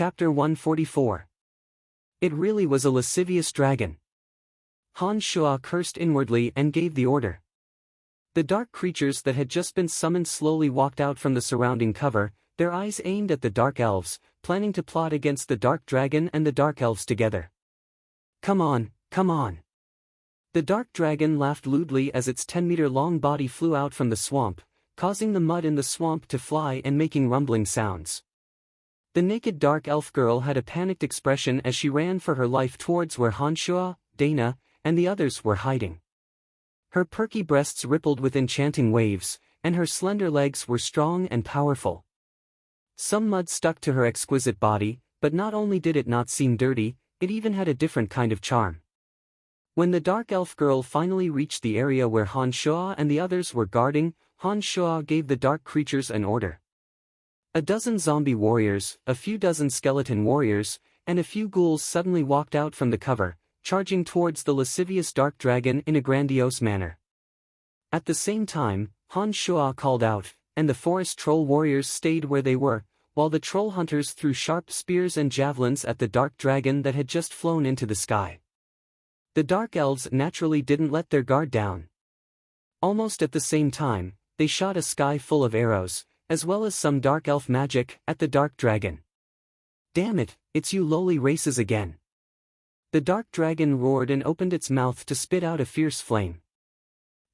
Chapter 144. It really was a lascivious dragon. Han Shuo cursed inwardly and gave the order. The dark creatures that had just been summoned slowly walked out from the surrounding cover, their eyes aimed at the dark elves, planning to plot against the dark dragon and the dark elves together. Come on, come on. The dark dragon laughed lewdly as its 10-meter-long body flew out from the swamp, causing the mud in the swamp to fly and making rumbling sounds. The naked dark elf girl had a panicked expression as she ran for her life towards where Han Shuo, Dana, and the others were hiding. Her perky breasts rippled with enchanting waves, and her slender legs were strong and powerful. Some mud stuck to her exquisite body, but not only did it not seem dirty, it even had a different kind of charm. When the dark elf girl finally reached the area where Han Shuo and the others were guarding, Han Shuo gave the dark creatures an order. A dozen zombie warriors, a few dozen skeleton warriors, and a few ghouls suddenly walked out from the cover, charging towards the lascivious dark dragon in a grandiose manner. At the same time, Han Shuo called out, and the forest troll warriors stayed where they were, while the troll hunters threw sharp spears and javelins at the dark dragon that had just flown into the sky. The dark elves naturally didn't let their guard down. Almost at the same time, they shot a sky full of arrows, as well as some dark elf magic, at the dark dragon. Damn it, it's you lowly races again. The dark dragon roared and opened its mouth to spit out a fierce flame.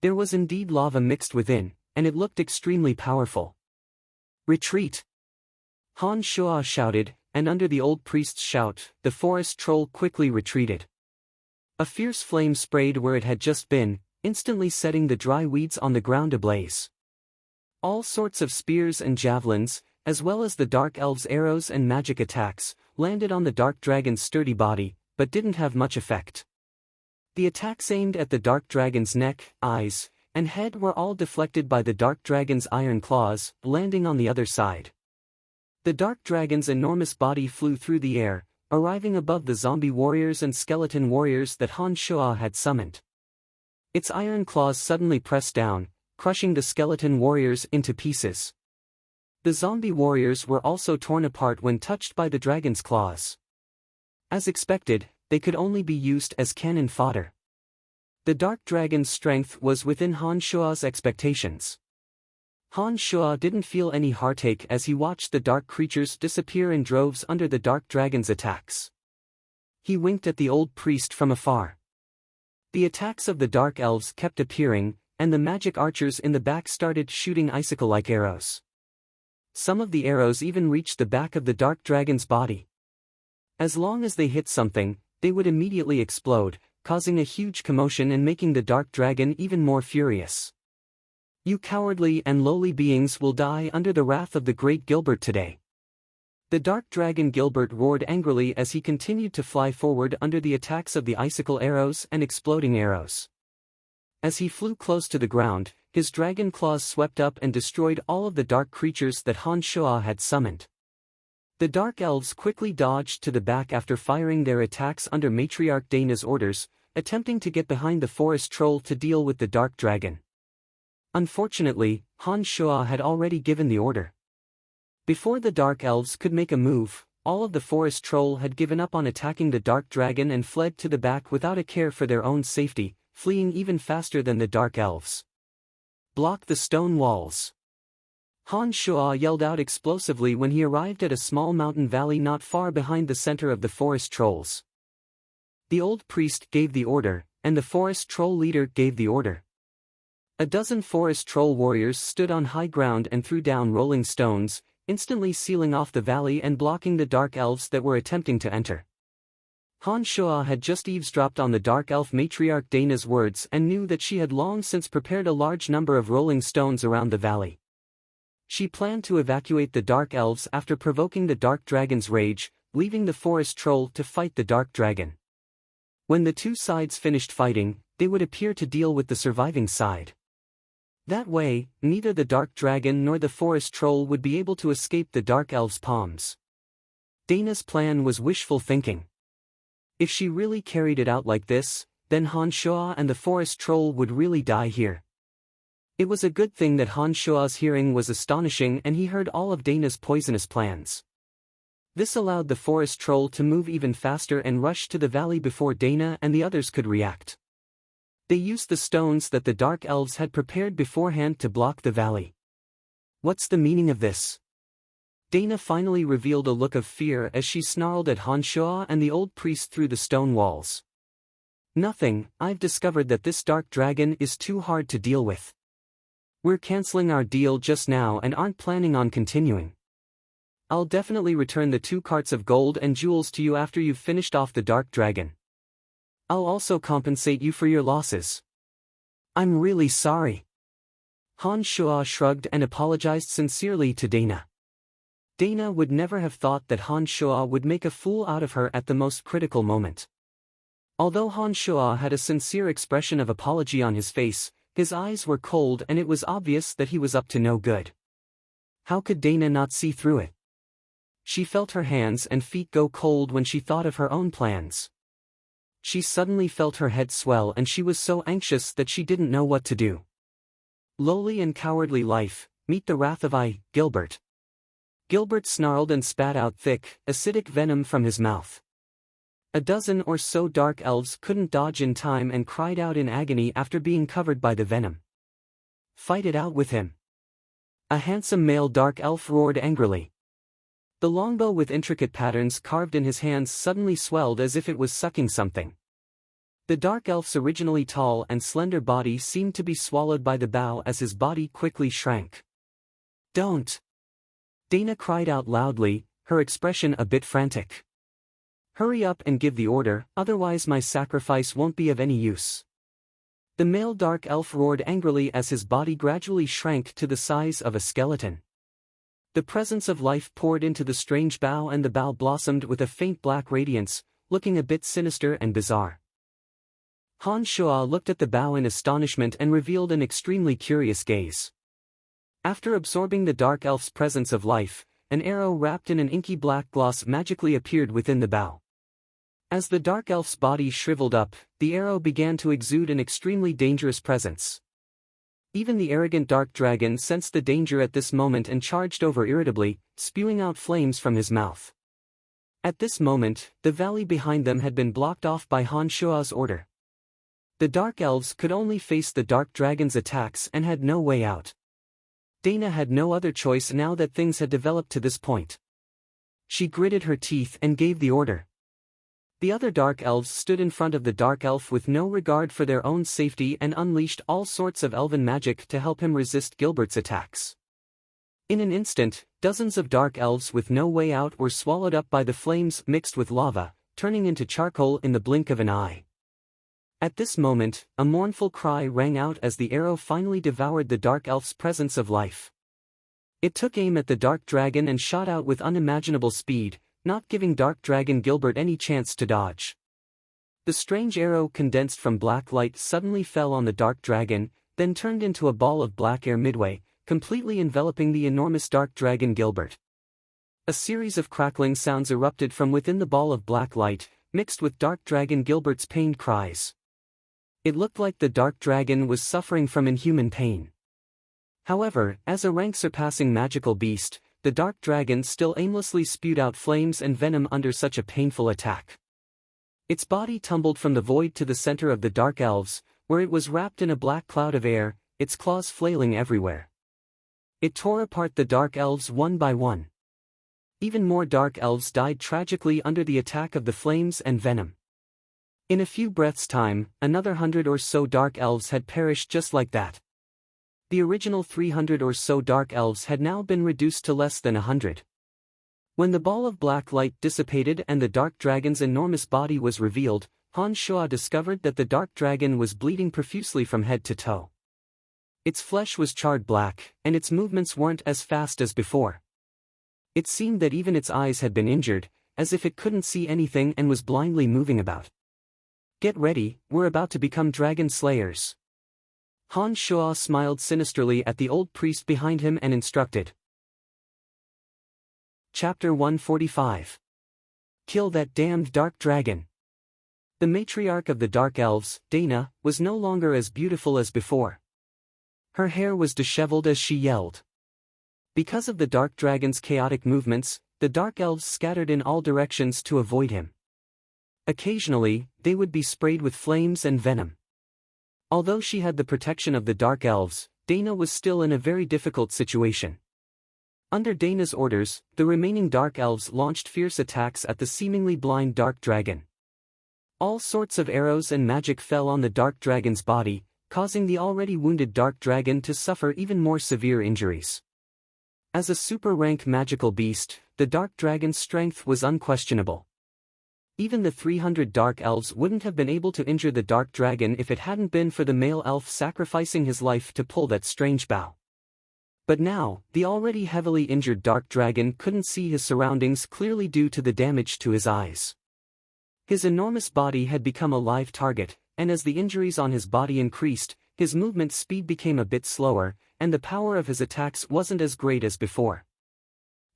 There was indeed lava mixed within, and it looked extremely powerful. Retreat! Han Shuo shouted, and under the old priest's shout, the forest troll quickly retreated. A fierce flame sprayed where it had just been, instantly setting the dry weeds on the ground ablaze. All sorts of spears and javelins, as well as the dark elves' arrows and magic attacks, landed on the dark dragon's sturdy body, but didn't have much effect. The attacks aimed at the dark dragon's neck, eyes, and head were all deflected by the dark dragon's iron claws, landing on the other side. The dark dragon's enormous body flew through the air, arriving above the zombie warriors and skeleton warriors that Han Shuo had summoned. Its iron claws suddenly pressed down, crushing the skeleton warriors into pieces. The zombie warriors were also torn apart when touched by the dragon's claws. As expected, they could only be used as cannon fodder. The dark dragon's strength was within Han Shuo's expectations. Han Shuo didn't feel any heartache as he watched the dark creatures disappear in droves under the dark dragon's attacks. He winked at the old priest from afar. The attacks of the dark elves kept appearing, and the magic archers in the back started shooting icicle-like arrows. Some of the arrows even reached the back of the dark dragon's body. As long as they hit something, they would immediately explode, causing a huge commotion and making the dark dragon even more furious. You cowardly and lowly beings will die under the wrath of the great Gilbert today. The dark dragon Gilbert roared angrily as he continued to fly forward under the attacks of the icicle arrows and exploding arrows. As he flew close to the ground, his dragon claws swept up and destroyed all of the dark creatures that Han Shuo had summoned. The dark elves quickly dodged to the back after firing their attacks under Matriarch Dana's orders, attempting to get behind the forest troll to deal with the dark dragon. Unfortunately, Han Shuo had already given the order. Before the dark elves could make a move, all of the forest troll had given up on attacking the dark dragon and fled to the back without a care for their own safety, fleeing even faster than the dark elves. Block the stone walls! Han Shuo yelled out explosively when he arrived at a small mountain valley not far behind the center of the forest trolls. The old priest gave the order, and the forest troll leader gave the order. A dozen forest troll warriors stood on high ground and threw down rolling stones, instantly sealing off the valley and blocking the dark elves that were attempting to enter. Han Shuo had just eavesdropped on the dark elf matriarch Dana's words and knew that she had long since prepared a large number of rolling stones around the valley. She planned to evacuate the dark elves after provoking the dark dragon's rage, leaving the forest troll to fight the dark dragon. When the two sides finished fighting, they would appear to deal with the surviving side. That way, neither the dark dragon nor the forest troll would be able to escape the dark elf's palms. Dana's plan was wishful thinking. If she really carried it out like this, then Han Shuo and the forest troll would really die here. It was a good thing that Han Shuo's hearing was astonishing and he heard all of Dana's poisonous plans. This allowed the forest troll to move even faster and rush to the valley before Dana and the others could react. They used the stones that the dark elves had prepared beforehand to block the valley. What's the meaning of this? Dana finally revealed a look of fear as she snarled at Hanshua and the old priest through the stone walls. Nothing, I've discovered that this dark dragon is too hard to deal with. We're canceling our deal just now and aren't planning on continuing. I'll definitely return the 2 carts of gold and jewels to you after you've finished off the dark dragon. I'll also compensate you for your losses. I'm really sorry. Hanshua shrugged and apologized sincerely to Dana. Dana would never have thought that Hanshua would make a fool out of her at the most critical moment. Although Hanshua had a sincere expression of apology on his face, his eyes were cold and it was obvious that he was up to no good. How could Dana not see through it? She felt her hands and feet go cold when she thought of her own plans. She suddenly felt her head swell and she was so anxious that she didn't know what to do. Lowly and cowardly life, meet the wrath of Gilbert. Gilbert snarled and spat out thick, acidic venom from his mouth. A dozen or so dark elves couldn't dodge in time and cried out in agony after being covered by the venom. Fight it out with him. A handsome male dark elf roared angrily. The longbow with intricate patterns carved in his hands suddenly swelled as if it was sucking something. The dark elf's originally tall and slender body seemed to be swallowed by the bow as his body quickly shrank. Don't! Dana cried out loudly, her expression a bit frantic. Hurry up and give the order, otherwise my sacrifice won't be of any use. The male dark elf roared angrily as his body gradually shrank to the size of a skeleton. The presence of life poured into the strange bow and the bow blossomed with a faint black radiance, looking a bit sinister and bizarre. Hanshua looked at the bow in astonishment and revealed an extremely curious gaze. After absorbing the dark elf's presence of life, an arrow wrapped in an inky black gloss magically appeared within the bow. As the dark elf's body shriveled up, the arrow began to exude an extremely dangerous presence. Even the arrogant dark dragon sensed the danger at this moment and charged over irritably, spewing out flames from his mouth. At this moment, the valley behind them had been blocked off by Hanshua's order. The dark elves could only face the dark dragon's attacks and had no way out. Dana had no other choice now that things had developed to this point. She gritted her teeth and gave the order. The other dark elves stood in front of the dark elf with no regard for their own safety and unleashed all sorts of elven magic to help him resist Gilbert's attacks. In an instant, dozens of dark elves with no way out were swallowed up by the flames mixed with lava, turning into charcoal in the blink of an eye. At this moment, a mournful cry rang out as the arrow finally devoured the dark elf's presence of life. It took aim at the dark dragon and shot out with unimaginable speed, not giving dark dragon Gilbert any chance to dodge. The strange arrow condensed from black light suddenly fell on the dark dragon, then turned into a ball of black air midway, completely enveloping the enormous dark dragon Gilbert. A series of crackling sounds erupted from within the ball of black light, mixed with dark dragon Gilbert's pained cries. It looked like the dark dragon was suffering from inhuman pain. However, as a rank-surpassing magical beast, the dark dragon still aimlessly spewed out flames and venom under such a painful attack. Its body tumbled from the void to the center of the dark elves, where it was wrapped in a black cloud of air, its claws flailing everywhere. It tore apart the dark elves one by one. Even more dark elves died tragically under the attack of the flames and venom. In a few breaths' time, another 100 or so dark elves had perished just like that. The original 300 or so dark elves had now been reduced to less than 100. When the ball of black light dissipated and the dark dragon's enormous body was revealed, Hanshua discovered that the dark dragon was bleeding profusely from head to toe. Its flesh was charred black, and its movements weren't as fast as before. It seemed that even its eyes had been injured, as if it couldn't see anything and was blindly moving about. Get ready, we're about to become dragon slayers. Hanshua smiled sinisterly at the old priest behind him and instructed. Chapter 145. Kill that damned dark dragon. The matriarch of the Dark Elves, Dana, was no longer as beautiful as before. Her hair was disheveled as she yelled. Because of the dark dragon's chaotic movements, the dark elves scattered in all directions to avoid him. Occasionally, they would be sprayed with flames and venom. Although she had the protection of the dark elves, Dana was still in a very difficult situation. Under Dana's orders, the remaining dark elves launched fierce attacks at the seemingly blind dark dragon. All sorts of arrows and magic fell on the dark dragon's body, causing the already wounded dark dragon to suffer even more severe injuries. As a super-rank magical beast, the dark dragon's strength was unquestionable. Even the 300 dark elves wouldn't have been able to injure the dark dragon if it hadn't been for the male elf sacrificing his life to pull that strange bow. But now, the already heavily injured dark dragon couldn't see his surroundings clearly due to the damage to his eyes. His enormous body had become a live target, and as the injuries on his body increased, his movement speed became a bit slower, and the power of his attacks wasn't as great as before.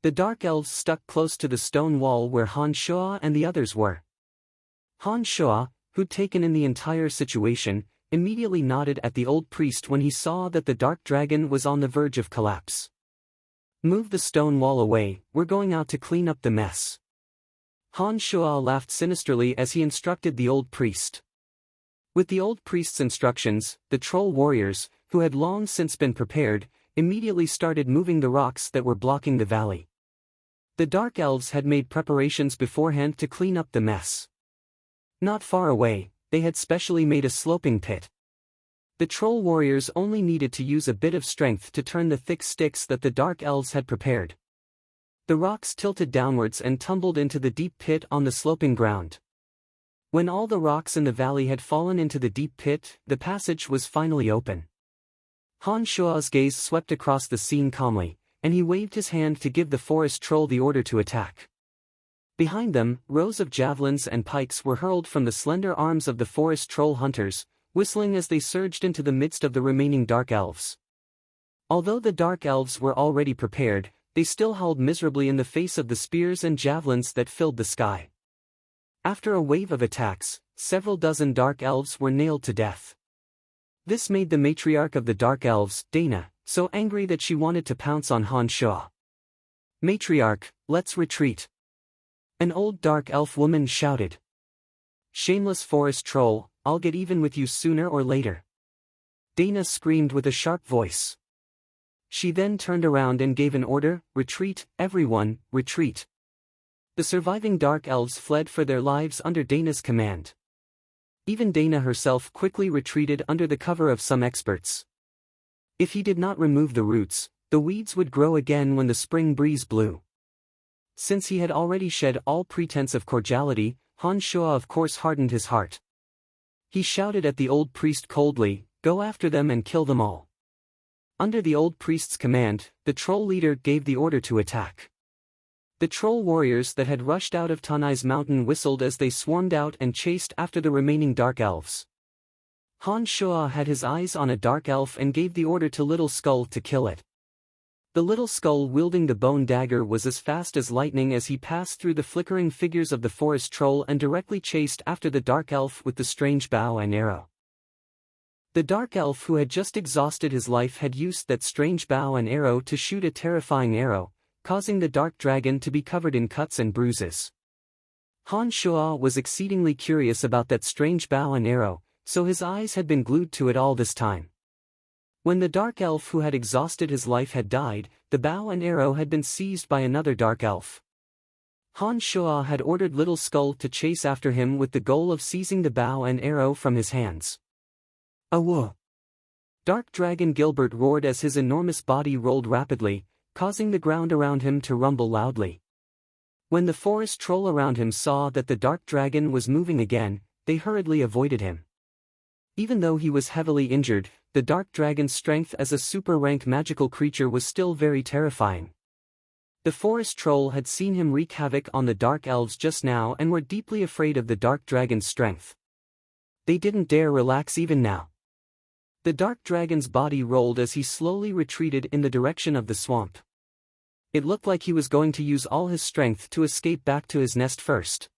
The dark elves stuck close to the stone wall where Han Shuo and the others were. Han Shuo, who'd taken in the entire situation, immediately nodded at the old priest when he saw that the dark dragon was on the verge of collapse. "Move the stone wall away, we're going out to clean up the mess." Han Shuo laughed sinisterly as he instructed the old priest. With the old priest's instructions, the troll warriors, who had long since been prepared, immediately started moving the rocks that were blocking the valley. The dark elves had made preparations beforehand to clean up the mess. Not far away, they had specially made a sloping pit. The troll warriors only needed to use a bit of strength to turn the thick sticks that the dark elves had prepared. The rocks tilted downwards and tumbled into the deep pit on the sloping ground. When all the rocks in the valley had fallen into the deep pit, the passage was finally open. Han Shuo's gaze swept across the scene calmly, and he waved his hand to give the forest troll the order to attack. Behind them, rows of javelins and pikes were hurled from the slender arms of the forest troll hunters, whistling as they surged into the midst of the remaining dark elves. Although the dark elves were already prepared, they still howled miserably in the face of the spears and javelins that filled the sky. After a wave of attacks, several dozen dark elves were nailed to death. This made the matriarch of the dark elves, Dana, so angry that she wanted to pounce on Han Shuo. "Matriarch, let's retreat," an old dark elf woman shouted. "Shameless forest troll, I'll get even with you sooner or later," Dana screamed with a sharp voice. She then turned around and gave an order, "Retreat, everyone, retreat." The surviving dark elves fled for their lives under Dana's command. Even Dana herself quickly retreated under the cover of some experts. If he did not remove the roots, the weeds would grow again when the spring breeze blew. Since he had already shed all pretense of cordiality, Han Shuo of course hardened his heart. He shouted at the old priest coldly, "Go after them and kill them all." Under the old priest's command, the troll leader gave the order to attack. The troll warriors that had rushed out of Tanai's mountain whistled as they swarmed out and chased after the remaining dark elves. Han Shuo had his eyes on a dark elf and gave the order to Little Skull to kill it. The little skull wielding the bone dagger was as fast as lightning as he passed through the flickering figures of the forest troll and directly chased after the dark elf with the strange bow and arrow. The dark elf who had just exhausted his life had used that strange bow and arrow to shoot a terrifying arrow, causing the dark dragon to be covered in cuts and bruises. Han Shuo was exceedingly curious about that strange bow and arrow, so his eyes had been glued to it all this time. When the dark elf who had exhausted his life had died, the bow and arrow had been seized by another dark elf. Han Shuo had ordered Little Skull to chase after him with the goal of seizing the bow and arrow from his hands. "Awoo!" Dark Dragon Gilbert roared as his enormous body rolled rapidly, causing the ground around him to rumble loudly. When the forest troll around him saw that the dark dragon was moving again, they hurriedly avoided him. Even though he was heavily injured, the dark dragon's strength as a super-rank magical creature was still very terrifying. The forest troll had seen him wreak havoc on the dark elves just now and were deeply afraid of the dark dragon's strength. They didn't dare relax even now. The dark dragon's body rolled as he slowly retreated in the direction of the swamp. It looked like he was going to use all his strength to escape back to his nest first.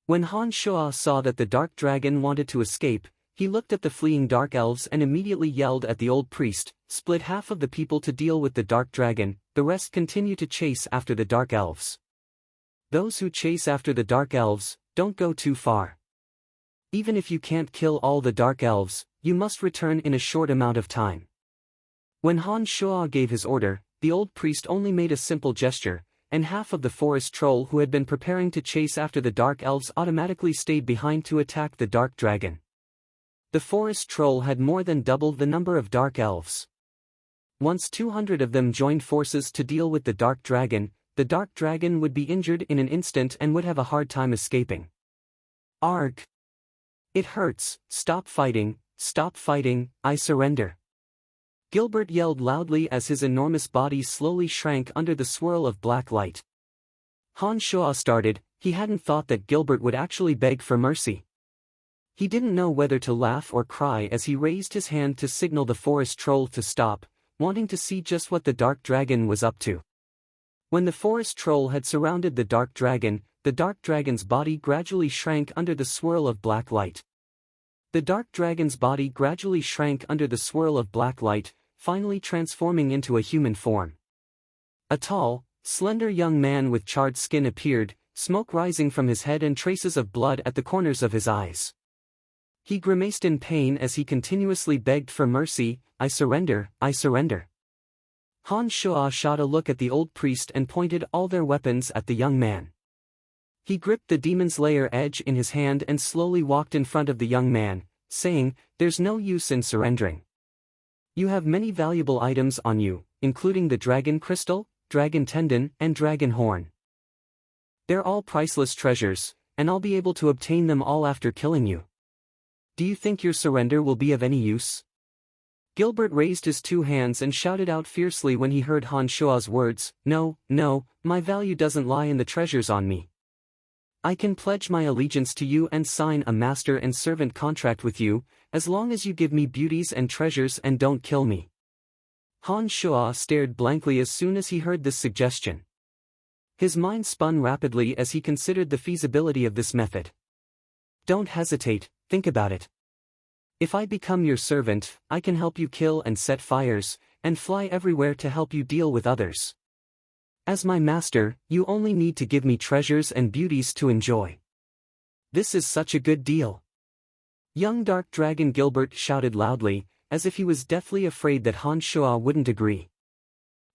When Han Shuo saw that the dark dragon wanted to escape, he looked at the fleeing dark elves and immediately yelled at the old priest, "Split half of the people to deal with the dark dragon, the rest continue to chase after the Dark Elves. Those who chase after the Dark Elves don't go too far. Even if you can't kill all the Dark Elves, you must return in a short amount of time. When Han Shuo gave his order, the old priest only made a simple gesture, and half of the forest troll who had been preparing to chase after the Dark Elves automatically stayed behind to attack the Dark Dragon. The forest troll had more than doubled the number of Dark Elves. Once 200 of them joined forces to deal with the Dark Dragon would be injured in an instant and would have a hard time escaping. Arg! It hurts, stop fighting, I surrender. Gilbert yelled loudly as his enormous body slowly shrank under the swirl of black light. Han Shuo started, he hadn't thought that Gilbert would actually beg for mercy. He didn't know whether to laugh or cry as he raised his hand to signal the forest troll to stop, wanting to see just what the Dark Dragon was up to. When the forest troll had surrounded the Dark Dragon's body gradually shrank under the swirl of black light. The Dark Dragon's body gradually shrank under the swirl of black light, finally transforming into a human form. A tall, slender young man with charred skin appeared, smoke rising from his head and traces of blood at the corners of his eyes. He grimaced in pain as he continuously begged for mercy, I surrender, I surrender. Han Shuo shot a look at the old priest and pointed all their weapons at the young man. He gripped the demon's lair edge in his hand and slowly walked in front of the young man, saying, there's no use in surrendering. You have many valuable items on you, including the dragon crystal, dragon tendon, and dragon horn. They're all priceless treasures, and I'll be able to obtain them all after killing you. Do you think your surrender will be of any use? Gilbert raised his two hands and shouted out fiercely when he heard Han Shuo's words, no, my value doesn't lie in the treasures on me. I can pledge my allegiance to you and sign a master and servant contract with you, as long as you give me beauties and treasures and don't kill me. Han Shuo stared blankly as soon as he heard this suggestion. His mind spun rapidly as he considered the feasibility of this method. Don't hesitate, think about it. If I become your servant, I can help you kill and set fires, and fly everywhere to help you deal with others. As my master, you only need to give me treasures and beauties to enjoy. This is such a good deal. Young Dark Dragon Gilbert shouted loudly, as if he was deathly afraid that Han Shuo wouldn't agree.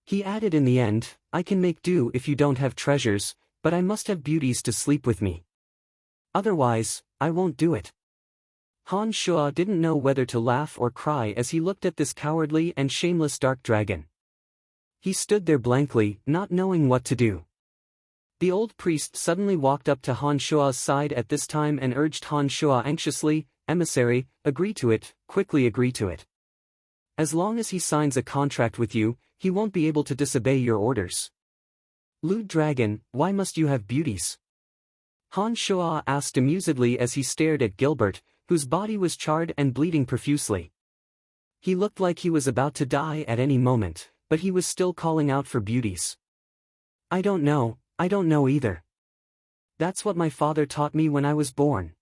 He added in the end, I can make do if you don't have treasures, but I must have beauties to sleep with me. Otherwise, I won't do it. Han Shuo didn't know whether to laugh or cry as he looked at this cowardly and shameless Dark Dragon. He stood there blankly, not knowing what to do. The old priest suddenly walked up to Han Shuo's side at this time and urged Han Shuo anxiously, Emissary, agree to it, quickly agree to it. As long as he signs a contract with you, he won't be able to disobey your orders. Lewd Dragon, why must you have beauties? Han Shuo asked amusedly as he stared at Gilbert, whose body was charred and bleeding profusely. He looked like he was about to die at any moment, but he was still calling out for beauties. I don't know either. That's what my father taught me when I was born.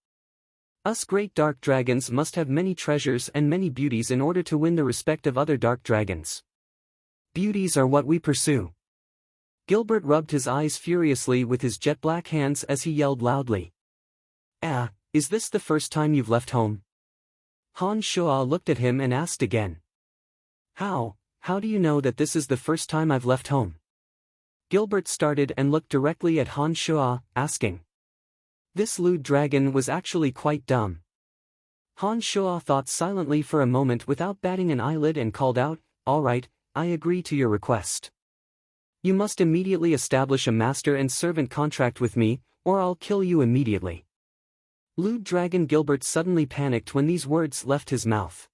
Us great dark dragons must have many treasures and many beauties in order to win the respect of other dark dragons. Beauties are what we pursue. Gilbert rubbed his eyes furiously with his jet-black hands as he yelled loudly. Is this the first time you've left home? Han Shuo looked at him and asked again. How do you know that this is the first time I've left home? Gilbert started and looked directly at Han Shuo, asking. This lewd dragon was actually quite dumb. Han Shuo thought silently for a moment without batting an eyelid and called out, all right, I agree to your request. You must immediately establish a master and servant contract with me, or I'll kill you immediately. Lewd Dragon Gilbert suddenly panicked when these words left his mouth.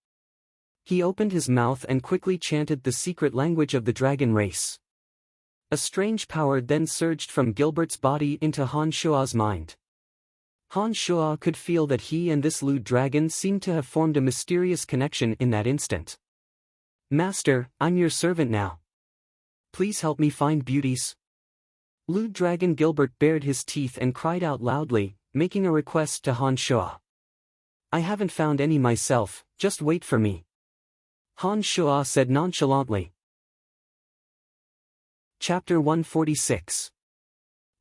He opened his mouth and quickly chanted the secret language of the dragon race. A strange power then surged from Gilbert's body into Han Shuo's mind. Han Shuo could feel that he and this lewd dragon seemed to have formed a mysterious connection in that instant. Master, I'm your servant now. Please help me find beauties. Lewd Dragon Gilbert bared his teeth and cried out loudly, making a request to Han Shuo. I haven't found any myself, just wait for me. Han Shuo said nonchalantly. Chapter 146.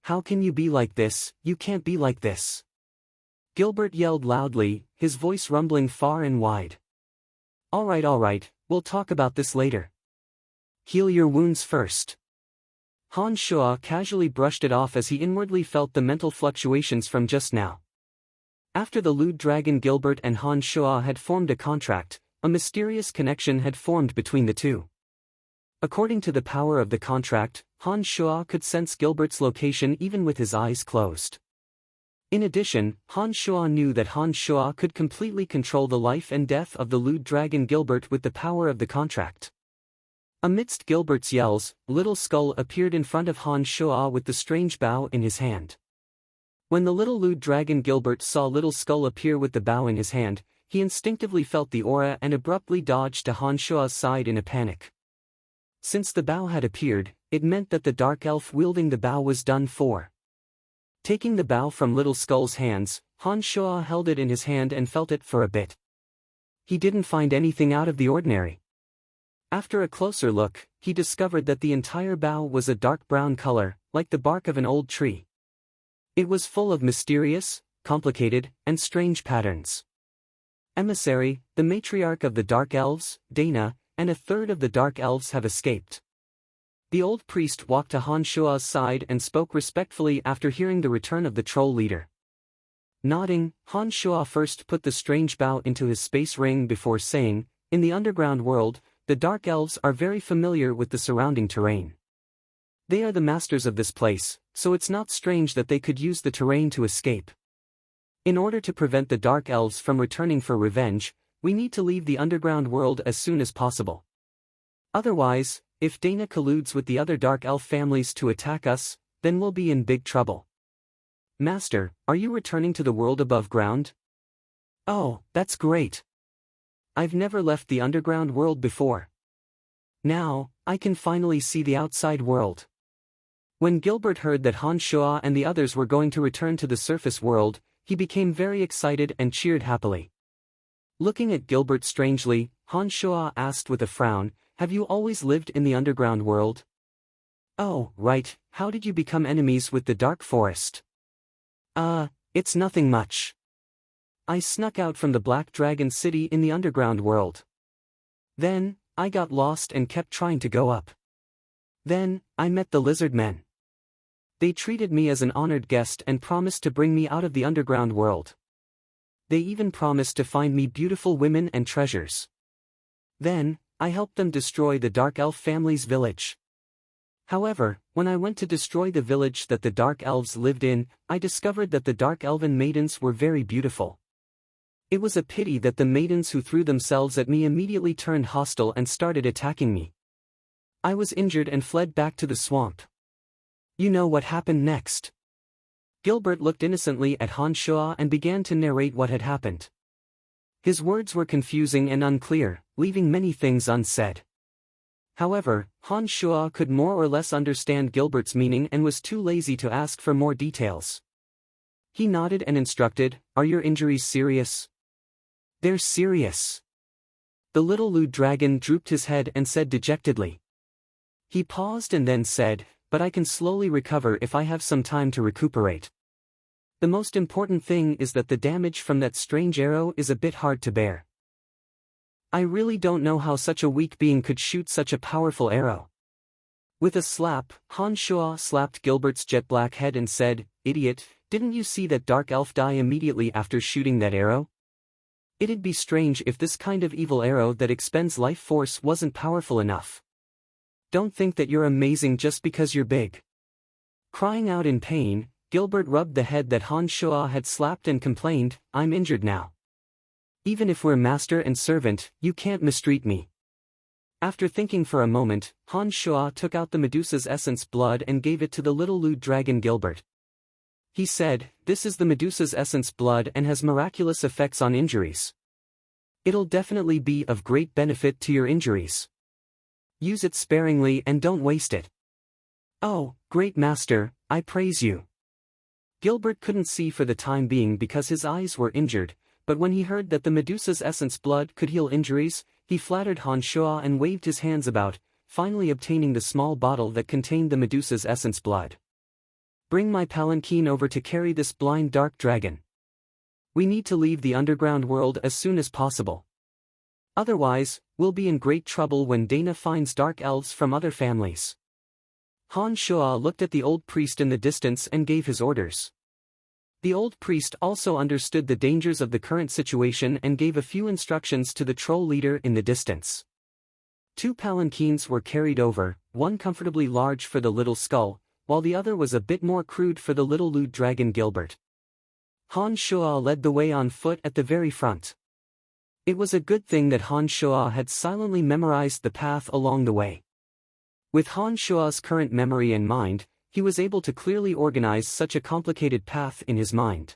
How can you be like this? You can't be like this. Gilbert yelled loudly, his voice rumbling far and wide. All right, we'll talk about this later. Heal your wounds first. Han Shuo casually brushed it off as he inwardly felt the mental fluctuations from just now. After the lewd dragon Gilbert and Han Shuo had formed a contract, a mysterious connection had formed between the two. According to the power of the contract, Han Shuo could sense Gilbert's location even with his eyes closed. In addition, Han Shuo knew that Han Shuo could completely control the life and death of the lewd dragon Gilbert with the power of the contract. Amidst Gilbert's yells, Little Skull appeared in front of Han Shuo with the strange bow in his hand. When the little lewd dragon Gilbert saw Little Skull appear with the bow in his hand, he instinctively felt the aura and abruptly dodged to Han Shuo's side in a panic. Since the bow had appeared, it meant that the dark elf wielding the bow was done for. Taking the bow from Little Skull's hands, Han Shuo held it in his hand and felt it for a bit. He didn't find anything out of the ordinary. After a closer look, he discovered that the entire bough was a dark brown color, like the bark of an old tree. It was full of mysterious, complicated, and strange patterns. Emissary, the matriarch of the Dark Elves, Dana, and a third of the Dark Elves have escaped. The old priest walked to Han Shuo's side and spoke respectfully after hearing the return of the troll leader. Nodding, Han Shuo first put the strange bough into his space ring before saying, "In the underground world, the Dark Elves are very familiar with the surrounding terrain. They are the masters of this place, so it's not strange that they could use the terrain to escape. In order to prevent the Dark Elves from returning for revenge, we need to leave the underground world as soon as possible. Otherwise, if Dana colludes with the other Dark Elf families to attack us, then we'll be in big trouble." "Master, are you returning to the world above ground?" "Oh, that's great. I've never left the underground world before. Now, I can finally see the outside world." When Gilbert heard that Han Shuo and the others were going to return to the surface world, he became very excited and cheered happily. Looking at Gilbert strangely, Han Shuo asked with a frown, "Have you always lived in the underground world?" "Oh, right, how did you become enemies with the Dark Forest?" It's nothing much. I snuck out from the Black Dragon City in the underground world. Then, I got lost and kept trying to go up. Then, I met the lizard men. They treated me as an honored guest and promised to bring me out of the underground world. They even promised to find me beautiful women and treasures. Then, I helped them destroy the Dark Elf family's village. However, when I went to destroy the village that the Dark Elves lived in, I discovered that the Dark Elven maidens were very beautiful. It was a pity that the maidens who threw themselves at me immediately turned hostile and started attacking me. I was injured and fled back to the swamp. You know what happened next?" Gilbert looked innocently at Han Shuo and began to narrate what had happened. His words were confusing and unclear, leaving many things unsaid. However, Han Shuo could more or less understand Gilbert's meaning and was too lazy to ask for more details. He nodded and instructed, "Are your injuries serious?" "They're serious." The little lewd dragon drooped his head and said dejectedly. He paused and then said, "But I can slowly recover if I have some time to recuperate. The most important thing is that the damage from that strange arrow is a bit hard to bear. I really don't know how such a weak being could shoot such a powerful arrow." With a slap, Han Shuo slapped Gilbert's jet-black head and said, "Idiot, didn't you see that Dark Elf die immediately after shooting that arrow? It'd be strange if this kind of evil arrow that expends life force wasn't powerful enough. Don't think that you're amazing just because you're big." Crying out in pain, Gilbert rubbed the head that Han Shuo had slapped and complained, "I'm injured now. Even if we're master and servant, you can't mistreat me." After thinking for a moment, Han Shuo took out the Medusa's essence blood and gave it to the little lewd dragon Gilbert. He said, "This is the Medusa's essence blood and has miraculous effects on injuries. It'll definitely be of great benefit to your injuries. Use it sparingly and don't waste it." "Oh, great master, I praise you." Gilbert couldn't see for the time being because his eyes were injured, but when he heard that the Medusa's essence blood could heal injuries, he flattered Han Shuo and waved his hands about, finally obtaining the small bottle that contained the Medusa's essence blood. Bring my palanquin over to carry this blind dark dragon. We need to leave the underground world as soon as possible. Otherwise, we'll be in great trouble when Dana finds dark elves from other families. Han Shua looked at the old priest in the distance and gave his orders. The old priest also understood the dangers of the current situation and gave a few instructions to the troll leader in the distance. 2 palanquins were carried over, one comfortably large for the little skull, while the other was a bit more crude for the little lewd dragon Gilbert. Han Shua led the way on foot at the very front. It was a good thing that Han Shua had silently memorized the path along the way. With Han Shua's current memory in mind, he was able to clearly organize such a complicated path in his mind.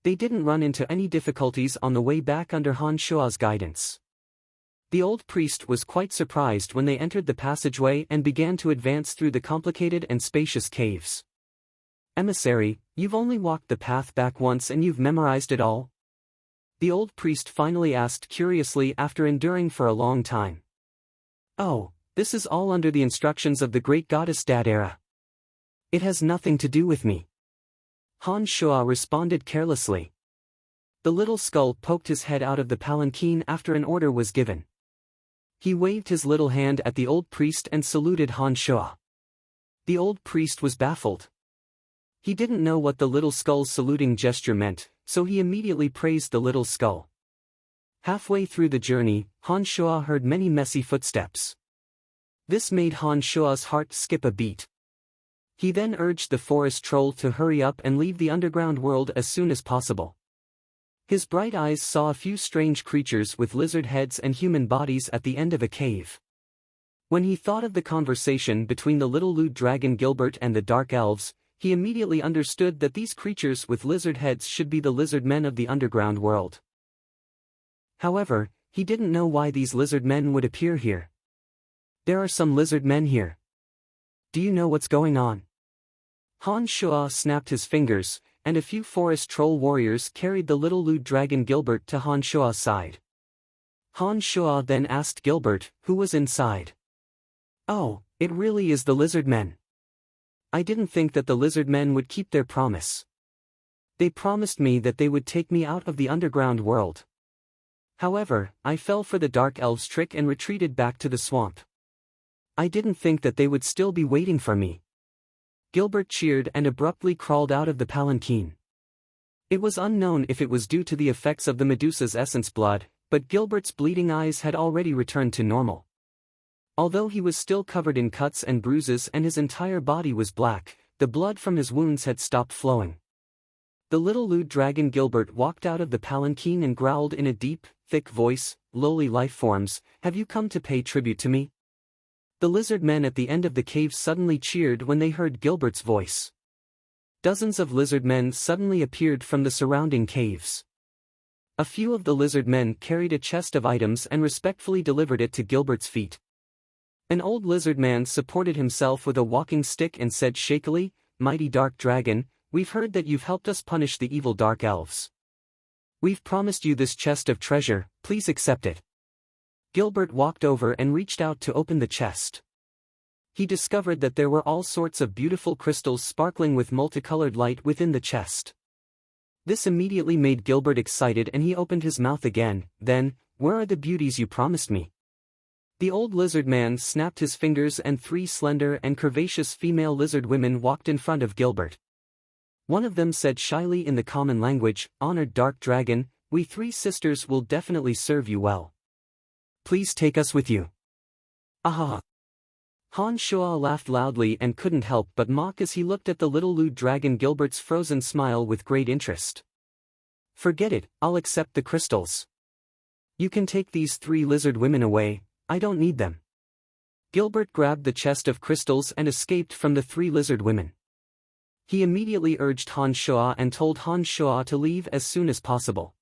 They didn't run into any difficulties on the way back under Han Shua's guidance. The old priest was quite surprised when they entered the passageway and began to advance through the complicated and spacious caves. "Emissary, you've only walked the path back once and you've memorized it all?" The old priest finally asked curiously after enduring for a long time. "Oh, this is all under the instructions of the great goddess Dadera. It has nothing to do with me." Han Shua responded carelessly. The little skull poked his head out of the palanquin after an order was given. He waved his little hand at the old priest and saluted Han Shua. The old priest was baffled. He didn't know what the little skull's saluting gesture meant, so he immediately praised the little skull. Halfway through the journey, Han Shua heard many messy footsteps. This made Han Shua's heart skip a beat. He then urged the forest troll to hurry up and leave the underground world as soon as possible. His bright eyes saw a few strange creatures with lizard heads and human bodies at the end of a cave. When he thought of the conversation between the little lewd dragon Gilbert and the dark elves, he immediately understood that these creatures with lizard heads should be the lizard men of the underground world. However, he didn't know why these lizard men would appear here. "There are some lizard men here. Do you know what's going on?" Han Shua snapped his fingers, and a few forest troll warriors carried the little lewd dragon Gilbert to Han Shua's side. Han Shua then asked Gilbert who was inside. "Oh, it really is the lizard men. I didn't think that the lizard men would keep their promise. They promised me that they would take me out of the underground world. However, I fell for the dark elves' trick and retreated back to the swamp. I didn't think that they would still be waiting for me." Gilbert cheered and abruptly crawled out of the palanquin. It was unknown if it was due to the effects of the Medusa's essence blood, but Gilbert's bleeding eyes had already returned to normal. Although he was still covered in cuts and bruises and his entire body was black, the blood from his wounds had stopped flowing. The little lewd dragon Gilbert walked out of the palanquin and growled in a deep, thick voice, "Lowly life forms, have you come to pay tribute to me?" The lizard men at the end of the cave suddenly cheered when they heard Gilbert's voice. Dozens of lizard men suddenly appeared from the surrounding caves. A few of the lizard men carried a chest of items and respectfully delivered it to Gilbert's feet. An old lizard man supported himself with a walking stick and said shakily, "Mighty dark dragon, we've heard that you've helped us punish the evil dark elves. We've promised you this chest of treasure, please accept it." Gilbert walked over and reached out to open the chest. He discovered that there were all sorts of beautiful crystals sparkling with multicolored light within the chest. This immediately made Gilbert excited and he opened his mouth again. Then, "Where are the beauties you promised me?" The old lizard man snapped his fingers and 3 slender and curvaceous female lizard women walked in front of Gilbert. One of them said shyly in the common language, "Honored dark dragon, we 3 sisters will definitely serve you well. Please take us with you." "Aha!" Han Shua laughed loudly and couldn't help but mock as he looked at the little lewd dragon Gilbert's frozen smile with great interest. "Forget it, I'll accept the crystals. You can take these 3 lizard women away, I don't need them." Gilbert grabbed the chest of crystals and escaped from the 3 lizard women. He immediately urged Han Shua and told Han Shua to leave as soon as possible.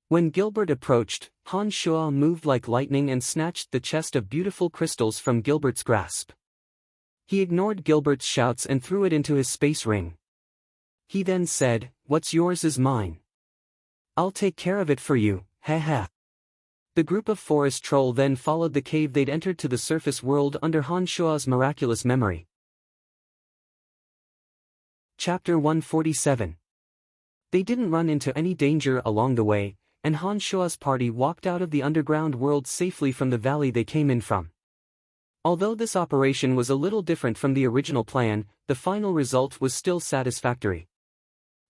When Gilbert approached, Han Shua moved like lightning and snatched the chest of beautiful crystals from Gilbert's grasp. He ignored Gilbert's shouts and threw it into his space ring. He then said, "What's yours is mine. I'll take care of it for you, ha ha." The group of forest troll then followed the cave they'd entered to the surface world under Han Shua's miraculous memory. Chapter 147. They didn't run into any danger along the way, and Han Shua's party walked out of the underground world safely from the valley they came in from. Although this operation was a little different from the original plan, the final result was still satisfactory.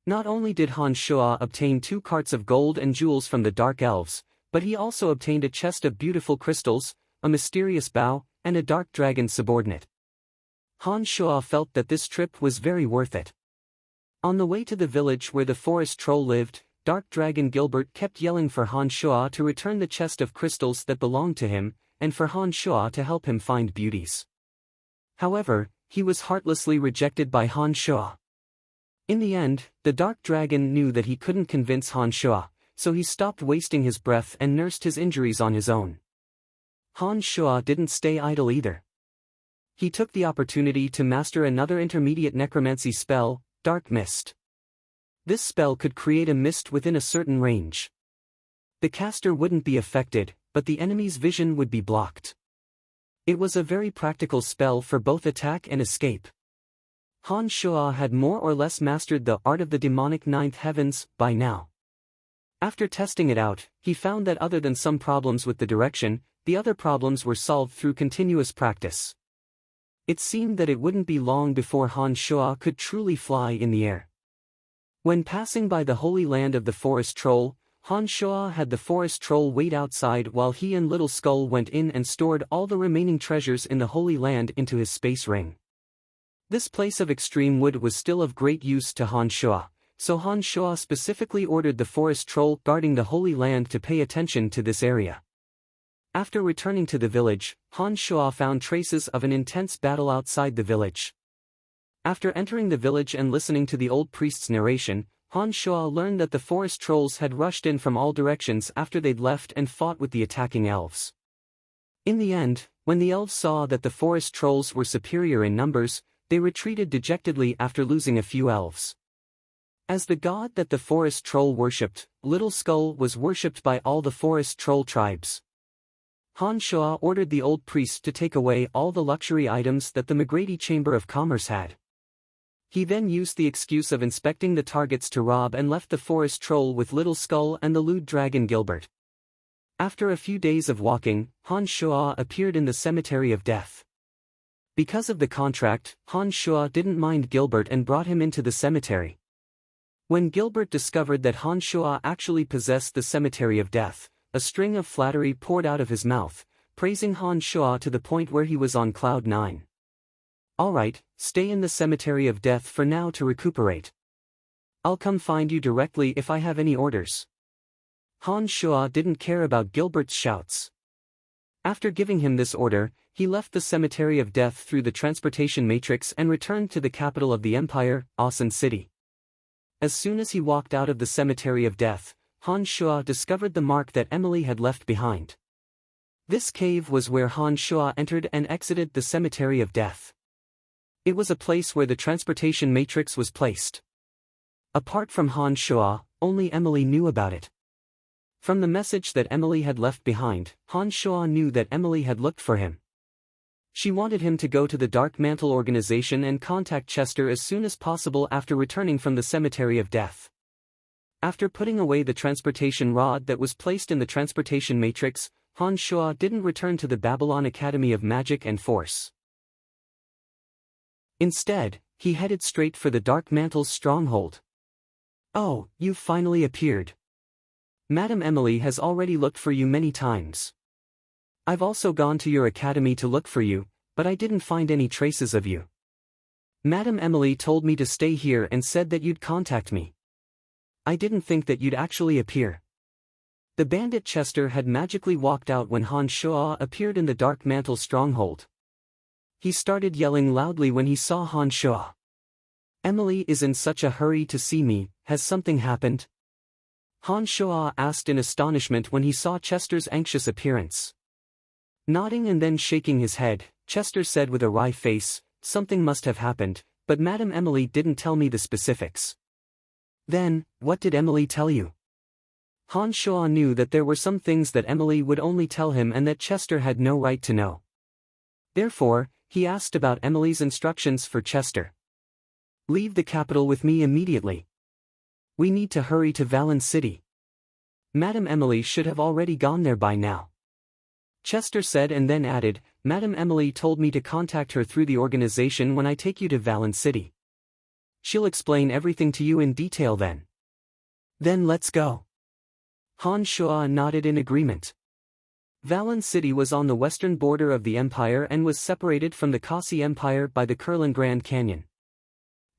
Not only did Han Shua obtain 2 carts of gold and jewels from the Dark Elves, but he also obtained a chest of beautiful crystals, a mysterious bow, and a dark dragon subordinate. Han Shua felt that this trip was very worth it. On the way to the village where the forest troll lived, Dark Dragon Gilbert kept yelling for Han Shua to return the chest of crystals that belonged to him, and for Han Shua to help him find beauties. However, he was heartlessly rejected by Han Shua. In the end, the Dark Dragon knew that he couldn't convince Han Shua, so he stopped wasting his breath and nursed his injuries on his own. Han Shua didn't stay idle either. He took the opportunity to master another intermediate necromancy spell, Dark Mist. This spell could create a mist within a certain range. The caster wouldn't be affected, but the enemy's vision would be blocked. It was a very practical spell for both attack and escape. Han Shua had more or less mastered the art of the demonic ninth heavens by now. After testing it out, he found that other than some problems with the direction, the other problems were solved through continuous practice. It seemed that it wouldn't be long before Han Shua could truly fly in the air. When passing by the holy land of the forest troll, Han Shua had the forest troll wait outside while he and Little Skull went in and stored all the remaining treasures in the holy land into his space ring. This place of extreme wood was still of great use to Han Shua, so Han Shua specifically ordered the forest troll guarding the holy land to pay attention to this area. After returning to the village, Han Shua found traces of an intense battle outside the village. After entering the village and listening to the old priest's narration, Han Shua learned that the forest trolls had rushed in from all directions after they'd left and fought with the attacking elves. In the end, when the elves saw that the forest trolls were superior in numbers, they retreated dejectedly after losing a few elves. As the god that the forest troll worshipped, Little Skull was worshipped by all the forest troll tribes. Han Shua ordered the old priest to take away all the luxury items that the McGrady Chamber of Commerce had. He then used the excuse of inspecting the targets to rob and left the forest troll with Little Skull and the lewd dragon Gilbert. After a few days of walking, Han Shua appeared in the Cemetery of Death. Because of the contract, Han Shua didn't mind Gilbert and brought him into the cemetery. When Gilbert discovered that Han Shua actually possessed the Cemetery of Death, a string of flattery poured out of his mouth, praising Han Shua to the point where he was on cloud 9. "Alright, stay in the Cemetery of Death for now to recuperate. I'll come find you directly if I have any orders." Han Shua didn't care about Gilbert's shouts. After giving him this order, he left the Cemetery of Death through the transportation matrix and returned to the capital of the empire, Asen City. As soon as he walked out of the Cemetery of Death, Han Shua discovered the mark that Emily had left behind. This cave was where Han Shua entered and exited the Cemetery of Death. It was a place where the transportation matrix was placed. Apart from Han Shua, only Emily knew about it. From the message that Emily had left behind, Han Shua knew that Emily had looked for him. She wanted him to go to the Dark Mantle organization and contact Chester as soon as possible after returning from the Cemetery of Death. After putting away the transportation rod that was placed in the transportation matrix, Han Shua didn't return to the Babylon Academy of Magic and Force. Instead, he headed straight for the Dark Mantle's stronghold. "Oh, you've finally appeared. Madam Emily has already looked for you many times. I've also gone to your academy to look for you, but I didn't find any traces of you. Madam Emily told me to stay here and said that you'd contact me. I didn't think that you'd actually appear." The bandit Chester had magically walked out when Han Shua appeared in the Dark Mantle stronghold. He started yelling loudly when he saw Han Shua. "Emily is in such a hurry to see me, has something happened?" Han Shua asked in astonishment when he saw Chester's anxious appearance. Nodding and then shaking his head, Chester said with a wry face, "Something must have happened, but Madam Emily didn't tell me the specifics." "Then, what did Emily tell you?" Han Shua knew that there were some things that Emily would only tell him and that Chester had no right to know. Therefore, he asked about Emily's instructions for Chester. "Leave the capital with me immediately. We need to hurry to Valen City. Madame Emily should have already gone there by now," Chester said, and then added, "Madame Emily told me to contact her through the organization when I take you to Valen City. She'll explain everything to you in detail then." "Then let's go." Han Shua nodded in agreement. Valen City was on the western border of the empire and was separated from the Kasi Empire by the Kurlan Grand Canyon.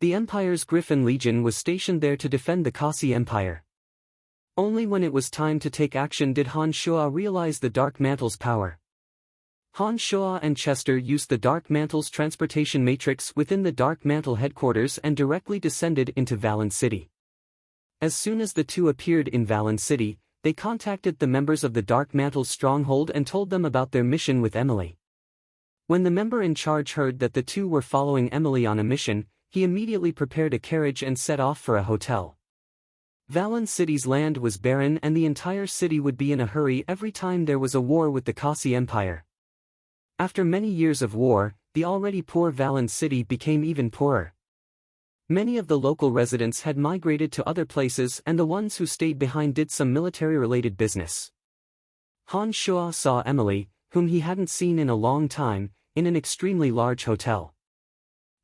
The empire's Griffin Legion was stationed there to defend the Kasi Empire. Only when it was time to take action did Han Shua realize the Dark Mantle's power. Han Shua and Chester used the Dark Mantle's transportation matrix within the Dark Mantle headquarters and directly descended into Valen City. As soon as the two appeared in Valen City, they contacted the members of the Dark Mantle's stronghold and told them about their mission with Emily. When the member in charge heard that the two were following Emily on a mission, he immediately prepared a carriage and set off for a hotel. Valen City's land was barren and the entire city would be in a hurry every time there was a war with the Kasi Empire. After many years of war, the already poor Valen City became even poorer. Many of the local residents had migrated to other places and the ones who stayed behind did some military-related business. Han Shua saw Emily, whom he hadn't seen in a long time, in an extremely large hotel.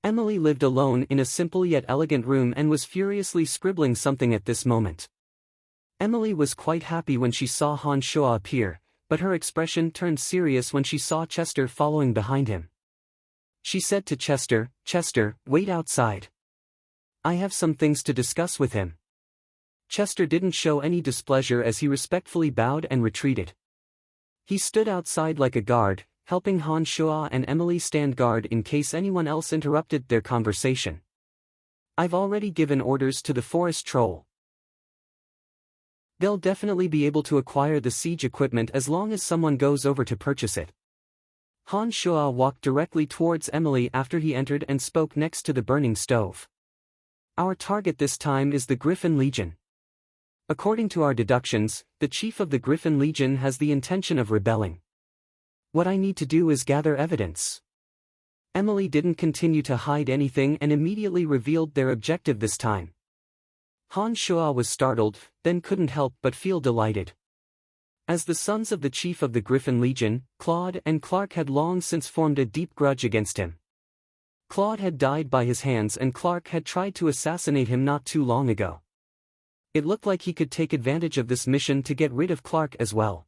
Emily lived alone in a simple yet elegant room and was furiously scribbling something at this moment. Emily was quite happy when she saw Han Shua appear, but her expression turned serious when she saw Chester following behind him. She said to Chester, "Chester, wait outside. I have some things to discuss with him." Chester didn't show any displeasure as he respectfully bowed and retreated. He stood outside like a guard, helping Han Shua and Emily stand guard in case anyone else interrupted their conversation. "I've already given orders to the forest troll. They'll definitely be able to acquire the siege equipment as long as someone goes over to purchase it." Han Shua walked directly towards Emily after he entered and spoke next to the burning stove. "Our target this time is the Griffin Legion. According to our deductions, the chief of the Griffin Legion has the intention of rebelling. What I need to do is gather evidence." Emily didn't continue to hide anything and immediately revealed their objective this time. Han Shua was startled, then couldn't help but feel delighted. As the sons of the chief of the Griffin Legion, Claude and Clark had long since formed a deep grudge against him. Claude had died by his hands and Clark had tried to assassinate him not too long ago. It looked like he could take advantage of this mission to get rid of Clark as well.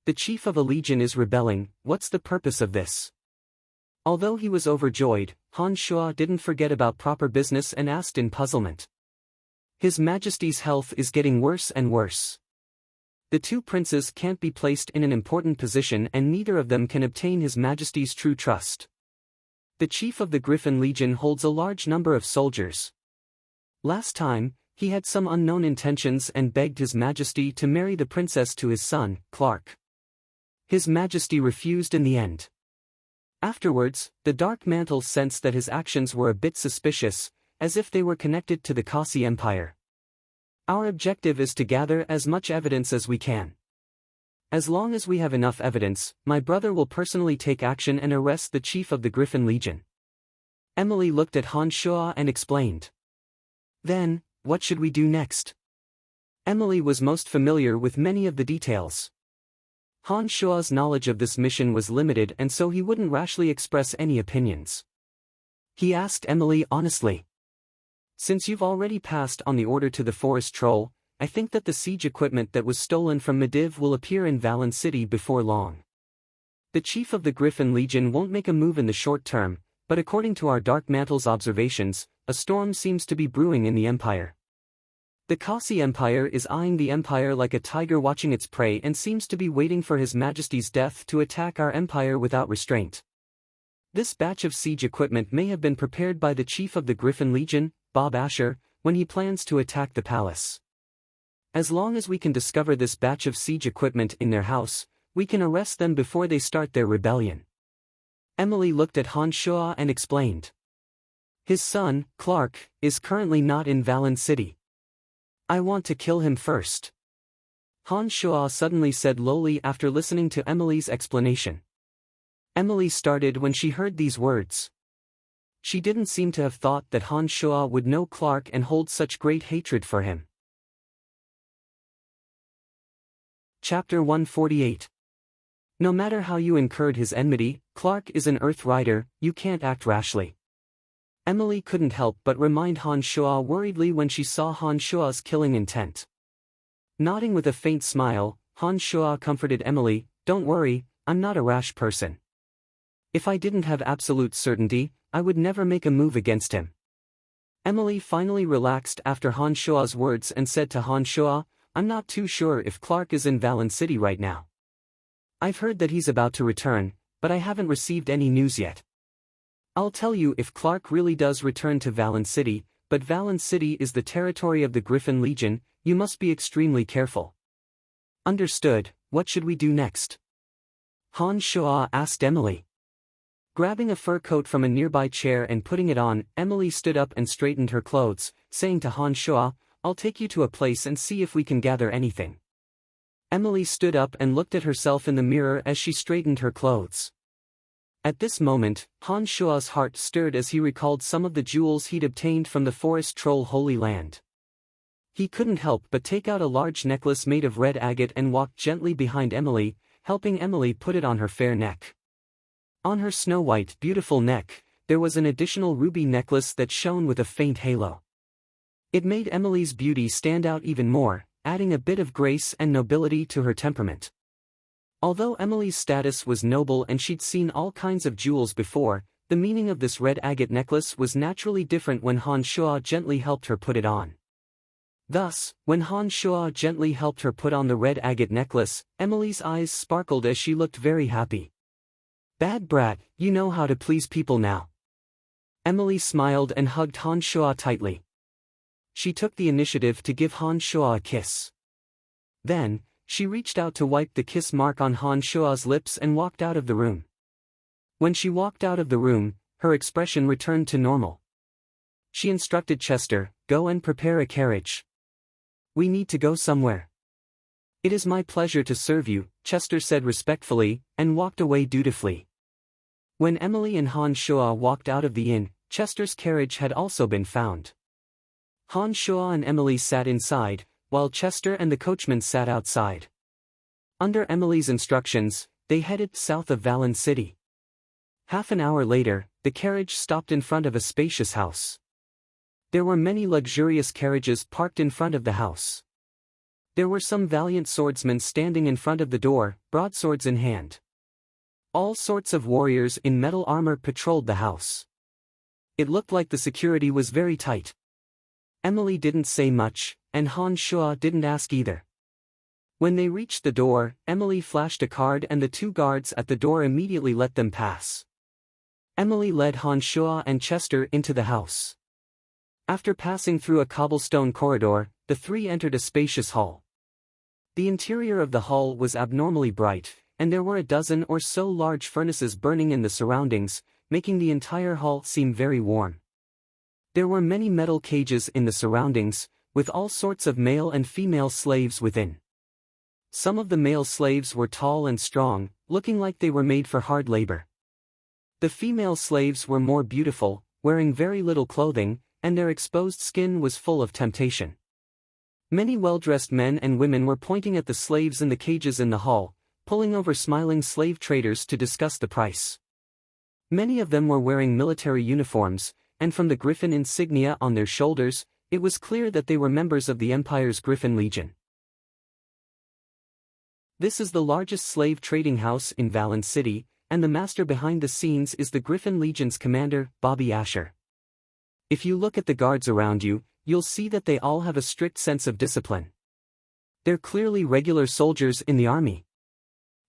The chief of a legion is rebelling, what's the purpose of this? Although he was overjoyed, Han Shua didn't forget about proper business and asked in puzzlement. His Majesty's health is getting worse and worse. The two princes can't be placed in an important position and neither of them can obtain His Majesty's true trust. The chief of the Griffin Legion holds a large number of soldiers. Last time, he had some unknown intentions and begged His Majesty to marry the princess to his son, Clark. His Majesty refused in the end. Afterwards, the Dark Mantle sensed that his actions were a bit suspicious, as if they were connected to the Kasi Empire. Our objective is to gather as much evidence as we can. As long as we have enough evidence, my brother will personally take action and arrest the chief of the Griffin Legion. Emily looked at Han Shua and explained. Then, what should we do next? Emily was most familiar with many of the details. Han Shua's knowledge of this mission was limited and so he wouldn't rashly express any opinions. He asked Emily honestly. "Since you've already passed on the order to the forest troll, I think that the siege equipment that was stolen from Mediv will appear in Valen City before long. The chief of the Griffin Legion won't make a move in the short term, but according to our Dark Mantle's observations, a storm seems to be brewing in the Empire. The Kasi Empire is eyeing the Empire like a tiger watching its prey and seems to be waiting for His Majesty's death to attack our Empire without restraint. This batch of siege equipment may have been prepared by the chief of the Griffin Legion, Bob Asher, when he plans to attack the palace. As long as we can discover this batch of siege equipment in their house, we can arrest them before they start their rebellion." Emily looked at Han Shua and explained. "His son, Clark, is currently not in Valen City. I want to kill him first. Han Shua suddenly said lowly after listening to Emily's explanation. Emily started when she heard these words. She didn't seem to have thought that Han Shua would know Clark and hold such great hatred for him. Chapter 148. No matter how you incurred his enmity, Clark is an Earth Rider, you can't act rashly. Emily couldn't help but remind Han Shua worriedly when she saw Han Shua's killing intent. Nodding with a faint smile, Han Shua comforted Emily, "Don't worry, I'm not a rash person. If I didn't have absolute certainty, I would never make a move against him." Emily finally relaxed after Han Shua's words and said to Han Shua, "I'm not too sure if Clark is in Valen City right now. I've heard that he's about to return, but I haven't received any news yet. I'll tell you if Clark really does return to Valen City, but Valen City is the territory of the Griffin Legion, you must be extremely careful." "Understood, what should we do next?" Han Shua asked Emily. Grabbing a fur coat from a nearby chair and putting it on, Emily stood up and straightened her clothes, saying to Han Shua, "I'll take you to a place and see if we can gather anything." Emily stood up and looked at herself in the mirror as she straightened her clothes. At this moment, Han Shua's heart stirred as he recalled some of the jewels he'd obtained from the forest troll Holy Land. He couldn't help but take out a large necklace made of red agate and walk gently behind Emily, helping Emily put it on her fair neck. On her snow-white, beautiful neck, there was an additional ruby necklace that shone with a faint halo. It made Emily's beauty stand out even more, adding a bit of grace and nobility to her temperament. Although Emily's status was noble and she'd seen all kinds of jewels before, the meaning of this red agate necklace was naturally different when Han Shua gently helped her put it on. Thus, when Han Shua gently helped her put on the red agate necklace, Emily's eyes sparkled as she looked very happy. "Bad brat, you know how to please people now." Emily smiled and hugged Han Shua tightly. She took the initiative to give Han Shua a kiss. Then, she reached out to wipe the kiss mark on Han Shua's lips and walked out of the room. When she walked out of the room, her expression returned to normal. She instructed Chester, "Go and prepare a carriage. We need to go somewhere." "It is my pleasure to serve you," Chester said respectfully, and walked away dutifully. When Emily and Han Shua walked out of the inn, Chester's carriage had also been found. Han Shua and Emily sat inside, while Chester and the coachman sat outside. Under Emily's instructions, they headed south of Valen City. Half an hour later, the carriage stopped in front of a spacious house. There were many luxurious carriages parked in front of the house. There were some valiant swordsmen standing in front of the door, broadswords in hand. All sorts of warriors in metal armor patrolled the house. It looked like the security was very tight. Emily didn't say much, and Han Shua didn't ask either. When they reached the door, Emily flashed a card and the two guards at the door immediately let them pass. Emily led Han Shua and Chester into the house. After passing through a cobblestone corridor, the three entered a spacious hall. The interior of the hall was abnormally bright, and there were a dozen or so large furnaces burning in the surroundings, making the entire hall seem very warm. There were many metal cages in the surroundings, with all sorts of male and female slaves within. Some of the male slaves were tall and strong, looking like they were made for hard labor. The female slaves were more beautiful, wearing very little clothing, and their exposed skin was full of temptation. Many well-dressed men and women were pointing at the slaves in the cages in the hall, pulling over smiling slave traders to discuss the price. Many of them were wearing military uniforms, and from the Griffin insignia on their shoulders, it was clear that they were members of the Empire's Griffin Legion. This is the largest slave trading house in Valen City, and the master behind the scenes is the Griffin Legion's commander, Bobby Asher. If you look at the guards around you, you'll see that they all have a strict sense of discipline. They're clearly regular soldiers in the army.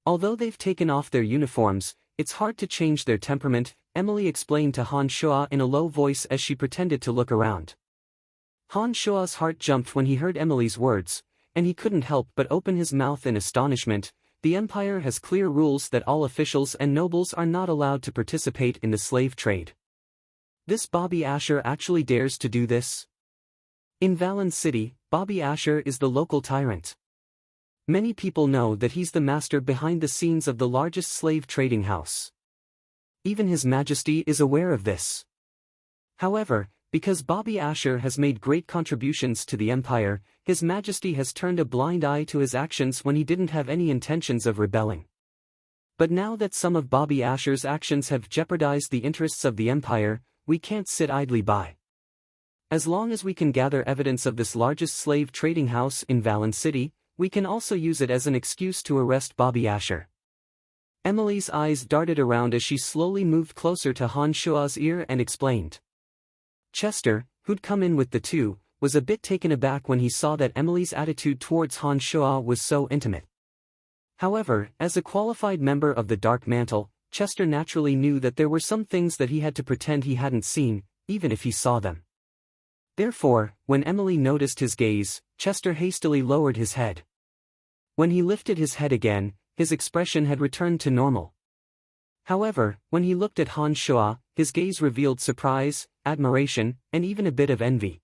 Although they've taken off their uniforms, it's hard to change their temperament, Emily explained to Han Shua in a low voice as she pretended to look around. Han Shua's heart jumped when he heard Emily's words, and he couldn't help but open his mouth in astonishment. The Empire has clear rules that all officials and nobles are not allowed to participate in the slave trade. This Bobby Asher actually dares to do this? In Valen City, Bobby Asher is the local tyrant. Many people know that he's the master behind the scenes of the largest slave trading house. Even His Majesty is aware of this. However, because Bobby Asher has made great contributions to the empire, His Majesty has turned a blind eye to his actions when he didn't have any intentions of rebelling. But now that some of Bobby Asher's actions have jeopardized the interests of the empire, we can't sit idly by. As long as we can gather evidence of this largest slave trading house in Valen City, we can also use it as an excuse to arrest Bobby Asher. Emily's eyes darted around as she slowly moved closer to Han Shua's ear and explained. Chester, who'd come in with the two, was a bit taken aback when he saw that Emily's attitude towards Han Shua was so intimate. However, as a qualified member of the Dark Mantle, Chester naturally knew that there were some things that he had to pretend he hadn't seen, even if he saw them. Therefore, when Emily noticed his gaze, Chester hastily lowered his head. When he lifted his head again, his expression had returned to normal. However, when he looked at Han Shua, his gaze revealed surprise, admiration, and even a bit of envy.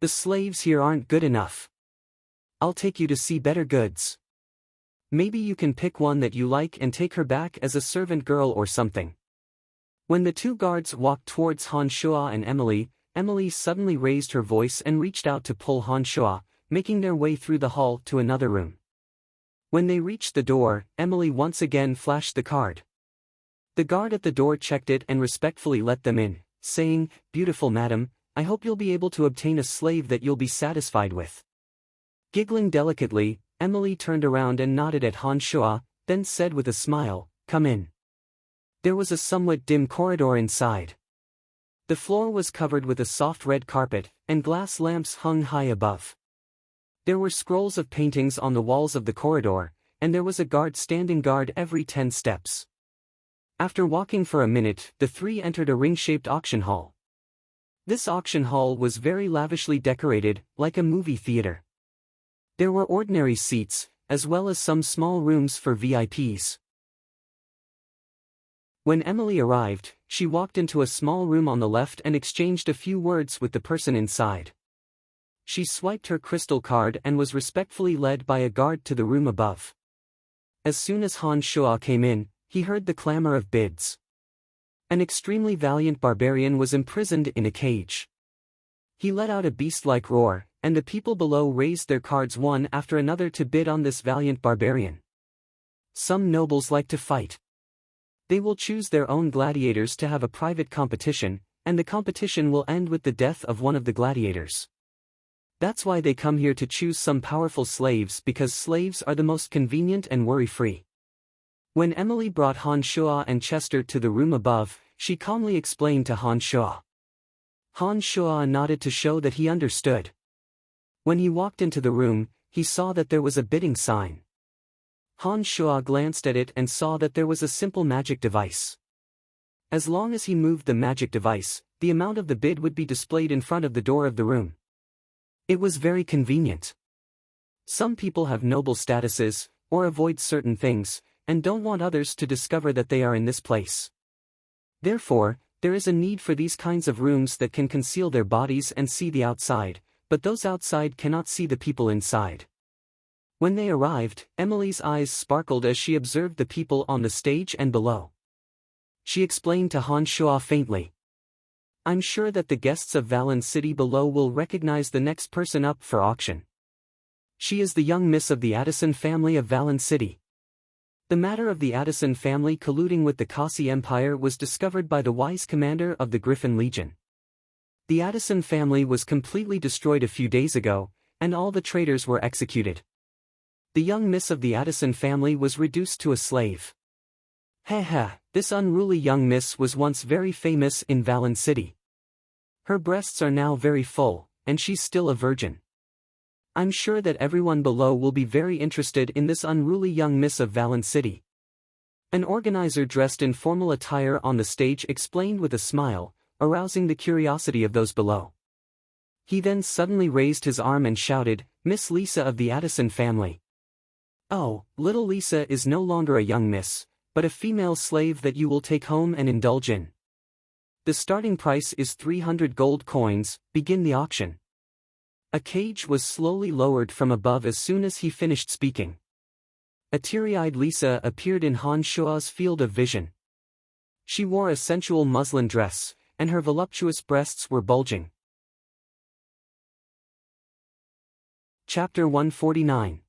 The slaves here aren't good enough. I'll take you to see better goods. Maybe you can pick one that you like and take her back as a servant girl or something. When the two guards walked towards Han Shua and Emily, Emily suddenly raised her voice and reached out to pull Han Shua, making their way through the hall to another room. When they reached the door, Emily once again flashed the card. The guard at the door checked it and respectfully let them in, saying, "Beautiful madam, I hope you'll be able to obtain a slave that you'll be satisfied with." Giggling delicately, Emily turned around and nodded at Han Shua, then said with a smile, "Come in." There was a somewhat dim corridor inside. The floor was covered with a soft red carpet, and glass lamps hung high above. There were scrolls of paintings on the walls of the corridor, and there was a guard standing guard every 10 steps. After walking for a minute, the three entered a ring-shaped auction hall. This auction hall was very lavishly decorated, like a movie theater. There were ordinary seats, as well as some small rooms for VIPs. When Emily arrived, she walked into a small room on the left and exchanged a few words with the person inside. She swiped her crystal card and was respectfully led by a guard to the room above. As soon as Han Shua came in, he heard the clamor of bids. An extremely valiant barbarian was imprisoned in a cage. He let out a beast-like roar, and the people below raised their cards one after another to bid on this valiant barbarian. Some nobles like to fight. They will choose their own gladiators to have a private competition, and the competition will end with the death of one of the gladiators. That's why they come here to choose some powerful slaves, because slaves are the most convenient and worry-free. When Emily brought Han Shua and Chester to the room above, she calmly explained to Han Shua. Han Shua nodded to show that he understood. When he walked into the room, he saw that there was a bidding sign. Han Shua glanced at it and saw that there was a simple magic device. As long as he moved the magic device, the amount of the bid would be displayed in front of the door of the room. It was very convenient. Some people have noble statuses, or avoid certain things, and don't want others to discover that they are in this place. Therefore, there is a need for these kinds of rooms that can conceal their bodies and see the outside, but those outside cannot see the people inside. When they arrived, Emily's eyes sparkled as she observed the people on the stage and below. She explained to Han Shua faintly. "I'm sure that the guests of Valen City below will recognize the next person up for auction. She is the young miss of the Addison family of Valen City." The matter of the Addison family colluding with the Kasi Empire was discovered by the wise commander of the Griffin Legion. The Addison family was completely destroyed a few days ago, and all the traitors were executed. The young miss of the Addison family was reduced to a slave. This unruly young miss was once very famous in Valen City. Her breasts are now very full, and she's still a virgin. I'm sure that everyone below will be very interested in this unruly young miss of Valen City. An organizer dressed in formal attire on the stage explained with a smile, arousing the curiosity of those below. He then suddenly raised his arm and shouted, "Miss Lisa of the Addison family. Oh, little Lisa is no longer a young miss, but a female slave that you will take home and indulge in. The starting price is 300 gold coins, begin the auction." A cage was slowly lowered from above as soon as he finished speaking. A teary-eyed Lisa appeared in Han Shua's field of vision. She wore a sensual muslin dress, and her voluptuous breasts were bulging. Chapter 149.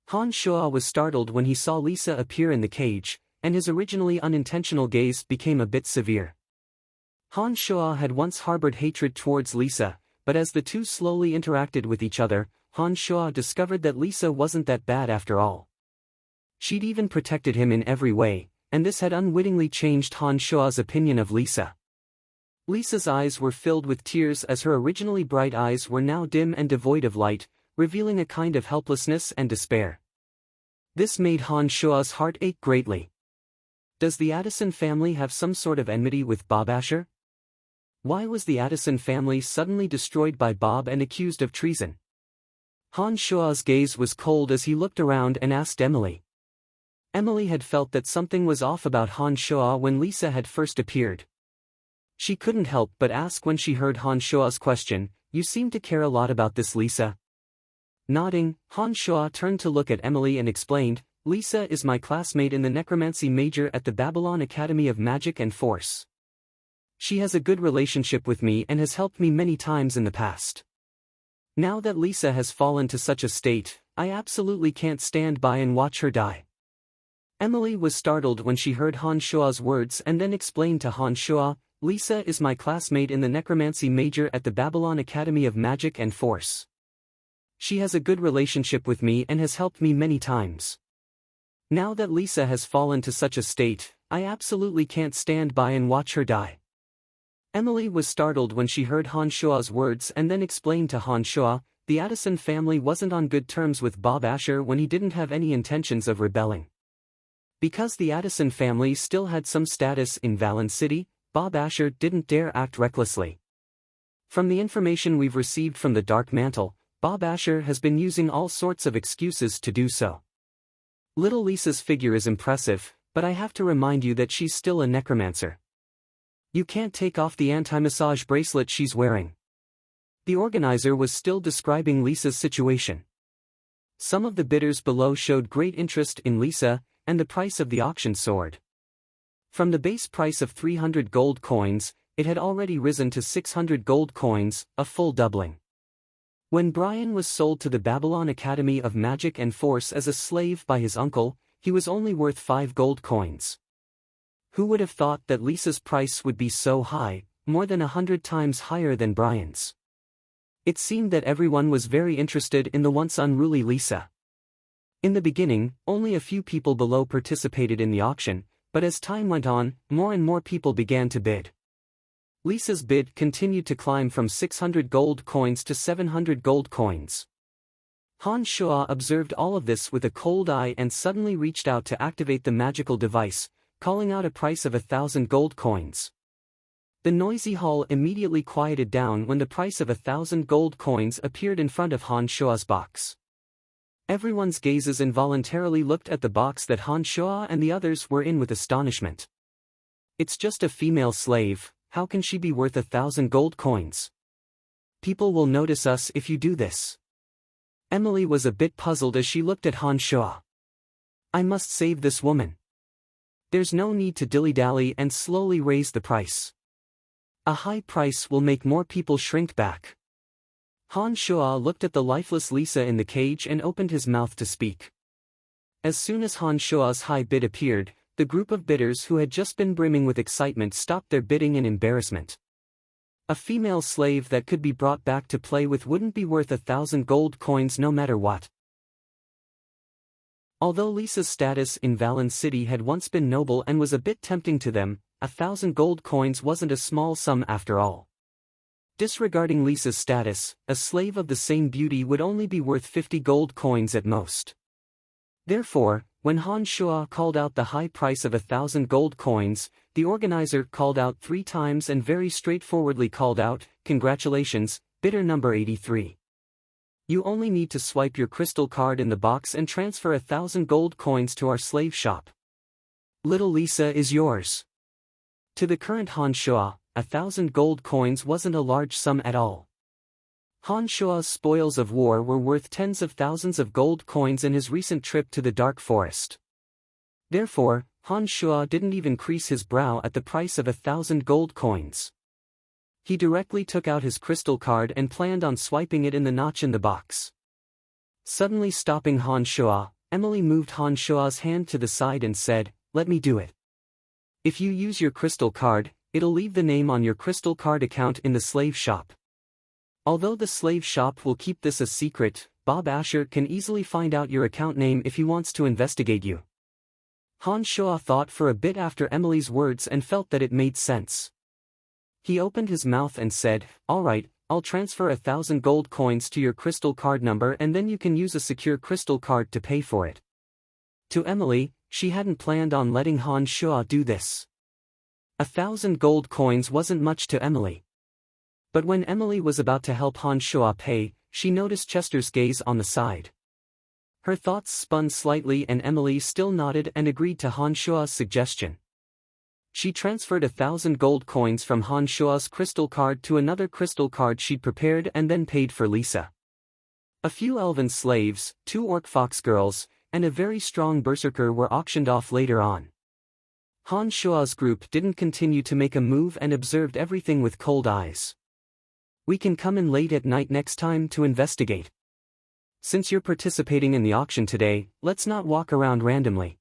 Han Shua was startled when he saw Lisa appear in the cage, and his originally unintentional gaze became a bit severe. Han Shua had once harbored hatred towards Lisa, but as the two slowly interacted with each other, Han Shua discovered that Lisa wasn't that bad after all. She'd even protected him in every way, and this had unwittingly changed Han Shua's opinion of Lisa. Lisa's eyes were filled with tears as her originally bright eyes were now dim and devoid of light, revealing a kind of helplessness and despair. This made Han Shua's heart ache greatly. Does the Addison family have some sort of enmity with Bob Asher? Why was the Addison family suddenly destroyed by Bob and accused of treason? Han Shua's gaze was cold as he looked around and asked Emily. Emily had felt that something was off about Han Shua when Lisa had first appeared. She couldn't help but ask when she heard Han Shua's question, "You seem to care a lot about this, Lisa." Nodding, Han Shua turned to look at Emily and explained, "Lisa is my classmate in the necromancy major at the Babylon Academy of Magic and Force. She has a good relationship with me and has helped me many times in the past. Now that Lisa has fallen to such a state, I absolutely can't stand by and watch her die." Emily was startled when she heard Han Shua's words and then explained to Han Shua, "Lisa is my classmate in the necromancy major at the Babylon Academy of Magic and Force. She has a good relationship with me and has helped me many times. Now that Lisa has fallen to such a state, I absolutely can't stand by and watch her die." Emily was startled when she heard Han Shua's words and then explained to Han Shua, the Addison family wasn't on good terms with Bob Asher when he didn't have any intentions of rebelling. Because the Addison family still had some status in Valen City, Bob Asher didn't dare act recklessly. From the information we've received from the Dark Mantle, Bob Asher has been using all sorts of excuses to do so. Little Lisa's figure is impressive, but I have to remind you that she's still a necromancer. You can't take off the anti-massage bracelet she's wearing. The organizer was still describing Lisa's situation. Some of the bidders below showed great interest in Lisa and the price of the auction soared. From the base price of 300 gold coins, it had already risen to 600 gold coins, a full doubling. When Brian was sold to the Babylon Academy of Magic and Force as a slave by his uncle, he was only worth 5 gold coins. Who would have thought that Lisa's price would be so high, more than 100 times higher than Brian's? It seemed that everyone was very interested in the once unruly Lisa. In the beginning, only a few people below participated in the auction, but as time went on, more and more people began to bid. Lisa's bid continued to climb from 600 gold coins to 700 gold coins. Han Shua observed all of this with a cold eye and suddenly reached out to activate the magical device, calling out a price of 1,000 gold coins. The noisy hall immediately quieted down when the price of 1,000 gold coins appeared in front of Han Shua's box. Everyone's gazes involuntarily looked at the box that Han Shua and the others were in with astonishment. It's just a female slave, how can she be worth 1,000 gold coins? People will notice us if you do this. Emily was a bit puzzled as she looked at Han Shua. I must save this woman. There's no need to dilly-dally and slowly raise the price. A high price will make more people shrink back. Han Shua looked at the lifeless Lisa in the cage and opened his mouth to speak. As soon as Han Shua's high bid appeared, the group of bidders who had just been brimming with excitement stopped their bidding in embarrassment. A female slave that could be brought back to play with wouldn't be worth 1,000 gold coins no matter what. Although Lisa's status in Valen City had once been noble and was a bit tempting to them, 1,000 gold coins wasn't a small sum after all. Disregarding Lisa's status, a slave of the same beauty would only be worth 50 gold coins at most. Therefore, when Han Shua called out the high price of 1,000 gold coins, the organizer called out 3 times and very straightforwardly called out, "Congratulations, bidder number 83. You only need to swipe your crystal card in the box and transfer 1,000 gold coins to our slave shop. Little Lisa is yours." To the current Han Shua, 1,000 gold coins wasn't a large sum at all. Han Shua's spoils of war were worth tens of thousands of gold coins in his recent trip to the Dark Forest. Therefore, Han Shua didn't even crease his brow at the price of 1,000 gold coins. He directly took out his crystal card and planned on swiping it in the notch in the box. Suddenly stopping Han Shua, Emily moved Han Shua's hand to the side and said, "Let me do it. If you use your crystal card, it'll leave the name on your crystal card account in the slave shop. Although the slave shop will keep this a secret, Bob Asher can easily find out your account name if he wants to investigate you." Han Shua thought for a bit after Emily's words and felt that it made sense. He opened his mouth and said, "All right, I'll transfer 1,000 gold coins to your crystal card number and then you can use a secure crystal card to pay for it." To Emily, she hadn't planned on letting Han Shua do this. 1,000 gold coins wasn't much to Emily. But when Emily was about to help Han Shua pay, she noticed Chester's gaze on the side. Her thoughts spun slightly and Emily still nodded and agreed to Han Shua's suggestion. She transferred 1,000 gold coins from Han Shua's crystal card to another crystal card she'd prepared and then paid for Lisa. A few elven slaves, 2 orc fox girls, and a very strong berserker were auctioned off later on. Han Shua's group didn't continue to make a move and observed everything with cold eyes. "We can come in late at night next time to investigate. Since you're participating in the auction today, let's not walk around randomly."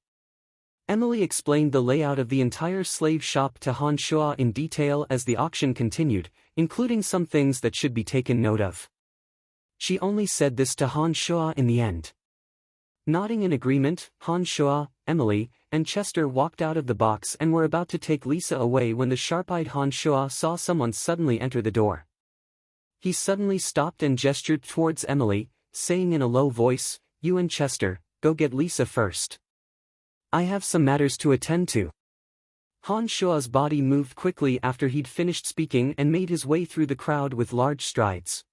Emily explained the layout of the entire slave shop to Han Shua in detail as the auction continued, including some things that should be taken note of. She only said this to Han Shua in the end. Nodding in agreement, Han Shua, Emily, and Chester walked out of the box and were about to take Lisa away when the sharp-eyed Han Shua saw someone suddenly enter the door. He suddenly stopped and gestured towards Emily, saying in a low voice, "You and Chester, go get Lisa first. I have some matters to attend to." Han Shua's body moved quickly after he'd finished speaking and made his way through the crowd with large strides.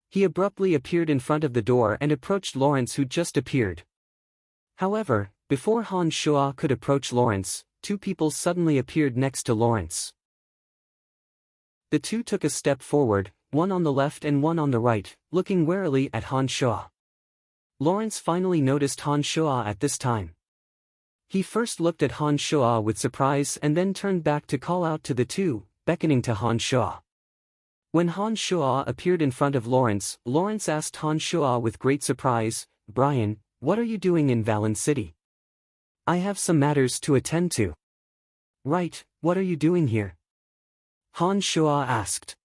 He abruptly appeared in front of the door and approached Lawrence, who'd just appeared. However, before Han Shua could approach Lawrence, 2 people suddenly appeared next to Lawrence. The 2 took a step forward, one on the left and one on the right, looking warily at Han Shua. Lawrence finally noticed Han Shua at this time. He first looked at Han Shua with surprise and then turned back to call out to the 2, beckoning to Han Shua. When Han Shua appeared in front of Lawrence, Lawrence asked Han Shua with great surprise, "Brian, what are you doing in Valen City?" "I have some matters to attend to." "Right, what are you doing here?" Han Shua asked.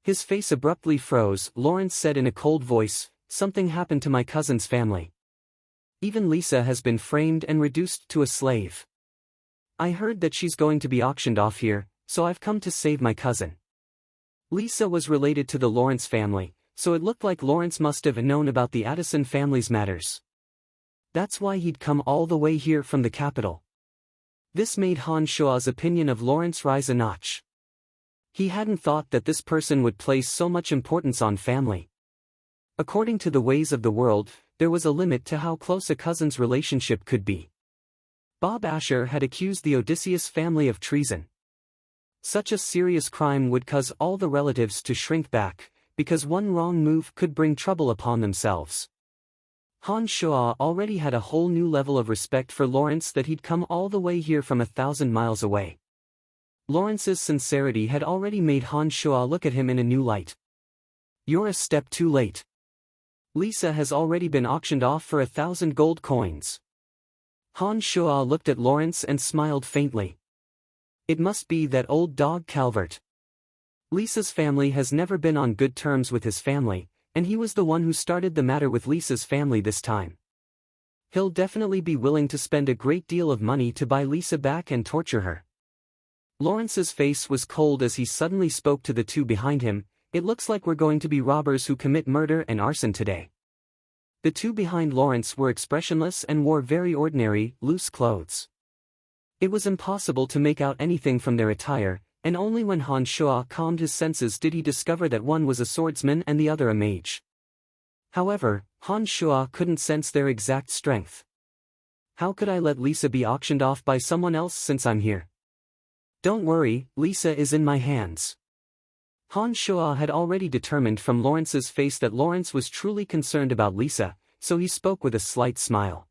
His face abruptly froze. Lawrence said in a cold voice, "Something happened to my cousin's family. Even Lisa has been framed and reduced to a slave. I heard that she's going to be auctioned off here, so I've come to save my cousin." Lisa was related to the Lawrence family, so it looked like Lawrence must have known about the Addison family's matters. That's why he'd come all the way here from the capital. This made Han Shua's opinion of Lawrence rise a notch. He hadn't thought that this person would place so much importance on family. According to the ways of the world, there was a limit to how close a cousin's relationship could be. Bob Asher had accused the Odysseus family of treason. Such a serious crime would cause all the relatives to shrink back, because one wrong move could bring trouble upon themselves. Han Shua already had a whole new level of respect for Lawrence that he'd come all the way here from 1,000 miles away. Lawrence's sincerity had already made Han Shua look at him in a new light. "You're a step too late. Lisa has already been auctioned off for 1,000 gold coins." Han Shua looked at Lawrence and smiled faintly. It must be that old dog Calvert. Lisa's family has never been on good terms with his family, and he was the one who started the matter with Lisa's family this time. He'll definitely be willing to spend a great deal of money to buy Lisa back and torture her. Lawrence's face was cold as he suddenly spoke to the 2 behind him. "It looks like we're going to be robbers who commit murder and arson today." The 2 behind Lawrence were expressionless and wore very ordinary, loose clothes. It was impossible to make out anything from their attire, and only when Han Shua calmed his senses did he discover that one was a swordsman and the other a mage. However, Han Shua couldn't sense their exact strength. "How could I let Lisa be auctioned off by someone else since I'm here?" "Don't worry, Lisa is in my hands." Han Shua had already determined from Lawrence's face that Lawrence was truly concerned about Lisa, so he spoke with a slight smile.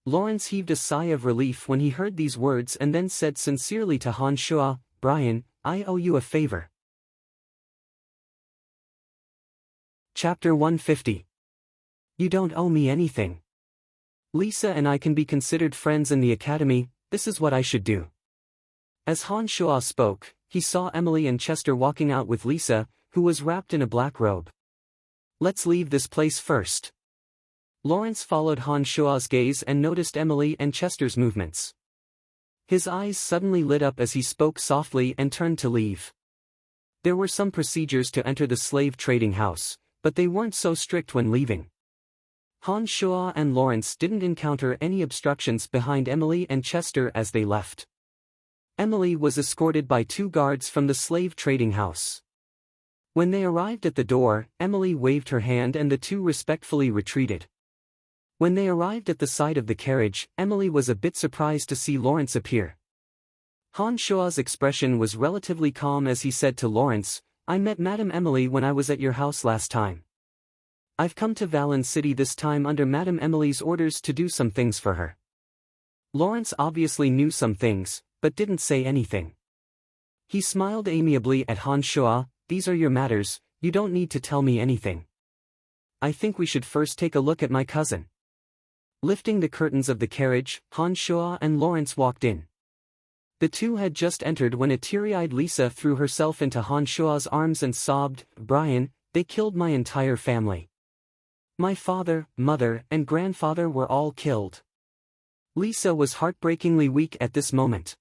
Lawrence heaved a sigh of relief when he heard these words and then said sincerely to Han Shua, "Brian, I owe you a favor." Chapter 150. You don't owe me anything. Lisa and I can be considered friends in the academy, this is what I should do. As Han Shua spoke, he saw Emily and Chester walking out with Lisa, who was wrapped in a black robe. Let's leave this place first. Lawrence followed Han Shua's gaze and noticed Emily and Chester's movements. His eyes suddenly lit up as he spoke softly and turned to leave. There were some procedures to enter the slave trading house, but they weren't so strict when leaving. Han Shua and Lawrence didn't encounter any obstructions behind Emily and Chester as they left. Emily was escorted by 2 guards from the slave trading house. When they arrived at the door, Emily waved her hand and the 2 respectfully retreated. When they arrived at the side of the carriage, Emily was a bit surprised to see Lawrence appear. Han Shua's expression was relatively calm as he said to Lawrence, "I met Madame Emily when I was at your house last time. I've come to Valen City this time under Madame Emily's orders to do some things for her." Lawrence obviously knew some things, but didn't say anything. He smiled amiably at Han Shua, "These are your matters, you don't need to tell me anything. I think we should first take a look at my cousin." Lifting the curtains of the carriage, Han Shua and Lawrence walked in. The 2 had just entered when a teary-eyed Lisa threw herself into Han Shua's arms and sobbed, "Brian, they killed my entire family. My father, mother, and grandfather were all killed." Lisa was heartbreakingly weak at this moment.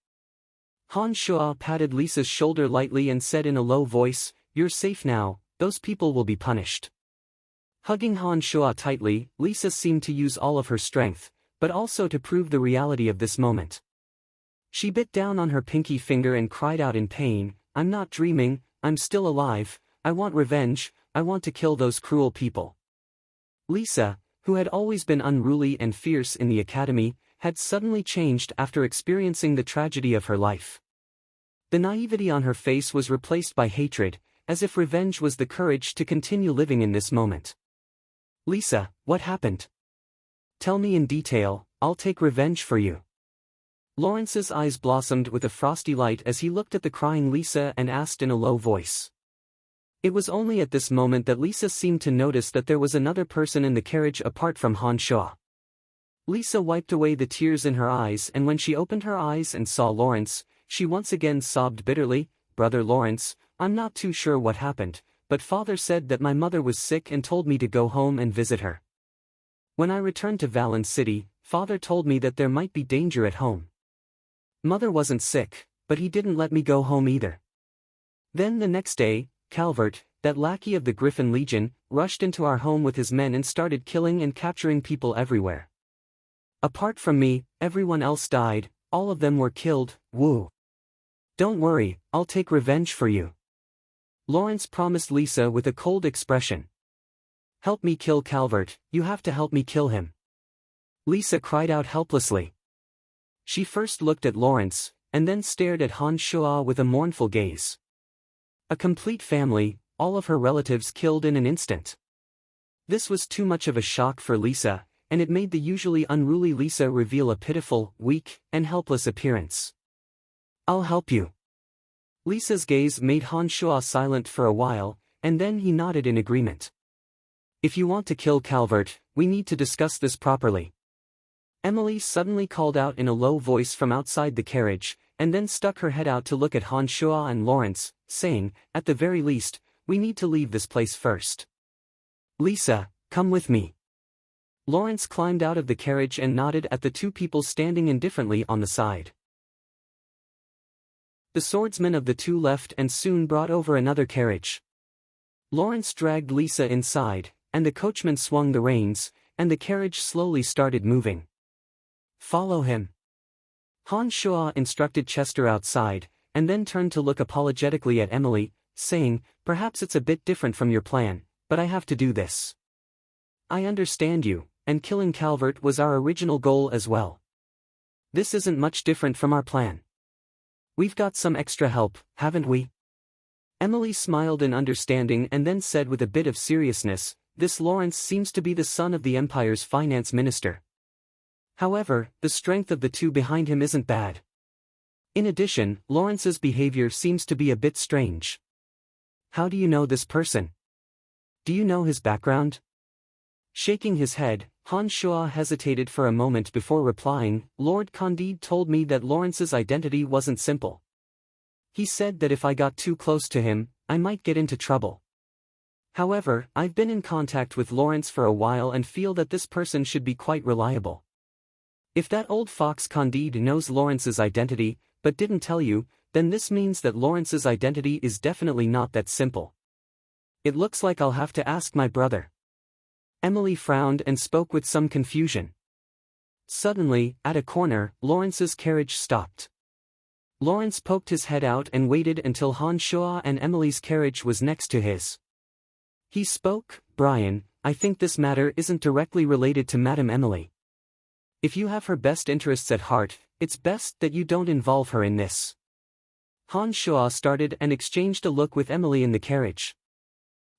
Han Shua patted Lisa's shoulder lightly and said in a low voice, "You're safe now, those people will be punished." Hugging Han Shua tightly, Lisa seemed to use all of her strength, but also to prove the reality of this moment. She bit down on her pinky finger and cried out in pain, "I'm not dreaming, I'm still alive, I want revenge, I want to kill those cruel people." Lisa, who had always been unruly and fierce in the academy, had suddenly changed after experiencing the tragedy of her life. The naivety on her face was replaced by hatred, as if revenge was the courage to continue living in this moment. "Lisa, what happened? Tell me in detail, I'll take revenge for you." Lawrence's eyes blossomed with a frosty light as he looked at the crying Lisa and asked in a low voice. It was only at this moment that Lisa seemed to notice that there was another person in the carriage apart from Han Shua. Lisa wiped away the tears in her eyes, and when she opened her eyes and saw Lawrence, she once again sobbed bitterly, "Brother Lawrence, I'm not too sure what happened, but Father said that my mother was sick and told me to go home and visit her. When I returned to Valen City, Father told me that there might be danger at home. Mother wasn't sick, but he didn't let me go home either. Then the next day, Calvert, that lackey of the Griffin Legion, rushed into our home with his men and started killing and capturing people everywhere. Apart from me, everyone else died, all of them were killed, woo. Don't worry, I'll take revenge for you." Lawrence promised Lisa with a cold expression. "Help me kill Calvert, you have to help me kill him." Lisa cried out helplessly. She first looked at Lawrence, and then stared at Han Shua with a mournful gaze. A complete family, all of her relatives killed in an instant. This was too much of a shock for Lisa, and it made the usually unruly Lisa reveal a pitiful, weak, and helpless appearance. "I'll help you." Lisa's gaze made Han Shua silent for a while, and then he nodded in agreement. "If you want to kill Calvert, we need to discuss this properly." Emily suddenly called out in a low voice from outside the carriage, and then stuck her head out to look at Han Shua and Lawrence, saying, "At the very least, we need to leave this place first. Lisa, come with me." Lawrence climbed out of the carriage and nodded at the 2 people standing indifferently on the side. The swordsman of the 2 left and soon brought over another carriage. Lawrence dragged Lisa inside, and the coachman swung the reins, and the carriage slowly started moving. "Follow him." Han Shua instructed Chester outside, and then turned to look apologetically at Emily, saying, "Perhaps it's a bit different from your plan, but I have to do this. I understand you, and killing Calvert was our original goal as well. This isn't much different from our plan. We've got some extra help, haven't we?" Emily smiled in understanding and then said with a bit of seriousness, "This Lawrence seems to be the son of the Empire's finance minister. However, the strength of the two behind him isn't bad. In addition, Lawrence's behavior seems to be a bit strange." "How do you know this person? Do you know his background?" Shaking his head, Han Shua hesitated for a moment before replying, "Lord Candide told me that Lawrence's identity wasn't simple. He said that if I got too close to him, I might get into trouble. However, I've been in contact with Lawrence for a while and feel that this person should be quite reliable. If that old fox Candide knows Lawrence's identity, but didn't tell you, then this means that Lawrence's identity is definitely not that simple. It looks like I'll have to ask my brother." Emily frowned and spoke with some confusion. Suddenly, at a corner, Lawrence's carriage stopped. Lawrence poked his head out and waited until Han Shua and Emily's carriage was next to his. He spoke, "Brian, I think this matter isn't directly related to Madame Emily. If you have her best interests at heart, it's best that you don't involve her in this." Han Shua started and exchanged a look with Emily in the carriage.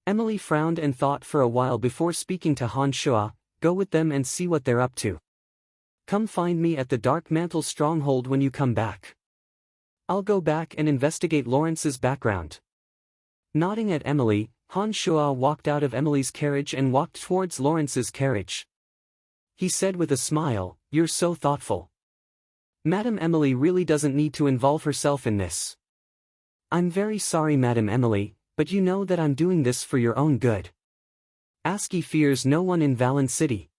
Emily frowned and thought for a while before speaking to Han Shua, "Go with them and see what they're up to. Come find me at the Dark Mantle stronghold when you come back. I'll go back and investigate Lawrence's background." Nodding at Emily, Han Shua walked out of Emily's carriage and walked towards Lawrence's carriage. He said with a smile, "You're so thoughtful. Madame Emily really doesn't need to involve herself in this." "I'm very sorry, Madame Emily, but you know that I'm doing this for your own good. ASCII fears no one in Valen City.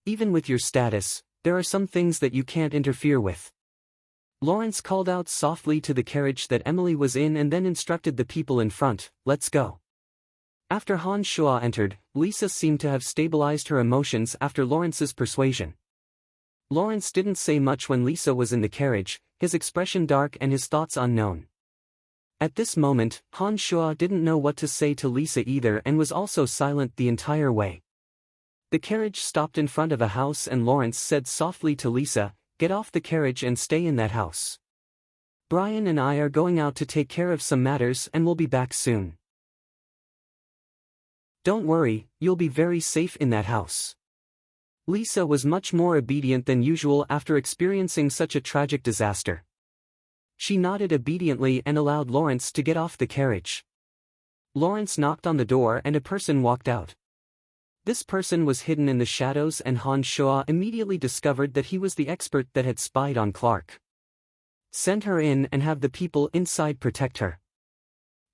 Even with your status, there are some things that you can't interfere with." Lawrence called out softly to the carriage that Emily was in and then instructed the people in front, "Let's go." After Han Shua entered, Lisa seemed to have stabilized her emotions after Lawrence's persuasion. Lawrence didn't say much when Lisa was in the carriage, his expression dark and his thoughts unknown. At this moment, Han Shua didn't know what to say to Lisa either and was also silent the entire way. The carriage stopped in front of a house and Lawrence said softly to Lisa, "Get off the carriage and stay in that house. Brian and I are going out to take care of some matters and we'll be back soon. Don't worry, you'll be very safe in that house." Lisa was much more obedient than usual after experiencing such a tragic disaster. She nodded obediently and allowed Lawrence to get off the carriage. Lawrence knocked on the door and a person walked out. This person was hidden in the shadows and Han Shua immediately discovered that he was the expert that had spied on Clark. "Send her in and have the people inside protect her.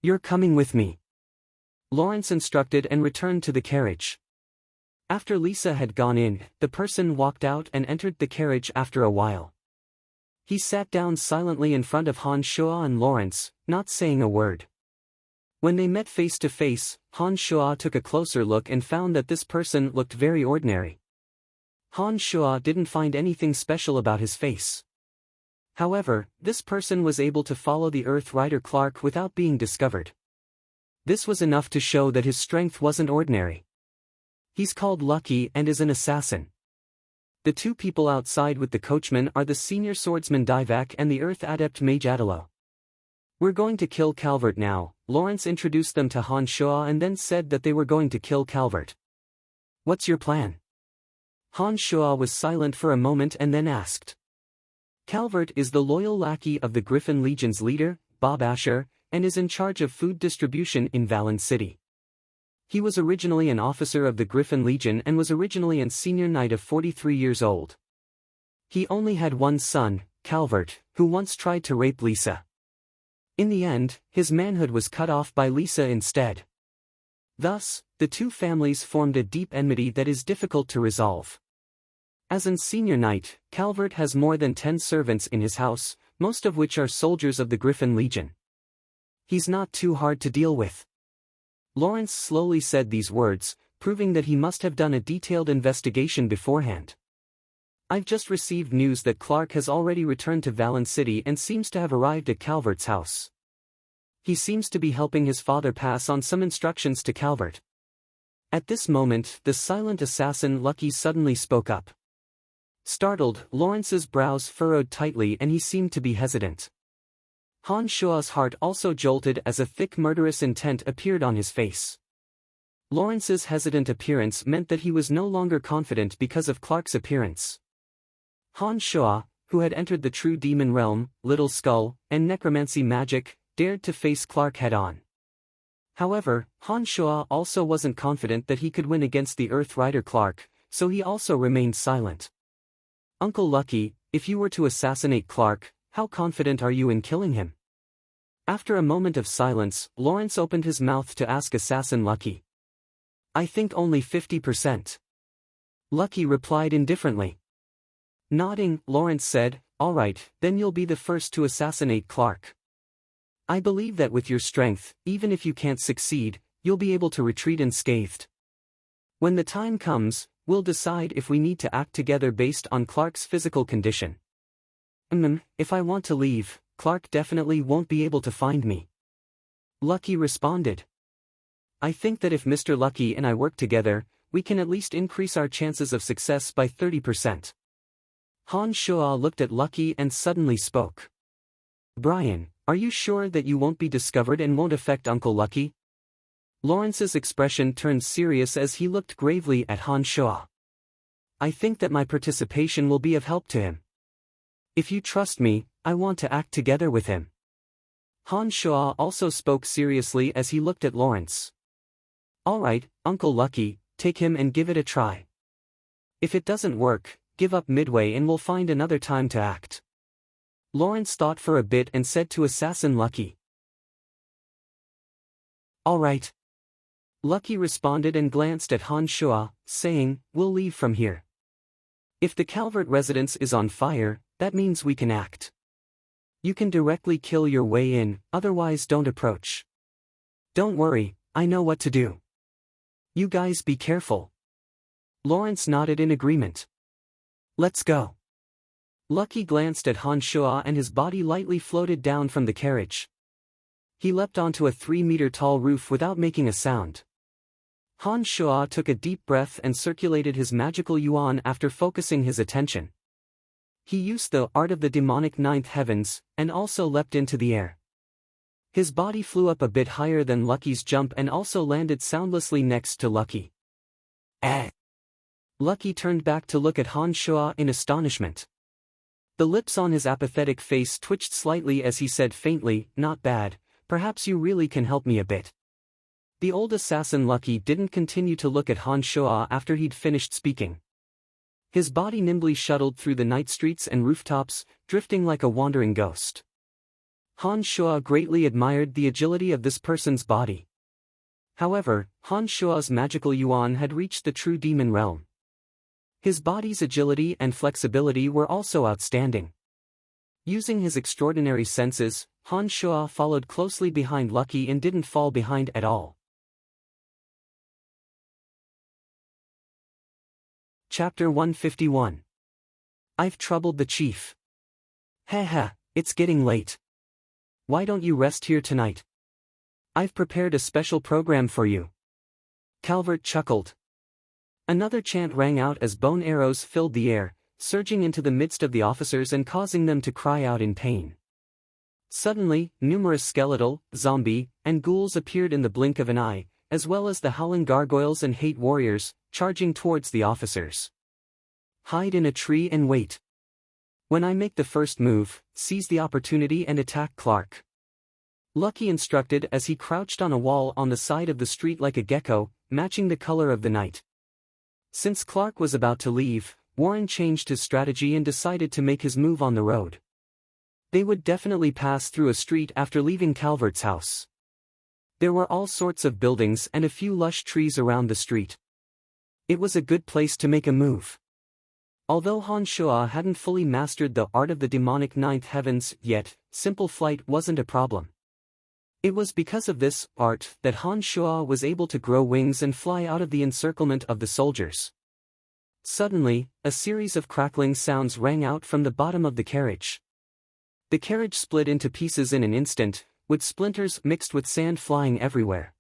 You're coming with me," Lawrence instructed and returned to the carriage. After Lisa had gone in, the person walked out and entered the carriage after a while. He sat down silently in front of Han Shua and Lawrence, not saying a word. When they met face to face, Han Shua took a closer look and found that this person looked very ordinary. Han Shua didn't find anything special about his face. However, this person was able to follow the Earth Rider Clark without being discovered. This was enough to show that his strength wasn't ordinary. He's called Lucky and is an assassin. The two people outside with the coachman are the senior swordsman Divak and the Earth Adept Mage Adelo. "We're going to kill Calvert now," Lawrence introduced them to Han Shua and then said that they were going to kill Calvert. "What's your plan?" Han Shua was silent for a moment and then asked. "Calvert is the loyal lackey of the Griffin Legion's leader, Bob Asher, and is in charge of food distribution in Valen City. He was originally an officer of the Griffin Legion and was originally a senior knight of 43 years old. He only had one son, Calvert, who once tried to rape Lisa. In the end, his manhood was cut off by Lisa instead. Thus, the two families formed a deep enmity that is difficult to resolve. As an senior knight, Calvert has more than 10 servants in his house, most of which are soldiers of the Griffin Legion. He's not too hard to deal with." Lawrence slowly said these words, proving that he must have done a detailed investigation beforehand. "I've just received news that Clark has already returned to Valen City and seems to have arrived at Calvert's house. He seems to be helping his father pass on some instructions to Calvert." At this moment, the silent assassin Lucky suddenly spoke up. Startled, Lawrence's brows furrowed tightly and he seemed to be hesitant. Han Shua's heart also jolted as a thick murderous intent appeared on his face. Lawrence's hesitant appearance meant that he was no longer confident because of Clark's appearance. Han Shua, who had entered the true demon realm, Little Skull, and necromancy magic, dared to face Clark head-on. However, Han Shua also wasn't confident that he could win against the Earth Rider Clark, so he also remained silent. Uncle Lucky, if you were to assassinate Clark, how confident are you in killing him? After a moment of silence, Lawrence opened his mouth to ask Assassin Lucky. I think only 50%. Lucky replied indifferently. Nodding, Lawrence said, all right, then you'll be the first to assassinate Clark. I believe that with your strength, even if you can't succeed, you'll be able to retreat unscathed. When the time comes, we'll decide if we need to act together based on Clark's physical condition. If I want to leave, Clark definitely won't be able to find me. Lucky responded. I think that if Mr. Lucky and I work together, we can at least increase our chances of success by 30%. Han Shua looked at Lucky and suddenly spoke. Brian, are you sure that you won't be discovered and won't affect Uncle Lucky? Lawrence's expression turned serious as he looked gravely at Han Shua. I think that my participation will be of help to him. If you trust me, I want to act together with him. Han Shua also spoke seriously as he looked at Lawrence. All right, Uncle Lucky, take him and give it a try. If it doesn't work, give up midway and we'll find another time to act. Lawrence thought for a bit and said to Assassin Lucky. All right. Lucky responded and glanced at Han Shua, saying, we'll leave from here. If the Calvert residence is on fire, that means we can act. You can directly kill your way in, otherwise don't approach. Don't worry, I know what to do. You guys be careful. Lawrence nodded in agreement. Let's go. Lucky glanced at Han Shua and his body lightly floated down from the carriage. He leapt onto a 3-meter-tall roof without making a sound. Han Shua took a deep breath and circulated his magical yuan after focusing his attention. He used the art of the demonic ninth heavens, and also leapt into the air. His body flew up a bit higher than Lucky's jump and also landed soundlessly next to Lucky. Lucky turned back to look at Han Shua in astonishment. The lips on his apathetic face twitched slightly as he said faintly, not bad, perhaps you really can help me a bit. The old assassin Lucky didn't continue to look at Han Shua after he'd finished speaking. His body nimbly shuttled through the night streets and rooftops, drifting like a wandering ghost. Han Shua greatly admired the agility of this person's body. However, Han Shua's magical yuan had reached the true demon realm. His body's agility and flexibility were also outstanding. Using his extraordinary senses, Han Shua followed closely behind Lucky and didn't fall behind at all. Chapter 151. I've troubled the chief. It's getting late. Why don't you rest here tonight? I've prepared a special program for you. Calvert chuckled. Another chant rang out as bone arrows filled the air, surging into the midst of the officers and causing them to cry out in pain. Suddenly, numerous skeletal, zombie, and ghouls appeared in the blink of an eye, as well as the howling gargoyles and hate warriors, charging towards the officers. Hide in a tree and wait. When I make the first move, seize the opportunity and attack Clark. Lucky instructed as he crouched on a wall on the side of the street like a gecko, matching the color of the night. Since Clark was about to leave, Warren changed his strategy and decided to make his move on the road. They would definitely pass through a street after leaving Calvert's house. There were all sorts of buildings and a few lush trees around the street. It was a good place to make a move. Although Han Shua hadn't fully mastered the art of the demonic ninth heavens yet, simple flight wasn't a problem. It was because of this art that Han Shua was able to grow wings and fly out of the encirclement of the soldiers. Suddenly, a series of crackling sounds rang out from the bottom of the carriage. The carriage split into pieces in an instant, with splinters mixed with sand flying everywhere.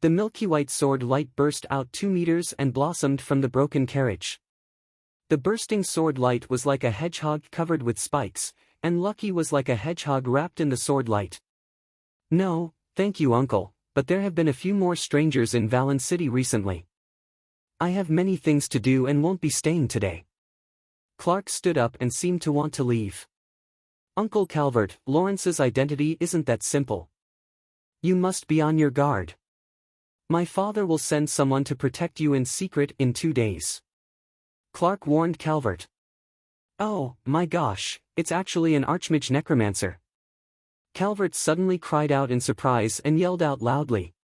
The milky white sword light burst out 2 meters and blossomed from the broken carriage. The bursting sword light was like a hedgehog covered with spikes, and Lucky was like a hedgehog wrapped in the sword light. "No, thank you, uncle, but there have been a few more strangers in Valen City recently. I have many things to do and won't be staying today." Clark stood up and seemed to want to leave. "Uncle Calvert, Lawrence's identity isn't that simple. You must be on your guard. My father will send someone to protect you in secret in 2 days." Clark warned Calvert. "Oh, my gosh, it's actually an Archmage necromancer." Calvert suddenly cried out in surprise and yelled out loudly.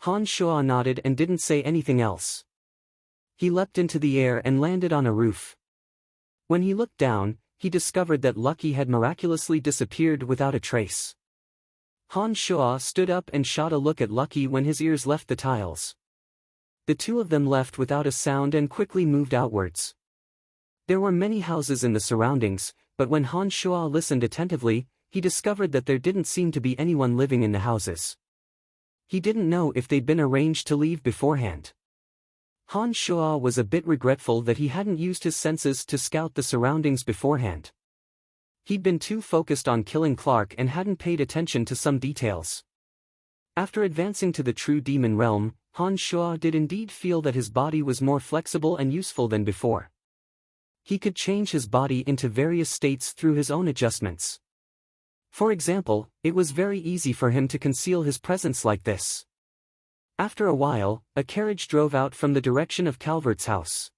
Han Shua nodded and didn't say anything else. He leapt into the air and landed on a roof. When he looked down, he discovered that Lucky had miraculously disappeared without a trace. Han Shua stood up and shot a look at Lucky when his ears left the tiles. The two of them left without a sound and quickly moved outwards. There were many houses in the surroundings, but when Han Shua listened attentively, he discovered that there didn't seem to be anyone living in the houses. He didn't know if they'd been arranged to leave beforehand. Han Shua was a bit regretful that he hadn't used his senses to scout the surroundings beforehand. He'd been too focused on killing Clark and hadn't paid attention to some details. After advancing to the true demon realm, Han Shua did indeed feel that his body was more flexible and useful than before. He could change his body into various states through his own adjustments. For example, it was very easy for him to conceal his presence like this. After a while, a carriage drove out from the direction of Calvert's house.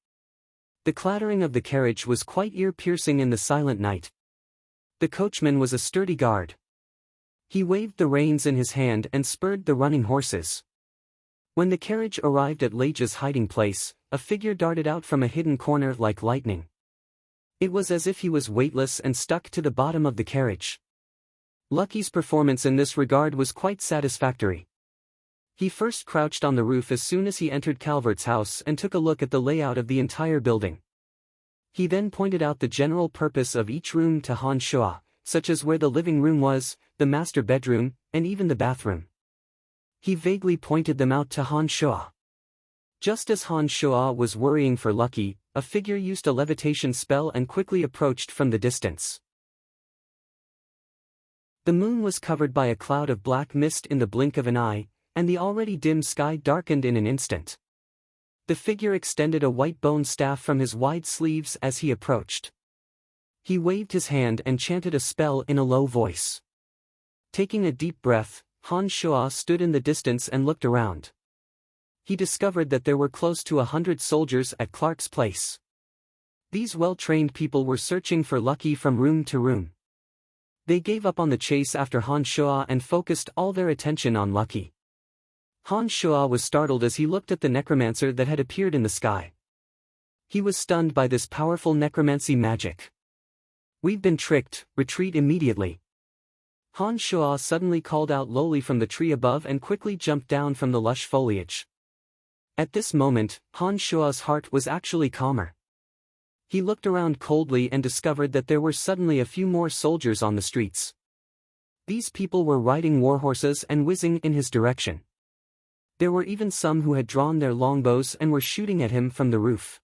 The clattering of the carriage was quite ear-piercing in the silent night. The coachman was a sturdy guard. He waved the reins in his hand and spurred the running horses. When the carriage arrived at Lage's hiding place, a figure darted out from a hidden corner like lightning. It was as if he was weightless and stuck to the bottom of the carriage. Lucky's performance in this regard was quite satisfactory. He first crouched on the roof as soon as he entered Calvert's house and took a look at the layout of the entire building. He then pointed out the general purpose of each room to Han Shua, such as where the living room was, the master bedroom, and even the bathroom. He vaguely pointed them out to Han Shua. Just as Han Shua was worrying for Lucky, a figure used a levitation spell and quickly approached from the distance. The moon was covered by a cloud of black mist in the blink of an eye, and the already dim sky darkened in an instant. The figure extended a white bone staff from his wide sleeves as he approached. He waved his hand and chanted a spell in a low voice. Taking a deep breath, Han Shua stood in the distance and looked around. He discovered that there were close to 100 soldiers at Clark's place. These well-trained people were searching for Lucky from room to room. They gave up on the chase after Han Shua and focused all their attention on Lucky. Han Shua was startled as he looked at the necromancer that had appeared in the sky. He was stunned by this powerful necromancy magic. "We've been tricked, retreat immediately." Han Shua suddenly called out lowly from the tree above and quickly jumped down from the lush foliage. At this moment, Han Shua's heart was actually calmer. He looked around coldly and discovered that there were suddenly a few more soldiers on the streets. These people were riding warhorses and whizzing in his direction. There were even some who had drawn their longbows and were shooting at him from the roof.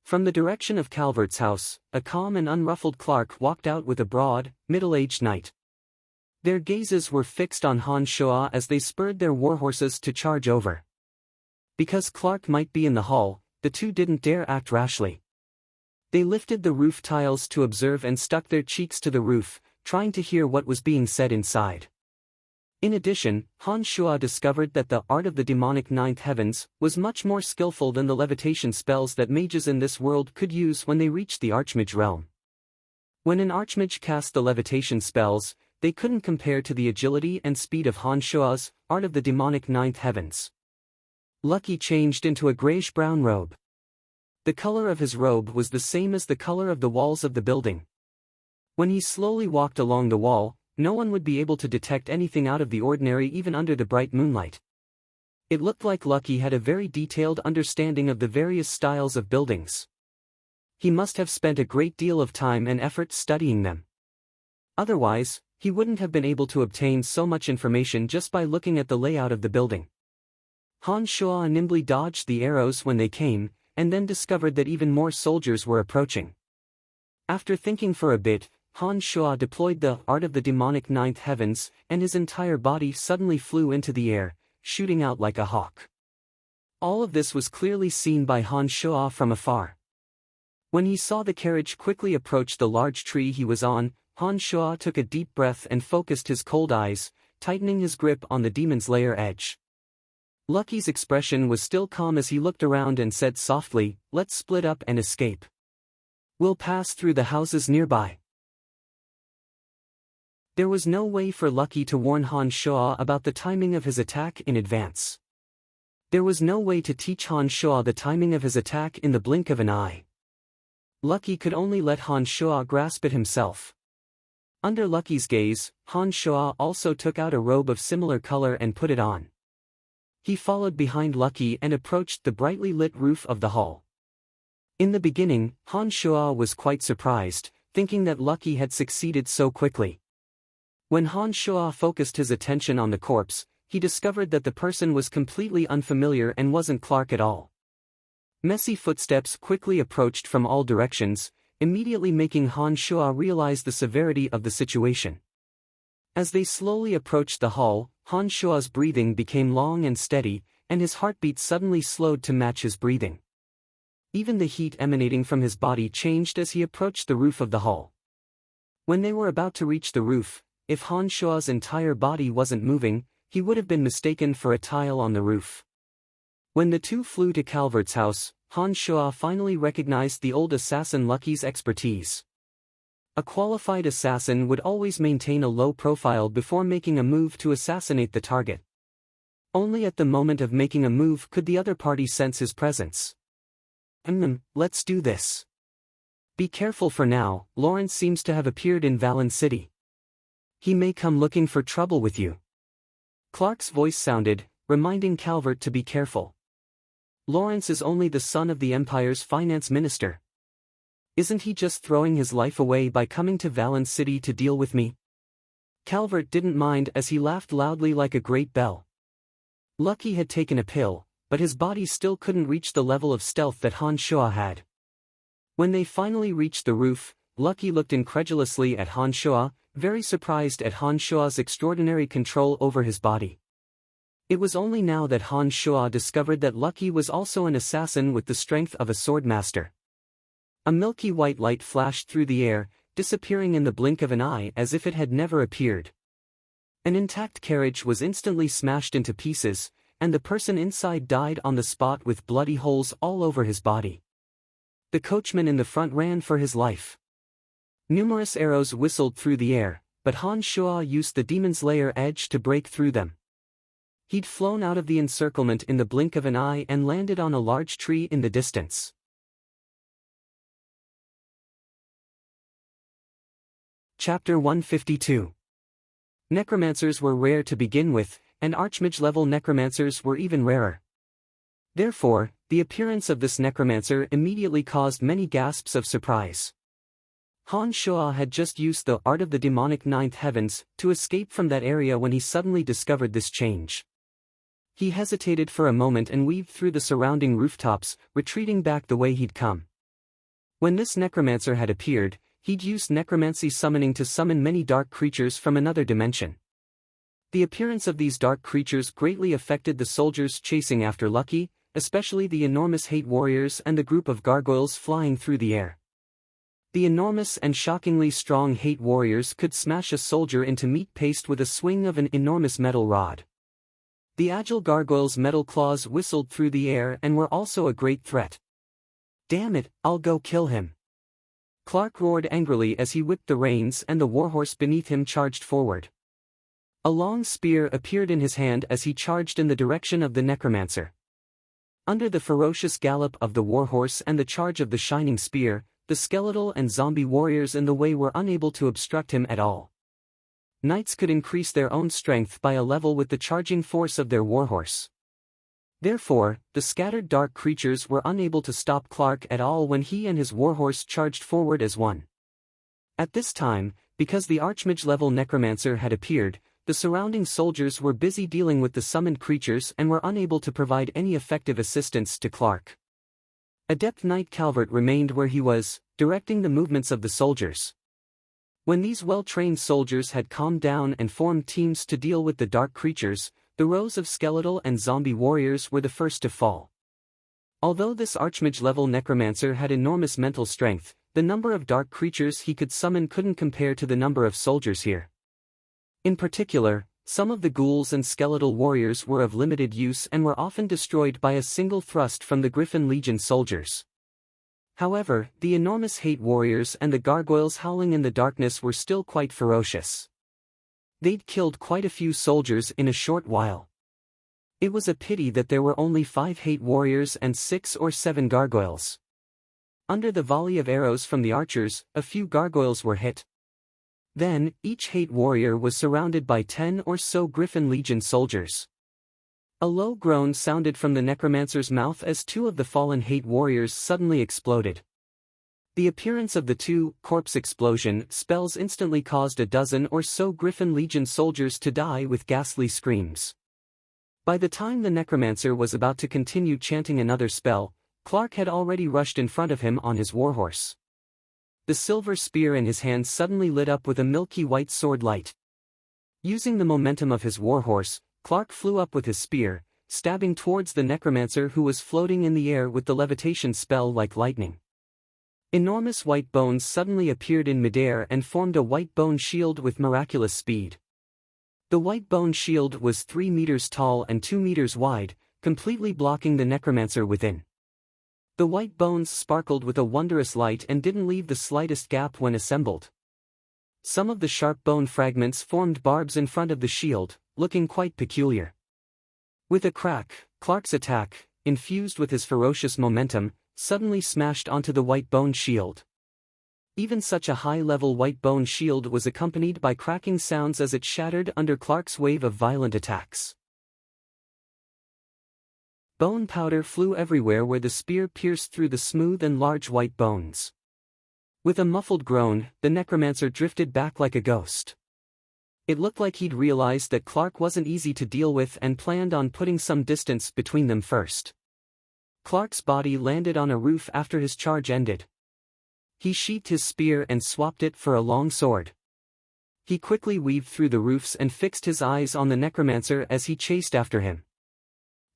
From the direction of Calvert's house, a calm and unruffled Clark walked out with a broad, middle-aged knight. Their gazes were fixed on Han Shua as they spurred their warhorses to charge over. Because Clark might be in the hall, the two didn't dare act rashly. They lifted the roof tiles to observe and stuck their cheeks to the roof, trying to hear what was being said inside. In addition, Han Shua discovered that the art of the demonic ninth heavens was much more skillful than the levitation spells that mages in this world could use when they reached the Archmage realm. When an Archmage cast the levitation spells, they couldn't compare to the agility and speed of Han Shua's art of the demonic ninth heavens. Lucky changed into a grayish-brown robe. The color of his robe was the same as the color of the walls of the building. When he slowly walked along the wall, no one would be able to detect anything out of the ordinary even under the bright moonlight. It looked like Lucky had a very detailed understanding of the various styles of buildings. He must have spent a great deal of time and effort studying them. Otherwise, he wouldn't have been able to obtain so much information just by looking at the layout of the building. Han Shua nimbly dodged the arrows when they came, and then discovered that even more soldiers were approaching. After thinking for a bit, Han Shua deployed the art of the demonic ninth heavens, and his entire body suddenly flew into the air, shooting out like a hawk. All of this was clearly seen by Han Shua from afar. When he saw the carriage quickly approach the large tree he was on, Han Shua took a deep breath and focused his cold eyes, tightening his grip on the demon's lair edge. Lucky's expression was still calm as he looked around and said softly, "Let's split up and escape. We'll pass through the houses nearby." There was no way for Lucky to warn Han Shua about the timing of his attack in advance. There was no way to teach Han Shua the timing of his attack in the blink of an eye. Lucky could only let Han Shua grasp it himself. Under Lucky's gaze, Han Shua also took out a robe of similar color and put it on. He followed behind Lucky and approached the brightly lit roof of the hall. In the beginning, Han Shua was quite surprised, thinking that Lucky had succeeded so quickly. When Han Shua focused his attention on the corpse, he discovered that the person was completely unfamiliar and wasn't Clark at all. Messy footsteps quickly approached from all directions, immediately making Han Shua realize the severity of the situation. As they slowly approached the hall, Han Shua's breathing became long and steady, and his heartbeat suddenly slowed to match his breathing. Even the heat emanating from his body changed as he approached the roof of the hall. When they were about to reach the roof, if Han Shua's entire body wasn't moving, he would have been mistaken for a tile on the roof. When the two flew to Calvert's house, Han Shua finally recognized the old assassin Lucky's expertise. A qualified assassin would always maintain a low profile before making a move to assassinate the target. Only at the moment of making a move could the other party sense his presence. Let's do this. Be careful for now, Lawrence seems to have appeared in Valen City. He may come looking for trouble with you. Clark's voice sounded, reminding Calvert to be careful. Lawrence is only the son of the Empire's finance minister. Isn't he just throwing his life away by coming to Valen City to deal with me? Calvert didn't mind as he laughed loudly like a great bell. Lucky had taken a pill, but his body still couldn't reach the level of stealth that Han Shua had. When they finally reached the roof, Lucky looked incredulously at Han Shua, very surprised at Han Shua's extraordinary control over his body. It was only now that Han Shua discovered that Lucky was also an assassin with the strength of a swordmaster. A milky white light flashed through the air, disappearing in the blink of an eye as if it had never appeared. An intact carriage was instantly smashed into pieces, and the person inside died on the spot with bloody holes all over his body. The coachman in the front ran for his life. Numerous arrows whistled through the air, but Han Shua used the demon's lair edge to break through them. He'd flown out of the encirclement in the blink of an eye and landed on a large tree in the distance. Chapter 152. Necromancers were rare to begin with, and Archmage-level necromancers were even rarer. Therefore, the appearance of this necromancer immediately caused many gasps of surprise. Han Shua had just used the art of the demonic ninth heavens to escape from that area when he suddenly discovered this change. He hesitated for a moment and weaved through the surrounding rooftops, retreating back the way he'd come. When this necromancer had appeared, he'd used necromancy summoning to summon many dark creatures from another dimension. The appearance of these dark creatures greatly affected the soldiers chasing after Lucky, especially the enormous hate warriors and the group of gargoyles flying through the air. The enormous and shockingly strong hate warriors could smash a soldier into meat paste with a swing of an enormous metal rod. The agile gargoyles' metal claws whistled through the air and were also a great threat. "Damn it, I'll go kill him!" Clark roared angrily as he whipped the reins and the warhorse beneath him charged forward. A long spear appeared in his hand as he charged in the direction of the necromancer. Under the ferocious gallop of the warhorse and the charge of the shining spear, the skeletal and zombie warriors in the way were unable to obstruct him at all. Knights could increase their own strength by a level with the charging force of their warhorse. Therefore, the scattered dark creatures were unable to stop Clark at all when he and his warhorse charged forward as one. At this time, because the Archmage-level necromancer had appeared, the surrounding soldiers were busy dealing with the summoned creatures and were unable to provide any effective assistance to Clark. Adept Knight Calvert remained where he was, directing the movements of the soldiers. When these well-trained soldiers had calmed down and formed teams to deal with the dark creatures, the rows of skeletal and zombie warriors were the first to fall. Although this archmage-level necromancer had enormous mental strength, the number of dark creatures he could summon couldn't compare to the number of soldiers here. In particular, some of the ghouls and skeletal warriors were of limited use and were often destroyed by a single thrust from the Griffin Legion soldiers. However, the enormous hate warriors and the gargoyles howling in the darkness were still quite ferocious. They'd killed quite a few soldiers in a short while. It was a pity that there were only 5 hate warriors and 6 or 7 gargoyles. Under the volley of arrows from the archers, a few gargoyles were hit. Then, each hate warrior was surrounded by 10 or so Griffin Legion soldiers. A low groan sounded from the necromancer's mouth as 2 of the fallen hate warriors suddenly exploded. The appearance of the 2 corpse explosion spells instantly caused a dozen or so Griffin Legion soldiers to die with ghastly screams. By the time the necromancer was about to continue chanting another spell, Clark had already rushed in front of him on his warhorse. The silver spear in his hand suddenly lit up with a milky white sword light. Using the momentum of his warhorse, Clark flew up with his spear, stabbing towards the necromancer who was floating in the air with the levitation spell like lightning. Enormous white bones suddenly appeared in midair and formed a white bone shield with miraculous speed. The white bone shield was 3 meters tall and 2 meters wide, completely blocking the necromancer within. The white bones sparkled with a wondrous light and didn't leave the slightest gap when assembled. Some of the sharp bone fragments formed barbs in front of the shield, looking quite peculiar. With a crack, Clark's attack, infused with his ferocious momentum, suddenly smashed onto the white bone shield. Even such a high-level white bone shield was accompanied by cracking sounds as it shattered under Clark's wave of violent attacks. Bone powder flew everywhere where the spear pierced through the smooth and large white bones. With a muffled groan, the necromancer drifted back like a ghost. It looked like he'd realized that Clark wasn't easy to deal with and planned on putting some distance between them first. Clark's body landed on a roof after his charge ended. He sheathed his spear and swapped it for a long sword. He quickly weaved through the roofs and fixed his eyes on the necromancer as he chased after him.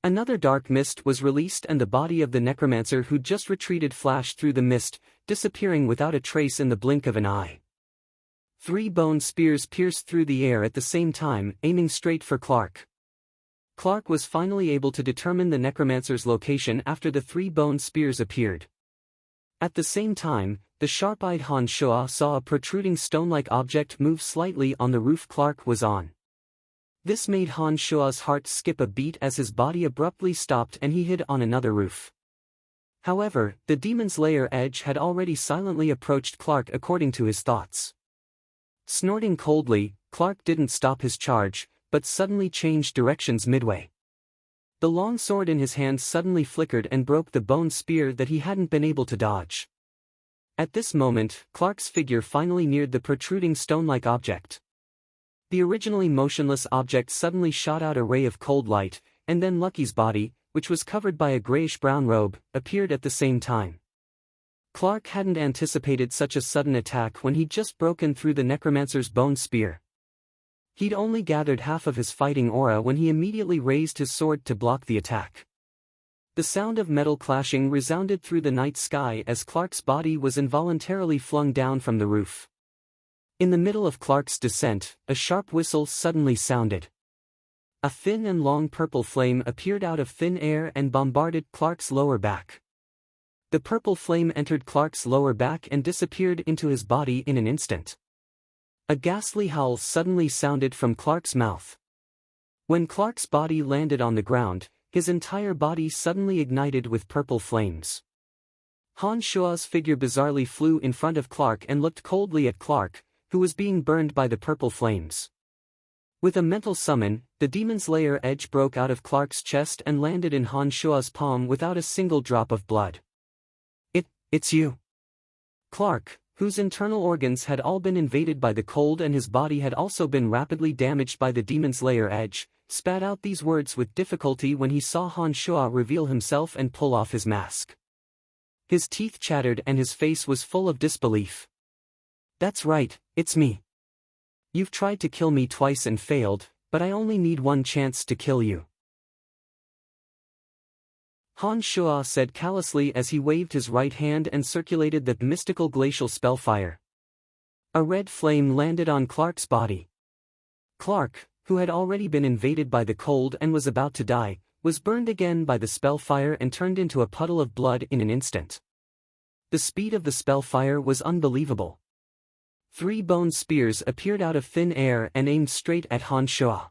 Another dark mist was released and the body of the necromancer who'd just retreated flashed through the mist, disappearing without a trace in the blink of an eye. 3 bone spears pierced through the air at the same time, aiming straight for Clark. Clark was finally able to determine the necromancer's location after the 3 bone spears appeared. At the same time, the sharp-eyed Han Shua saw a protruding stone-like object move slightly on the roof Clark was on. This made Han Shua's heart skip a beat as his body abruptly stopped and he hid on another roof. However, the demon's lair edge had already silently approached Clark according to his thoughts. Snorting coldly, Clark didn't stop his charge, but suddenly changed directions midway. The long sword in his hand suddenly flickered and broke the bone spear that he hadn't been able to dodge. At this moment, Clark's figure finally neared the protruding stone-like object. The originally motionless object suddenly shot out a ray of cold light, and then Lucky's body, which was covered by a grayish-brown robe, appeared at the same time. Clark hadn't anticipated such a sudden attack when he'd just broken through the necromancer's bone spear. He'd only gathered half of his fighting aura when he immediately raised his sword to block the attack. The sound of metal clashing resounded through the night sky as Clark's body was involuntarily flung down from the roof. In the middle of Clark's descent, a sharp whistle suddenly sounded. A thin and long purple flame appeared out of thin air and bombarded Clark's lower back. The purple flame entered Clark's lower back and disappeared into his body in an instant. A ghastly howl suddenly sounded from Clark's mouth. When Clark's body landed on the ground, his entire body suddenly ignited with purple flames. Han Shua's figure bizarrely flew in front of Clark and looked coldly at Clark, who was being burned by the purple flames. With a mental summon, the demon's lair edge broke out of Clark's chest and landed in Han Shua's palm without a single drop of blood. It's you. Clark, whose internal organs had all been invaded by the cold and his body had also been rapidly damaged by the demon's lair edge, spat out these words with difficulty when he saw Han Shua reveal himself and pull off his mask. His teeth chattered and his face was full of disbelief. That's right, It's me. You've tried to kill me twice and failed, but I only need one chance to kill you. Han Shua said callously as he waved his right hand and circulated the mystical glacial spell fire. A red flame landed on Clark's body. Clark, who had already been invaded by the cold and was about to die, was burned again by the spell fire and turned into a puddle of blood in an instant. The speed of the spell fire was unbelievable. 3 bone spears appeared out of thin air and aimed straight at Han Shua.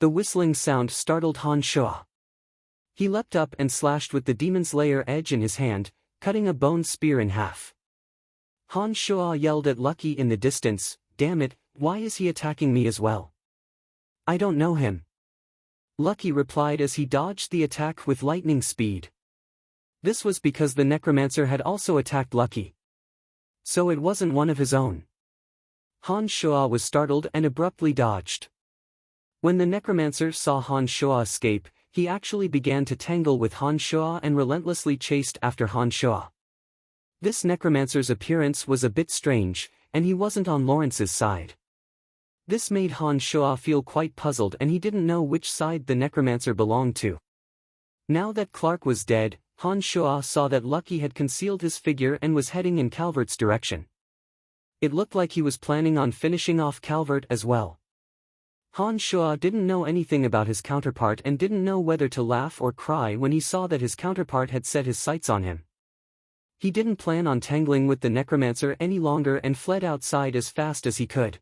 The whistling sound startled Han Shua. He leapt up and slashed with the demon's lair edge in his hand, cutting a bone spear in half. Han Shua yelled at Lucky in the distance, "Damn it, why is he attacking me as well? I don't know him." Lucky replied as he dodged the attack with lightning speed. This was because the necromancer had also attacked Lucky. So it wasn't one of his own. Han Shua was startled and abruptly dodged. When the necromancer saw Han Shua escape, he actually began to tangle with Han Shua and relentlessly chased after Han Shua. This necromancer's appearance was a bit strange, and he wasn't on Lawrence's side. This made Han Shua feel quite puzzled and he didn't know which side the necromancer belonged to. Now that Clark was dead, Han Shua saw that Lucky had concealed his figure and was heading in Calvert's direction. It looked like he was planning on finishing off Calvert as well. Han Shua didn't know anything about his counterpart and didn't know whether to laugh or cry when he saw that his counterpart had set his sights on him. He didn't plan on tangling with the necromancer any longer and fled outside as fast as he could.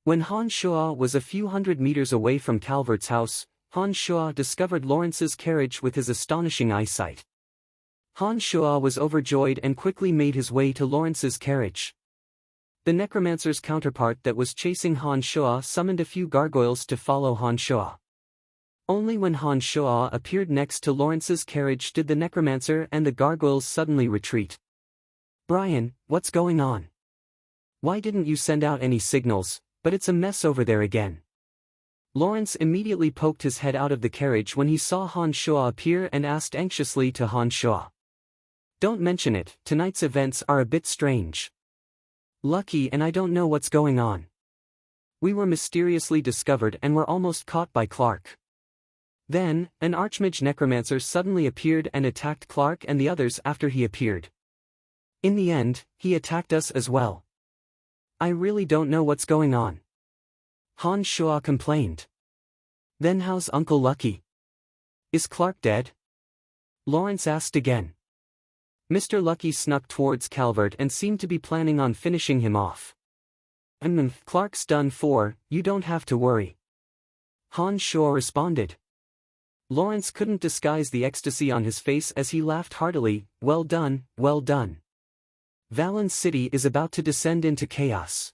When Han Shua was a few hundred meters away from Calvert's house, Han Shua discovered Lawrence's carriage with his astonishing eyesight. Han Shua was overjoyed and quickly made his way to Lawrence's carriage. The necromancer's counterpart that was chasing Han Shua summoned a few gargoyles to follow Han Shua. Only when Han Shua appeared next to Lawrence's carriage did the necromancer and the gargoyles suddenly retreat. "Brian, what's going on? Why didn't you send out any signals, but it's a mess over there again?" Lawrence immediately poked his head out of the carriage when he saw Han Shua appear and asked anxiously to Han Shua. "Don't mention it, tonight's events are a bit strange. Lucky and I don't know what's going on. We were mysteriously discovered and were almost caught by Clark. Then, an archmage necromancer suddenly appeared and attacked Clark and the others after he appeared. In the end, he attacked us as well. I really don't know what's going on." Han Shua complained. "Then how's Uncle Lucky? Is Clark dead?" Lawrence asked again. Mr. Lucky snuck towards Calvert and seemed to be planning on finishing him off. Clark's done for, you don't have to worry," Han Shua responded. Lawrence couldn't disguise the ecstasy on his face as he laughed heartily. Well done, well done. Valen City is about to descend into chaos.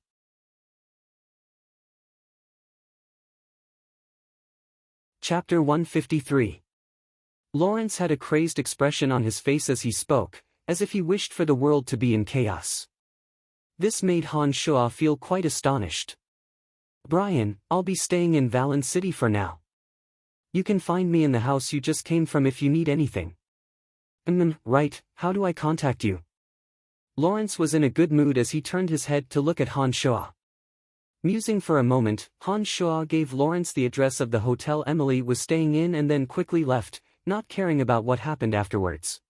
Chapter 153. Lawrence had a crazed expression on his face as he spoke, as if he wished for the world to be in chaos. This made Han Shua feel quite astonished. "Brian, I'll be staying in Valen City for now. You can find me in the house you just came from if you need anything." Right, how do I contact you?" Lawrence was in a good mood as he turned his head to look at Han Shua. Musing for a moment, Han Shua gave Lawrence the address of the hotel Emily was staying in and then quickly left, not caring about what happened afterwards.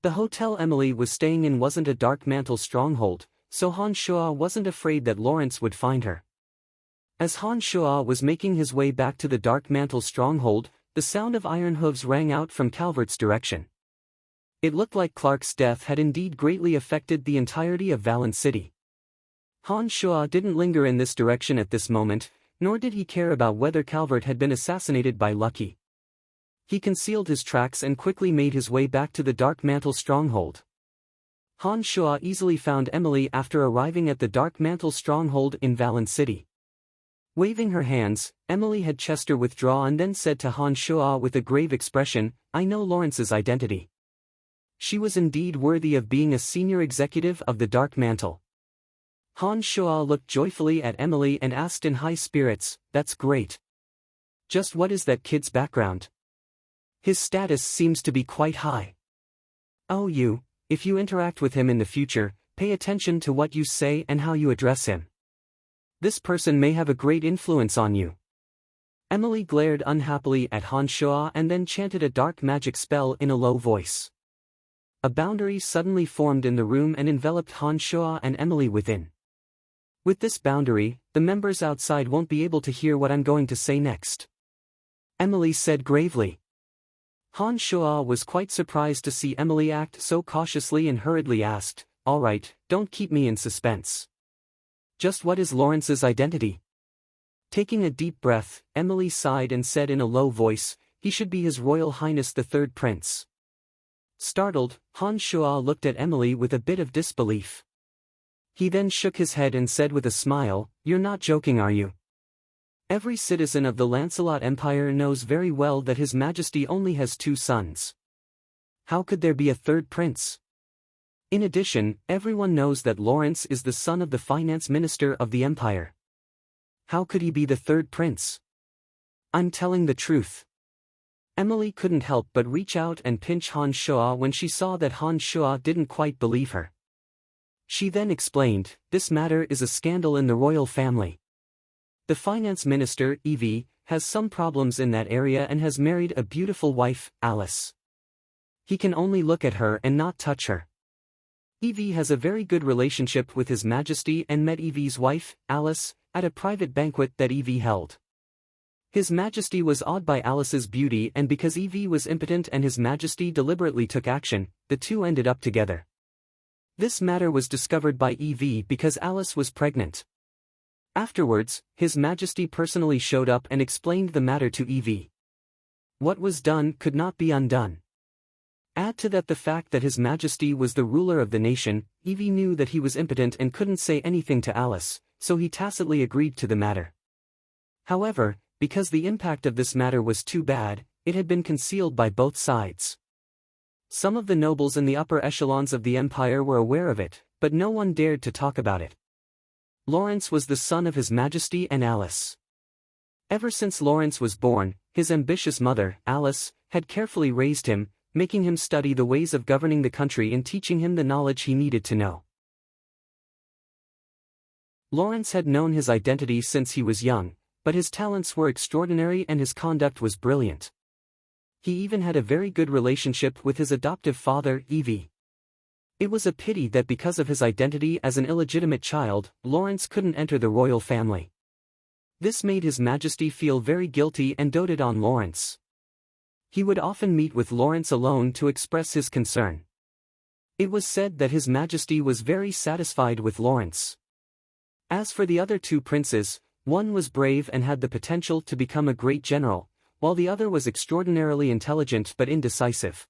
The hotel Emily was staying in wasn't a Dark Mantle stronghold, so Han Shua wasn't afraid that Lawrence would find her. As Han Shua was making his way back to the Dark Mantle stronghold, the sound of iron hooves rang out from Calvert's direction. It looked like Clark's death had indeed greatly affected the entirety of Valen City. Han Shua didn't linger in this direction at this moment, nor did he care about whether Calvert had been assassinated by Lucky. He concealed his tracks and quickly made his way back to the Dark Mantle stronghold. Han Shua easily found Emily after arriving at the Dark Mantle stronghold in Valen City. Waving her hands, Emily had Chester withdraw and then said to Han Shua with a grave expression, "I know Lawrence's identity. She was indeed worthy of being a senior executive of the Dark Mantle." Han Shua looked joyfully at Emily and asked in high spirits, "That's great. Just what is that kid's background? His status seems to be quite high." "Oh, if you interact with him in the future, pay attention to what you say and how you address him. This person may have a great influence on you. Emily glared unhappily at Han Shuo and then chanted a dark magic spell in a low voice. A boundary suddenly formed in the room and enveloped Han Shuo and Emily within. With this boundary, the members outside won't be able to hear what I'm going to say next, Emily said gravely. Han Shuo was quite surprised to see Emily act so cautiously and hurriedly asked, "All right, don't keep me in suspense. Just what is Lawrence's identity?" Taking a deep breath, Emily sighed and said in a low voice, "He should be His Royal Highness the Third Prince." Startled, Han Shuo looked at Emily with a bit of disbelief. He then shook his head and said with a smile, "You're not joking, are you? Every citizen of the Lancelot Empire knows very well that His Majesty only has 2 sons. How could there be a third prince? In addition, everyone knows that Lawrence is the son of the finance minister of the empire. How could he be the third prince? I'm telling the truth." Emily couldn't help but reach out and pinch Han Shuo when she saw that Han Shuo didn't quite believe her. She then explained, "This matter is a scandal in the royal family. The finance minister, Evie, has some problems in that area and has married a beautiful wife, Alice. He can only look at her and not touch her. Evie has a very good relationship with His Majesty and met Evie's wife, Alice, at a private banquet that Evie held. His Majesty was awed by Alice's beauty, and because Evie was impotent and His Majesty deliberately took action, the two ended up together. This matter was discovered by Evie because Alice was pregnant. Afterwards, His Majesty personally showed up and explained the matter to Evie. What was done could not be undone. Add to that the fact that His Majesty was the ruler of the nation. Evie knew that he was impotent and couldn't say anything to Alice, so he tacitly agreed to the matter. However, because the impact of this matter was too bad, it had been concealed by both sides. Some of the nobles in the upper echelons of the empire were aware of it, but no one dared to talk about it. Lawrence was the son of His Majesty and Alice. Ever since Lawrence was born, his ambitious mother, Alice, had carefully raised him, making him study the ways of governing the country and teaching him the knowledge he needed to know. Lawrence had known his identity since he was young, but his talents were extraordinary and his conduct was brilliant. He even had a very good relationship with his adoptive father, Evie. It was a pity that because of his identity as an illegitimate child, Lawrence couldn't enter the royal family. This made His Majesty feel very guilty and doted on Lawrence. He would often meet with Lawrence alone to express his concern. It was said that His Majesty was very satisfied with Lawrence. As for the other 2 princes, one was brave and had the potential to become a great general, while the other was extraordinarily intelligent but indecisive.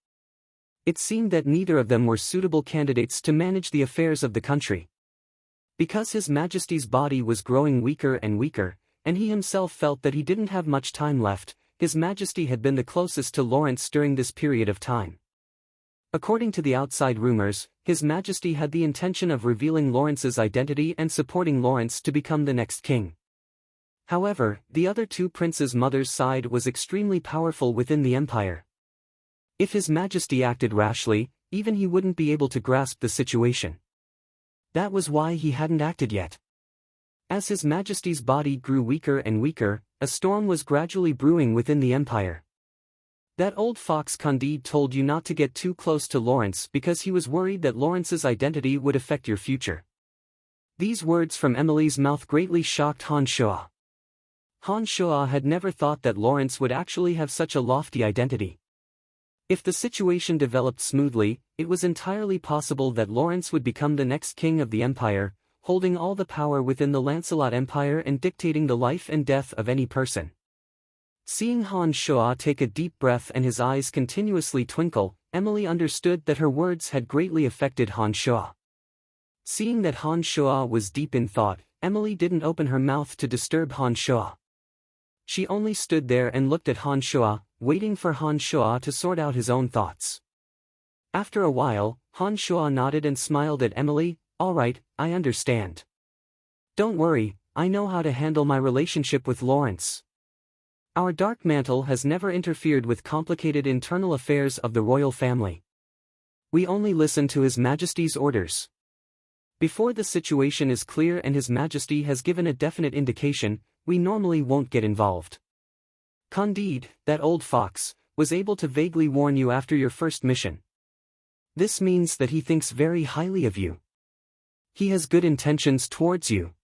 It seemed that neither of them were suitable candidates to manage the affairs of the country. Because His Majesty's body was growing weaker and weaker, and he himself felt that he didn't have much time left, His Majesty had been the closest to Lawrence during this period of time. According to the outside rumors, His Majesty had the intention of revealing Lawrence's identity and supporting Lawrence to become the next king. However, the other 2 princes' mother's side was extremely powerful within the empire. If His Majesty acted rashly, even he wouldn't be able to grasp the situation. That was why he hadn't acted yet. As His Majesty's body grew weaker and weaker, a storm was gradually brewing within the empire. That old fox Candide told you not to get too close to Lawrence because he was worried that Lawrence's identity would affect your future. These words from Emily's mouth greatly shocked Han Shuo. Han Shuo had never thought that Lawrence would actually have such a lofty identity. If the situation developed smoothly, it was entirely possible that Lawrence would become the next king of the empire, holding all the power within the Lancelot Empire and dictating the life and death of any person. Seeing Han Shuo take a deep breath and his eyes continuously twinkle, Emily understood that her words had greatly affected Han Shuo. Seeing that Han Shuo was deep in thought, Emily didn't open her mouth to disturb Han Shuo. She only stood there and looked at Han Shuo, waiting for Han Shuo to sort out his own thoughts. After a while, Han Shuo nodded and smiled at Emily. "All right, I understand. Don't worry, I know how to handle my relationship with Lawrence. Our dark mantle has never interfered with complicated internal affairs of the royal family. We only listen to His Majesty's orders." Before the situation is clear and His Majesty has given a definite indication, we normally won't get involved. Candide, that old fox, was able to vaguely warn you after your first mission. This means that he thinks very highly of you. He has good intentions towards you.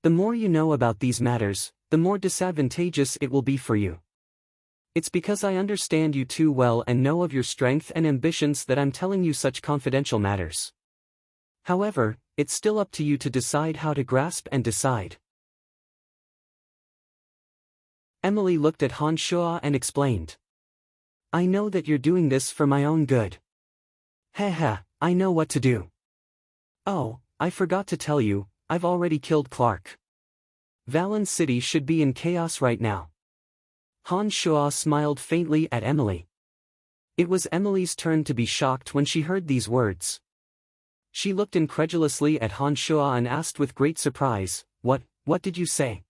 The more you know about these matters, the more disadvantageous it will be for you. It's because I understand you too well and know of your strength and ambitions that I'm telling you such confidential matters. However, it's still up to you to decide how to grasp and decide. Emily looked at Han Shuo and explained. I know that you're doing this for my own good. Haha, I know what to do. Oh, I forgot to tell you, I've already killed Clark. Valen City should be in chaos right now. Han Shuo smiled faintly at Emily. It was Emily's turn to be shocked when she heard these words. She looked incredulously at Han Shuo and asked with great surprise, What did you say?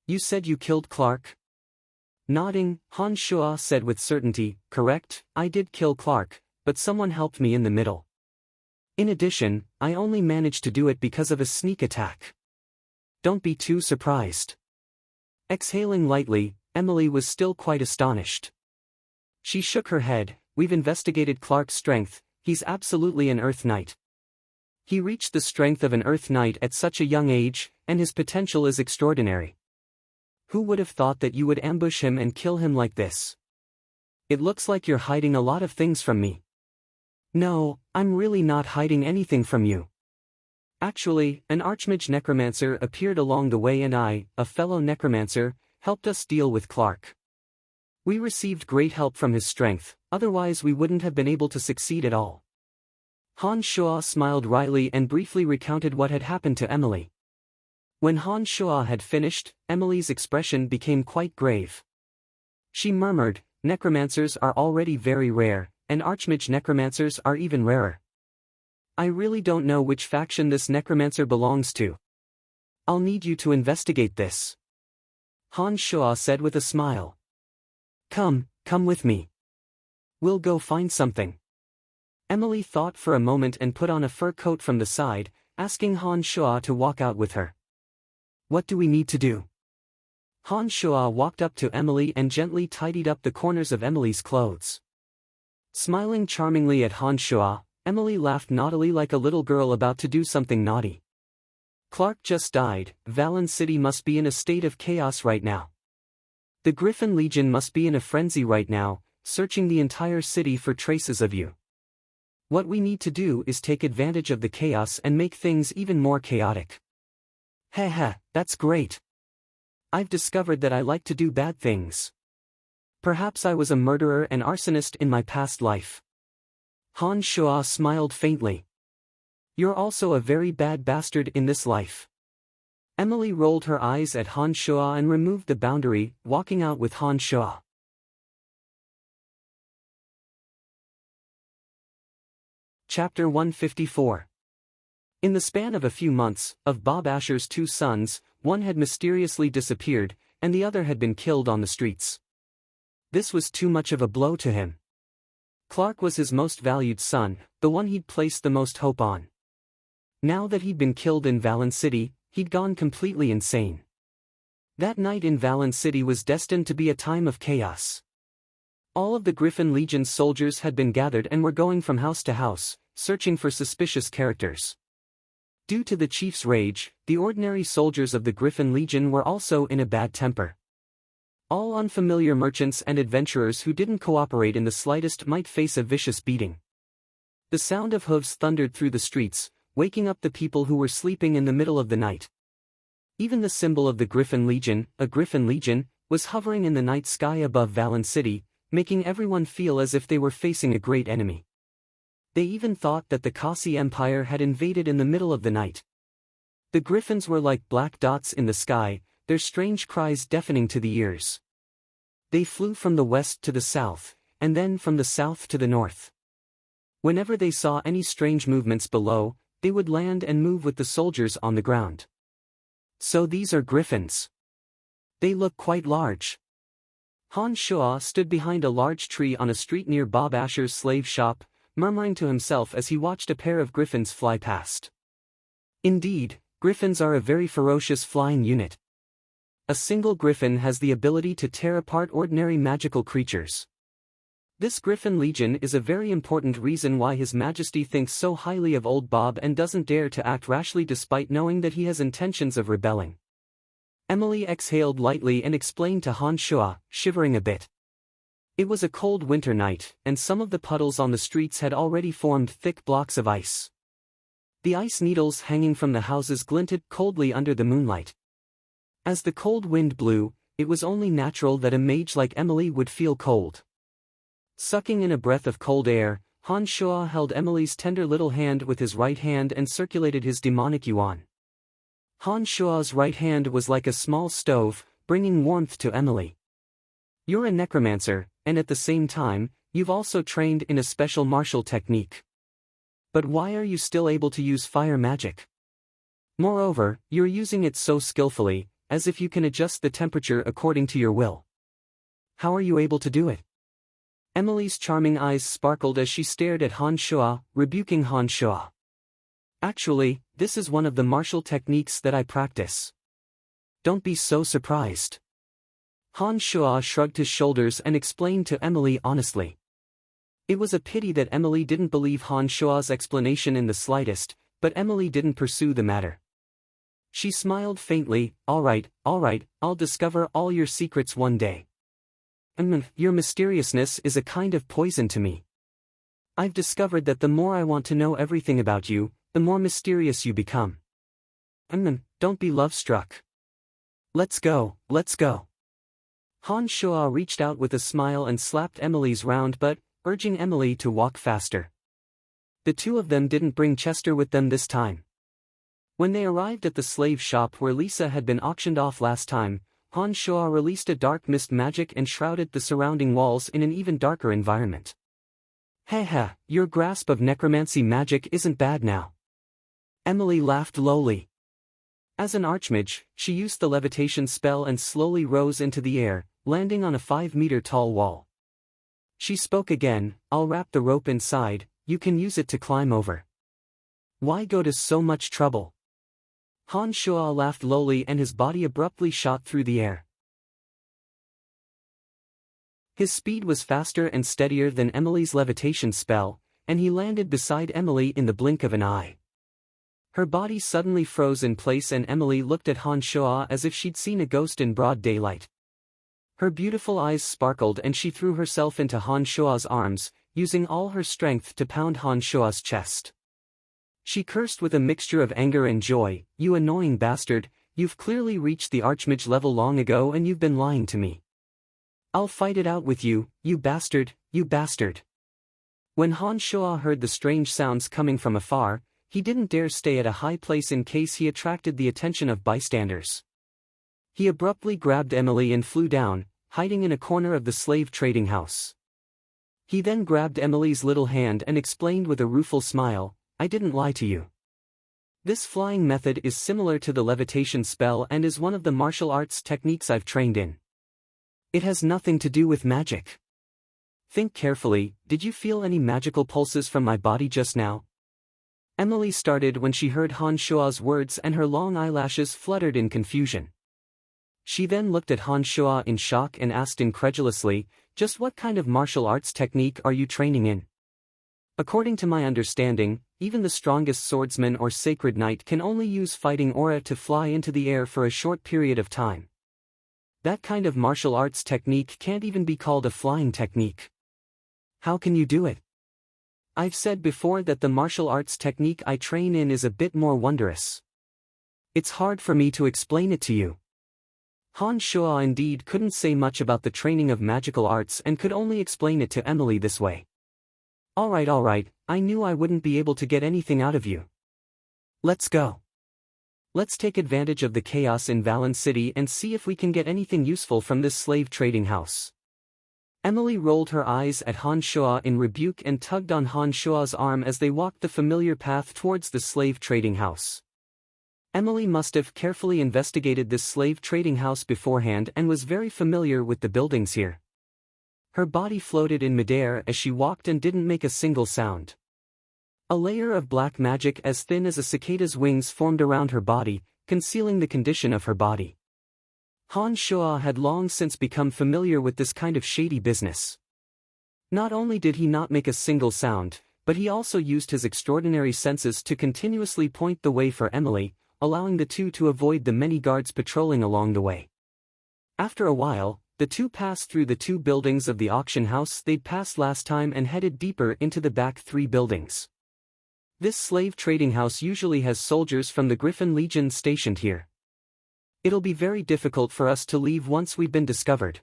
You said you killed Clark? Nodding, Han Shuo said with certainty, correct, I did kill Clark, but someone helped me in the middle. In addition, I only managed to do it because of a sneak attack. Don't be too surprised. Exhaling lightly, Emily was still quite astonished. She shook her head. We've investigated Clark's strength, he's absolutely an Earth Knight. He reached the strength of an Earth Knight at such a young age, and his potential is extraordinary. Who would have thought that you would ambush him and kill him like this? It looks like you're hiding a lot of things from me. No, I'm really not hiding anything from you. Actually, an Archmage Necromancer appeared along the way and I, a fellow Necromancer, helped us deal with Clark. We received great help from his strength, otherwise we wouldn't have been able to succeed at all. Han Shuo smiled wryly and briefly recounted what had happened to Emily. When Han Shuo had finished, Emily's expression became quite grave. She murmured, Necromancers are already very rare, and Archmage Necromancers are even rarer. I really don't know which faction this Necromancer belongs to. I'll need you to investigate this. Han Shuo said with a smile. Come with me. We'll go find something. Emily thought for a moment and put on a fur coat from the side, asking Han Shuo to walk out with her. What do we need to do? Han Shuo walked up to Emily and gently tidied up the corners of Emily's clothes. Smiling charmingly at Han Shuo, Emily laughed naughtily like a little girl about to do something naughty. Clark just died, Valen City must be in a state of chaos right now. The Griffin Legion must be in a frenzy right now, searching the entire city for traces of you. What we need to do is take advantage of the chaos and make things even more chaotic. Haha, that's great. I've discovered that I like to do bad things. Perhaps I was a murderer and arsonist in my past life. Han Shuo smiled faintly. You're also a very bad bastard in this life. Emily rolled her eyes at Han Shuo and removed the boundary, walking out with Han Shuo. Chapter 154. In the span of a few months, of Bob Asher's two sons, one had mysteriously disappeared, and the other had been killed on the streets. This was too much of a blow to him. Clark was his most valued son, the one he'd placed the most hope on. Now that he'd been killed in Valen City, he'd gone completely insane. That night in Valen City was destined to be a time of chaos. All of the Griffin Legion's soldiers had been gathered and were going from house to house, searching for suspicious characters. Due to the chief's rage, the ordinary soldiers of the Griffin Legion were also in a bad temper. All unfamiliar merchants and adventurers who didn't cooperate in the slightest might face a vicious beating. The sound of hooves thundered through the streets, waking up the people who were sleeping in the middle of the night. Even the symbol of the Griffin Legion, a Griffin Legion, was hovering in the night sky above Valen City, making everyone feel as if they were facing a great enemy. They even thought that the Kasi Empire had invaded in the middle of the night. The griffins were like black dots in the sky, their strange cries deafening to the ears. They flew from the west to the south, and then from the south to the north. Whenever they saw any strange movements below, they would land and move with the soldiers on the ground. So these are griffins. They look quite large. Han Shuo stood behind a large tree on a street near Bob Asher's slave shop, murmuring to himself as he watched a pair of griffins fly past. Indeed, griffins are a very ferocious flying unit. A single griffin has the ability to tear apart ordinary magical creatures. This Griffin Legion is a very important reason why His Majesty thinks so highly of old Bob and doesn't dare to act rashly despite knowing that he has intentions of rebelling. Emily exhaled lightly and explained to Han Shua, shivering a bit. It was a cold winter night, and some of the puddles on the streets had already formed thick blocks of ice. The ice needles hanging from the houses glinted coldly under the moonlight. As the cold wind blew, it was only natural that a mage like Emily would feel cold. Sucking in a breath of cold air, Han Shua held Emily's tender little hand with his right hand and circulated his demonic yuan. Han Shua's right hand was like a small stove, bringing warmth to Emily. You're a necromancer, and at the same time, you've also trained in a special martial technique. But why are you still able to use fire magic? Moreover, you're using it so skillfully, as if you can adjust the temperature according to your will. How are you able to do it? Emily's charming eyes sparkled as she stared at Han Shua, rebuking Han Shua. Actually, this is one of the martial techniques that I practice. Don't be so surprised. Han Shua shrugged his shoulders and explained to Emily honestly. It was a pity that Emily didn't believe Han Shua's explanation in the slightest, but Emily didn't pursue the matter. She smiled faintly, all right, I'll discover all your secrets one day. Your mysteriousness is a kind of poison to me. I've discovered that the more I want to know everything about you, the more mysterious you become. Don't be love-struck. Let's go. Han Shua reached out with a smile and slapped Emily's round butt, urging Emily to walk faster. The two of them didn't bring Chester with them this time. When they arrived at the slave shop where Lisa had been auctioned off last time, Han Shua released a dark mist magic and shrouded the surrounding walls in an even darker environment. Haha, your grasp of necromancy magic isn't bad now. Emily laughed lowly. As an archmage, she used the levitation spell and slowly rose into the air, landing on a 5-meter-tall wall. She spoke again, I'll wrap the rope inside, you can use it to climb over. Why go to so much trouble? Han Shua laughed lowly and his body abruptly shot through the air. His speed was faster and steadier than Emily's levitation spell, and he landed beside Emily in the blink of an eye. Her body suddenly froze in place and Emily looked at Han Shua as if she'd seen a ghost in broad daylight. Her beautiful eyes sparkled and she threw herself into Han Shua's arms, using all her strength to pound Han Shua's chest. She cursed with a mixture of anger and joy, you annoying bastard, you've clearly reached the archmage level long ago and you've been lying to me. I'll fight it out with you, you bastard, you bastard. When Han Shua heard the strange sounds coming from afar, he didn't dare stay at a high place in case he attracted the attention of bystanders. He abruptly grabbed Emily and flew down, hiding in a corner of the slave trading house. He then grabbed Emily's little hand and explained with a rueful smile, I didn't lie to you. This flying method is similar to the levitation spell and is one of the martial arts techniques I've trained in. It has nothing to do with magic. Think carefully, did you feel any magical pulses from my body just now? Emily started when she heard Han Shua's words and her long eyelashes fluttered in confusion. She then looked at Han Shua in shock and asked incredulously, just what kind of martial arts technique are you training in? According to my understanding, even the strongest swordsman or sacred knight can only use fighting aura to fly into the air for a short period of time. That kind of martial arts technique can't even be called a flying technique. How can you do it? I've said before that the martial arts technique I train in is a bit more wondrous. It's hard for me to explain it to you. Han Shua indeed couldn't say much about the training of magical arts and could only explain it to Emily this way. All right, I knew I wouldn't be able to get anything out of you. Let's go. Let's take advantage of the chaos in Valen City and see if we can get anything useful from this slave trading house. Emily rolled her eyes at Han Shua in rebuke and tugged on Han Shua's arm as they walked the familiar path towards the slave trading house. Emily must have carefully investigated this slave trading house beforehand and was very familiar with the buildings here. Her body floated in midair as she walked and didn't make a single sound. A layer of black magic as thin as a cicada's wings formed around her body, concealing the condition of her body. Han Shuo had long since become familiar with this kind of shady business. Not only did he not make a single sound, but he also used his extraordinary senses to continuously point the way for Emily, allowing the two to avoid the many guards patrolling along the way. After a while, the two passed through the two buildings of the auction house they'd passed last time and headed deeper into the back three buildings. This slave trading house usually has soldiers from the Griffin Legion stationed here. It'll be very difficult for us to leave once we've been discovered.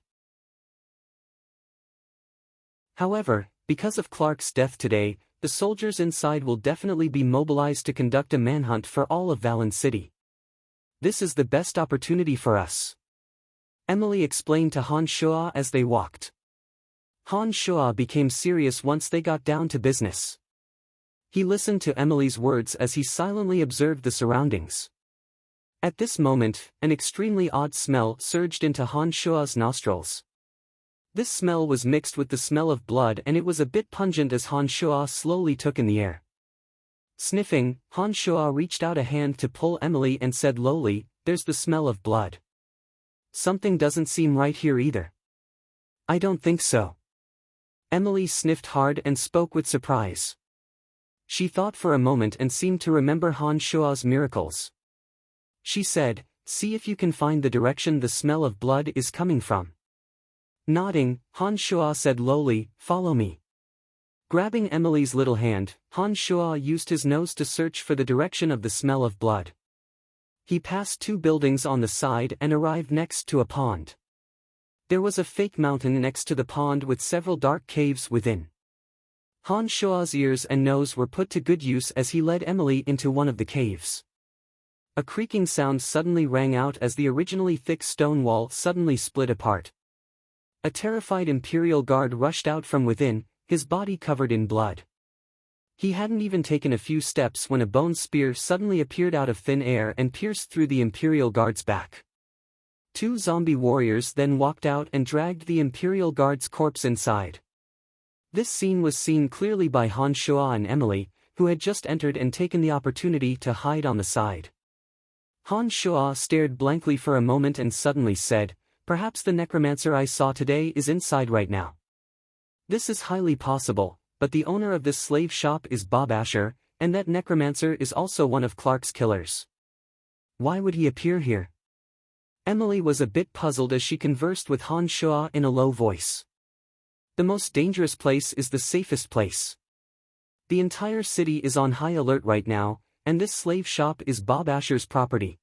However, because of Clark's death today, the soldiers inside will definitely be mobilized to conduct a manhunt for all of Valen City. This is the best opportunity for us, Emily explained to Han Shuo as they walked. Han Shuo became serious once they got down to business. He listened to Emily's words as he silently observed the surroundings. At this moment, an extremely odd smell surged into Han Shuo's nostrils. This smell was mixed with the smell of blood and it was a bit pungent as Han Shuo slowly took in the air. Sniffing, Han Shuo reached out a hand to pull Emily and said lowly, "There's the smell of blood. Something doesn't seem right here either." "I don't think so." Emily sniffed hard and spoke with surprise. She thought for a moment and seemed to remember Han Shuo's miracles. She said, "See if you can find the direction the smell of blood is coming from." Nodding, Han Shuo said lowly, "Follow me." Grabbing Emily's little hand, Han Shuo used his nose to search for the direction of the smell of blood. He passed two buildings on the side and arrived next to a pond. There was a fake mountain next to the pond with several dark caves within. Han Shuo's ears and nose were put to good use as he led Emily into one of the caves. A creaking sound suddenly rang out as the originally thick stone wall suddenly split apart. A terrified Imperial guard rushed out from within, his body covered in blood. He hadn't even taken a few steps when a bone spear suddenly appeared out of thin air and pierced through the Imperial guard's back. Two zombie warriors then walked out and dragged the Imperial guard's corpse inside. This scene was seen clearly by Han Shuo and Emily, who had just entered and taken the opportunity to hide on the side. Han Shuo stared blankly for a moment and suddenly said, "Perhaps the necromancer I saw today is inside right now." This is highly possible, but the owner of this slave shop is Bob Asher, and that necromancer is also one of Clark's killers. Why would he appear here? Emily was a bit puzzled as she conversed with Han Shuo in a low voice. The most dangerous place is the safest place. The entire city is on high alert right now, and this slave shop is Bob Asher's property.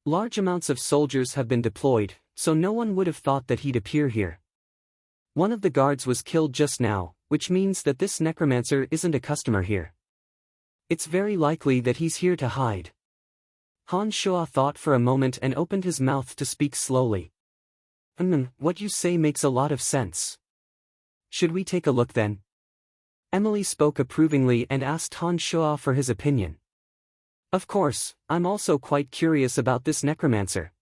Large amounts of soldiers have been deployed, so no one would have thought that he'd appear here. One of the guards was killed just now, which means that this necromancer isn't a customer here. It's very likely that he's here to hide. Han Shuo thought for a moment and opened his mouth to speak slowly. What you say makes a lot of sense. Should we take a look then?" Emily spoke approvingly and asked Han Shuo for his opinion. "Of course, I'm also quite curious about this necromancer.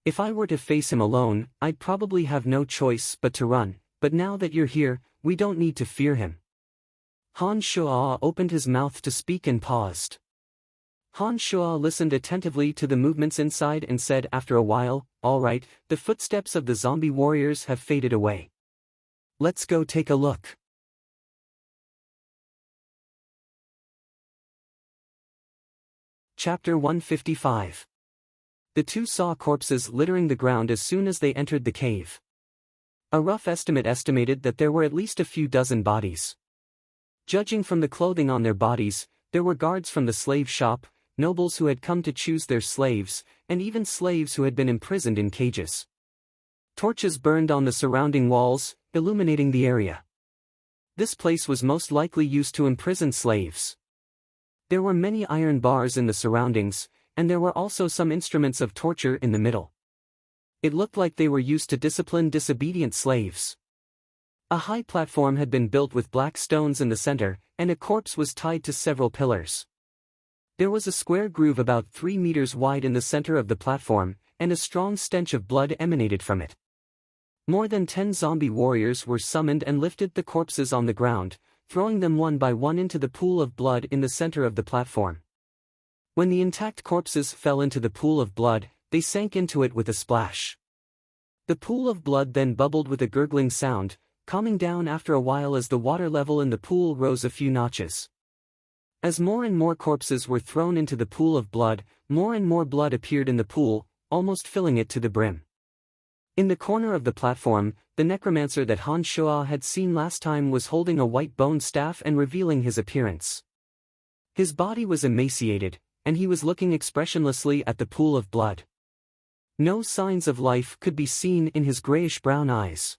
If I were to face him alone, I'd probably have no choice but to run, but now that you're here, we don't need to fear him." Han Shuo opened his mouth to speak and paused. Han Shuo listened attentively to the movements inside and said after a while, "All right, the footsteps of the zombie warriors have faded away. Let's go take a look." Chapter 155. The two saw corpses littering the ground as soon as they entered the cave. A rough estimate estimated that there were at least a few dozen bodies. Judging from the clothing on their bodies, there were guards from the slave shop, nobles who had come to choose their slaves, and even slaves who had been imprisoned in cages. Torches burned on the surrounding walls, illuminating the area. This place was most likely used to imprison slaves. There were many iron bars in the surroundings, and there were also some instruments of torture in the middle. It looked like they were used to discipline disobedient slaves. A high platform had been built with black stones in the center, and a corpse was tied to several pillars. There was a square groove about 3 meters wide in the center of the platform, and a strong stench of blood emanated from it. More than 10 zombie warriors were summoned and lifted the corpses on the ground, throwing them one by one into the pool of blood in the center of the platform. When the intact corpses fell into the pool of blood, they sank into it with a splash. The pool of blood then bubbled with a gurgling sound, calming down after a while as the water level in the pool rose a few notches. As more and more corpses were thrown into the pool of blood, more and more blood appeared in the pool, almost filling it to the brim. In the corner of the platform, the necromancer that Han Shuo had seen last time was holding a white bone staff and revealing his appearance. His body was emaciated, and he was looking expressionlessly at the pool of blood. No signs of life could be seen in his grayish-brown eyes.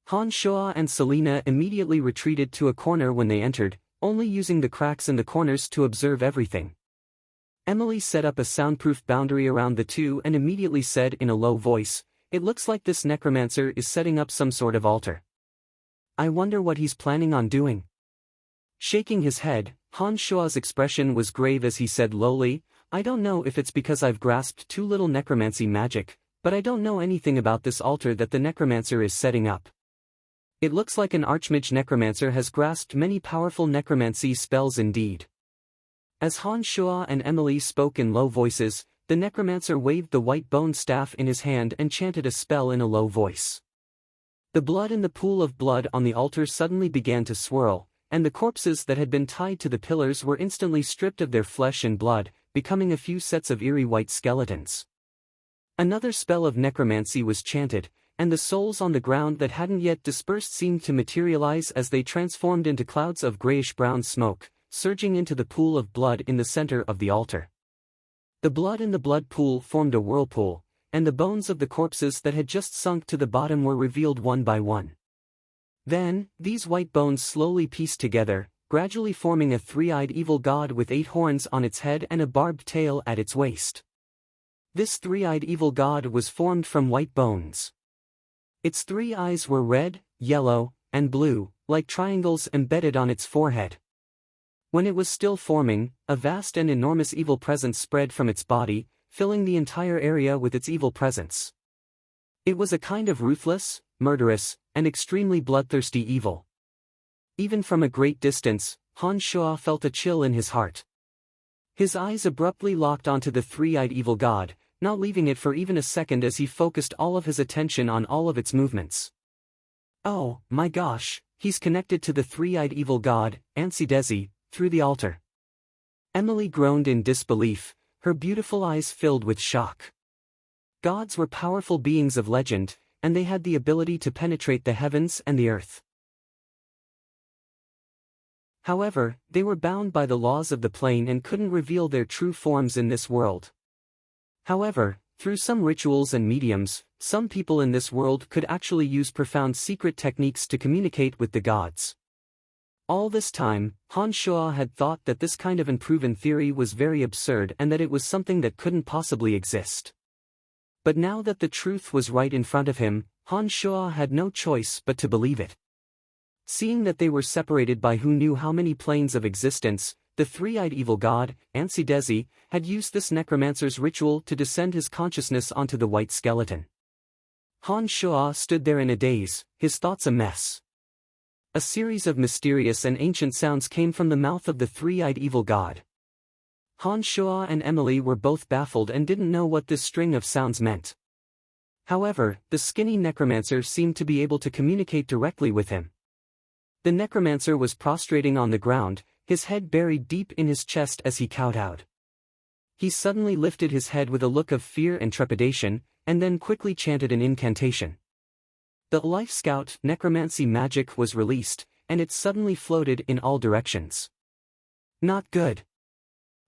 Han Shuo and Selena immediately retreated to a corner when they entered, only using the cracks in the corners to observe everything. Emily set up a soundproof boundary around the two and immediately said in a low voice, "It looks like this necromancer is setting up some sort of altar. I wonder what he's planning on doing." Shaking his head, Han Shuo's expression was grave as he said lowly, "I don't know if it's because I've grasped too little necromancy magic, but I don't know anything about this altar that the necromancer is setting up. It looks like an archmage necromancer has grasped many powerful necromancy spells indeed." As Han Shuo and Emily spoke in low voices, the necromancer waved the white bone staff in his hand and chanted a spell in a low voice. The blood in the pool of blood on the altar suddenly began to swirl, and the corpses that had been tied to the pillars were instantly stripped of their flesh and blood, becoming a few sets of eerie white skeletons. Another spell of necromancy was chanted, and the souls on the ground that hadn't yet dispersed seemed to materialize as they transformed into clouds of grayish-brown smoke, surging into the pool of blood in the center of the altar. The blood in the blood pool formed a whirlpool, and the bones of the corpses that had just sunk to the bottom were revealed one by one. Then, these white bones slowly pieced together, gradually forming a three-eyed evil god with 8 horns on its head and a barbed tail at its waist. This three-eyed evil god was formed from white bones. Its 3 eyes were red, yellow, and blue, like triangles embedded on its forehead. When it was still forming, a vast and enormous evil presence spread from its body, filling the entire area with its evil presence. It was a kind of ruthless, murderous, and extremely bloodthirsty evil. Even from a great distance, Han Shuo felt a chill in his heart. His eyes abruptly locked onto the three-eyed evil god, not leaving it for even a second as he focused all of his attention on all of its movements. "Oh, my gosh, he's connected to the three-eyed evil god, Ansidesi, through the altar." Emily groaned in disbelief, her beautiful eyes filled with shock. Gods were powerful beings of legend, and they had the ability to penetrate the heavens and the earth. However, they were bound by the laws of the plane and couldn't reveal their true forms in this world. However, through some rituals and mediums, some people in this world could actually use profound secret techniques to communicate with the gods. All this time, Han Shuo had thought that this kind of unproven theory was very absurd and that it was something that couldn't possibly exist. But now that the truth was right in front of him, Han Shuo had no choice but to believe it. Seeing that they were separated by who knew how many planes of existence, the three-eyed evil god, Ansidesi, had used this necromancer's ritual to descend his consciousness onto the white skeleton. Han Shuo stood there in a daze, his thoughts a mess. A series of mysterious and ancient sounds came from the mouth of the three-eyed evil god. Han Shuo and Emily were both baffled and didn't know what this string of sounds meant. However, the skinny necromancer seemed to be able to communicate directly with him. The necromancer was prostrating on the ground, his head buried deep in his chest as he kowtowed. He suddenly lifted his head with a look of fear and trepidation, and then quickly chanted an incantation. The Life Scout necromancy magic was released, and it suddenly floated in all directions. Not good.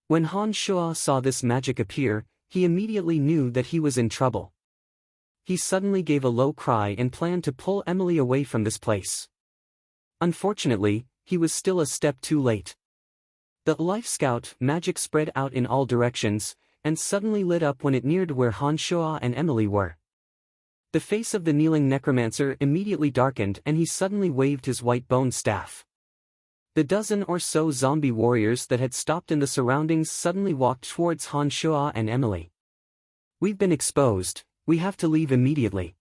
When Han Shuo saw this magic appear, he immediately knew that he was in trouble. He suddenly gave a low cry and planned to pull Emily away from this place. Unfortunately, he was still a step too late. The Life Scout magic spread out in all directions, and suddenly lit up when it neared where Han Shuo and Emily were. The face of the kneeling necromancer immediately darkened and he suddenly waved his white bone staff. The dozen or so zombie warriors that had stopped in the surroundings suddenly walked towards Han Shuo and Emily. "We've been exposed, we have to leave immediately."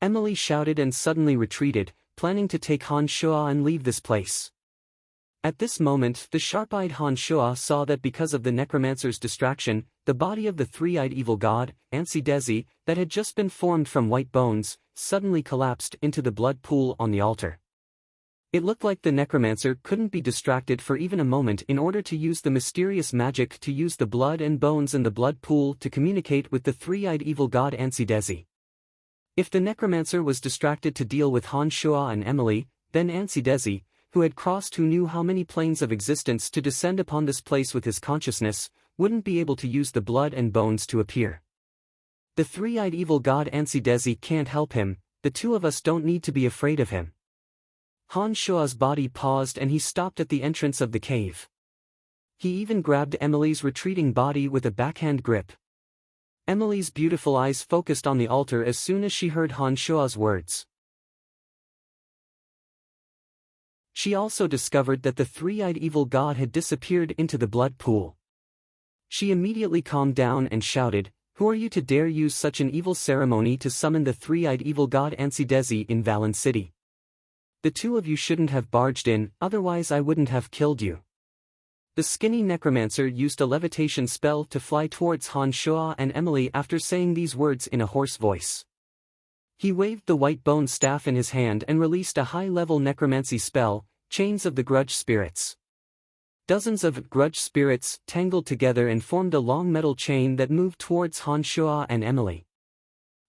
Emily shouted and suddenly retreated, planning to take Han Shuo and leave this place. At this moment, the sharp-eyed Han Shuo saw that because of the necromancer's distraction, the body of the three-eyed evil god, Ansi, that had just been formed from white bones, suddenly collapsed into the blood pool on the altar. It looked like the necromancer couldn't be distracted for even a moment in order to use the mysterious magic to use the blood and bones in the blood pool to communicate with the three-eyed evil god Ansi. If the necromancer was distracted to deal with Han Shuo and Emily, then Ansi, who had crossed who knew how many planes of existence to descend upon this place with his consciousness, wouldn't be able to use the blood and bones to appear. The three-eyed evil god Ansi can't help him, the two of us don't need to be afraid of him. Han Shuo's body paused and he stopped at the entrance of the cave. He even grabbed Emily's retreating body with a backhand grip. Emily's beautiful eyes focused on the altar as soon as she heard Han Shuo's words. She also discovered that the three-eyed evil god had disappeared into the blood pool. She immediately calmed down and shouted, "Who are you to dare use such an evil ceremony to summon the three-eyed evil god Ansi in Valen City? The two of you shouldn't have barged in, otherwise I wouldn't have killed you." The skinny necromancer used a levitation spell to fly towards Han Shuo and Emily after saying these words in a hoarse voice. He waved the white bone staff in his hand and released a high-level necromancy spell, Chains of the Grudge Spirits. Dozens of grudge spirits tangled together and formed a long metal chain that moved towards Han Shuo and Emily.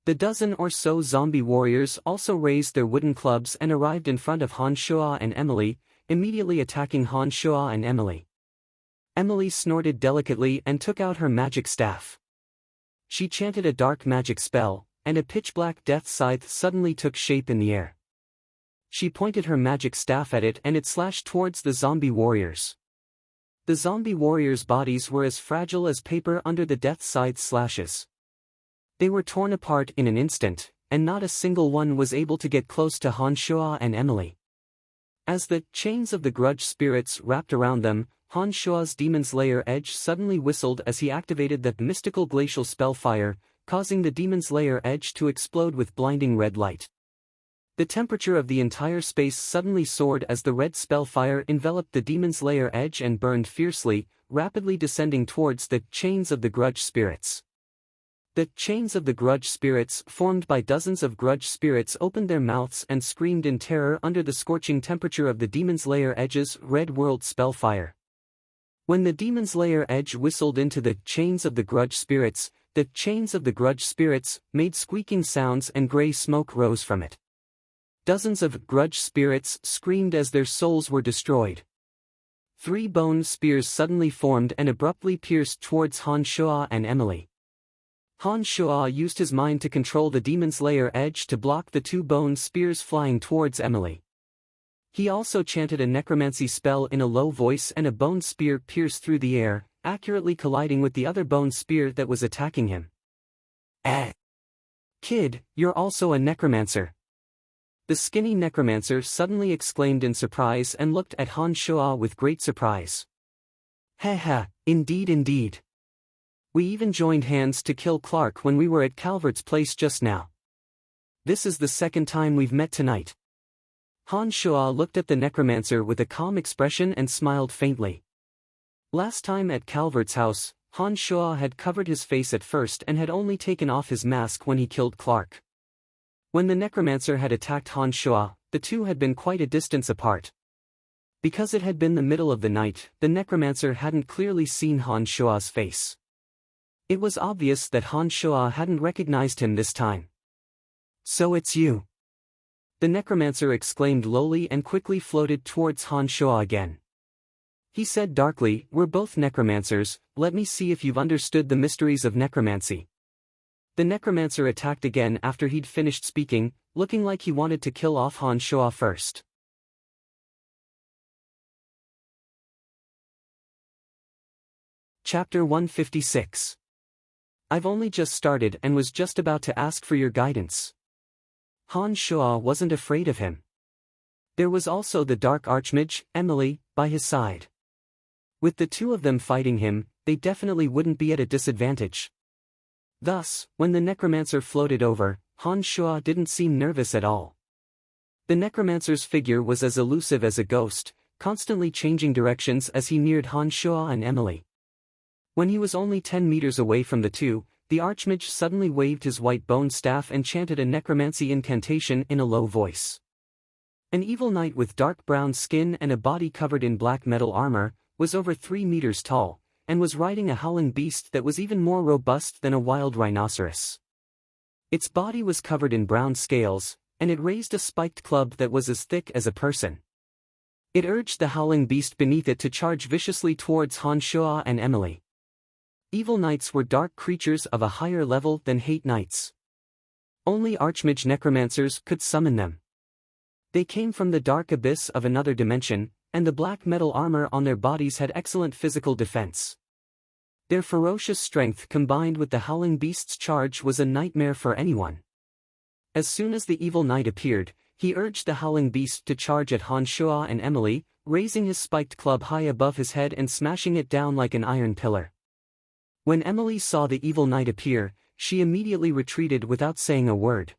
The dozen or so zombie warriors also raised their wooden clubs and arrived in front of Han Shuo and Emily, immediately attacking Han Shuo and Emily. Emily snorted delicately and took out her magic staff. She chanted a dark magic spell, and a pitch-black death scythe suddenly took shape in the air. She pointed her magic staff at it and it slashed towards the zombie warriors. The zombie warriors' bodies were as fragile as paper under the death scythe's slashes. They were torn apart in an instant, and not a single one was able to get close to Han Shuo and Emily. As the chains of the grudge spirits wrapped around them, Han Shuo's Demon's Lair edge suddenly whistled as he activated that mystical glacial spell fire, causing the Demon's Lair edge to explode with blinding red light. The temperature of the entire space suddenly soared as the red spell fire enveloped the Demon's Lair edge and burned fiercely, rapidly descending towards the chains of the grudge spirits. The chains of the grudge spirits, formed by dozens of grudge spirits, opened their mouths and screamed in terror under the scorching temperature of the Demon's Lair edge's red world spell fire. When the Demon's Lair edge whistled into the chains of the grudge spirits, the chains of the grudge spirits made squeaking sounds and gray smoke rose from it. Dozens of grudge spirits screamed as their souls were destroyed. 3 bone spears suddenly formed and abruptly pierced towards Han Shuo and Emily. Han Shuo used his mind to control the Demon's Lair edge to block the 2 bone spears flying towards Emily. He also chanted a necromancy spell in a low voice and a bone spear pierced through the air, accurately colliding with the other bone spear that was attacking him. Kid, you're also a necromancer." The skinny necromancer suddenly exclaimed in surprise and looked at Han Shuo with great surprise. "Ha, indeed indeed. We even joined hands to kill Clark when we were at Calvert's place just now. This is the second time we've met tonight." Han Shuo looked at the necromancer with a calm expression and smiled faintly. Last time at Calvert's house, Han Shuo had covered his face at first and had only taken off his mask when he killed Clark. When the necromancer had attacked Han Shuo, the two had been quite a distance apart. Because it had been the middle of the night, the necromancer hadn't clearly seen Han Shuo's face. It was obvious that Han Shuo hadn't recognized him this time. "So it's you," the necromancer exclaimed lowly and quickly floated towards Han Shuo again. He said darkly, "We're both necromancers, let me see if you've understood the mysteries of necromancy." The necromancer attacked again after he'd finished speaking, looking like he wanted to kill off Han Shuo first. Chapter 156. I've only just started and was just about to ask for your guidance. Han Shuo wasn't afraid of him. There was also the dark archmage, Emily, by his side. With the two of them fighting him, they definitely wouldn't be at a disadvantage. Thus, when the necromancer floated over, Han Shuo didn't seem nervous at all. The necromancer's figure was as elusive as a ghost, constantly changing directions as he neared Han Shuo and Emily. When he was only 10 meters away from the two, the archmage suddenly waved his white bone staff and chanted a necromancy incantation in a low voice. An evil knight with dark brown skin and a body covered in black metal armor, was over 3 meters tall, and was riding a howling beast that was even more robust than a wild rhinoceros. Its body was covered in brown scales, and it raised a spiked club that was as thick as a person. It urged the howling beast beneath it to charge viciously towards Han Shuo and Emily. Evil knights were dark creatures of a higher level than hate knights. Only archmage necromancers could summon them. They came from the dark abyss of another dimension, and the black metal armor on their bodies had excellent physical defense. Their ferocious strength combined with the howling beast's charge was a nightmare for anyone. As soon as the evil knight appeared, he urged the howling beast to charge at Han Shuo and Emily, raising his spiked club high above his head and smashing it down like an iron pillar. When Emily saw the evil knight appear, she immediately retreated without saying a word.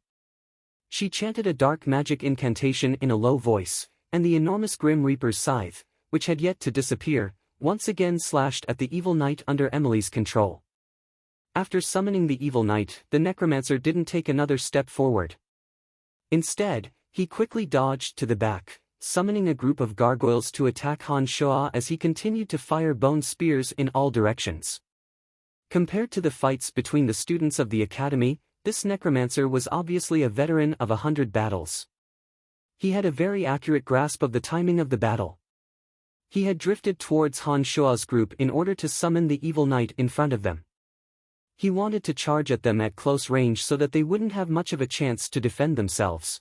She chanted a dark magic incantation in a low voice, and the enormous Grim Reaper's scythe, which had yet to disappear, once again slashed at the evil knight under Emily's control. After summoning the evil knight, the necromancer didn't take another step forward. Instead, he quickly dodged to the back, summoning a group of gargoyles to attack Han Shuo as he continued to fire bone spears in all directions. Compared to the fights between the students of the academy, this necromancer was obviously a veteran of 100 battles. He had a very accurate grasp of the timing of the battle. He had drifted towards Han Shuo's group in order to summon the evil knight in front of them. He wanted to charge at them at close range so that they wouldn't have much of a chance to defend themselves.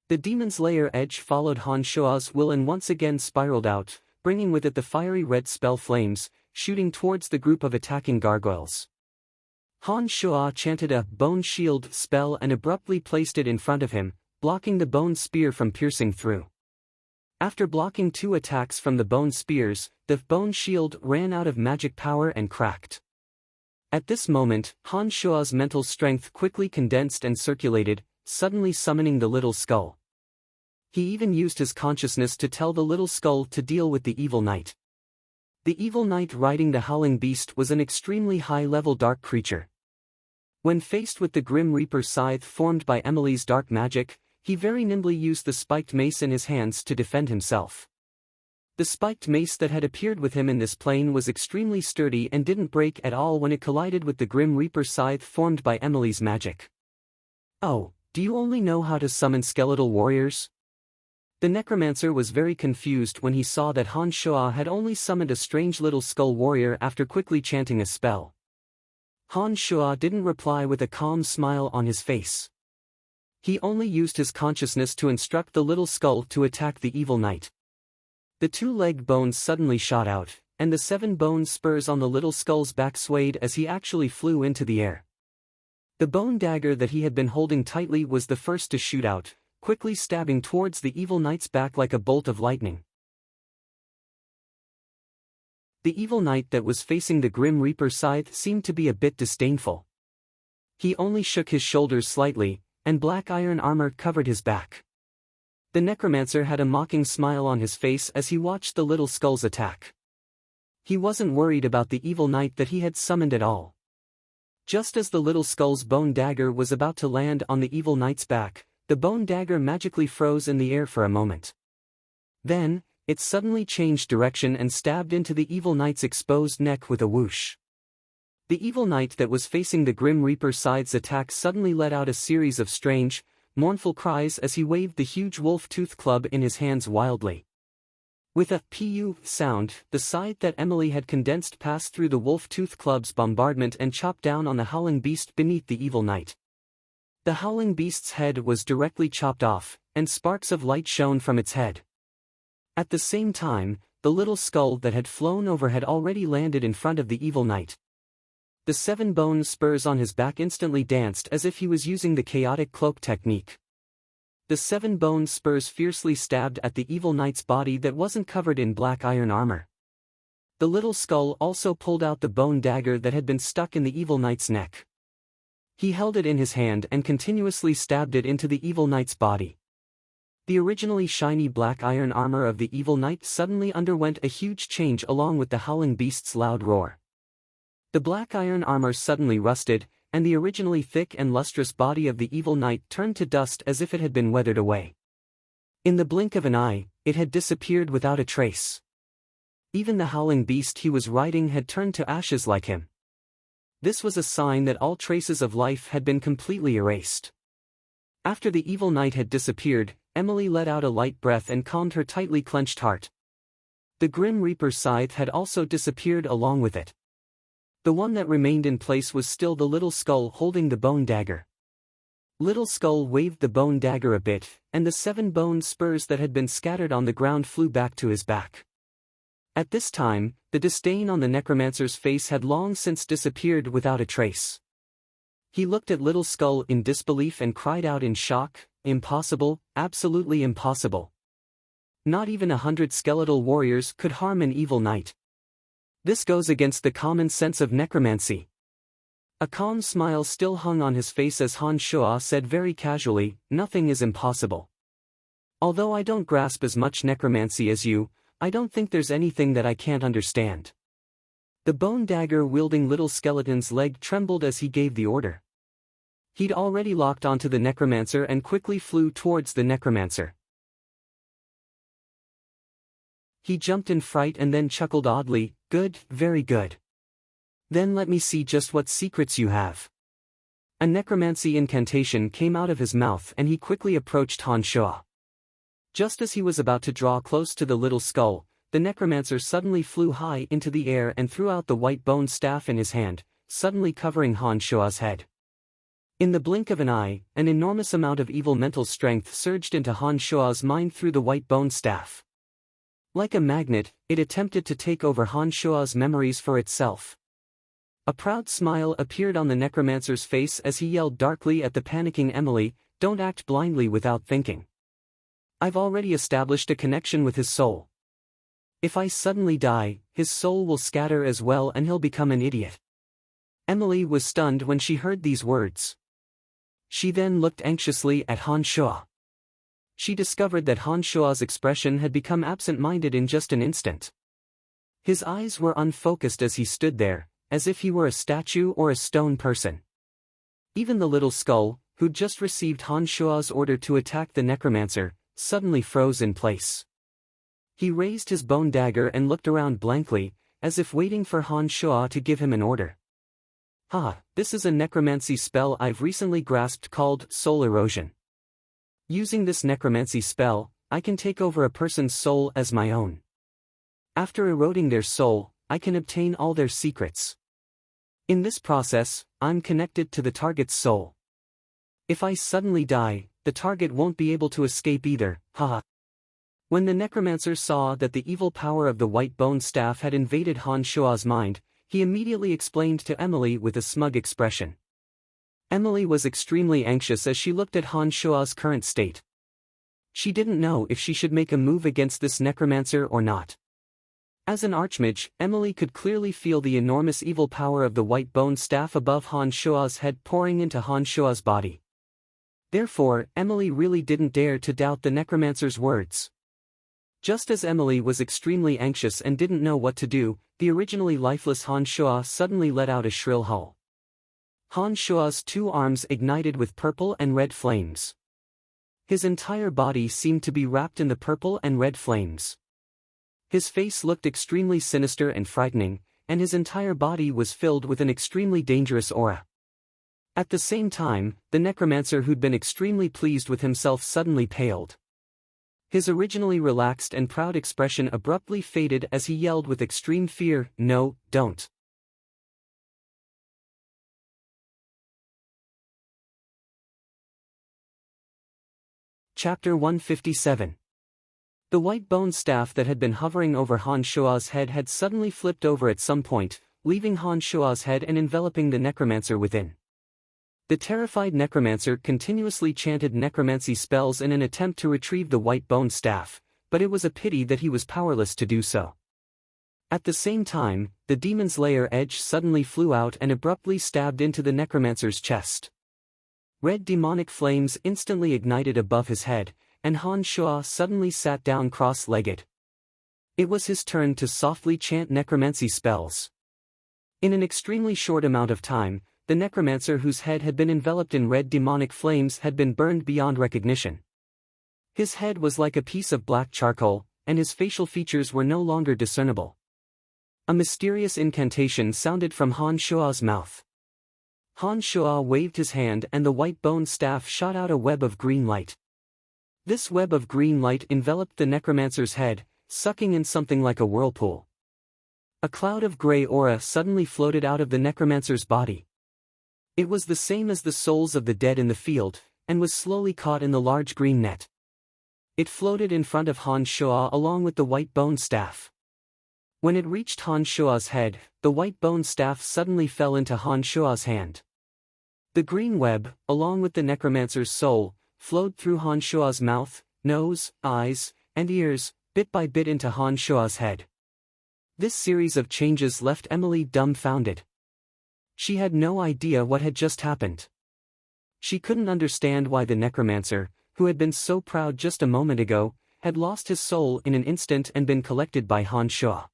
The demon's lair edge followed Han Shuo's will and once again spiraled out, bringing with it the fiery red spell flames, shooting towards the group of attacking gargoyles. Han Shuo chanted a bone shield spell and abruptly placed it in front of him, blocking the bone spear from piercing through. After blocking 2 attacks from the bone spears, the bone shield ran out of magic power and cracked. At this moment, Han Shuo's mental strength quickly condensed and circulated, suddenly summoning the little skull. He even used his consciousness to tell the little skull to deal with the evil knight. The evil knight riding the howling beast was an extremely high-level dark creature. When faced with the Grim Reaper's scythe formed by Emily's dark magic, he very nimbly used the spiked mace in his hands to defend himself. The spiked mace that had appeared with him in this plane was extremely sturdy and didn't break at all when it collided with the Grim Reaper's scythe formed by Emily's magic. "Oh, do you only know how to summon skeletal warriors?" The necromancer was very confused when he saw that Han Shuo had only summoned a strange little skull warrior after quickly chanting a spell. Han Shuo didn't reply with a calm smile on his face. He only used his consciousness to instruct the little skull to attack the evil knight. The 2 leg bones suddenly shot out, and the 7 bone spurs on the little skull's back swayed as he actually flew into the air. The bone dagger that he had been holding tightly was the first to shoot out, quickly stabbing towards the evil knight's back like a bolt of lightning. The evil knight that was facing the Grim Reaper's scythe seemed to be a bit disdainful. He only shook his shoulders slightly, and black iron armor covered his back. The necromancer had a mocking smile on his face as he watched the little skull's attack. He wasn't worried about the evil knight that he had summoned at all. Just as the little skull's bone dagger was about to land on the evil knight's back, the bone dagger magically froze in the air for a moment. Then, it suddenly changed direction and stabbed into the evil knight's exposed neck with a whoosh. The evil knight that was facing the Grim Reaper's scythe's attack suddenly let out a series of strange, mournful cries as he waved the huge wolf-tooth club in his hands wildly. With a "pu" sound, the scythe that Emily had condensed passed through the wolf-tooth club's bombardment and chopped down on the howling beast beneath the evil knight. The howling beast's head was directly chopped off, and sparks of light shone from its head. At the same time, the little skull that had flown over had already landed in front of the evil knight. The 7 bone spurs on his back instantly danced as if he was using the chaotic cloak technique. The 7 bone spurs fiercely stabbed at the evil knight's body that wasn't covered in black iron armor. The little skull also pulled out the bone dagger that had been stuck in the evil knight's neck. He held it in his hand and continuously stabbed it into the evil knight's body. The originally shiny black iron armor of the evil knight suddenly underwent a huge change along with the howling beast's loud roar. The black iron armor suddenly rusted, and the originally thick and lustrous body of the evil knight turned to dust as if it had been weathered away. In the blink of an eye, it had disappeared without a trace. Even the howling beast he was riding had turned to ashes like him. This was a sign that all traces of life had been completely erased. After the evil knight had disappeared, Emily let out a light breath and calmed her tightly clenched heart. The Grim Reaper's scythe had also disappeared along with it. The one that remained in place was still the little skull holding the bone dagger. Little Skull waved the bone dagger a bit, and the 7 bone spurs that had been scattered on the ground flew back to his back. At this time, the disdain on the necromancer's face had long since disappeared without a trace. He looked at Little Skull in disbelief and cried out in shock, "Impossible, absolutely impossible. Not even 100 skeletal warriors could harm an evil knight. This goes against the common sense of necromancy." A calm smile still hung on his face as Han Shuo said very casually, "Nothing is impossible. Although I don't grasp as much necromancy as you, I don't think there's anything that I can't understand." The bone dagger-wielding little skeleton's leg trembled as he gave the order. He'd already locked onto the necromancer and quickly flew towards the necromancer. He jumped in fright and then chuckled oddly, "Good, very good. Then let me see just what secrets you have." A necromancy incantation came out of his mouth and he quickly approached Han Shuo. Just as he was about to draw close to the little skull, the necromancer suddenly flew high into the air and threw out the white bone staff in his hand, suddenly covering Han Shuo's head. In the blink of an eye, an enormous amount of evil mental strength surged into Han Shuo's mind through the white bone staff. Like a magnet, it attempted to take over Han Shuo's memories for itself. A proud smile appeared on the necromancer's face as he yelled darkly at the panicking Emily, "Don't act blindly without thinking. I've already established a connection with his soul. If I suddenly die, his soul will scatter as well and he'll become an idiot." Emily was stunned when she heard these words. She then looked anxiously at Han Shuo. She discovered that Han Shuo's expression had become absent-minded in just an instant. His eyes were unfocused as he stood there, as if he were a statue or a stone person. Even the little skull, who'd just received Han Shuo's order to attack the necromancer, suddenly froze in place. He raised his bone dagger and looked around blankly, as if waiting for Han Shuo to give him an order. This is a necromancy spell I've recently grasped called Soul Erosion. Using this necromancy spell, I can take over a person's soul as my own. After eroding their soul, I can obtain all their secrets. In this process, I'm connected to the target's soul. If I suddenly die, the target won't be able to escape either, When the necromancer saw that the evil power of the white bone staff had invaded Han Shuo's mind, he immediately explained to Emily with a smug expression. Emily was extremely anxious as she looked at Han Shuo's current state. She didn't know if she should make a move against this necromancer or not. As an archmage, Emily could clearly feel the enormous evil power of the white bone staff above Han Shuo's head pouring into Han Shuo's body. Therefore, Emily really didn't dare to doubt the necromancer's words. Just as Emily was extremely anxious and didn't know what to do, the originally lifeless Han Shuo suddenly let out a shrill howl. Han Shuo's 2 arms ignited with purple and red flames. His entire body seemed to be wrapped in the purple and red flames. His face looked extremely sinister and frightening, and his entire body was filled with an extremely dangerous aura. At the same time, the necromancer who'd been extremely pleased with himself suddenly paled. His originally relaxed and proud expression abruptly faded as he yelled with extreme fear, "No, don't." Chapter 157. The white bone staff that had been hovering over Han Shuo's head had suddenly flipped over at some point, leaving Han Shuo's head and enveloping the necromancer within. The terrified necromancer continuously chanted necromancy spells in an attempt to retrieve the white bone staff, but it was a pity that he was powerless to do so. At the same time, the demon's lair edge suddenly flew out and abruptly stabbed into the necromancer's chest. Red demonic flames instantly ignited above his head, and Han Shua suddenly sat down cross-legged. It was his turn to softly chant necromancy spells. In an extremely short amount of time, the necromancer whose head had been enveloped in red demonic flames had been burned beyond recognition. His head was like a piece of black charcoal, and his facial features were no longer discernible. A mysterious incantation sounded from Han Shua's mouth. Han Shua waved his hand and the white bone staff shot out a web of green light. This web of green light enveloped the necromancer's head, sucking in something like a whirlpool. A cloud of gray aura suddenly floated out of the necromancer's body. It was the same as the souls of the dead in the field, and was slowly caught in the large green net. It floated in front of Han Shua along with the white bone staff. When it reached Han Shua's head, the white bone staff suddenly fell into Han Shua's hand. The green web, along with the necromancer's soul, flowed through Han Shua's mouth, nose, eyes, and ears, bit by bit into Han Shua's head. This series of changes left Emily dumbfounded. She had no idea what had just happened. She couldn't understand why the necromancer, who had been so proud just a moment ago, had lost his soul in an instant and been collected by Han Shua.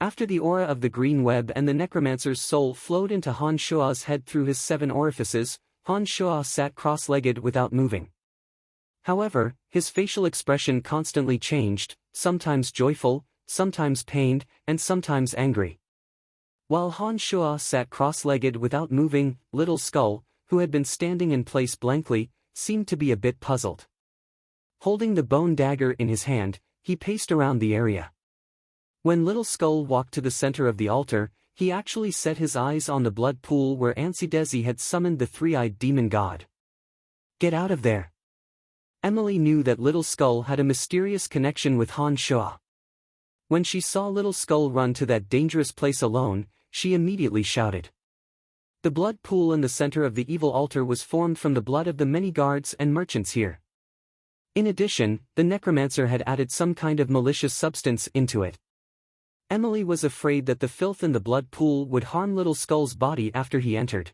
After the aura of the green web and the necromancer's soul flowed into Han Shua's head through his 7 orifices, Han Shua sat cross-legged without moving. However, his facial expression constantly changed, sometimes joyful, sometimes pained, and sometimes angry. While Han Shua sat cross-legged without moving, Little Skull, who had been standing in place blankly, seemed to be a bit puzzled. Holding the bone dagger in his hand, he paced around the area. When Little Skull walked to the center of the altar, he actually set his eyes on the blood pool where Ansidesi had summoned the three-eyed demon god. "Get out of there!" Emily knew that Little Skull had a mysterious connection with Han Shua. When she saw Little Skull run to that dangerous place alone, she immediately shouted. The blood pool in the center of the evil altar was formed from the blood of the many guards and merchants here. In addition, the necromancer had added some kind of malicious substance into it. Emily was afraid that the filth in the blood pool would harm Little Skull's body after he entered.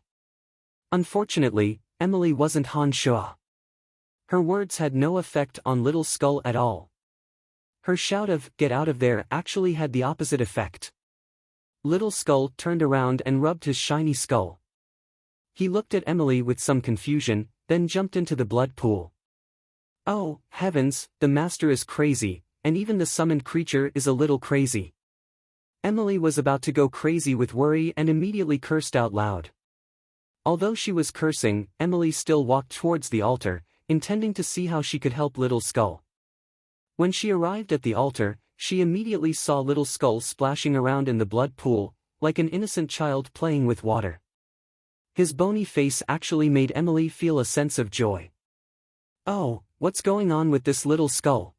Unfortunately, Emily wasn't Han Shua. Her words had no effect on Little Skull at all. Her shout of "Get out of there" actually had the opposite effect. Little Skull turned around and rubbed his shiny skull. He looked at Emily with some confusion, then jumped into the blood pool. Oh, heavens, the master is crazy, and even the summoned creature is a little crazy. Emily was about to go crazy with worry and immediately cursed out loud. Although she was cursing, Emily still walked towards the altar, intending to see how she could help Little Skull. When she arrived at the altar, she immediately saw Little Skull splashing around in the blood pool, like an innocent child playing with water. His bony face actually made Emily feel a sense of joy. Oh, what's going on with this Little Skull?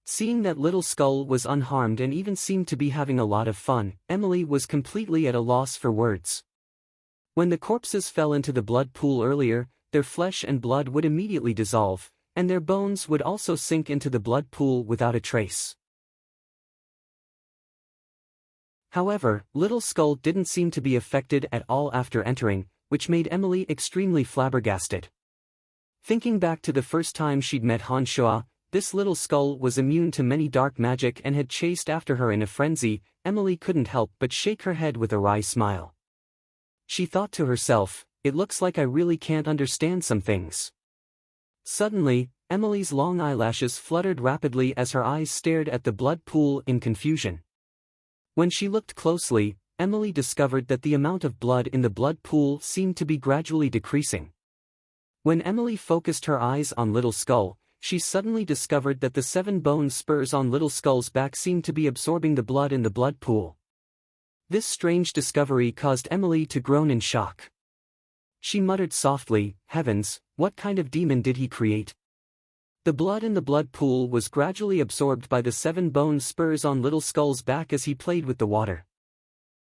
Seeing that Little Skull was unharmed and even seemed to be having a lot of fun, Emily was completely at a loss for words. When the corpses fell into the blood pool earlier, their flesh and blood would immediately dissolve, and their bones would also sink into the blood pool without a trace. However, Little Skull didn't seem to be affected at all after entering, which made Emily extremely flabbergasted. Thinking back to the first time she'd met Han Shua, this Little Skull was immune to many dark magic and had chased after her in a frenzy. Emily couldn't help but shake her head with a wry smile. She thought to herself, it looks like I really can't understand some things. Suddenly, Emily's long eyelashes fluttered rapidly as her eyes stared at the blood pool in confusion. When she looked closely, Emily discovered that the amount of blood in the blood pool seemed to be gradually decreasing. When Emily focused her eyes on Little Skull, she suddenly discovered that the 7 bone spurs on Little Skull's back seemed to be absorbing the blood in the blood pool. This strange discovery caused Emily to groan in shock. She muttered softly, "Heavens, what kind of demon did he create?" The blood in the blood pool was gradually absorbed by the 7 bone spurs on Little Skull's back as he played with the water.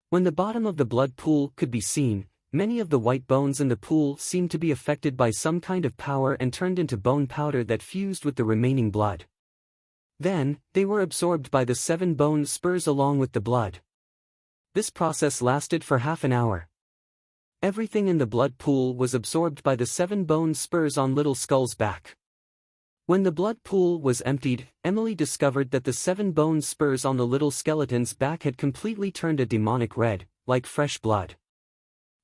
When the bottom of the blood pool could be seen, many of the white bones in the pool seemed to be affected by some kind of power and turned into bone powder that fused with the remaining blood. Then, they were absorbed by the 7 bone spurs along with the blood. This process lasted for half an hour. Everything in the blood pool was absorbed by the 7 bone spurs on Little Skull's back. When the blood pool was emptied, Emily discovered that the 7 bone spurs on the little skeleton's back had completely turned a demonic red, like fresh blood.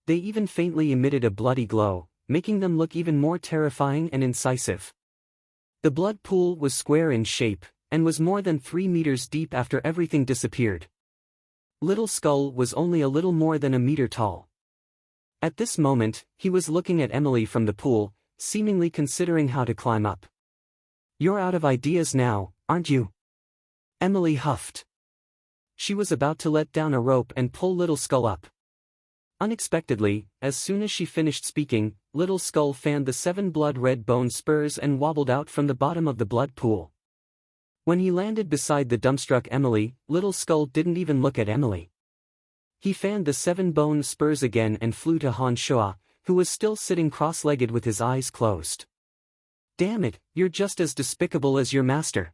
They even faintly emitted a bloody glow, making them look even more terrifying and incisive. The blood pool was square in shape, and was more than 3 meters deep after everything disappeared. Little Skull was only a little more than a meter tall. At this moment, he was looking at Emily from the pool, seemingly considering how to climb up. "You're out of ideas now, aren't you?" Emily huffed. She was about to let down a rope and pull Little Skull up. Unexpectedly, as soon as she finished speaking, Little Skull fanned the 7 blood-red bone spurs and wobbled out from the bottom of the blood pool. When he landed beside the dumbstruck Emily, Little Skull didn't even look at Emily. He fanned the 7 bone spurs again and flew to Han Shua, who was still sitting cross-legged with his eyes closed. "Damn it, you're just as despicable as your master."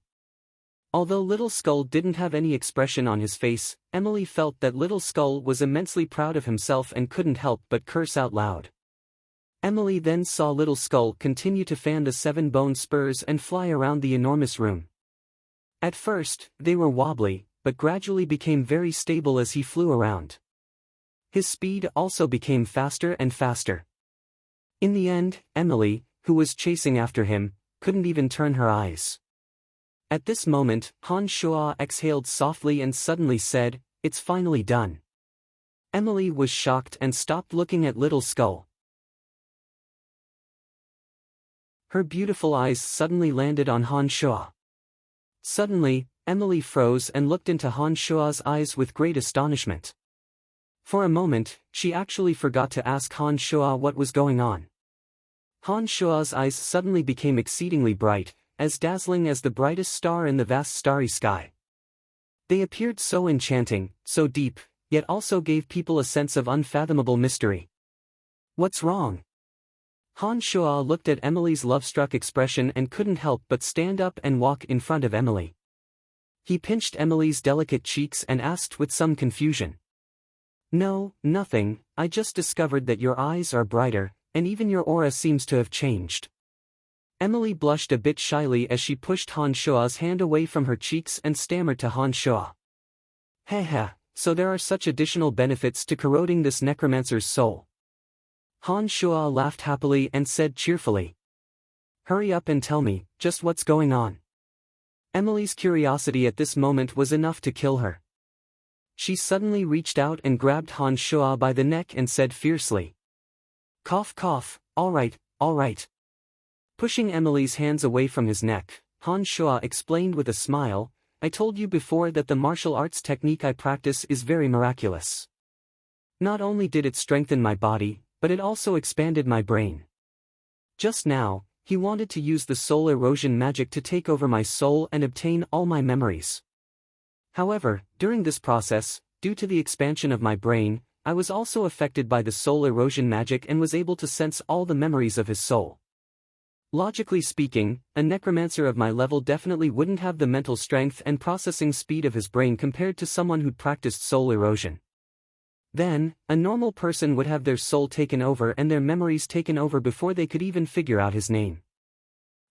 Although Little Skull didn't have any expression on his face, Emily felt that Little Skull was immensely proud of himself and couldn't help but curse out loud. Emily then saw Little Skull continue to fan the 7 bone spurs and fly around the enormous room. At first, they were wobbly, but gradually became very stable as he flew around. His speed also became faster and faster. In the end, Emily, who was chasing after him, couldn't even turn her eyes. At this moment, Han Shua exhaled softly and suddenly said, "It's finally done." Emily was shocked and stopped looking at Little Skull. Her beautiful eyes suddenly landed on Han Shua. Suddenly, Emily froze and looked into Han Shua's eyes with great astonishment. For a moment, she actually forgot to ask Han Shua what was going on. Han Shua's eyes suddenly became exceedingly bright, as dazzling as the brightest star in the vast starry sky. They appeared so enchanting, so deep, yet also gave people a sense of unfathomable mystery. "What's wrong?" Han Shua looked at Emily's love-struck expression and couldn't help but stand up and walk in front of Emily. He pinched Emily's delicate cheeks and asked with some confusion. "No, nothing, I just discovered that your eyes are brighter, and even your aura seems to have changed." Emily blushed a bit shyly as she pushed Han Shua's hand away from her cheeks and stammered to Han Shua. "Heh, so there are such additional benefits to corroding this necromancer's soul." Han Shua laughed happily and said cheerfully, "Hurry up and tell me, just what's going on." Emily's curiosity at this moment was enough to kill her. She suddenly reached out and grabbed Han Shua by the neck and said fiercely, "Cough cough, all right, all right." Pushing Emily's hands away from his neck, Han Shua explained with a smile, "I told you before that the martial arts technique I practice is very miraculous. Not only did it strengthen my body, but it also expanded my brain. Just now, he wanted to use the soul erosion magic to take over my soul and obtain all my memories. However, during this process, due to the expansion of my brain, I was also affected by the soul erosion magic and was able to sense all the memories of his soul. Logically speaking, a necromancer of my level definitely wouldn't have the mental strength and processing speed of his brain compared to someone who'd practiced soul erosion. Then, a normal person would have their soul taken over and their memories taken over before they could even figure out his name.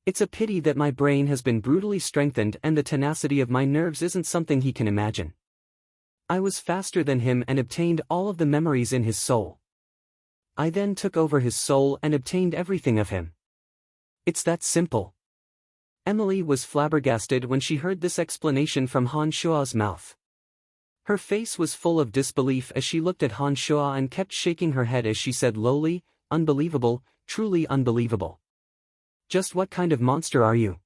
It's a pity that my brain has been brutally strengthened and the tenacity of my nerves isn't something he can imagine. I was faster than him and obtained all of the memories in his soul. I then took over his soul and obtained everything of him. It's that simple." Emily was flabbergasted when she heard this explanation from Han Shua's mouth. Her face was full of disbelief as she looked at Han Shua and kept shaking her head as she said lowly, "Unbelievable, truly unbelievable. Just what kind of monster are you?"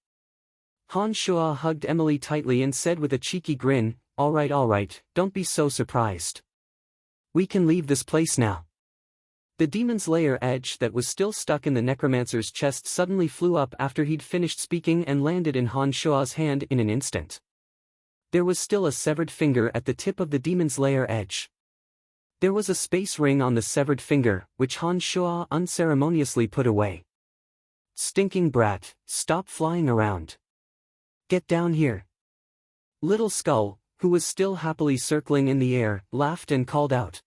Han Shua hugged Emily tightly and said with a cheeky grin, all right, don't be so surprised. We can leave this place now." The demon's lair edge that was still stuck in the necromancer's chest suddenly flew up after he'd finished speaking and landed in Han Shua's hand in an instant. There was still a severed finger at the tip of the demon's lair edge. There was a space ring on the severed finger, which Han Shua unceremoniously put away. "Stinking brat, stop flying around. Get down here." Little Skull, who was still happily circling in the air, laughed and called out.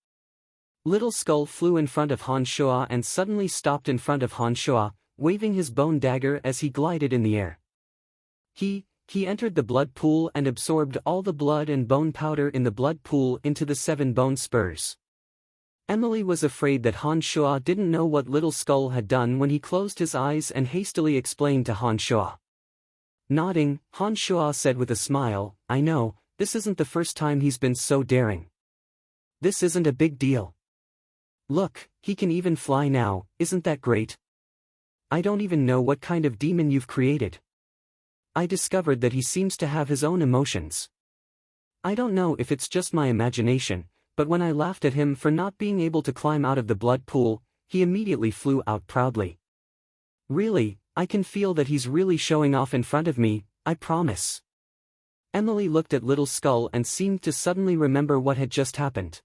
Little Skull flew in front of Han Shua and suddenly stopped in front of Han Shua, waving his bone dagger as he glided in the air. He entered the blood pool and absorbed all the blood and bone powder in the blood pool into the 7 bone spurs. Emily was afraid that Han Shuo didn't know what Little Skull had done when he closed his eyes and hastily explained to Han Shuo. Nodding, Han Shuo said with a smile, "I know, this isn't the first time he's been so daring. This isn't a big deal. Look, he can even fly now, isn't that great? I don't even know what kind of demon you've created. I discovered that he seems to have his own emotions. I don't know if it's just my imagination, but when I laughed at him for not being able to climb out of the blood pool, he immediately flew out proudly. Really, I can feel that he's really showing off in front of me, I promise." Emily looked at Little Skull and seemed to suddenly remember what had just happened.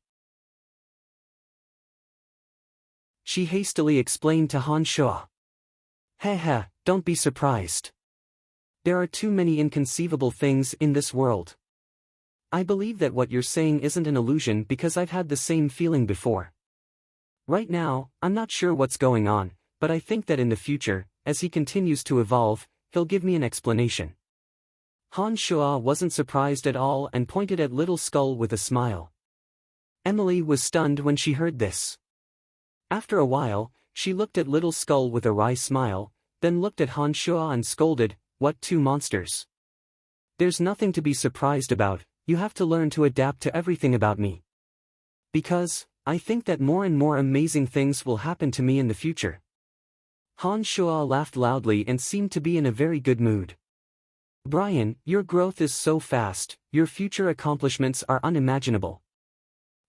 She hastily explained to Han Shuo. "Heh, don't be surprised. There are too many inconceivable things in this world. I believe that what you're saying isn't an illusion because I've had the same feeling before. Right now, I'm not sure what's going on, but I think that in the future, as he continues to evolve, he'll give me an explanation." Han Shuo wasn't surprised at all and pointed at Little Skull with a smile. Emily was stunned when she heard this. After a while, she looked at Little Skull with a wry smile, then looked at Han Shuo and scolded, "What 2 monsters? There's nothing to be surprised about, you have to learn to adapt to everything about me. Because, I think that more and more amazing things will happen to me in the future." Han Shuo laughed loudly and seemed to be in a very good mood. "Brian, your growth is so fast, your future accomplishments are unimaginable.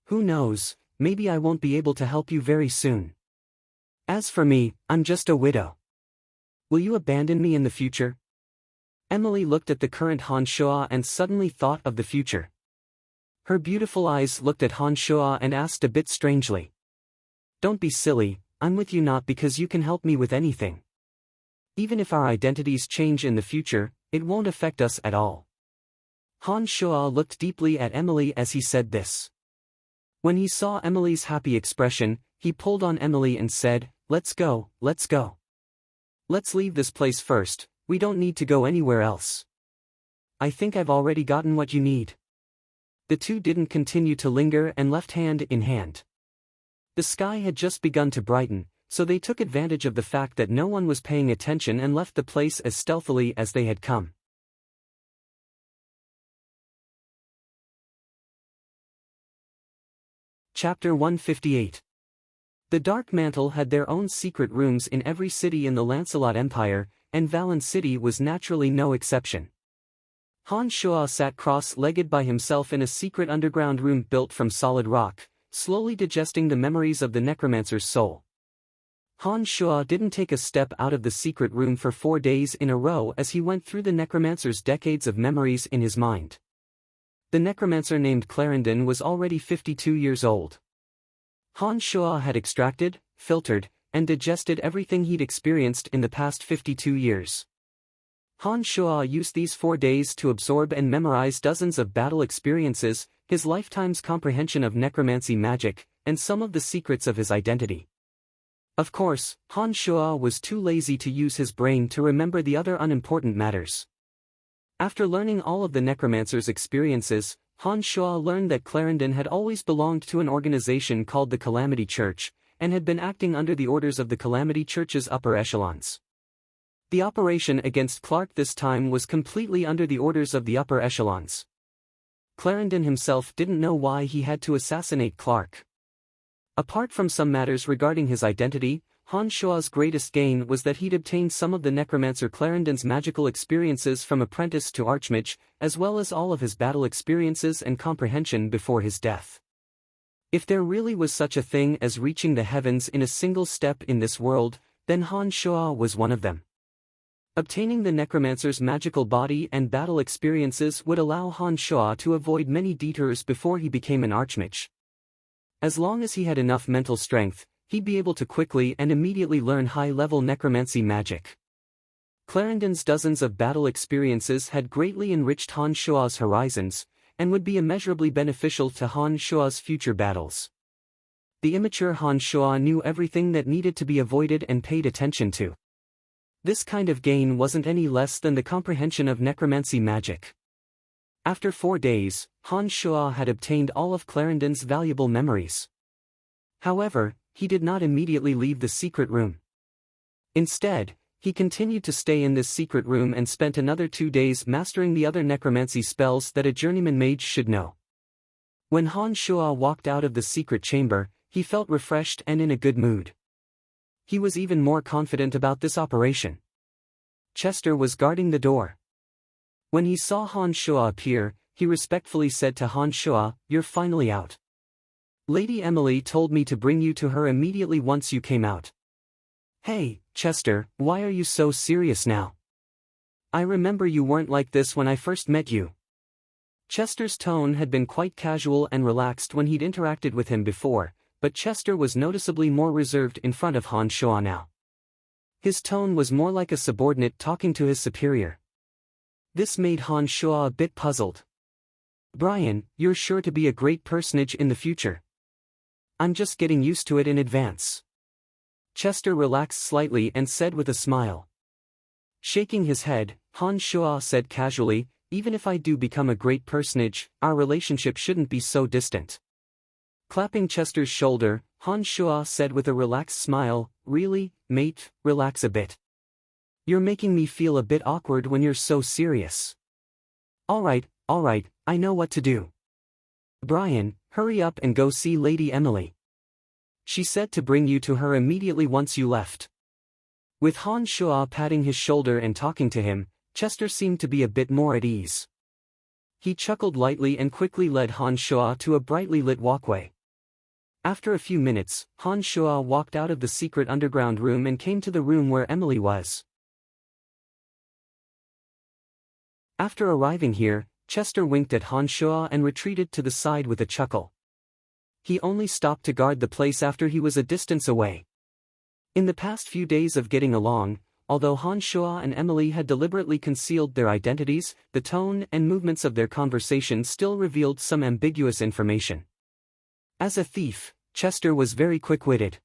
Who knows, maybe I won't be able to help you very soon. As for me, I'm just a widow. Will you abandon me in the future?" Emily looked at the current Han Shuo and suddenly thought of the future. Her beautiful eyes looked at Han Shuo and asked a bit strangely. "Don't be silly, I'm with you not because you can help me with anything. Even if our identities change in the future, it won't affect us at all." Han Shuo looked deeply at Emily as he said this. When he saw Emily's happy expression, he pulled on Emily and said, Let's go. Let's leave this place first, we don't need to go anywhere else. I think I've already gotten what you need." The two didn't continue to linger and left hand in hand. The sky had just begun to brighten, so they took advantage of the fact that no one was paying attention and left the place as stealthily as they had come. Chapter 158. The Dark Mantle had their own secret rooms in every city in the Lancelot Empire, and Valen City was naturally no exception. Han Shuo sat cross-legged by himself in a secret underground room built from solid rock, slowly digesting the memories of the necromancer's soul. Han Shuo didn't take a step out of the secret room for 4 days in a row as he went through the necromancer's decades of memories in his mind. The necromancer named Clarendon was already 52 years old. Han Shuo had extracted, filtered, and digested everything he'd experienced in the past 52 years. Han Shuo used these 4 days to absorb and memorize dozens of battle experiences, his lifetime's comprehension of necromancy magic, and some of the secrets of his identity. Of course, Han Shuo was too lazy to use his brain to remember the other unimportant matters. After learning all of the necromancer's experiences, Han Shuo learned that Clarendon had always belonged to an organization called the Calamity Church, and had been acting under the orders of the Calamity Church's upper echelons. The operation against Clark this time was completely under the orders of the upper echelons. Clarendon himself didn't know why he had to assassinate Clark. Apart from some matters regarding his identity, Han Shuo's greatest gain was that he'd obtained some of the necromancer Clarendon's magical experiences from apprentice to archmage, as well as all of his battle experiences and comprehension before his death. If there really was such a thing as reaching the heavens in a single step in this world, then Han Shuo was one of them. Obtaining the necromancer's magical body and battle experiences would allow Han Shuo to avoid many detours before he became an archmage. As long as he had enough mental strength, he'd be able to quickly and immediately learn high-level necromancy magic. Clarendon's dozens of battle experiences had greatly enriched Han Shuo's horizons, and would be immeasurably beneficial to Han Shuo's future battles. The immature Han Shuo knew everything that needed to be avoided and paid attention to. This kind of gain wasn't any less than the comprehension of necromancy magic. After 4 days, Han Shuo had obtained all of Clarendon's valuable memories. However, he did not immediately leave the secret room. Instead, he continued to stay in this secret room and spent another 2 days mastering the other necromancy spells that a journeyman mage should know. When Han Shuo walked out of the secret chamber, he felt refreshed and in a good mood. He was even more confident about this operation. Chester was guarding the door. When he saw Han Shuo appear, he respectfully said to Han Shuo, "You're finally out. Lady Emily told me to bring you to her immediately once you came out." "Hey, Chester, why are you so serious now? I remember you weren't like this when I first met you." Chester's tone had been quite casual and relaxed when he'd interacted with him before, but Chester was noticeably more reserved in front of Han Shuo now. His tone was more like a subordinate talking to his superior. This made Han Shuo a bit puzzled. "Brian, you're sure to be a great personage in the future. I'm just getting used to it in advance." Chester relaxed slightly and said with a smile. Shaking his head, Han Shuo said casually, "Even if I do become a great personage, our relationship shouldn't be so distant." Clapping Chester's shoulder, Han Shuo said with a relaxed smile, "Really, mate, relax a bit. You're making me feel a bit awkward when you're so serious." All right, I know what to do. Brian, hurry up and go see Lady Emily. She said to bring you to her immediately once you left." With Han Shuo patting his shoulder and talking to him, Chester seemed to be a bit more at ease. He chuckled lightly and quickly led Han Shuo to a brightly lit walkway. After a few minutes, Han Shuo walked out of the secret underground room and came to the room where Emily was. After arriving here, Chester winked at Han Shuo and retreated to the side with a chuckle. He only stopped to guard the place after he was a distance away. In the past few days of getting along, although Han Shuo and Emily had deliberately concealed their identities, the tone and movements of their conversation still revealed some ambiguous information. As a thief, Chester was very quick-witted.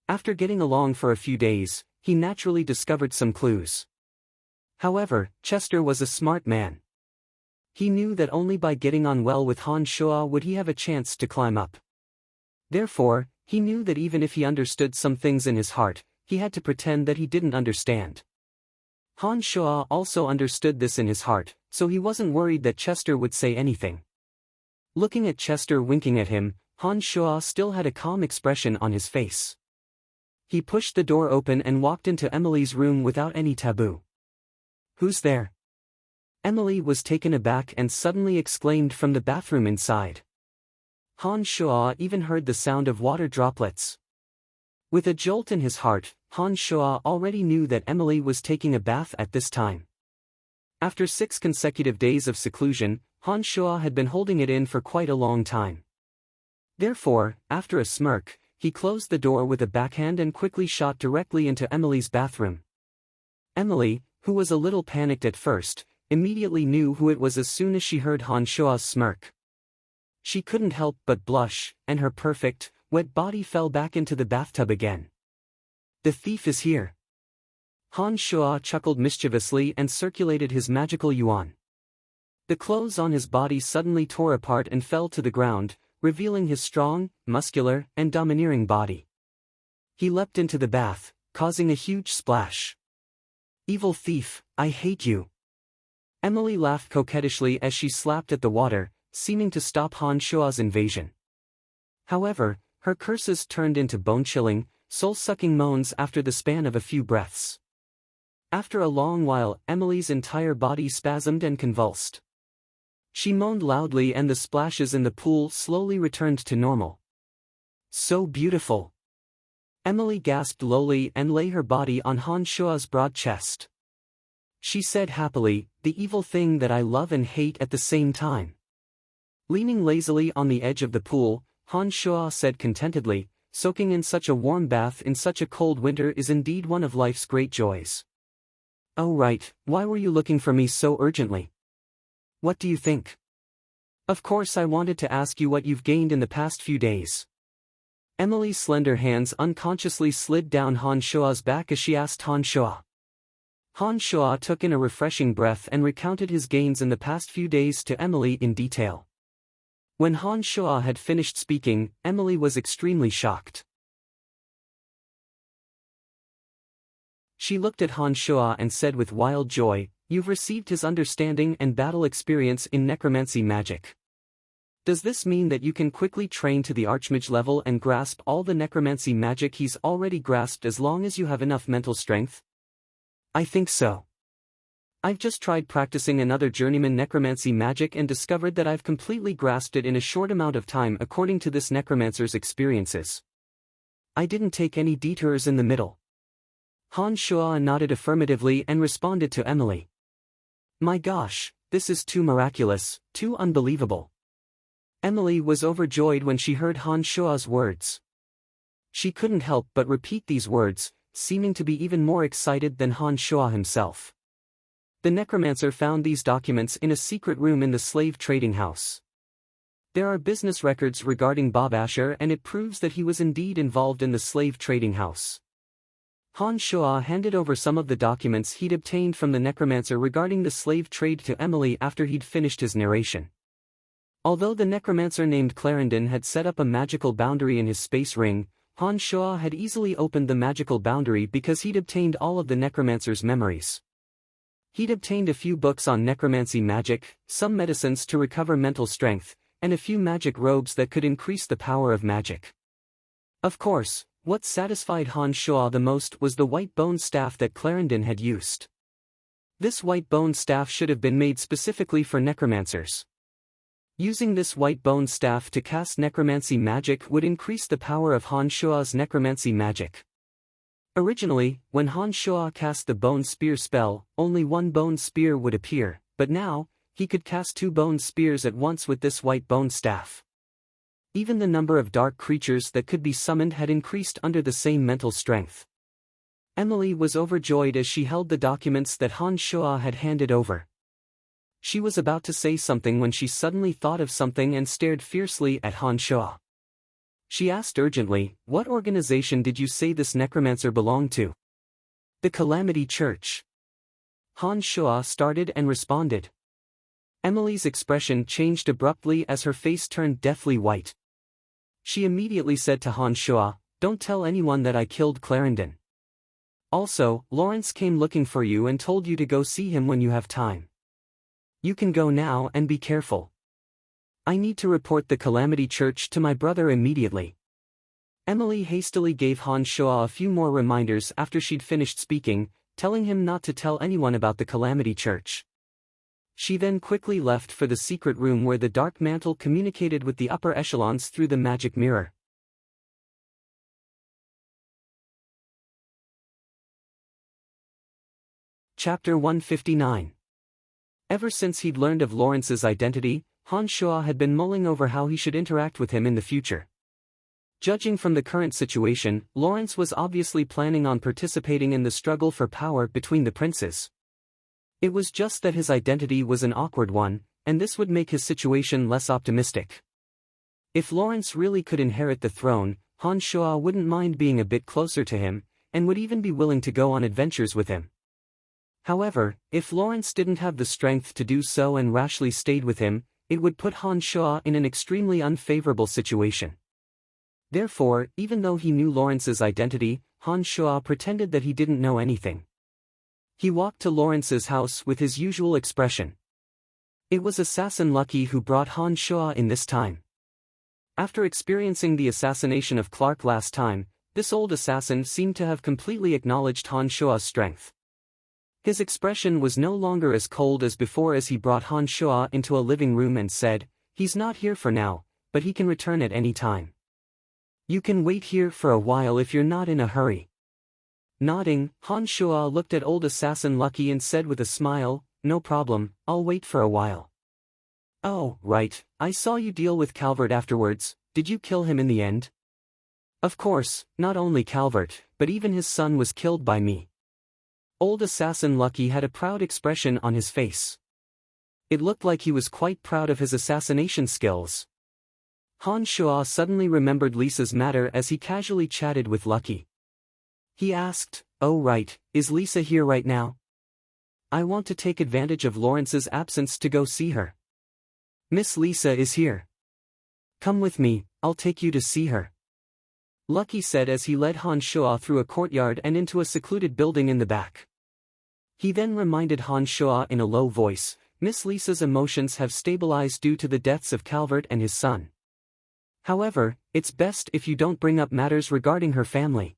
After getting along for a few days, he naturally discovered some clues. However, Chester was a smart man. He knew that only by getting on well with Han Shuo would he have a chance to climb up. Therefore, he knew that even if he understood some things in his heart, he had to pretend that he didn't understand. Han Shuo also understood this in his heart, so he wasn't worried that Chester would say anything. Looking at Chester winking at him, Han Shuo still had a calm expression on his face. He pushed the door open and walked into Emily's room without any taboo. "Who's there?" Emily was taken aback and suddenly exclaimed from the bathroom inside. Han Shuo even heard the sound of water droplets. With a jolt in his heart, Han Shuo already knew that Emily was taking a bath at this time. After 6 consecutive days of seclusion, Han Shuo had been holding it in for quite a long time. Therefore, after a smirk, he closed the door with a backhand and quickly shot directly into Emily's bathroom. Emily, who was a little panicked at first, immediately knew who it was as soon as she heard Han Shuo's smirk. She couldn't help but blush, and her perfect, wet body fell back into the bathtub again. "The thief is here." Han Shuo chuckled mischievously and circulated his magical yuan. The clothes on his body suddenly tore apart and fell to the ground, revealing his strong, muscular, and domineering body. He leapt into the bath, causing a huge splash. "Evil thief, I hate you." Emily laughed coquettishly as she slapped at the water, seeming to stop Han Shuo's invasion. However, her curses turned into bone-chilling, soul-sucking moans after the span of a few breaths. After a long while, Emily's entire body spasmed and convulsed. She moaned loudly and the splashes in the pool slowly returned to normal. "So beautiful." Emily gasped lowly and lay her body on Han Shuo's broad chest. She said happily, "The evil thing that I love and hate at the same time." Leaning lazily on the edge of the pool, Han Shuo said contentedly, "Soaking in such a warm bath in such a cold winter is indeed one of life's great joys." "Oh right, why were you looking for me so urgently? What do you think?" "Of course I wanted to ask you what you've gained in the past few days." Emily's slender hands unconsciously slid down Han Shuo's back as she asked Han Shuo. Han Shua took in a refreshing breath and recounted his gains in the past few days to Emily in detail. When Han Shua had finished speaking, Emily was extremely shocked. She looked at Han Shua and said with wild joy, "You've received his understanding and battle experience in necromancy magic. Does this mean that you can quickly train to the archmage level and grasp all the necromancy magic he's already grasped as long as you have enough mental strength?" "I think so. I've just tried practicing another journeyman necromancy magic and discovered that I've completely grasped it in a short amount of time according to this necromancer's experiences. I didn't take any detours in the middle." Han Shua nodded affirmatively and responded to Emily. "My gosh, this is too miraculous, too unbelievable." Emily was overjoyed when she heard Han Shua's words. She couldn't help but repeat these words, seeming to be even more excited than Han Shua himself. The necromancer found these documents in a secret room in the slave trading house. There are business records regarding Bob Asher and it proves that he was indeed involved in the slave trading house. Han Shua handed over some of the documents he'd obtained from the necromancer regarding the slave trade to Emily after he'd finished his narration. Although the necromancer named Clarendon had set up a magical boundary in his space ring, Han Shua had easily opened the magical boundary because he'd obtained all of the necromancer's memories. He'd obtained a few books on necromancy magic, some medicines to recover mental strength, and a few magic robes that could increase the power of magic. Of course, what satisfied Han Shua the most was the white bone staff that Clarendon had used. This white bone staff should have been made specifically for necromancers. Using this white bone staff to cast necromancy magic would increase the power of Han Shua's necromancy magic. Originally, when Han Shua cast the bone spear spell, only one bone spear would appear, but now, he could cast 2 bone spears at once with this white bone staff. Even the number of dark creatures that could be summoned had increased under the same mental strength. Emily was overjoyed as she held the documents that Han Shua had handed over. She was about to say something when she suddenly thought of something and stared fiercely at Han Shua. She asked urgently, "What organization did you say this necromancer belonged to?" "The Calamity Church." Han Shua started and responded. Emily's expression changed abruptly as her face turned deathly white. She immediately said to Han Shua, "Don't tell anyone that I killed Clarendon. Also, Lawrence came looking for you and told you to go see him when you have time. You can go now and be careful. I need to report the Calamity Church to my brother immediately." Emily hastily gave Han Shua a few more reminders after she'd finished speaking, telling him not to tell anyone about the Calamity Church. She then quickly left for the secret room where the dark mantle communicated with the upper echelons through the magic mirror. Chapter 159. Ever since he'd learned of Lawrence's identity, Han Shua had been mulling over how he should interact with him in the future. Judging from the current situation, Lawrence was obviously planning on participating in the struggle for power between the princes. It was just that his identity was an awkward one, and this would make his situation less optimistic. If Lawrence really could inherit the throne, Han Shua wouldn't mind being a bit closer to him, and would even be willing to go on adventures with him. However, if Lawrence didn't have the strength to do so and rashly stayed with him, it would put Han Shua in an extremely unfavorable situation. Therefore, even though he knew Lawrence's identity, Han Shua pretended that he didn't know anything. He walked to Lawrence's house with his usual expression. It was Assassin Lucky who brought Han Shua in this time. After experiencing the assassination of Clark last time, this old assassin seemed to have completely acknowledged Han Shua's strength. His expression was no longer as cold as before as he brought Han Shua into a living room and said, "He's not here for now, but he can return at any time. You can wait here for a while if you're not in a hurry." Nodding, Han Shua looked at old Assassin Lucky and said with a smile, "No problem, I'll wait for a while." "Oh, right, I saw you deal with Calvert afterwards. Did you kill him in the end?" "Of course, not only Calvert, but even his son was killed by me." Old Assassin Lucky had a proud expression on his face. It looked like he was quite proud of his assassination skills. Han Shua suddenly remembered Lisa's matter as he casually chatted with Lucky. He asked, "Oh right, is Lisa here right now?" I want to take advantage of Lawrence's absence to go see her. Miss Lisa is here. Come with me, I'll take you to see her. Lucky said as he led Han Shua through a courtyard and into a secluded building in the back. He then reminded Han Shua in a low voice, Miss Lisa's emotions have stabilized due to the deaths of Calvert and his son. However, it's best if you don't bring up matters regarding her family.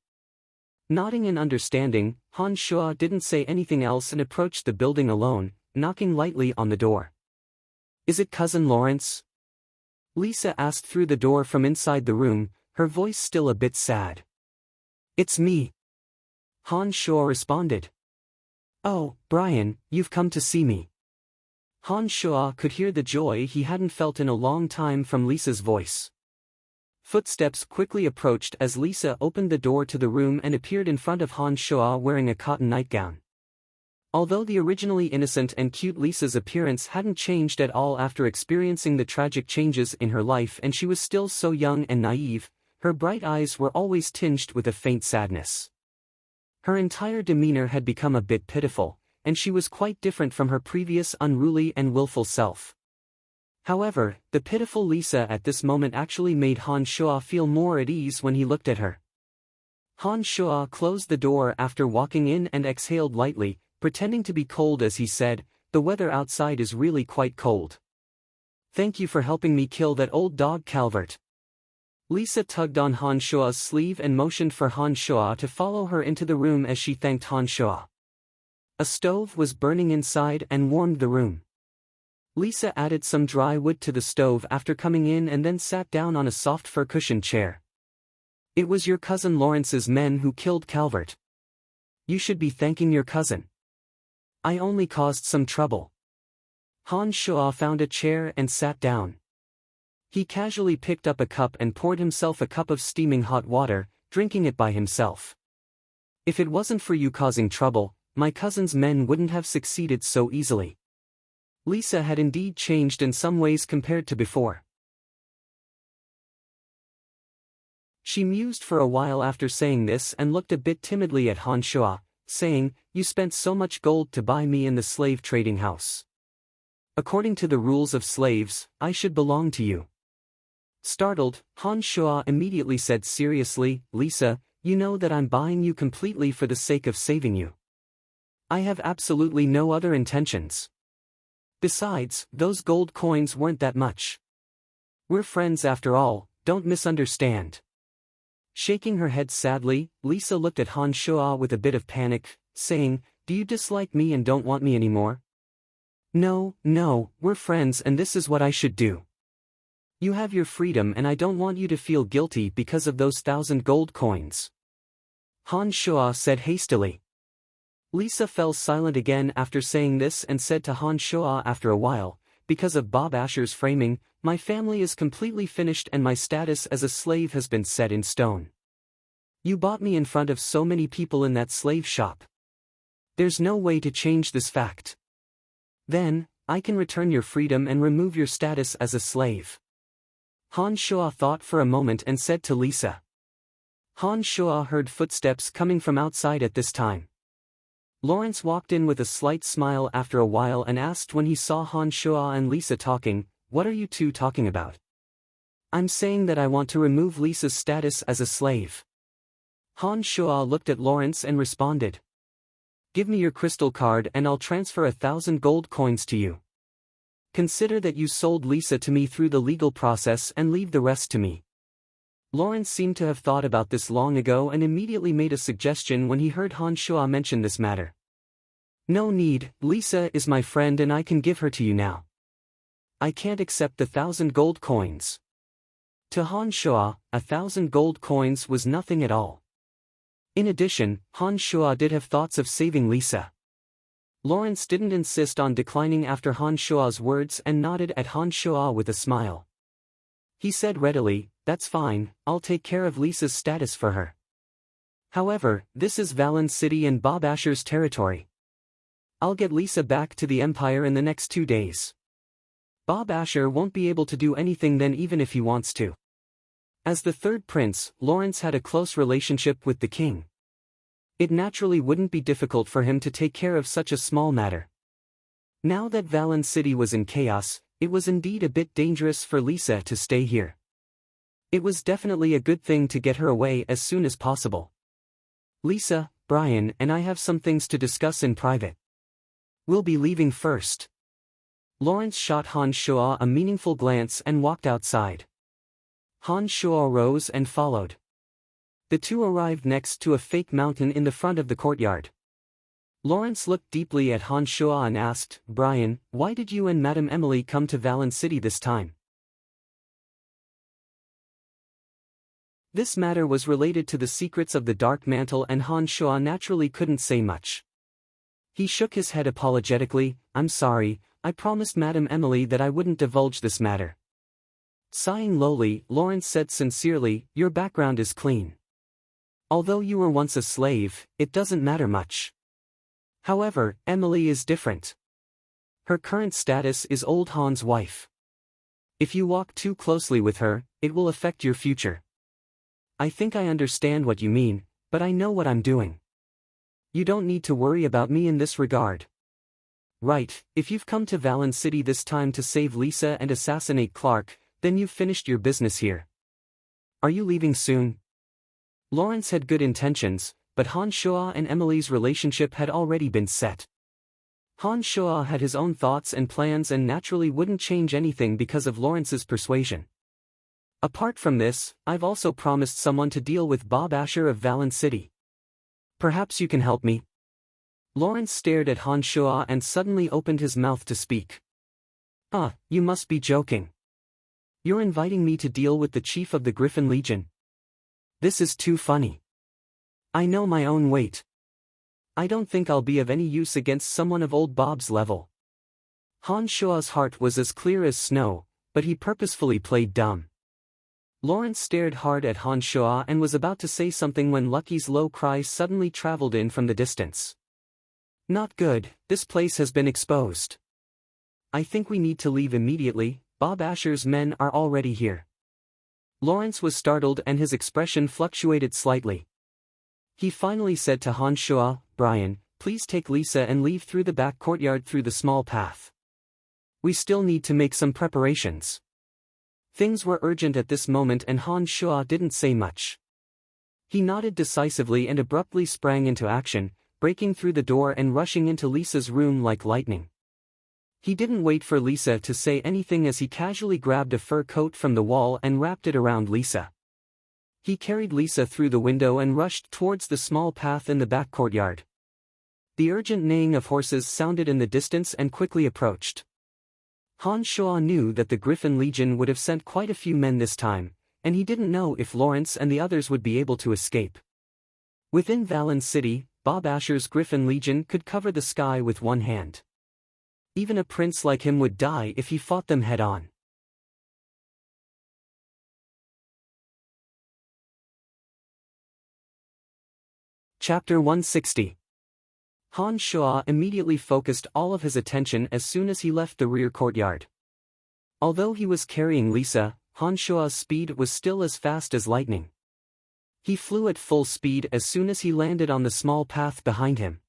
Nodding in understanding, Han Shua didn't say anything else and approached the building alone, knocking lightly on the door. Is it Cousin Lawrence? Lisa asked through the door from inside the room, her voice still a bit sad. It's me. Han Shua responded. Oh, Brian, you've come to see me. Han Shua could hear the joy he hadn't felt in a long time from Lisa's voice. Footsteps quickly approached as Lisa opened the door to the room and appeared in front of Han Shua wearing a cotton nightgown. Although the originally innocent and cute Lisa's appearance hadn't changed at all after experiencing the tragic changes in her life and she was still so young and naive, her bright eyes were always tinged with a faint sadness. Her entire demeanor had become a bit pitiful, and she was quite different from her previous unruly and willful self. However, the pitiful Lisa at this moment actually made Han Shua feel more at ease when he looked at her. Han Shua closed the door after walking in and exhaled lightly, pretending to be cold as he said, the weather outside is really quite cold. Thank you for helping me kill that old dog Calvert. Lisa tugged on Han Shua's sleeve and motioned for Han Shua to follow her into the room as she thanked Han Shua. A stove was burning inside and warmed the room. Lisa added some dry wood to the stove after coming in and then sat down on a soft fur-cushioned chair. It was your cousin Lawrence's men who killed Calvert. You should be thanking your cousin. I only caused some trouble. Han Shua found a chair and sat down. He casually picked up a cup and poured himself a cup of steaming hot water, drinking it by himself. If it wasn't for you causing trouble, my cousin's men wouldn't have succeeded so easily. Lisa had indeed changed in some ways compared to before. She mused for a while after saying this and looked a bit timidly at Han Shua, saying, You spent so much gold to buy me in the slave trading house. According to the rules of slaves, I should belong to you. Startled, Han Shua immediately said seriously, Lisa, you know that I'm buying you completely for the sake of saving you. I have absolutely no other intentions. Besides, those gold coins weren't that much. We're friends after all, don't misunderstand. Shaking her head sadly, Lisa looked at Han Shua with a bit of panic, saying, Do you dislike me and don't want me anymore? No, we're friends and this is what I should do. You have your freedom and I don't want you to feel guilty because of those 1,000 gold coins. Han Shua said hastily. Lisa fell silent again after saying this and said to Han Shua after a while, Because of Bob Asher's framing, my family is completely finished and my status as a slave has been set in stone. You bought me in front of so many people in that slave shop. There's no way to change this fact. Then, I can return your freedom and remove your status as a slave. Han Shua thought for a moment and said to Lisa. Han Shua heard footsteps coming from outside at this time. Lawrence walked in with a slight smile after a while and asked when he saw Han Shua and Lisa talking, What are you two talking about? I'm saying that I want to remove Lisa's status as a slave. Han Shua looked at Lawrence and responded. Give me your crystal card and I'll transfer 1,000 gold coins to you. Consider that you sold Lisa to me through the legal process and leave the rest to me. Lawrence seemed to have thought about this long ago and immediately made a suggestion when he heard Han Shua mention this matter. No need, Lisa is my friend and I can give her to you now. I can't accept the 1,000 gold coins. To Han Shua, 1,000 gold coins was nothing at all. In addition, Han Shua did have thoughts of saving Lisa. Lawrence didn't insist on declining after Han Shua's words and nodded at Han Shua with a smile. He said readily, That's fine, I'll take care of Lisa's status for her. However, this is Valen City and Bob Asher's territory. I'll get Lisa back to the Empire in the next 2 days. Bob Asher won't be able to do anything then even if he wants to. As the third prince, Lawrence had a close relationship with the king. It naturally wouldn't be difficult for him to take care of such a small matter. Now that Valen City was in chaos, it was indeed a bit dangerous for Lisa to stay here. It was definitely a good thing to get her away as soon as possible. Lisa, Brian, and I have some things to discuss in private. We'll be leaving first. Lawrence shot Han Shuo a meaningful glance and walked outside. Han Shuo rose and followed. The two arrived next to a fake mountain in the front of the courtyard. Lawrence looked deeply at Han Shuo and asked, Brian, why did you and Madame Emily come to Valen City this time? This matter was related to the secrets of the Dark Mantle, and Han Shuo naturally couldn't say much. He shook his head apologetically. I'm sorry, I promised Madame Emily that I wouldn't divulge this matter. Sighing lowly, Lawrence said sincerely, your background is clean. Although you were once a slave, it doesn't matter much. However, Emily is different. Her current status is old Han's wife. If you walk too closely with her, it will affect your future. I think I understand what you mean, but I know what I'm doing. You don't need to worry about me in this regard. Right, if you've come to Valen City this time to save Lisa and assassinate Clark, then you've finished your business here. Are you leaving soon? Lawrence had good intentions, but Han Shuo and Emily's relationship had already been set. Han Shuo had his own thoughts and plans and naturally wouldn't change anything because of Lawrence's persuasion. Apart from this, I've also promised someone to deal with Bob Asher of Valen City. Perhaps you can help me? Lawrence stared at Han Shuo and suddenly opened his mouth to speak. You must be joking. You're inviting me to deal with the chief of the Griffin Legion? This is too funny. I know my own weight. I don't think I'll be of any use against someone of old Bob's level. Han Shuo's heart was as clear as snow, but he purposefully played dumb. Lawrence stared hard at Han Shuo and was about to say something when Lucky's low cry suddenly traveled in from the distance. Not good, this place has been exposed. I think we need to leave immediately, Bob Asher's men are already here. Lawrence was startled and his expression fluctuated slightly. He finally said to Han Shuo, Brian, please take Lisa and leave through the back courtyard through the small path. We still need to make some preparations. Things were urgent at this moment and Han Shuo didn't say much. He nodded decisively and abruptly sprang into action, breaking through the door and rushing into Lisa's room like lightning. He didn't wait for Lisa to say anything as he casually grabbed a fur coat from the wall and wrapped it around Lisa. He carried Lisa through the window and rushed towards the small path in the back courtyard. The urgent neighing of horses sounded in the distance and quickly approached. Han Shuo knew that the Griffin Legion would have sent quite a few men this time, and he didn't know if Lawrence and the others would be able to escape. Within Valen City, Bob Asher's Griffin Legion could cover the sky with one hand. Even a prince like him would die if he fought them head-on. Chapter 160. Han Shuo immediately focused all of his attention as soon as he left the rear courtyard. Although he was carrying Lisa, Han Shuo's speed was still as fast as lightning. He flew at full speed as soon as he landed on the small path behind him.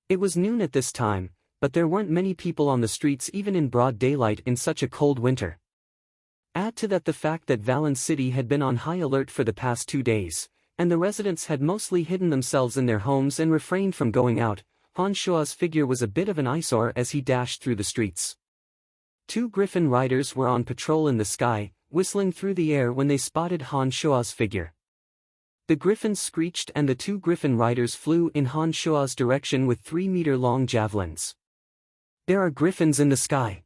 It was noon at this time, but there weren't many people on the streets even in broad daylight in such a cold winter. Add to that the fact that Valen City had been on high alert for the past 2 days, and the residents had mostly hidden themselves in their homes and refrained from going out. Han Shuo's figure was a bit of an eyesore as he dashed through the streets. 2 Griffin riders were on patrol in the sky, whistling through the air when they spotted Han Shuo's figure. The Griffins screeched and the 2 Griffin riders flew in Han Shuo's direction with 3-meter-long javelins. There are Griffins in the sky.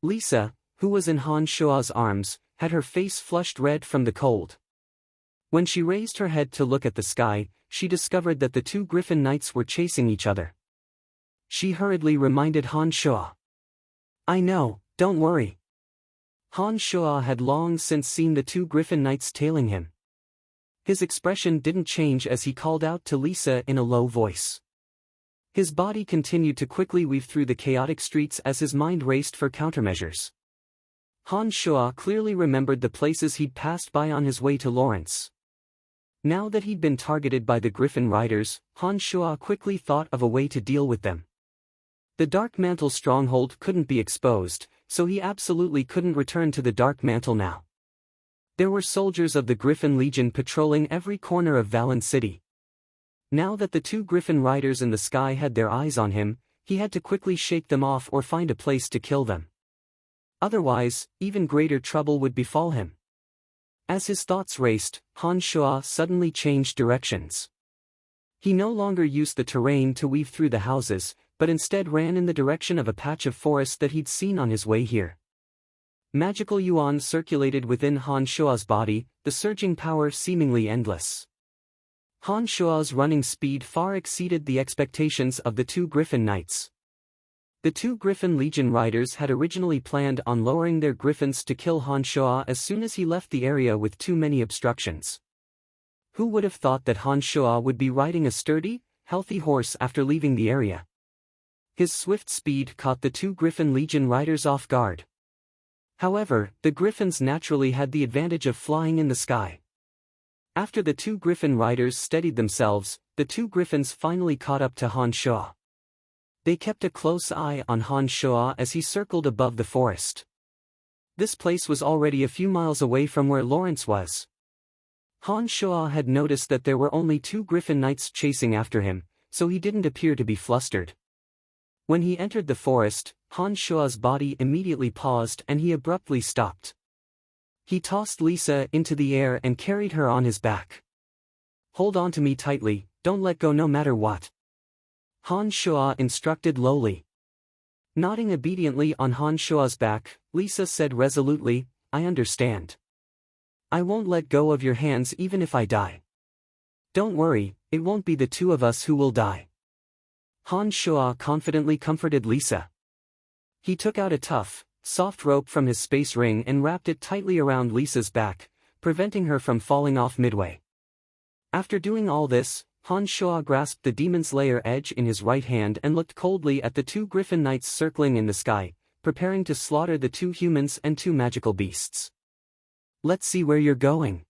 Lisa, who was in Han Shuo's arms, had her face flushed red from the cold. When she raised her head to look at the sky, she discovered that the 2 Griffin knights were chasing each other. She hurriedly reminded Han Shuo. I know, don't worry. Han Shuo had long since seen the 2 Griffin knights tailing him. His expression didn't change as he called out to Lisa in a low voice. His body continued to quickly weave through the chaotic streets as his mind raced for countermeasures. Han Shuo clearly remembered the places he'd passed by on his way to Lawrence. Now that he'd been targeted by the Griffin Riders, Han Shuo quickly thought of a way to deal with them. The Dark Mantle stronghold couldn't be exposed, so he absolutely couldn't return to the Dark Mantle now. There were soldiers of the Griffin Legion patrolling every corner of Valen City. Now that the two Griffin Riders in the sky had their eyes on him, he had to quickly shake them off or find a place to kill them. Otherwise, even greater trouble would befall him. As his thoughts raced, Han Shuo suddenly changed directions. He no longer used the terrain to weave through the houses, but instead ran in the direction of a patch of forest that he'd seen on his way here. Magical yuan circulated within Han Shuo's body, the surging power seemingly endless. Han Shuo's running speed far exceeded the expectations of the two Griffin Knights. The two Griffin Legion riders had originally planned on lowering their griffins to kill Han Shuo as soon as he left the area with too many obstructions. Who would have thought that Han Shuo would be riding a sturdy, healthy horse after leaving the area? His swift speed caught the two Griffin Legion riders off guard. However, the griffins naturally had the advantage of flying in the sky. After the two Griffin riders steadied themselves, the two griffins finally caught up to Han Shuo. They kept a close eye on Han Shuo as he circled above the forest. This place was already a few miles away from where Lawrence was. Han Shuo had noticed that there were only two Griffin Knights chasing after him, so he didn't appear to be flustered. When he entered the forest, Han Shuo's body immediately paused and he abruptly stopped. He tossed Lisa into the air and carried her on his back. "Hold on to me tightly, don't let go no matter what," Han Shuo instructed lowly. Nodding obediently on Han Shuo's back, Lisa said resolutely, "I understand. I won't let go of your hands even if I die. Don't worry, it won't be the two of us who will die." Han Shuo confidently comforted Lisa. He took out a tough, soft rope from his space ring and wrapped it tightly around Lisa's back, preventing her from falling off midway. After doing all this, Han Shuo grasped the Demon's Lair edge in his right hand and looked coldly at the two Griffin Knights circling in the sky, preparing to slaughter the two humans and two magical beasts. "Let's see where you're going,"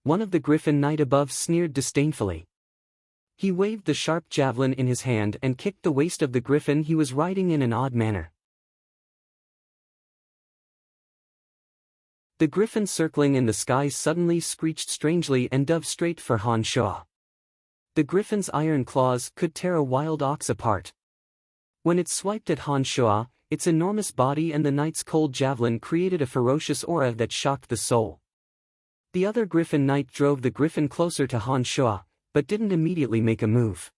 one of the Griffin Knight above sneered disdainfully. He waved the sharp javelin in his hand and kicked the waist of the griffin he was riding in an odd manner. The griffin circling in the sky suddenly screeched strangely and dove straight for Han Shuo. The griffin's iron claws could tear a wild ox apart. When it swiped at Han Shuo, its enormous body and the knight's cold javelin created a ferocious aura that shocked the soul. The other Griffin Knight drove the griffin closer to Han Shuo, but didn't immediately make a move.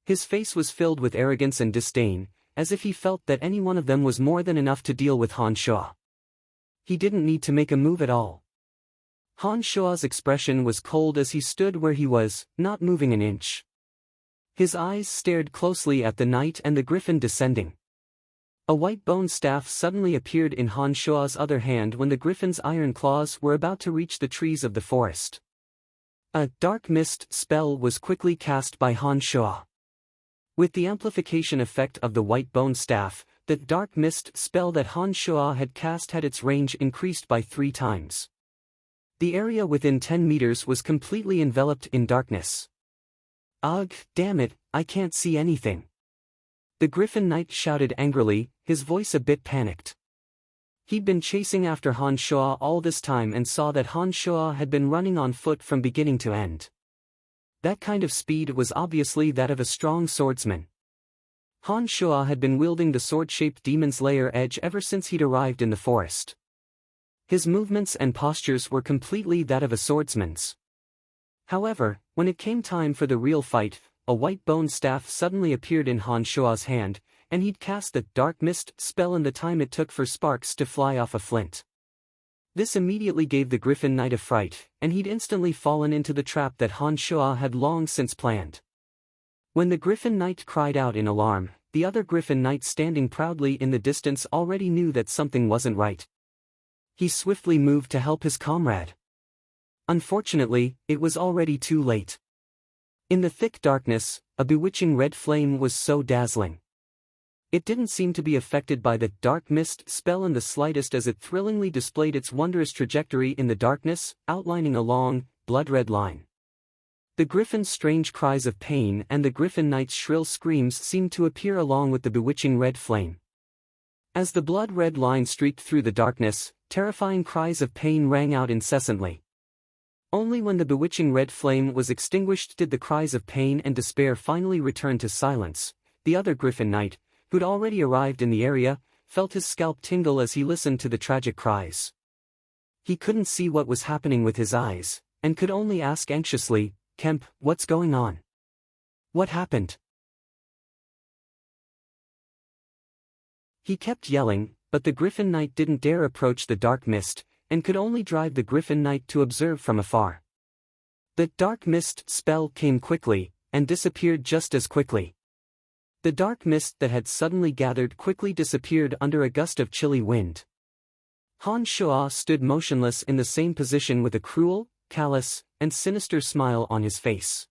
His face was filled with arrogance and disdain, as if he felt that any one of them was more than enough to deal with Han Shuo. He didn't need to make a move at all. Han Shuo's expression was cold as he stood where he was, not moving an inch. His eyes stared closely at the knight and the griffin descending. A white bone staff suddenly appeared in Han Shuo's other hand when the griffin's iron claws were about to reach the trees of the forest. A dark mist spell was quickly cast by Han Shuo. With the amplification effect of the white bone staff, the dark mist spell that Han Shuo had cast had its range increased by 3 times. The area within 10 meters was completely enveloped in darkness. "Ugh, damn it, I can't see anything," the Griffin Knight shouted angrily, his voice a bit panicked. He'd been chasing after Han Shuo all this time and saw that Han Shuo had been running on foot from beginning to end. That kind of speed was obviously that of a strong swordsman. Han Shuo had been wielding the sword-shaped Demon's Lair edge ever since he'd arrived in the forest. His movements and postures were completely that of a swordsman's. However, when it came time for the real fight, a white bone staff suddenly appeared in Han Shuo's hand, and he'd cast the dark mist spell in the time it took for sparks to fly off a flint. This immediately gave the Griffin Knight a fright, and he'd instantly fallen into the trap that Han Shuo had long since planned. When the Griffin Knight cried out in alarm, the other Griffin Knight standing proudly in the distance already knew that something wasn't right. He swiftly moved to help his comrade. Unfortunately, it was already too late. In the thick darkness, a bewitching red flame was so dazzling. It didn't seem to be affected by the dark mist spell in the slightest as it thrillingly displayed its wondrous trajectory in the darkness, outlining a long, blood-red line. The Griffin's strange cries of pain and the Griffin Knight's shrill screams seemed to appear along with the bewitching red flame. As the blood-red line streaked through the darkness, terrifying cries of pain rang out incessantly. Only when the bewitching red flame was extinguished did the cries of pain and despair finally return to silence. The other Griffin Knight, who'd already arrived in the area, felt his scalp tingle as he listened to the tragic cries. He couldn't see what was happening with his eyes, and could only ask anxiously, "Kemp, what's going on? What happened?" He kept yelling, but the Griffin Knight didn't dare approach the dark mist, and could only drive the Griffin Knight to observe from afar. The dark mist spell came quickly, and disappeared just as quickly. The dark mist that had suddenly gathered quickly disappeared under a gust of chilly wind. Han Shuo stood motionless in the same position with a cruel, callous, and sinister smile on his face.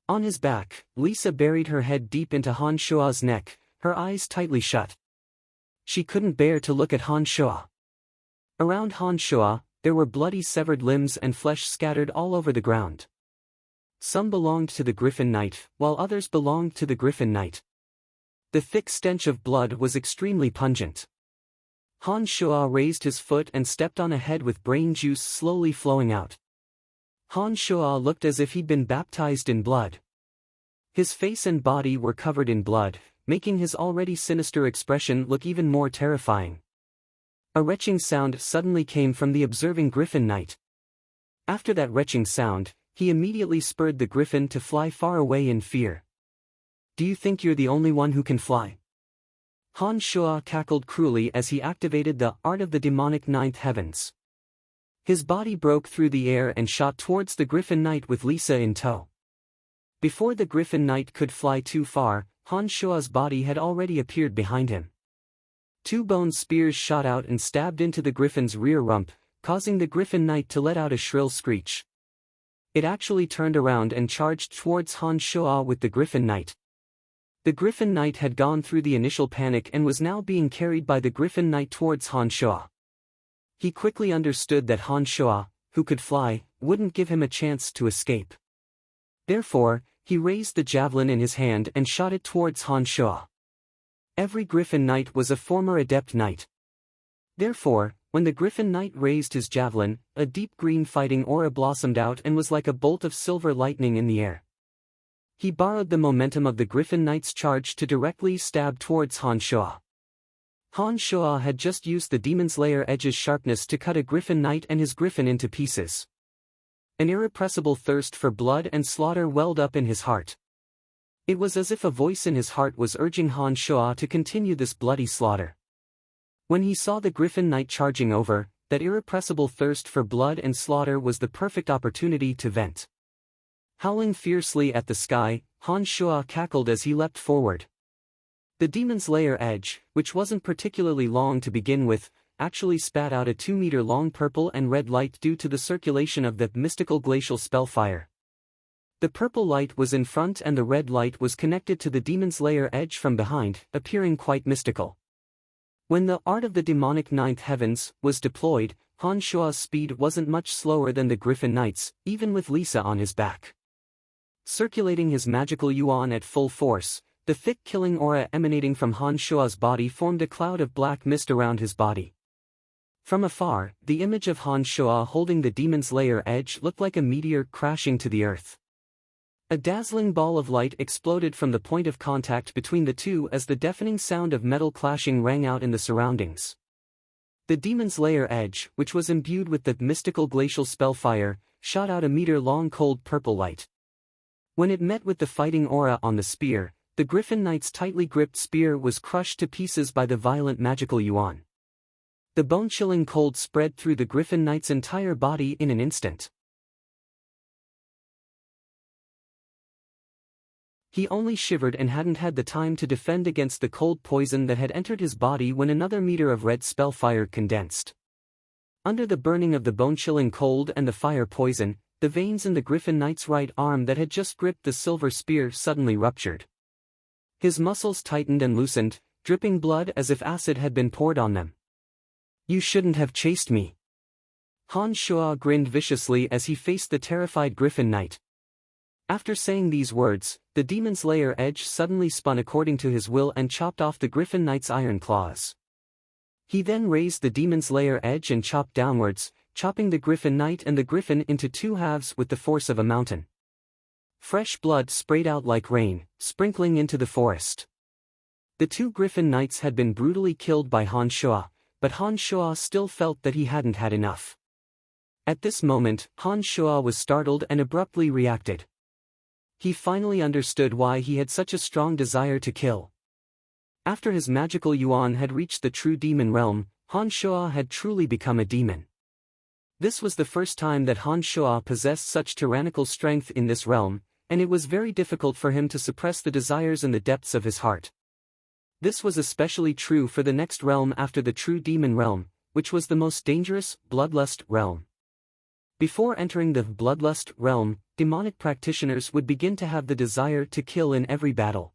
On his back, Lisa buried her head deep into Han Shuo's neck, her eyes tightly shut. She couldn't bear to look at Han Shuo. Around Han Shuo, there were bloody severed limbs and flesh scattered all over the ground. Some belonged to the Griffin Knight, while others belonged to the Griffin Knight. The thick stench of blood was extremely pungent. Han Shuo raised his foot and stepped on a head with brain juice slowly flowing out. Han Shuo looked as if he'd been baptized in blood. His face and body were covered in blood, making his already sinister expression look even more terrifying. A retching sound suddenly came from the observing Griffin Knight. After that retching sound, he immediately spurred the Griffin to fly far away in fear. "Do you think you're the only one who can fly?" Han Shuo cackled cruelly as he activated the art of the demonic ninth heavens. His body broke through the air and shot towards the Griffin Knight with Lisa in tow. Before the Griffin Knight could fly too far, Han Shuo's body had already appeared behind him. Two bone spears shot out and stabbed into the Griffin's rear rump, causing the Griffin Knight to let out a shrill screech. It actually turned around and charged towards Han Shuo with the Griffin Knight. The Griffin Knight had gone through the initial panic and was now being carried by the Griffin Knight towards Han Shuo. He quickly understood that Han Shuo, who could fly, wouldn't give him a chance to escape. Therefore, he raised the javelin in his hand and shot it towards Han Shuo. Every Griffin Knight was a former adept knight. Therefore, when the Griffin Knight raised his javelin, a deep green fighting aura blossomed out and was like a bolt of silver lightning in the air. He borrowed the momentum of the Griffin Knight's charge to directly stab towards Han Shuo. Han Shuo had just used the Demon's Lair edge's sharpness to cut a Griffin Knight and his Griffin into pieces. An irrepressible thirst for blood and slaughter welled up in his heart. It was as if a voice in his heart was urging Han Shuo to continue this bloody slaughter. When he saw the Griffin Knight charging over, that irrepressible thirst for blood and slaughter was the perfect opportunity to vent. Howling fiercely at the sky, Han Shuo cackled as he leapt forward. The Demon's Lair edge, which wasn't particularly long to begin with, actually spat out a 2-meter-long purple and red light due to the circulation of the mystical glacial spell fire. The purple light was in front and the red light was connected to the Demon's Lair edge from behind, appearing quite mystical. When the art of the demonic ninth heavens was deployed, Han Shuo's speed wasn't much slower than the Griffin Knight's, even with Lisa on his back. Circulating his magical yuan at full force, the thick killing aura emanating from Han Shuo's body formed a cloud of black mist around his body. From afar, the image of Han Shuo holding the Demon's Lair edge looked like a meteor crashing to the earth. A dazzling ball of light exploded from the point of contact between the two as the deafening sound of metal clashing rang out in the surroundings. The Demon's Lair edge, which was imbued with the mystical glacial spellfire, shot out a meter-long cold purple light. When it met with the fighting aura on the spear, the Griffin Knight's tightly gripped spear was crushed to pieces by the violent magical yuan. The bone-chilling cold spread through the Griffin Knight's entire body in an instant. He only shivered and hadn't had the time to defend against the cold poison that had entered his body when another meter of red spellfire condensed. Under the burning of the bone-chilling cold and the fire poison, the veins in the Griffin Knight's right arm that had just gripped the silver spear suddenly ruptured. His muscles tightened and loosened, dripping blood as if acid had been poured on them. "You shouldn't have chased me." Han Shuo grinned viciously as he faced the terrified Griffin Knight. After saying these words, the demon's lair edge suddenly spun according to his will and chopped off the Griffin Knight's iron claws. He then raised the demon's lair edge and chopped downwards, chopping the Griffin Knight and the Griffin into two halves with the force of a mountain. Fresh blood sprayed out like rain, sprinkling into the forest. The two Griffin Knights had been brutally killed by Han Shuo, but Han Shuo still felt that he hadn't had enough. At this moment, Han Shuo was startled and abruptly reacted. He finally understood why he had such a strong desire to kill. After his magical yuan had reached the true demon realm, Han Shuo had truly become a demon. This was the first time that Han Shuo possessed such tyrannical strength in this realm, and it was very difficult for him to suppress the desires in the depths of his heart. This was especially true for the next realm after the true demon realm, which was the most dangerous, bloodlust realm. Before entering the bloodlust realm, demonic practitioners would begin to have the desire to kill in every battle.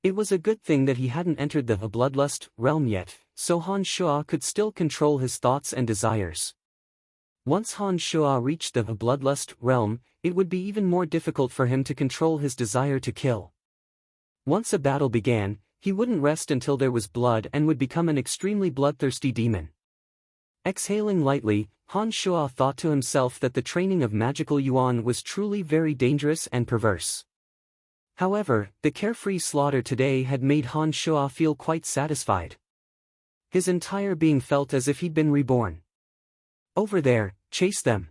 It was a good thing that he hadn't entered the bloodlust realm yet, so Han Shuo could still control his thoughts and desires. Once Han Shuo reached the bloodlust realm, it would be even more difficult for him to control his desire to kill. Once a battle began, he wouldn't rest until there was blood and would become an extremely bloodthirsty demon. Exhaling lightly, Han Shuo thought to himself that the training of magical yuan was truly very dangerous and perverse. However, the carefree slaughter today had made Han Shuo feel quite satisfied. His entire being felt as if he'd been reborn. Over there, chase them.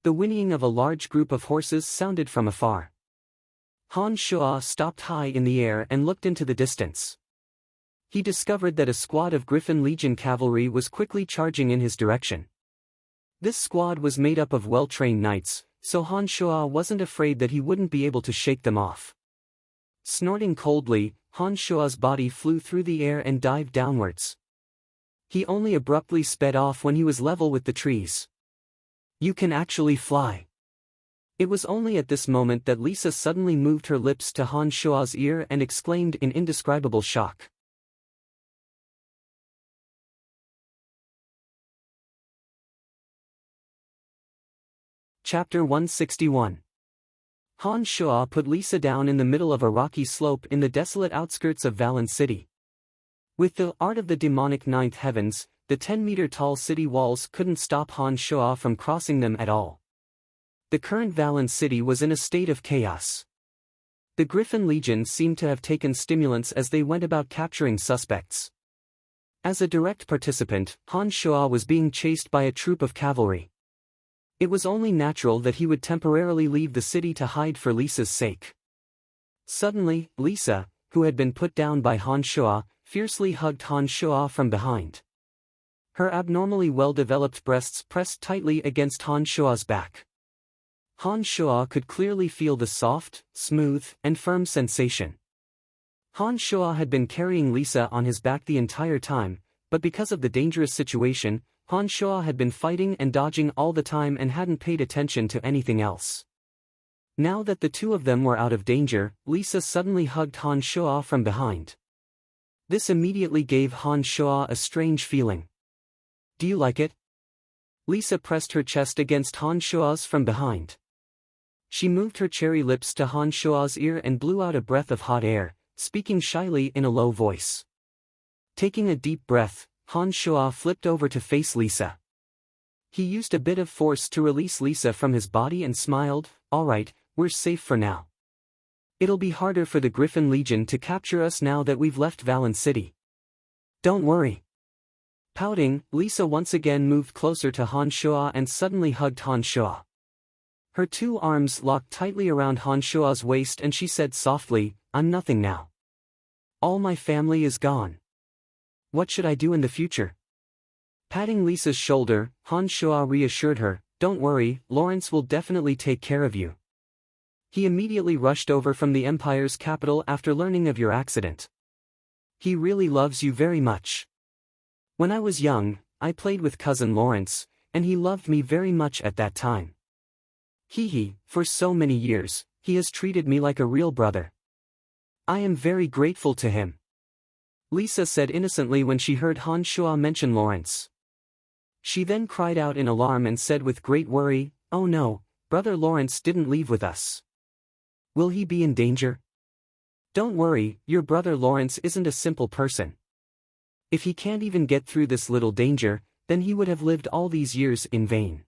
The whinnying of a large group of horses sounded from afar. Han Shuo stopped high in the air and looked into the distance. He discovered that a squad of Griffin Legion cavalry was quickly charging in his direction. This squad was made up of well-trained knights, so Han Shuo wasn't afraid that he wouldn't be able to shake them off. Snorting coldly, Han Shuo's body flew through the air and dived downwards. He only abruptly sped off when he was level with the trees. You can actually fly. It was only at this moment that Lisa suddenly moved her lips to Han Shuo's ear and exclaimed in indescribable shock. Chapter 161. Han Shuo put Lisa down in the middle of a rocky slope in the desolate outskirts of Valen City. With the art of the demonic ninth heavens, the 10-meter-tall city walls couldn't stop Han Shuo from crossing them at all. The current Valen City was in a state of chaos. The Griffin Legion seemed to have taken stimulants as they went about capturing suspects. As a direct participant, Han Shuo was being chased by a troop of cavalry. It was only natural that he would temporarily leave the city to hide for Lisa's sake. Suddenly, Lisa, who had been put down by Han Shuo, fiercely hugged Han Shuo from behind. Her abnormally well-developed breasts pressed tightly against Han Shuo's back. Han Shuo could clearly feel the soft, smooth, and firm sensation. Han Shuo had been carrying Lisa on his back the entire time, but because of the dangerous situation, Han Shuo had been fighting and dodging all the time and hadn't paid attention to anything else. Now that the two of them were out of danger, Lisa suddenly hugged Han Shuo from behind. This immediately gave Han Shuo a strange feeling. Do you like it? Lisa pressed her chest against Han Shuo's from behind. She moved her cherry lips to Han Shuo's ear and blew out a breath of hot air, speaking shyly in a low voice. Taking a deep breath, Han Shuo flipped over to face Lisa. He used a bit of force to release Lisa from his body and smiled, "All right, we're safe for now. It'll be harder for the Griffin Legion to capture us now that we've left Valen City. Don't worry." Pouting, Lisa once again moved closer to Han Shuo and suddenly hugged Han Shuo. Her two arms locked tightly around Han Shuo's waist and she said softly, "I'm nothing now. All my family is gone. What should I do in the future?" Patting Lisa's shoulder, Han Shuo reassured her, "Don't worry, Lawrence will definitely take care of you. He immediately rushed over from the Empire's capital after learning of your accident. He really loves you very much. When I was young, I played with cousin Lawrence, and he loved me very much at that time. For so many years, he has treated me like a real brother. I am very grateful to him," Lisa said innocently when she heard Han Shuo mention Lawrence. She then cried out in alarm and said with great worry, "Oh no, brother Lawrence didn't leave with us. Will he be in danger? Don't worry, your brother Lawrence isn't a simple person. If he can't even get through this little danger, then he would have lived all these years in vain.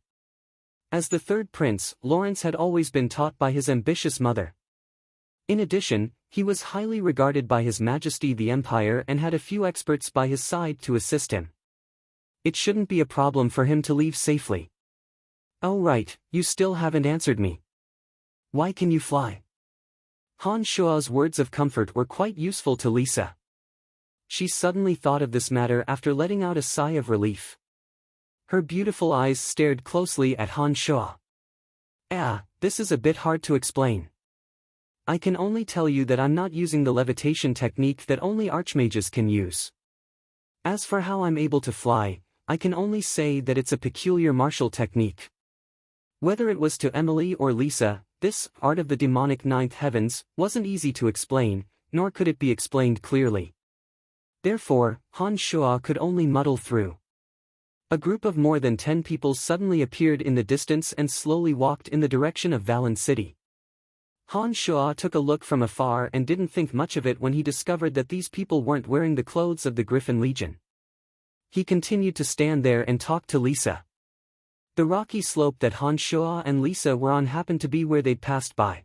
As the third prince, Lawrence had always been taught by his ambitious mother. In addition, he was highly regarded by His Majesty the Empire and had a few experts by his side to assist him. It shouldn't be a problem for him to leave safely. Oh right, you still haven't answered me. Why can you fly? Han Shua's words of comfort were quite useful to Lisa. She suddenly thought of this matter after letting out a sigh of relief. Her beautiful eyes stared closely at Han Shua. This is a bit hard to explain. I can only tell you that I'm not using the levitation technique that only archmages can use. As for how I'm able to fly, I can only say that it's a peculiar martial technique. Whether it was to Emily or Lisa, this art of the demonic ninth heavens wasn't easy to explain, nor could it be explained clearly. Therefore, Han Shua could only muddle through. A group of more than 10 people suddenly appeared in the distance and slowly walked in the direction of Valen City. Han Shua took a look from afar and didn't think much of it when he discovered that these people weren't wearing the clothes of the Griffin Legion. He continued to stand there and talk to Lisa. The rocky slope that Han Shua and Lisa were on happened to be where they'd passed by.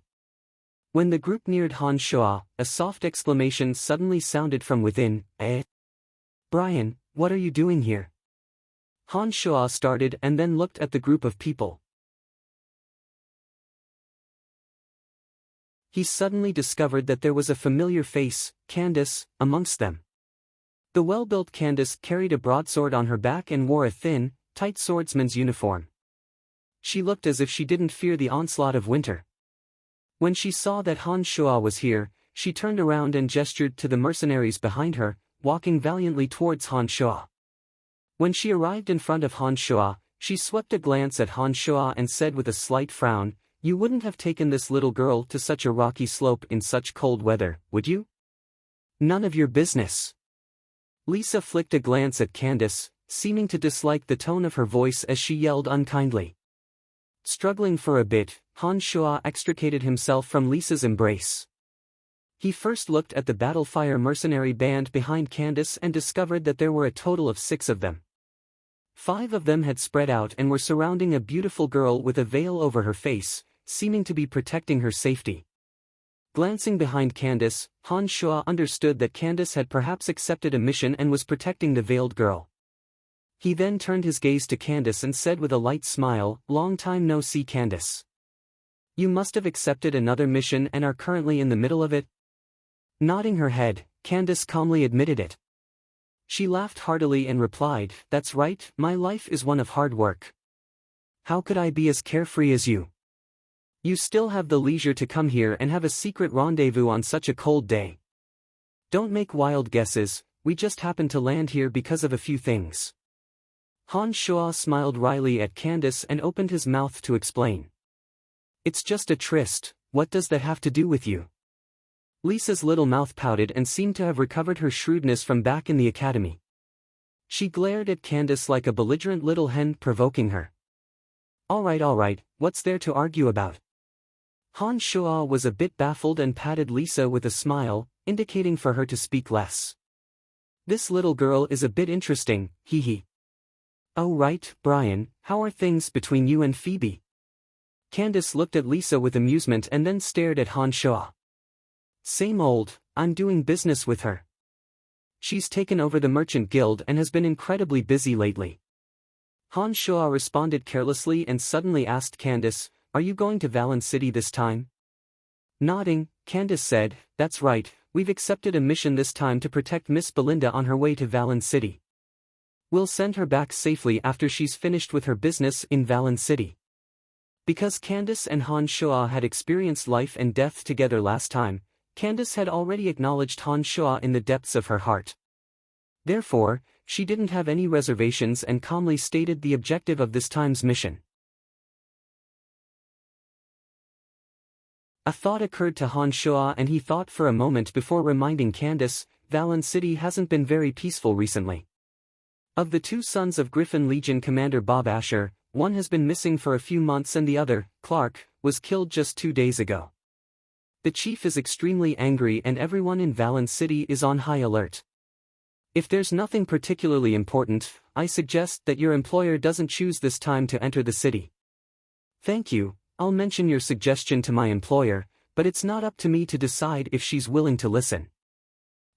When the group neared Han Shua, a soft exclamation suddenly sounded from within. Brian, what are you doing here? Han Shua started and then looked at the group of people. He suddenly discovered that there was a familiar face, Candace, amongst them. The well-built Candace carried a broadsword on her back and wore a thin, tight swordsman's uniform. She looked as if she didn't fear the onslaught of winter. When she saw that Han Shua was here, she turned around and gestured to the mercenaries behind her, walking valiantly towards Han Shua. When she arrived in front of Han Shua, she swept a glance at Han Shua and said with a slight frown, "You wouldn't have taken this little girl to such a rocky slope in such cold weather, would you?" "None of your business." Lisa flicked a glance at Candace, seeming to dislike the tone of her voice as she yelled unkindly. Struggling for a bit, Han Shua extricated himself from Lisa's embrace. He first looked at the battlefire mercenary band behind Candace and discovered that there were a total of 6 of them. 5 of them had spread out and were surrounding a beautiful girl with a veil over her face, seeming to be protecting her safety. Glancing behind Candace, Han Shua understood that Candace had perhaps accepted a mission and was protecting the veiled girl. He then turned his gaze to Candace and said with a light smile, "Long time no see, Candace. You must have accepted another mission and are currently in the middle of it?" Nodding her head, Candace calmly admitted it. She laughed heartily and replied, "That's right, my life is one of hard work. How could I be as carefree as you? You still have the leisure to come here and have a secret rendezvous on such a cold day. Don't make wild guesses, we just happened to land here because of a few things." Han Shua smiled wryly at Candace and opened his mouth to explain. "It's just a tryst, what does that have to do with you?" Lisa's little mouth pouted and seemed to have recovered her shrewdness from back in the academy. She glared at Candace like a belligerent little hen provoking her. All right, what's there to argue about?" Han Shua was a bit baffled and patted Lisa with a smile, indicating for her to speak less. "This little girl is a bit interesting, hee. Oh right, Brian, how are things between you and Phoebe?" Candace looked at Lisa with amusement and then stared at Han Shua. "Same old, I'm doing business with her. She's taken over the Merchant Guild and has been incredibly busy lately." Han Shua responded carelessly and suddenly asked Candace, "Are you going to Valen City this time?" Nodding, Candace said, "That's right, we've accepted a mission this time to protect Miss Belinda on her way to Valen City. We'll send her back safely after she's finished with her business in Valen City." Because Candace and Han Shua had experienced life and death together last time, Candace had already acknowledged Han Shua in the depths of her heart. Therefore, she didn't have any reservations and calmly stated the objective of this time's mission. A thought occurred to Han Shua and he thought for a moment before reminding Candace, "Valen City hasn't been very peaceful recently. Of the 2 sons of Griffin Legion Commander Bob Asher, one has been missing for a few months and the other, Clark, was killed just 2 days ago. The chief is extremely angry and everyone in Valen City is on high alert. If there's nothing particularly important, I suggest that your employer doesn't choose this time to enter the city. Thank you, I'll mention your suggestion to my employer, but it's not up to me to decide if she's willing to listen.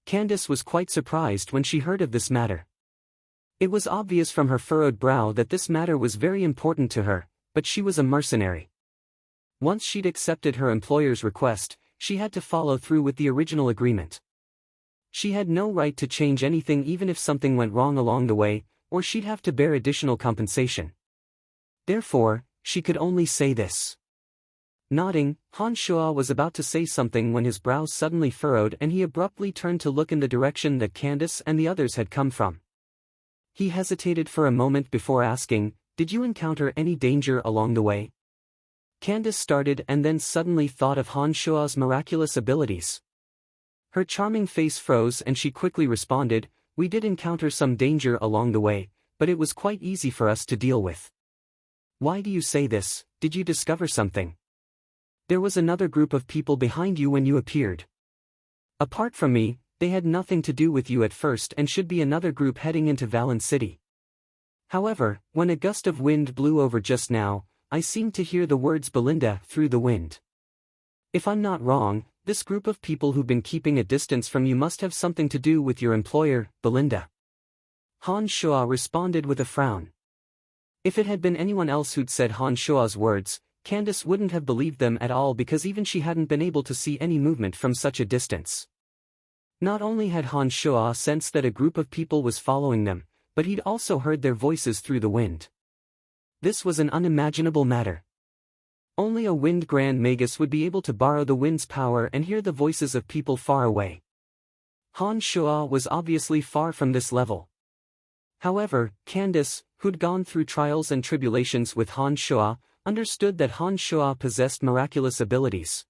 Candace was quite surprised when she heard of this matter. It was obvious from her furrowed brow that this matter was very important to her, but she was a mercenary. Once she'd accepted her employer's request, she had to follow through with the original agreement. She had no right to change anything even if something went wrong along the way, or she'd have to bear additional compensation. Therefore, she could only say this. Nodding, Han Shua was about to say something when his brows suddenly furrowed and he abruptly turned to look in the direction that Candace and the others had come from. He hesitated for a moment before asking, "Did you encounter any danger along the way?" Candace started and then suddenly thought of Han Shua's miraculous abilities. Her charming face froze and she quickly responded, "We did encounter some danger along the way, but it was quite easy for us to deal with." "Why do you say this? Did you discover something?" "There was another group of people behind you when you appeared. Apart from me, they had nothing to do with you at first and should be another group heading into Valen City. However, when a gust of wind blew over just now, I seemed to hear the words Belinda through the wind. If I'm not wrong, this group of people who've been keeping a distance from you must have something to do with your employer, Belinda." Han Shua responded with a frown. If it had been anyone else who'd said Han Shua's words, Candace wouldn't have believed them at all because even she hadn't been able to see any movement from such a distance. Not only had Han Shua sensed that a group of people was following them, but he'd also heard their voices through the wind. This was an unimaginable matter. Only a wind grand magus would be able to borrow the wind's power and hear the voices of people far away. Han Shua was obviously far from this level. However, Candace, who'd gone through trials and tribulations with Han Shua, understood that Han Shua possessed miraculous abilities.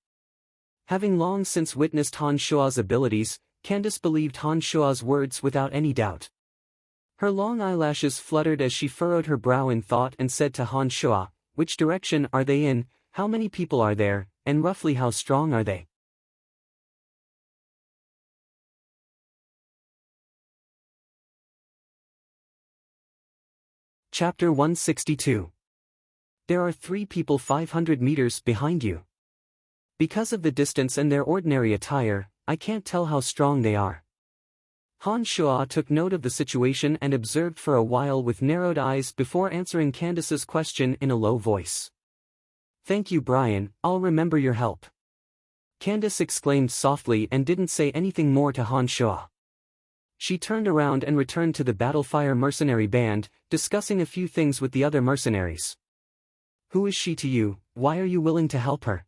Having long since witnessed Han Shua's abilities, Candace believed Han Shua's words without any doubt. Her long eyelashes fluttered as she furrowed her brow in thought and said to Han Shua, "Which direction are they in, how many people are there, and roughly how strong are they?" Chapter 162. There are 3 people 500 meters behind you. Because of the distance and their ordinary attire, I can't tell how strong they are. Han Shua took note of the situation and observed for a while with narrowed eyes before answering Candace's question in a low voice. "Thank you, Brian, I'll remember your help." Candace exclaimed softly and didn't say anything more to Han Shua. She turned around and returned to the Battlefire mercenary band, discussing a few things with the other mercenaries. "Who is she to you? Why are you willing to help her?"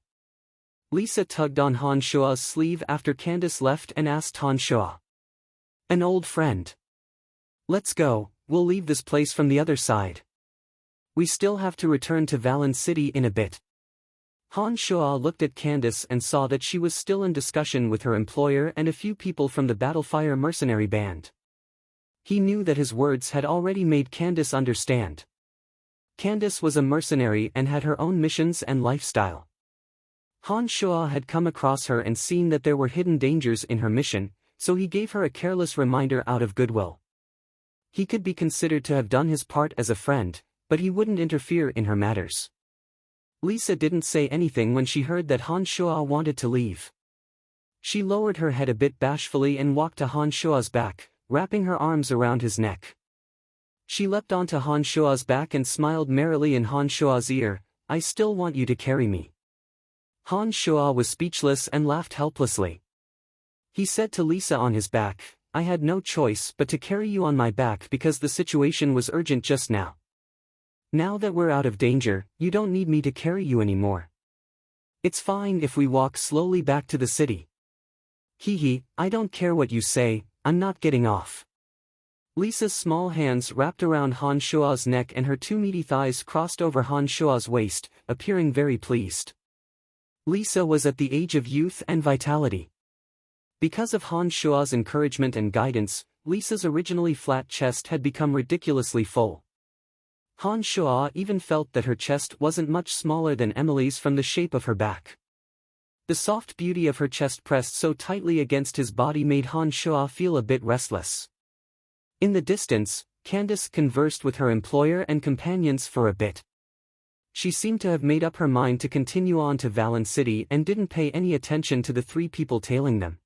Lisa tugged on Han Shua's sleeve after Candace left and asked Han Shua. "An old friend. Let's go, we'll leave this place from the other side. We still have to return to Valen City in a bit." Han Shua looked at Candace and saw that she was still in discussion with her employer and a few people from the Battlefire mercenary band. He knew that his words had already made Candace understand. Candace was a mercenary and had her own missions and lifestyle. Han Shua had come across her and seen that there were hidden dangers in her mission, so he gave her a careless reminder out of goodwill. He could be considered to have done his part as a friend, but he wouldn't interfere in her matters. Lisa didn't say anything when she heard that Han Shua wanted to leave. She lowered her head a bit bashfully and walked to Han Shua's back, wrapping her arms around his neck. She leapt onto Han Shua's back and smiled merrily in Han Shua's ear, "I still want you to carry me." Han Shua was speechless and laughed helplessly. He said to Lisa on his back, "I had no choice but to carry you on my back because the situation was urgent just now. Now that we're out of danger, you don't need me to carry you anymore. It's fine if we walk slowly back to the city." "Hee, I don't care what you say, I'm not getting off." Lisa's small hands wrapped around Han Shua's neck and her 2 meaty thighs crossed over Han Shua's waist, appearing very pleased. Lisa was at the age of youth and vitality. Because of Han Shua's encouragement and guidance, Lisa's originally flat chest had become ridiculously full. Han Shua even felt that her chest wasn't much smaller than Emily's from the shape of her back. The soft beauty of her chest pressed so tightly against his body made Han Shua feel a bit restless. In the distance, Candace conversed with her employer and companions for a bit. She seemed to have made up her mind to continue on to Valen City and didn't pay any attention to the three people tailing them.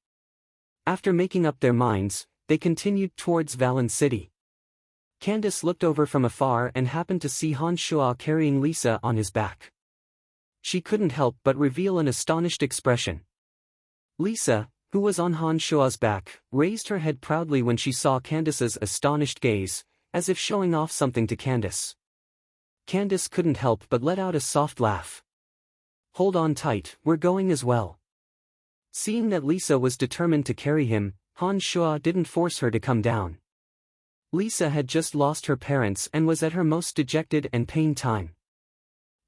After making up their minds, they continued towards Valen City. Candace looked over from afar and happened to see Han Shua carrying Lisa on his back. She couldn't help but reveal an astonished expression. Lisa, who was on Han Shua's back, raised her head proudly when she saw Candace's astonished gaze, as if showing off something to Candace. Candace couldn't help but let out a soft laugh. "Hold on tight, we're going as well." Seeing that Lisa was determined to carry him, Han Shua didn't force her to come down. Lisa had just lost her parents and was at her most dejected and pained time.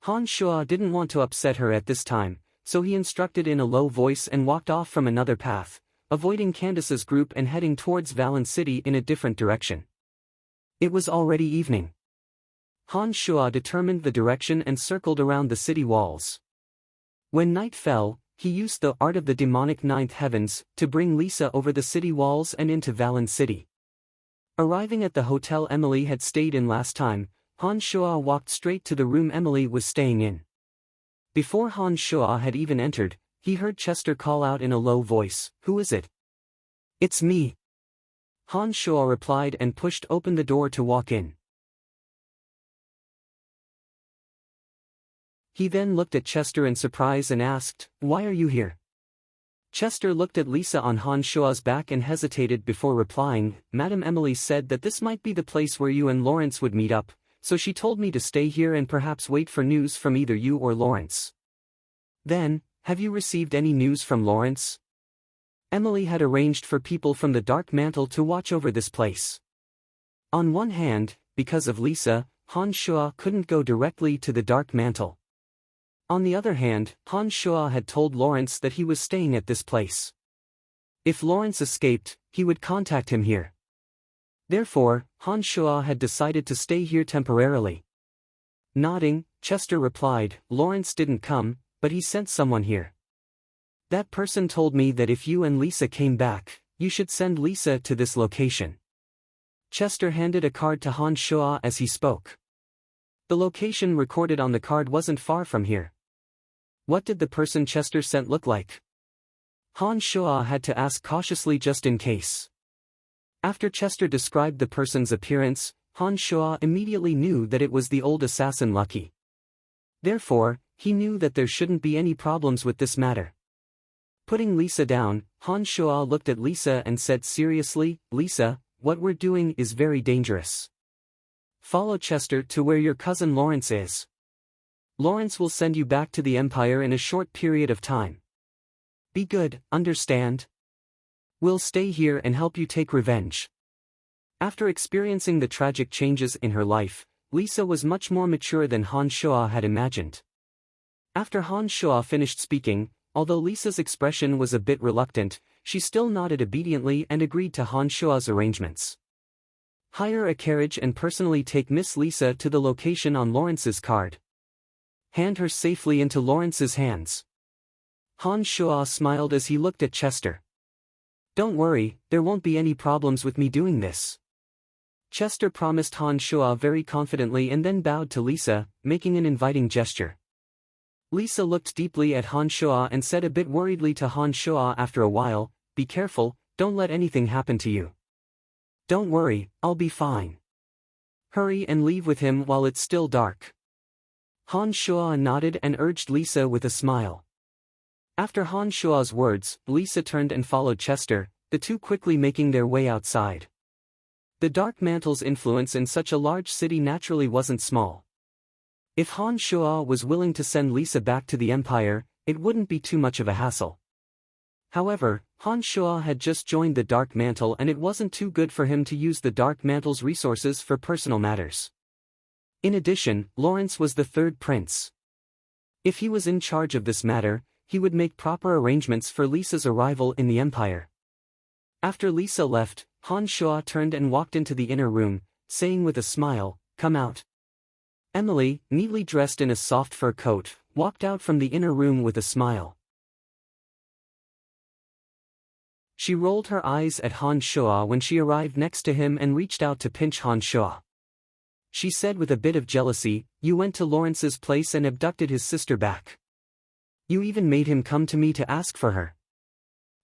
Han Shua didn't want to upset her at this time, so he instructed in a low voice and walked off from another path, avoiding Candace's group and heading towards Valen City in a different direction. It was already evening. Han Shua determined the direction and circled around the city walls. When night fell, he used the art of the demonic ninth heavens to bring Lisa over the city walls and into Valen City. Arriving at the hotel Emily had stayed in last time, Han Shua walked straight to the room Emily was staying in. Before Han Shua had even entered, he heard Chester call out in a low voice, "Who is it?" "It's me." Han Shua replied and pushed open the door to walk in. He then looked at Chester in surprise and asked, "Why are you here?" Chester looked at Lisa on Han Shua's back and hesitated before replying, "Madam Emily said that this might be the place where you and Lawrence would meet up, so she told me to stay here and perhaps wait for news from either you or Lawrence." "Then, have you received any news from Lawrence?" Emily had arranged for people from the Dark Mantle to watch over this place. On one hand, because of Lisa, Han Shua couldn't go directly to the Dark Mantle. On the other hand, Han Shua had told Lawrence that he was staying at this place. If Lawrence escaped, he would contact him here. Therefore, Han Shua had decided to stay here temporarily. Nodding, Chester replied, "Lawrence didn't come, but he sent someone here. That person told me that if you and Lisa came back, you should send Lisa to this location." Chester handed a card to Han Shua as he spoke. The location recorded on the card wasn't far from here. What did the person Chester sent look like? Han Shua had to ask cautiously just in case. After Chester described the person's appearance, Han Shua immediately knew that it was the old assassin Lucky. Therefore, he knew that there shouldn't be any problems with this matter. Putting Lisa down, Han Shua looked at Lisa and said seriously, "Lisa, what we're doing is very dangerous. Follow Chester to where your cousin Lawrence is. Lawrence will send you back to the Empire in a short period of time. Be good, understand? We'll stay here and help you take revenge." After experiencing the tragic changes in her life, Lisa was much more mature than Han Shua had imagined. After Han Shua finished speaking, although Lisa's expression was a bit reluctant, she still nodded obediently and agreed to Han Shua's arrangements. Hire a carriage and personally take Miss Lisa to the location on Lawrence's card. Hand her safely into Lawrence's hands. Han Shua smiled as he looked at Chester. "Don't worry, there won't be any problems with me doing this." Chester promised Han Shua very confidently and then bowed to Lisa, making an inviting gesture. Lisa looked deeply at Han Shua and said a bit worriedly to Han Shua after a while, "Be careful, don't let anything happen to you." "Don't worry, I'll be fine. Hurry and leave with him while it's still dark." Han Shua nodded and urged Lisa with a smile. After Han Shua's words, Lisa turned and followed Chester, the two quickly making their way outside. The Dark Mantle's influence in such a large city naturally wasn't small. If Han Shua was willing to send Lisa back to the Empire, it wouldn't be too much of a hassle. However, Han Shua had just joined the Dark Mantle and it wasn't too good for him to use the Dark Mantle's resources for personal matters. In addition, Lawrence was the third prince. If he was in charge of this matter, he would make proper arrangements for Lisa's arrival in the Empire. After Lisa left, Han Shua turned and walked into the inner room, saying with a smile, "Come out." Emily, neatly dressed in a soft fur coat, walked out from the inner room with a smile. She rolled her eyes at Han Shuo when she arrived next to him and reached out to pinch Han Shuo. She said with a bit of jealousy, "You went to Lawrence's place and abducted his sister back. You even made him come to me to ask for her.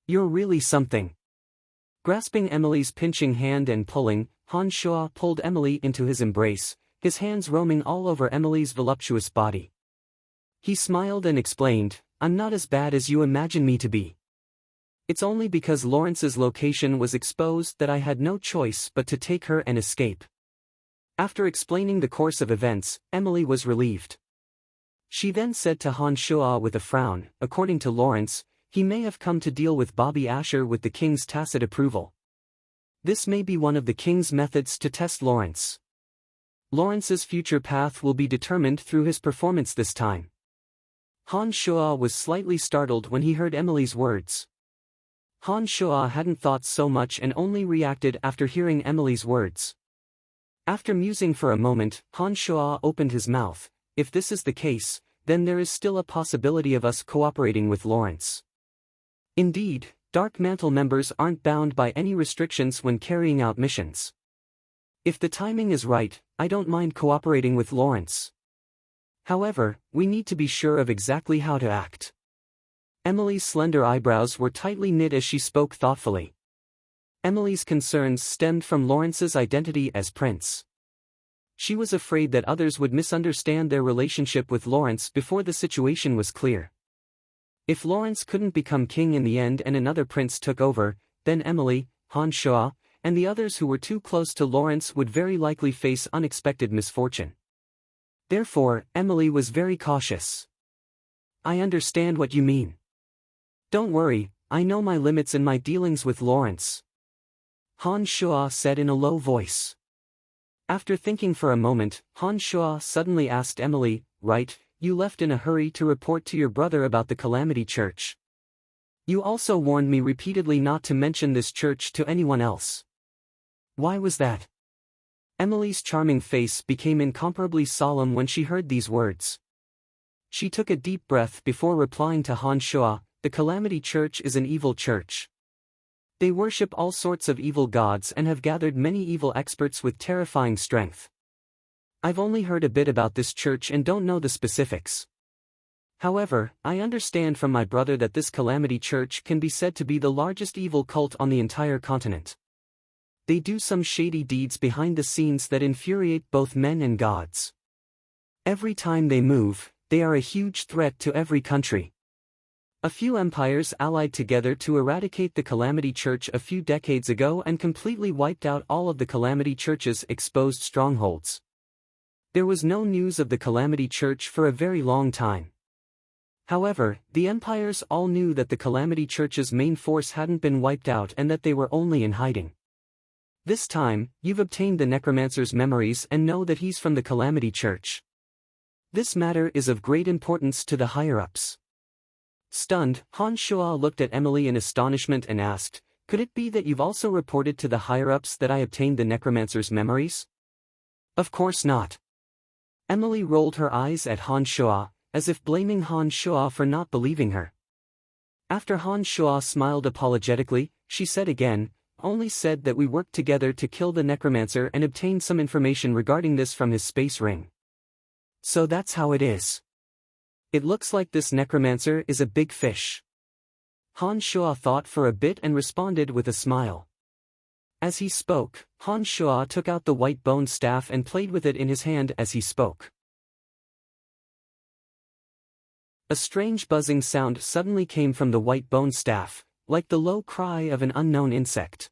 You're really something." Grasping Emily's pinching hand and pulling, Han Shuo pulled Emily into his embrace, his hands roaming all over Emily's voluptuous body. He smiled and explained, "I'm not as bad as you imagine me to be. It's only because Lawrence's location was exposed that I had no choice but to take her and escape." After explaining the course of events, Emily was relieved. She then said to Han Shuo with a frown, "According to Lawrence, he may have come to deal with Bobby Asher with the king's tacit approval. This may be one of the king's methods to test Lawrence. Lawrence's future path will be determined through his performance this time." Han Shuo was slightly startled when he heard Emily's words. Han Shuo hadn't thought so much and only reacted after hearing Emily's words. After musing for a moment, Han Shuo opened his mouth. "If this is the case, then there is still a possibility of us cooperating with Lawrence. Indeed, Dark Mantle members aren't bound by any restrictions when carrying out missions. If the timing is right, I don't mind cooperating with Lawrence. However, we need to be sure of exactly how to act." Emily's slender eyebrows were tightly knit as she spoke thoughtfully. Emily's concerns stemmed from Lawrence's identity as prince. She was afraid that others would misunderstand their relationship with Lawrence before the situation was clear. If Lawrence couldn't become king in the end and another prince took over, then Emily, Han Shuo, and the others who were too close to Lawrence would very likely face unexpected misfortune. Therefore, Emily was very cautious. "I understand what you mean. Don't worry, I know my limits in my dealings with Lawrence," Han Shuo said in a low voice. After thinking for a moment, Han Shuo suddenly asked Emily, "Right, you left in a hurry to report to your brother about the Calamity Church. You also warned me repeatedly not to mention this church to anyone else. Why was that?" Emily's charming face became incomparably solemn when she heard these words. She took a deep breath before replying to Han Shuo, "The Calamity Church is an evil church. They worship all sorts of evil gods and have gathered many evil experts with terrifying strength. I've only heard a bit about this church and don't know the specifics. However, I understand from my brother that this Calamity Church can be said to be the largest evil cult on the entire continent. They do some shady deeds behind the scenes that infuriate both men and gods. Every time they move, they are a huge threat to every country. A few empires allied together to eradicate the Calamity Church a few decades ago and completely wiped out all of the Calamity Church's exposed strongholds. There was no news of the Calamity Church for a very long time. However, the empires all knew that the Calamity Church's main force hadn't been wiped out and that they were only in hiding. This time, you've obtained the Necromancer's memories and know that he's from the Calamity Church. This matter is of great importance to the higher-ups." Stunned, Han Shuo looked at Emily in astonishment and asked, "Could it be that you've also reported to the higher-ups that I obtained the Necromancer's memories?" "Of course not." Emily rolled her eyes at Han Shuo, as if blaming Han Shuo for not believing her. After Han Shuo smiled apologetically, she said again, "Only said that we worked together to kill the Necromancer and obtained some information regarding this from his space ring. So that's how it is. It looks like this Necromancer is a big fish." Han Shuo thought for a bit and responded with a smile. As he spoke, Han Shuo took out the white bone staff and played with it in his hand as he spoke. A strange buzzing sound suddenly came from the white bone staff, like the low cry of an unknown insect.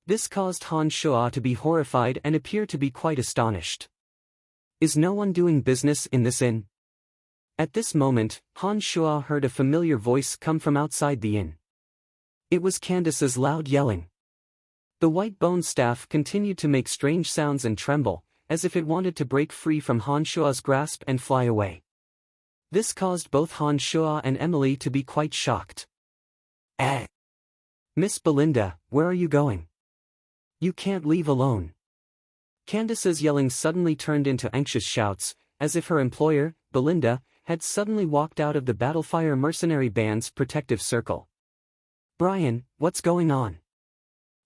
This caused Han Shuo to be horrified and appear to be quite astonished. "Is no one doing business in this inn?" At this moment, Han Shuo heard a familiar voice come from outside the inn. It was Candace's loud yelling. The white bone staff continued to make strange sounds and tremble, as if it wanted to break free from Han Shuo's grasp and fly away. This caused both Han Shuo and Emily to be quite shocked. Miss Belinda, where are you going? You can't leave alone." Candace's yelling suddenly turned into anxious shouts, as if her employer, Belinda, had suddenly walked out of the Battlefire mercenary band's protective circle. Brian, what's going on?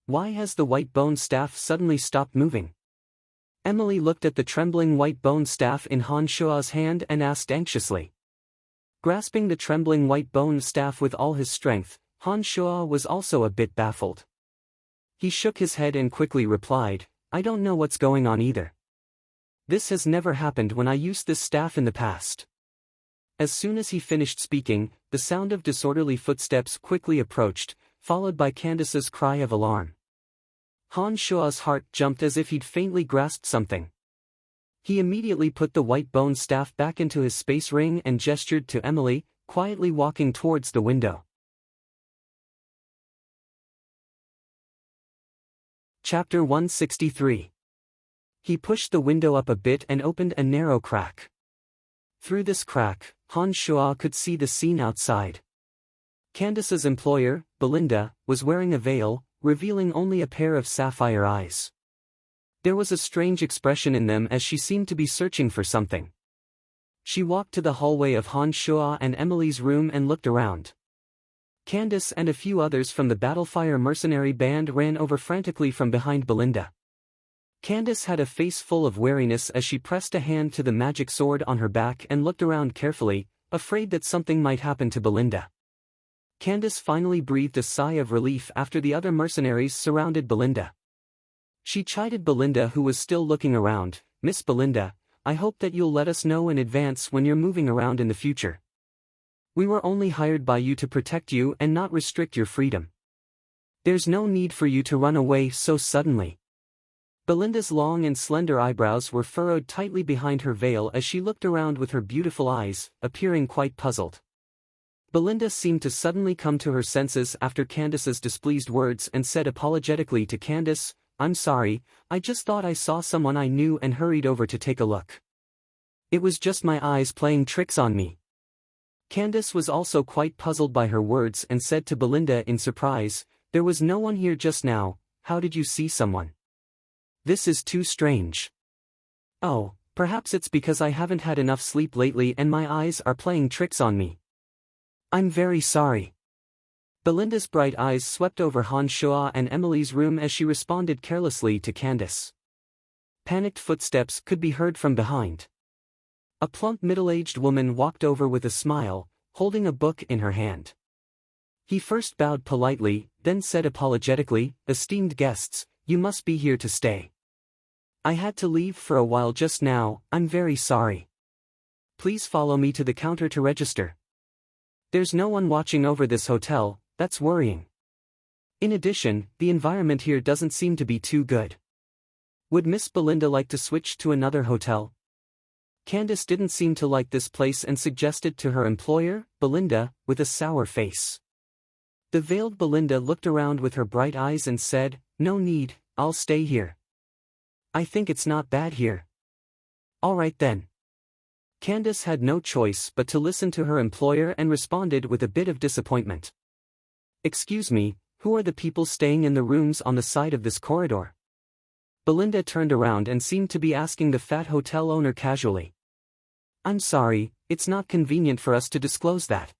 Why has the white bone staff suddenly stopped moving? Emily looked at the trembling white bone staff in Han Shua's hand and asked anxiously. Grasping the trembling white bone staff with all his strength, Han Shua was also a bit baffled. He shook his head and quickly replied, I don't know what's going on either. This has never happened when I used this staff in the past. As soon as he finished speaking, the sound of disorderly footsteps quickly approached, followed by Candace's cry of alarm. Han Shua's heart jumped as if he'd faintly grasped something. He immediately put the white bone staff back into his space ring and gestured to Emily, quietly walking towards the window. Chapter 163. He pushed the window up a bit and opened a narrow crack. Through this crack, Han Shua could see the scene outside. Candace's employer, Belinda, was wearing a veil, revealing only a pair of sapphire eyes. There was a strange expression in them as she seemed to be searching for something. She walked to the hallway of Han Shua and Emily's room and looked around. Candace and a few others from the Battlefire mercenary band ran over frantically from behind Belinda. Candace had a face full of wariness as she pressed a hand to the magic sword on her back and looked around carefully, afraid that something might happen to Belinda. Candace finally breathed a sigh of relief after the other mercenaries surrounded Belinda. She chided Belinda, who was still looking around. Miss Belinda, I hope that you'll let us know in advance when you're moving around in the future. We were only hired by you to protect you and not restrict your freedom. There's no need for you to run away so suddenly. Belinda's long and slender eyebrows were furrowed tightly behind her veil as she looked around with her beautiful eyes, appearing quite puzzled. Belinda seemed to suddenly come to her senses after Candace's displeased words and said apologetically to Candace, I'm sorry, I just thought I saw someone I knew and hurried over to take a look. It was just my eyes playing tricks on me. Candace was also quite puzzled by her words and said to Belinda in surprise, there was no one here just now, how did you see someone? This is too strange. Oh, perhaps it's because I haven't had enough sleep lately and my eyes are playing tricks on me. I'm very sorry. Belinda's bright eyes swept over Han Shua and Emily's room as she responded carelessly to Candace. Panicked footsteps could be heard from behind. A plump middle-aged woman walked over with a smile, holding a book in her hand. He first bowed politely, then said apologetically, Esteemed guests, you must be here to stay. I had to leave for a while just now, I'm very sorry. Please follow me to the counter to register. There's no one watching over this hotel, that's worrying. In addition, the environment here doesn't seem to be too good. Would Miss Belinda like to switch to another hotel? Candace didn't seem to like this place and suggested to her employer, Belinda, with a sour face. The veiled Belinda looked around with her bright eyes and said, No need, I'll stay here. I think it's not bad here. All right then. Candace had no choice but to listen to her employer and responded with a bit of disappointment. Excuse me, who are the people staying in the rooms on the side of this corridor? Belinda turned around and seemed to be asking the fat hotel owner casually. I'm sorry, it's not convenient for us to disclose that.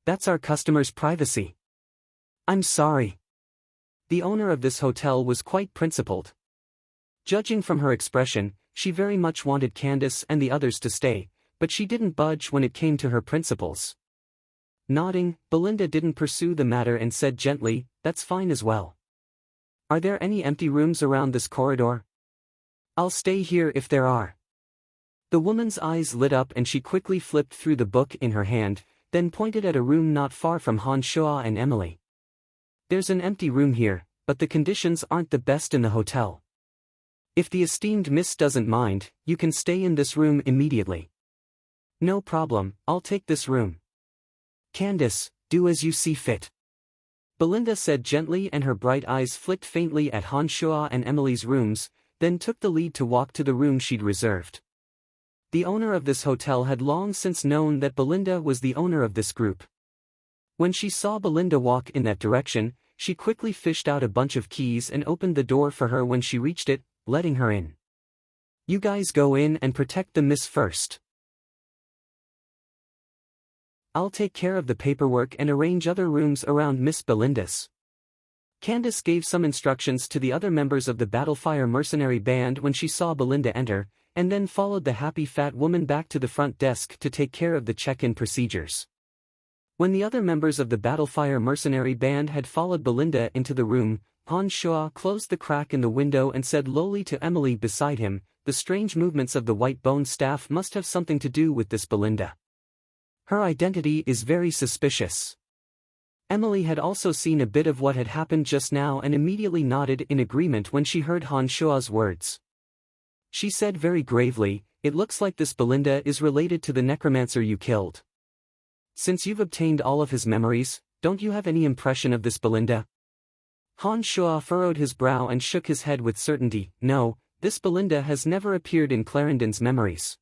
That's our customers' privacy. I'm sorry. The owner of this hotel was quite principled. Judging from her expression, she very much wanted Candace and the others to stay, but she didn't budge when it came to her principles. Nodding, Belinda didn't pursue the matter and said gently, That's fine as well. Are there any empty rooms around this corridor? I'll stay here if there are. The woman's eyes lit up and she quickly flipped through the book in her hand, then pointed at a room not far from Han Shua and Emily. There's an empty room here, but the conditions aren't the best in the hotel. If the esteemed miss doesn't mind, you can stay in this room immediately. No problem, I'll take this room. Candace, do as you see fit. Belinda said gently and her bright eyes flicked faintly at Han Shua and Emily's rooms, then took the lead to walk to the room she'd reserved. The owner of this hotel had long since known that Belinda was the owner of this group. When she saw Belinda walk in that direction, she quickly fished out a bunch of keys and opened the door for her when she reached it, letting her in. You guys go in and protect the miss first. I'll take care of the paperwork and arrange other rooms around Miss Belinda's. Candace gave some instructions to the other members of the Battlefire mercenary band when she saw Belinda enter, and then followed the happy fat woman back to the front desk to take care of the check-in procedures. When the other members of the Battlefire mercenary band had followed Belinda into the room, Han Shua closed the crack in the window and said lowly to Emily beside him, "The strange movements of the white bone staff must have something to do with this Belinda. Her identity is very suspicious." Emily had also seen a bit of what had happened just now and immediately nodded in agreement when she heard Han Shua's words. She said very gravely, "It looks like this Belinda is related to the necromancer you killed. Since you've obtained all of his memories, don't you have any impression of this Belinda?" Han Shua furrowed his brow and shook his head with certainty. "No, this Belinda has never appeared in Clarendon's memories.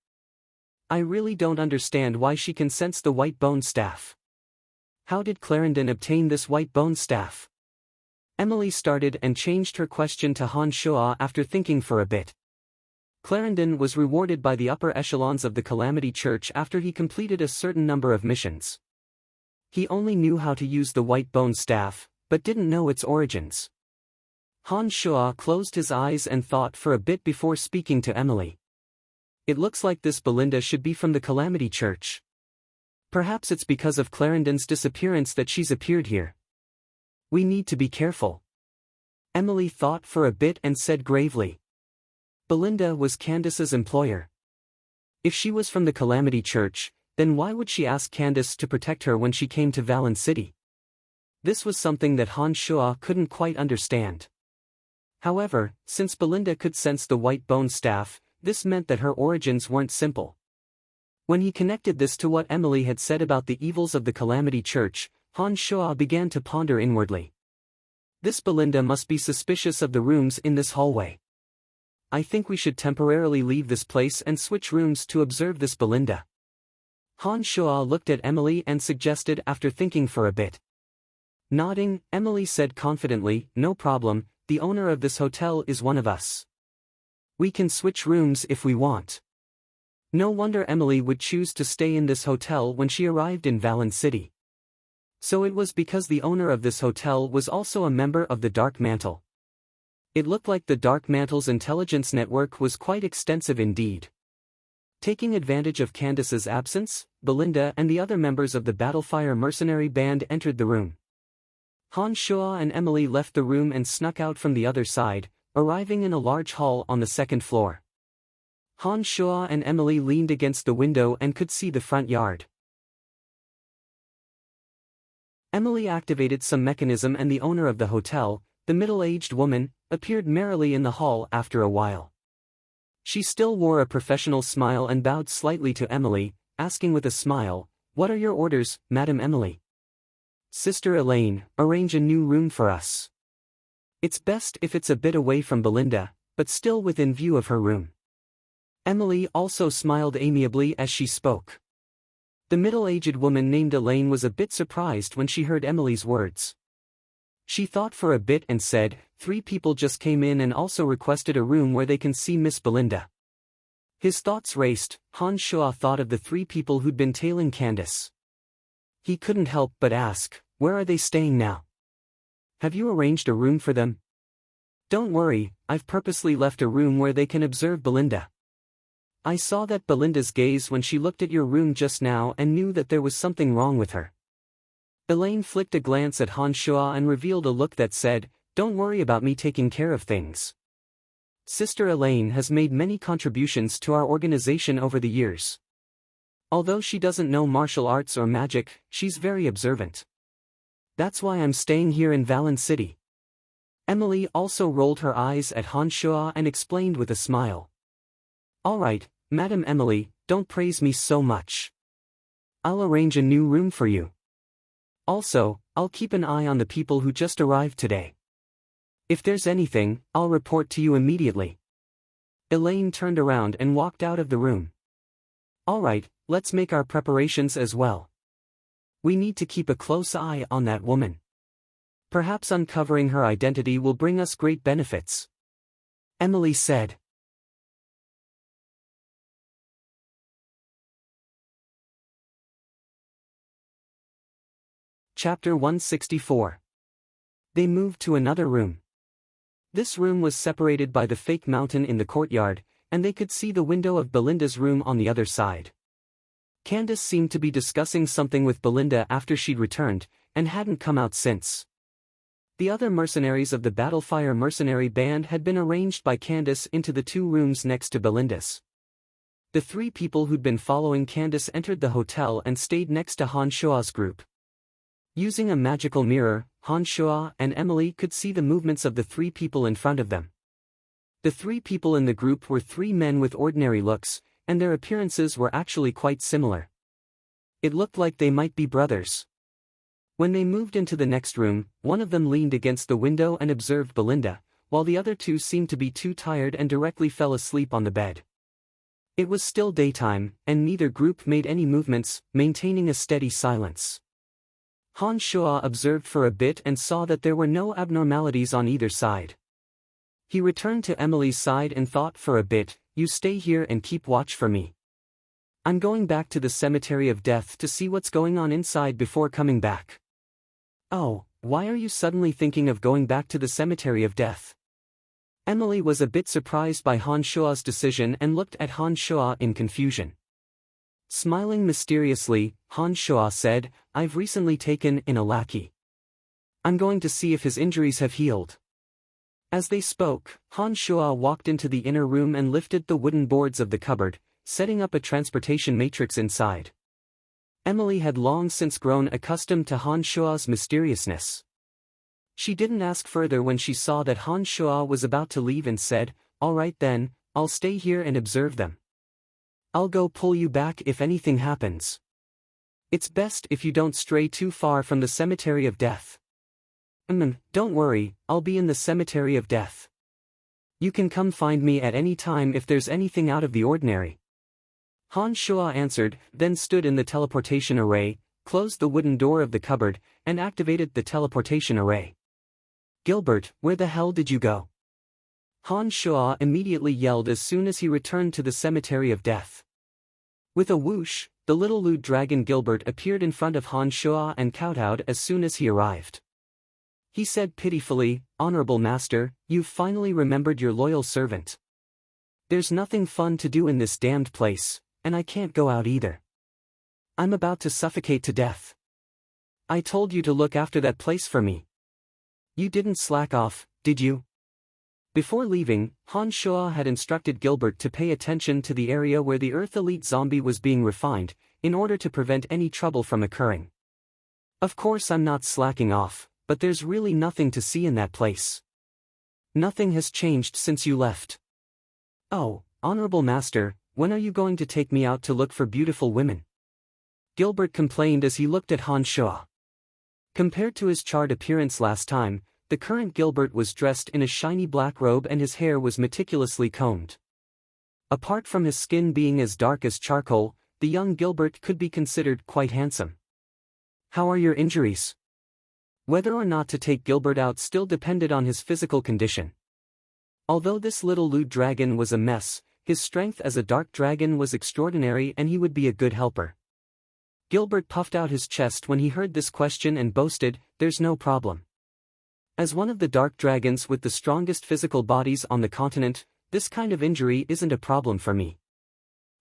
I really don't understand why she can sense the white bone staff. How did Clarendon obtain this white bone staff?" Emily started and changed her question to Han Shua after thinking for a bit. Clarendon was rewarded by the upper echelons of the Calamity Church after he completed a certain number of missions. He only knew how to use the white bone staff, but didn't know its origins. Han Shua closed his eyes and thought for a bit before speaking to Emily. "It looks like this Belinda should be from the Calamity Church. Perhaps it's because of Clarendon's disappearance that she's appeared here. We need to be careful." Emily thought for a bit and said gravely, "Belinda was Candace's employer. If she was from the Calamity Church, then why would she ask Candace to protect her when she came to Valen City?" This was something that Han Shua couldn't quite understand. However, since Belinda could sense the white bone staff, this meant that her origins weren't simple. When he connected this to what Emily had said about the evils of the Calamity Church, Han Shua began to ponder inwardly. This Belinda must be suspicious of the rooms in this hallway. I think we should temporarily leave this place and switch rooms to observe this Belinda. Han Shua looked at Emily and suggested after thinking for a bit. Nodding, Emily said confidently, "No problem, the owner of this hotel is one of us. We can switch rooms if we want." No wonder Emily would choose to stay in this hotel when she arrived in Valen City. So it was because the owner of this hotel was also a member of the Dark Mantle. It looked like the Dark Mantle's intelligence network was quite extensive indeed. Taking advantage of Candace's absence, Belinda and the other members of the Battlefire mercenary band entered the room. Han Shua and Emily left the room and snuck out from the other side, arriving in a large hall on the second floor. Han Shua and Emily leaned against the window and could see the front yard. Emily activated some mechanism and the owner of the hotel, the middle-aged woman, appeared merrily in the hall after a while. She still wore a professional smile and bowed slightly to Emily, asking with a smile, "What are your orders, Madam Emily?" "Sister Elaine, arrange a new room for us. It's best if it's a bit away from Belinda, but still within view of her room." Emily also smiled amiably as she spoke. The middle-aged woman named Elaine was a bit surprised when she heard Emily's words. She thought for a bit and said, "3 people just came in and also requested a room where they can see Miss Belinda." His thoughts raced. Han Shua thought of the 3 people who'd been tailing Candace. He couldn't help but ask, "Where are they staying now? Have you arranged a room for them?" "Don't worry, I've purposely left a room where they can observe Belinda. I saw that Belinda's gaze when she looked at your room just now and knew that there was something wrong with her." Elaine flicked a glance at Han Shua and revealed a look that said, "Don't worry about me taking care of things. Sister Elaine has made many contributions to our organization over the years. Although she doesn't know martial arts or magic, she's very observant. That's why I'm staying here in Valen City." Emily also rolled her eyes at Han Shua and explained with a smile. "All right, Madam Emily, don't praise me so much. I'll arrange a new room for you. Also, I'll keep an eye on the people who just arrived today. If there's anything, I'll report to you immediately." Elaine turned around and walked out of the room. "All right, let's make our preparations as well. We need to keep a close eye on that woman. Perhaps uncovering her identity will bring us great benefits," Emily said. Chapter 164. They moved to another room. This room was separated by the fake mountain in the courtyard, and they could see the window of Belinda's room on the other side. Candace seemed to be discussing something with Belinda after she'd returned, and hadn't come out since. The other mercenaries of the Battlefire mercenary band had been arranged by Candace into the two rooms next to Belinda's. The three people who'd been following Candace entered the hotel and stayed next to Han Shua's group. Using a magical mirror, Han Shua and Emily could see the movements of the three people in front of them. The three people in the group were three men with ordinary looks, and their appearances were actually quite similar. It looked like they might be brothers. When they moved into the next room, one of them leaned against the window and observed Belinda, while the other two seemed to be too tired and directly fell asleep on the bed. It was still daytime, and neither group made any movements, maintaining a steady silence. Han Shua observed for a bit and saw that there were no abnormalities on either side. He returned to Emily's side and thought for a bit, "You stay here and keep watch for me. I'm going back to the Cemetery of Death to see what's going on inside before coming back." "Oh, why are you suddenly thinking of going back to the Cemetery of Death?" Emily was a bit surprised by Han Shua's decision and looked at Han Shua in confusion. Smiling mysteriously, Han Shua said, "I've recently taken in a lackey. I'm going to see if his injuries have healed." As they spoke, Han Shua walked into the inner room and lifted the wooden boards of the cupboard, setting up a transportation matrix inside. Emily had long since grown accustomed to Han Shua's mysteriousness. She didn't ask further when she saw that Han Shua was about to leave and said, "All right then, I'll stay here and observe them. I'll go pull you back if anything happens. It's best if you don't stray too far from the Cemetery of Death." Don't worry, I'll be in the Cemetery of Death. You can come find me at any time if there's anything out of the ordinary." Han Shua answered, then stood in the teleportation array, closed the wooden door of the cupboard, and activated the teleportation array. "Gilbert, where the hell did you go?" Han Shua immediately yelled as soon as he returned to the Cemetery of Death. With a whoosh, the little lewd dragon Gilbert appeared in front of Han Shua and kowtowed as soon as he arrived. He said pitifully, "Honorable Master, you've finally remembered your loyal servant. There's nothing fun to do in this damned place, and I can't go out either. I'm about to suffocate to death. I told you to look after that place for me. You didn't slack off, did you?" Before leaving, Han Shua had instructed Gilbert to pay attention to the area where the Earth Elite zombie was being refined, in order to prevent any trouble from occurring. "Of course I'm not slacking off, but there's really nothing to see in that place. Nothing has changed since you left." "Oh, Honorable Master, when are you going to take me out to look for beautiful women?" Gilbert complained as he looked at Han Shua. Compared to his charred appearance last time, the current Gilbert was dressed in a shiny black robe and his hair was meticulously combed. Apart from his skin being as dark as charcoal, the young Gilbert could be considered quite handsome. "How are your injuries?" Whether or not to take Gilbert out still depended on his physical condition. Although this little lewd dragon was a mess, his strength as a dark dragon was extraordinary and he would be a good helper. Gilbert puffed out his chest when he heard this question and boasted, "There's no problem. As one of the dark dragons with the strongest physical bodies on the continent, this kind of injury isn't a problem for me."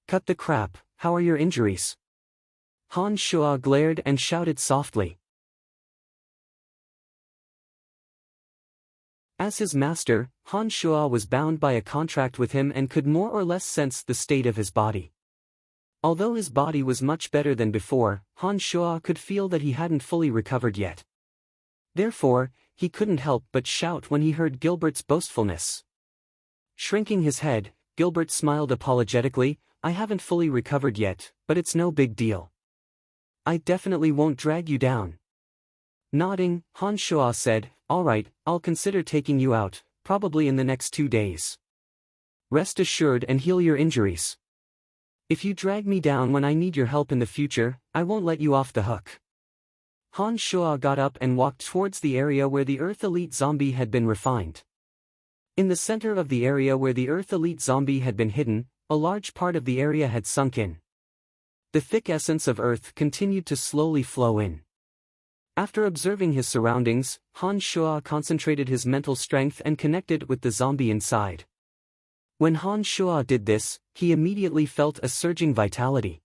"Cut the crap, how are your injuries?" Han Shua glared and shouted softly. As his master, Han Shua was bound by a contract with him and could more or less sense the state of his body. Although his body was much better than before, Han Shua could feel that he hadn't fully recovered yet. Therefore, he couldn't help but shout when he heard Gilbert's boastfulness. Shrinking his head, Gilbert smiled apologetically, "I haven't fully recovered yet, but it's no big deal. I definitely won't drag you down." Nodding, Han Shua said, "All right, I'll consider taking you out, probably in the next 2 days. Rest assured and heal your injuries. If you drag me down when I need your help in the future, I won't let you off the hook." Han Shua got up and walked towards the area where the Earth Elite zombie had been refined. In the center of the area where the Earth Elite zombie had been hidden, a large part of the area had sunk in. The thick essence of Earth continued to slowly flow in. After observing his surroundings, Han Shua concentrated his mental strength and connected with the zombie inside. When Han Shua did this, he immediately felt a surging vitality.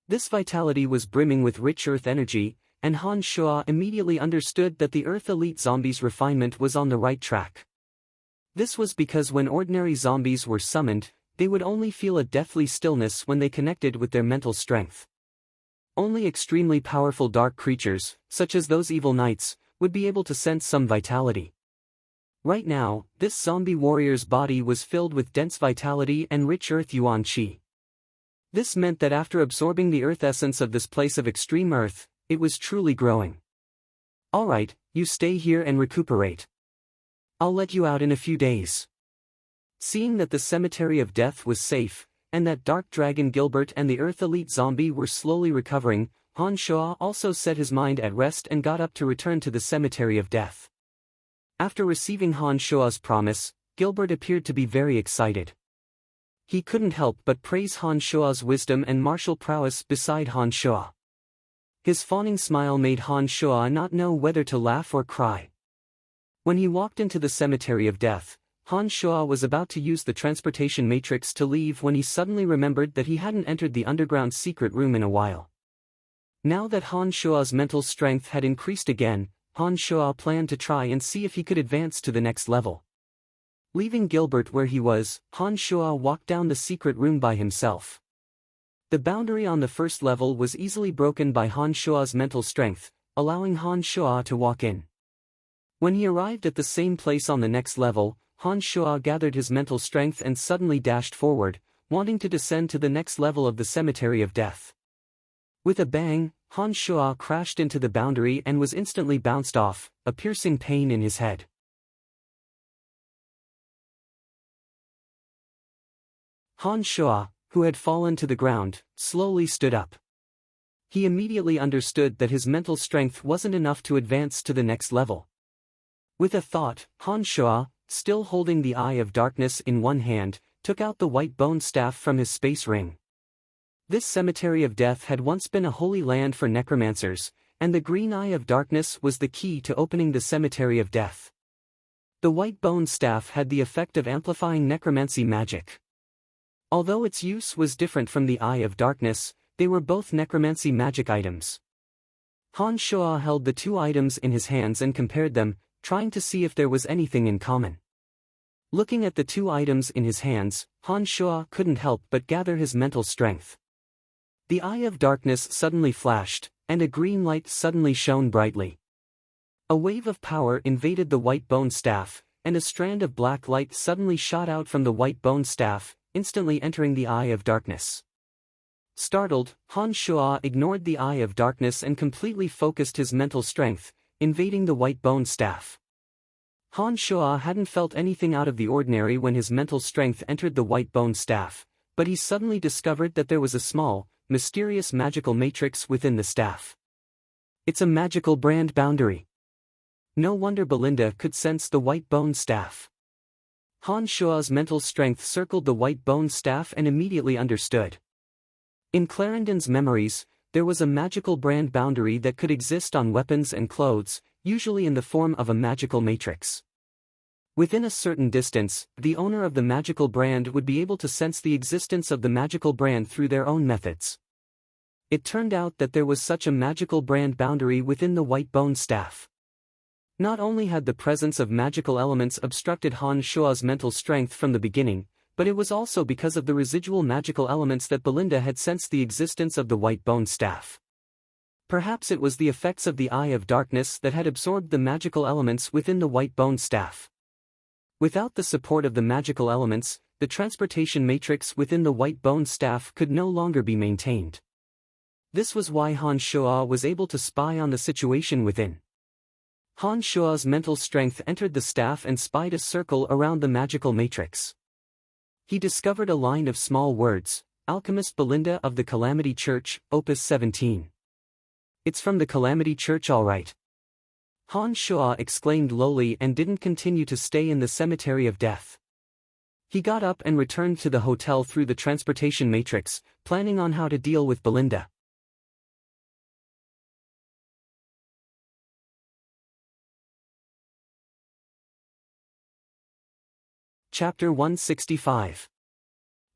This vitality was brimming with rich earth energy, and Han Shua immediately understood that the Earth Elite Zombies' refinement was on the right track. This was because when ordinary zombies were summoned, they would only feel a deathly stillness when they connected with their mental strength. Only extremely powerful dark creatures, such as those evil knights, would be able to sense some vitality. Right now, this zombie warrior's body was filled with dense vitality and rich earth yuan qi. This meant that after absorbing the earth essence of this place of extreme earth, it was truly growing. Alright, you stay here and recuperate. I'll let you out in a few days. Seeing that the cemetery of death was safe, and that Dark Dragon Gilbert and the Earth Elite Zombie were slowly recovering, Han Shua also set his mind at rest and got up to return to the cemetery of death. After receiving Han Shua's promise, Gilbert appeared to be very excited. He couldn't help but praise Han Shua's wisdom and martial prowess beside Han Shua. His fawning smile made Han Shua not know whether to laugh or cry. When he walked into the cemetery of death, Han Shua was about to use the transportation matrix to leave when he suddenly remembered that he hadn't entered the underground secret room in a while. Now that Han Shua's mental strength had increased again, Han Shua planned to try and see if he could advance to the next level. Leaving Gilbert where he was, Han Shua walked down the secret room by himself. The boundary on the first level was easily broken by Han Shua's mental strength, allowing Han Shua to walk in. When he arrived at the same place on the next level, Han Shua gathered his mental strength and suddenly dashed forward, wanting to descend to the next level of the cemetery of death. With a bang, Han Shua crashed into the boundary and was instantly bounced off, a piercing pain in his head. Han Shua, who had fallen to the ground, slowly stood up. He immediately understood that his mental strength wasn't enough to advance to the next level. With a thought, Han Shua, still holding the Eye of Darkness in one hand, took out the white bone staff from his space ring. This cemetery of death had once been a holy land for necromancers, and the green Eye of Darkness was the key to opening the cemetery of death. The white bone staff had the effect of amplifying necromancy magic. Although its use was different from the Eye of Darkness, they were both necromancy magic items. Han Shua held the two items in his hands and compared them, trying to see if there was anything in common. Looking at the two items in his hands, Han Shua couldn't help but gather his mental strength. The Eye of Darkness suddenly flashed, and a green light suddenly shone brightly. A wave of power invaded the white bone staff, and a strand of black light suddenly shot out from the white bone staff, instantly entering the Eye of Darkness. Startled, Han Shua ignored the Eye of Darkness and completely focused his mental strength, invading the white bone staff. Han Shua hadn't felt anything out of the ordinary when his mental strength entered the white bone staff, but he suddenly discovered that there was a small, mysterious magical matrix within the staff. It's a magical brand boundary. No wonder Belinda could sense the white bone staff. Han Shua's mental strength circled the white bone staff and immediately understood. In Clarendon's memories, there was a magical brand boundary that could exist on weapons and clothes, usually in the form of a magical matrix. Within a certain distance, the owner of the magical brand would be able to sense the existence of the magical brand through their own methods. It turned out that there was such a magical brand boundary within the white bone staff. Not only had the presence of magical elements obstructed Han Shua's mental strength from the beginning, but it was also because of the residual magical elements that Belinda had sensed the existence of the white bone staff. Perhaps it was the effects of the Eye of Darkness that had absorbed the magical elements within the white bone staff. Without the support of the magical elements, the transportation matrix within the white bone staff could no longer be maintained. This was why Han Shua was able to spy on the situation within. Han Shua's mental strength entered the staff and spied a circle around the magical matrix. He discovered a line of small words, Alchemist Belinda of the Calamity Church, Opus 17. It's from the Calamity Church all right. Han Shua exclaimed lowly and didn't continue to stay in the cemetery of death. He got up and returned to the hotel through the transportation matrix, planning on how to deal with Belinda. Chapter 165.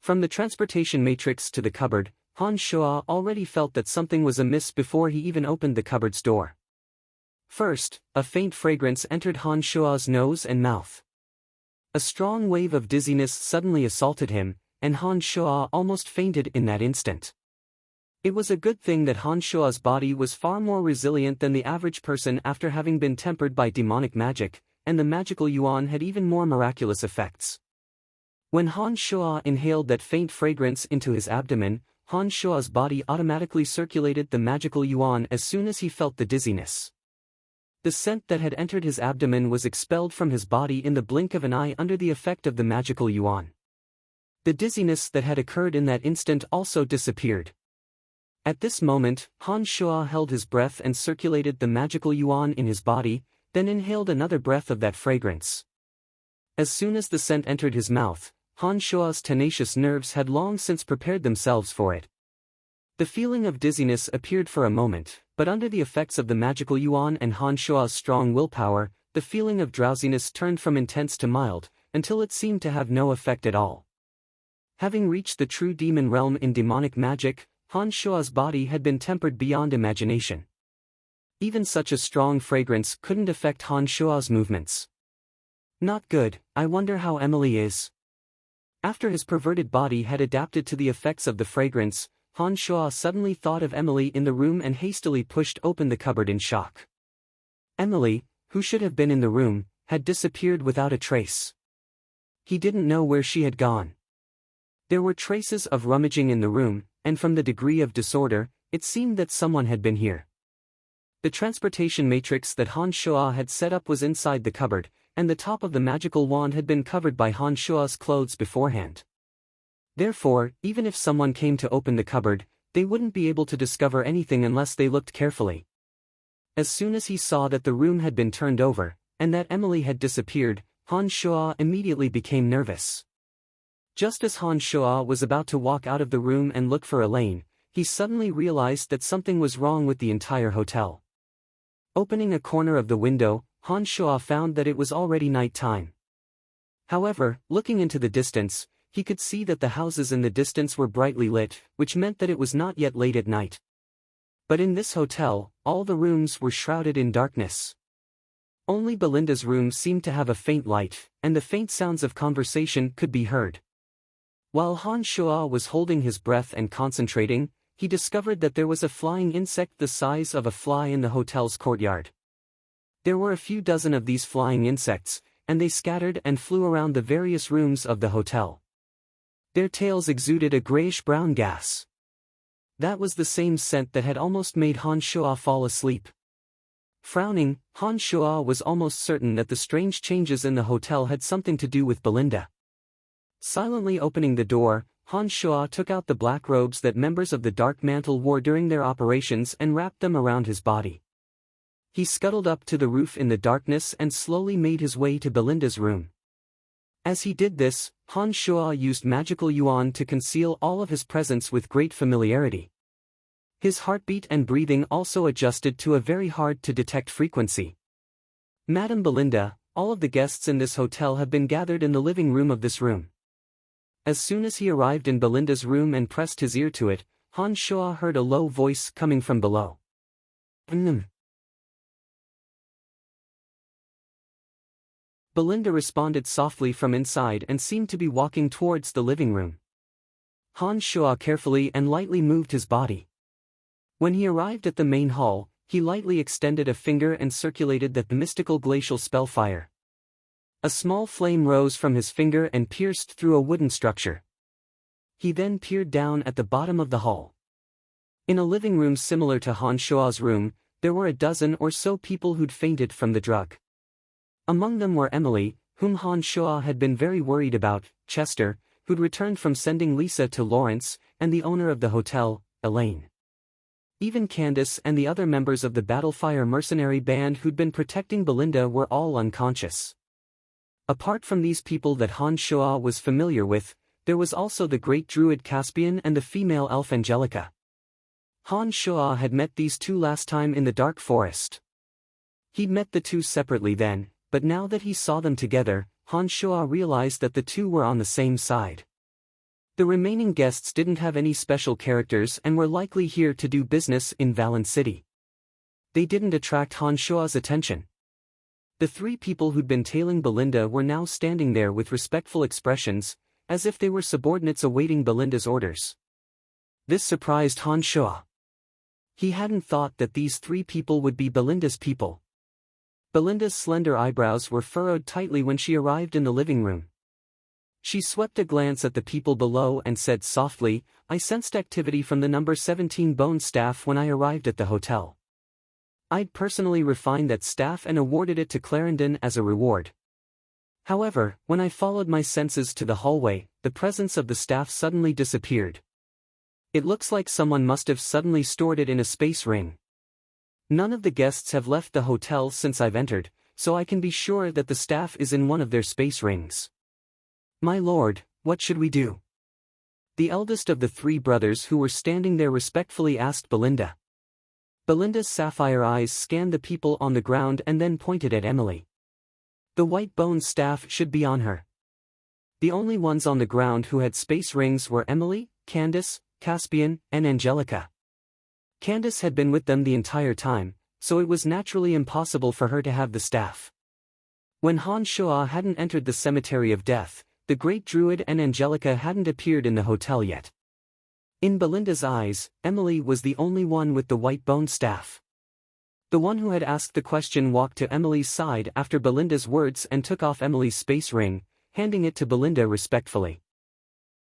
From the transportation matrix to the cupboard, Han Shuo already felt that something was amiss before he even opened the cupboard's door. First, a faint fragrance entered Han Shuo's nose and mouth. A strong wave of dizziness suddenly assaulted him, and Han Shuo almost fainted in that instant. It was a good thing that Han Shuo's body was far more resilient than the average person after having been tempered by demonic magic, and the magical yuan had even more miraculous effects. When Han Shuo inhaled that faint fragrance into his abdomen, Han Shuo's body automatically circulated the magical yuan as soon as he felt the dizziness. The scent that had entered his abdomen was expelled from his body in the blink of an eye under the effect of the magical yuan. The dizziness that had occurred in that instant also disappeared. At this moment, Han Shuo held his breath and circulated the magical yuan in his body, then inhaled another breath of that fragrance. As soon as the scent entered his mouth, Han Shuo's tenacious nerves had long since prepared themselves for it. The feeling of dizziness appeared for a moment, but under the effects of the magical yuan and Han Shuo's strong willpower, the feeling of drowsiness turned from intense to mild, until it seemed to have no effect at all. Having reached the true demon realm in demonic magic, Han Shuo's body had been tempered beyond imagination. Even such a strong fragrance couldn't affect Han Shuo's movements. Not good. I wonder how Emily is. After his perverted body had adapted to the effects of the fragrance, Han Shuo suddenly thought of Emily in the room and hastily pushed open the cupboard in shock. Emily, who should have been in the room, had disappeared without a trace. He didn't know where she had gone. There were traces of rummaging in the room, and from the degree of disorder, it seemed that someone had been here. The transportation matrix that Han Shuo had set up was inside the cupboard, and the top of the magical wand had been covered by Han Shuo's clothes beforehand. Therefore, even if someone came to open the cupboard, they wouldn't be able to discover anything unless they looked carefully. As soon as he saw that the room had been turned over, and that Emily had disappeared, Han Shuo immediately became nervous. Just as Han Shuo was about to walk out of the room and look for Elaine, he suddenly realized that something was wrong with the entire hotel. Opening a corner of the window, Han Shuo found that it was already night time. However, looking into the distance, he could see that the houses in the distance were brightly lit, which meant that it was not yet late at night. But in this hotel, all the rooms were shrouded in darkness. Only Belinda's room seemed to have a faint light, and the faint sounds of conversation could be heard. While Han Shuo was holding his breath and concentrating, he discovered that there was a flying insect the size of a fly in the hotel's courtyard. There were a few dozen of these flying insects, and they scattered and flew around the various rooms of the hotel. Their tails exuded a grayish-brown gas. That was the same scent that had almost made Han Shuo fall asleep. Frowning, Han Shuo was almost certain that the strange changes in the hotel had something to do with Belinda. Silently opening the door, Han Shuo took out the black robes that members of the Dark Mantle wore during their operations and wrapped them around his body. He scuttled up to the roof in the darkness and slowly made his way to Belinda's room. As he did this, Han Shuo used magical yuan to conceal all of his presence with great familiarity. His heartbeat and breathing also adjusted to a very hard-to-detect frequency. Madam Belinda, all of the guests in this hotel have been gathered in the living room of this room. As soon as he arrived in Belinda's room and pressed his ear to it, Han Shuo heard a low voice coming from below. Belinda responded softly from inside and seemed to be walking towards the living room. Han Shuo carefully and lightly moved his body. When he arrived at the main hall, he lightly extended a finger and circulated the mystical glacial spell fire. A small flame rose from his finger and pierced through a wooden structure. He then peered down at the bottom of the hall. In a living room similar to Han Shuo's room, there were a dozen or so people who'd fainted from the drug. Among them were Emily, whom Han Shuo had been very worried about, Chester, who'd returned from sending Lisa to Lawrence, and the owner of the hotel, Elaine. Even Candace and the other members of the Battlefire mercenary band who'd been protecting Belinda were all unconscious. Apart from these people that Han Shuo was familiar with, there was also the great druid Caspian and the female elf Angelica. Han Shuo had met these two last time in the dark forest. He'd met the two separately then, but now that he saw them together, Han Shua realized that the two were on the same side. The remaining guests didn't have any special characters and were likely here to do business in Valen City. They didn't attract Han Shua's attention. The three people who'd been tailing Belinda were now standing there with respectful expressions, as if they were subordinates awaiting Belinda's orders. This surprised Han Shua. He hadn't thought that these three people would be Belinda's people. Belinda's slender eyebrows were furrowed tightly when she arrived in the living room. She swept a glance at the people below and said softly, "I sensed activity from the number 17 Bone staff when I arrived at the hotel. I'd personally refined that staff and awarded it to Clarendon as a reward. However, when I followed my senses to the hallway, the presence of the staff suddenly disappeared. It looks like someone must have suddenly stored it in a space ring. None of the guests have left the hotel since I've entered, so I can be sure that the staff is in one of their space rings. My lord, what should we do?" The eldest of the three brothers who were standing there respectfully asked Belinda. Belinda's sapphire eyes scanned the people on the ground and then pointed at Emily. The white bone staff should be on her. The only ones on the ground who had space rings were Emily, Candace, Caspian, and Angelica. Candace had been with them the entire time, so it was naturally impossible for her to have the staff. When Han Shua hadn't entered the cemetery of death, the great druid and Angelica hadn't appeared in the hotel yet. In Belinda's eyes, Emily was the only one with the white bone staff. The one who had asked the question walked to Emily's side after Belinda's words and took off Emily's space ring, handing it to Belinda respectfully.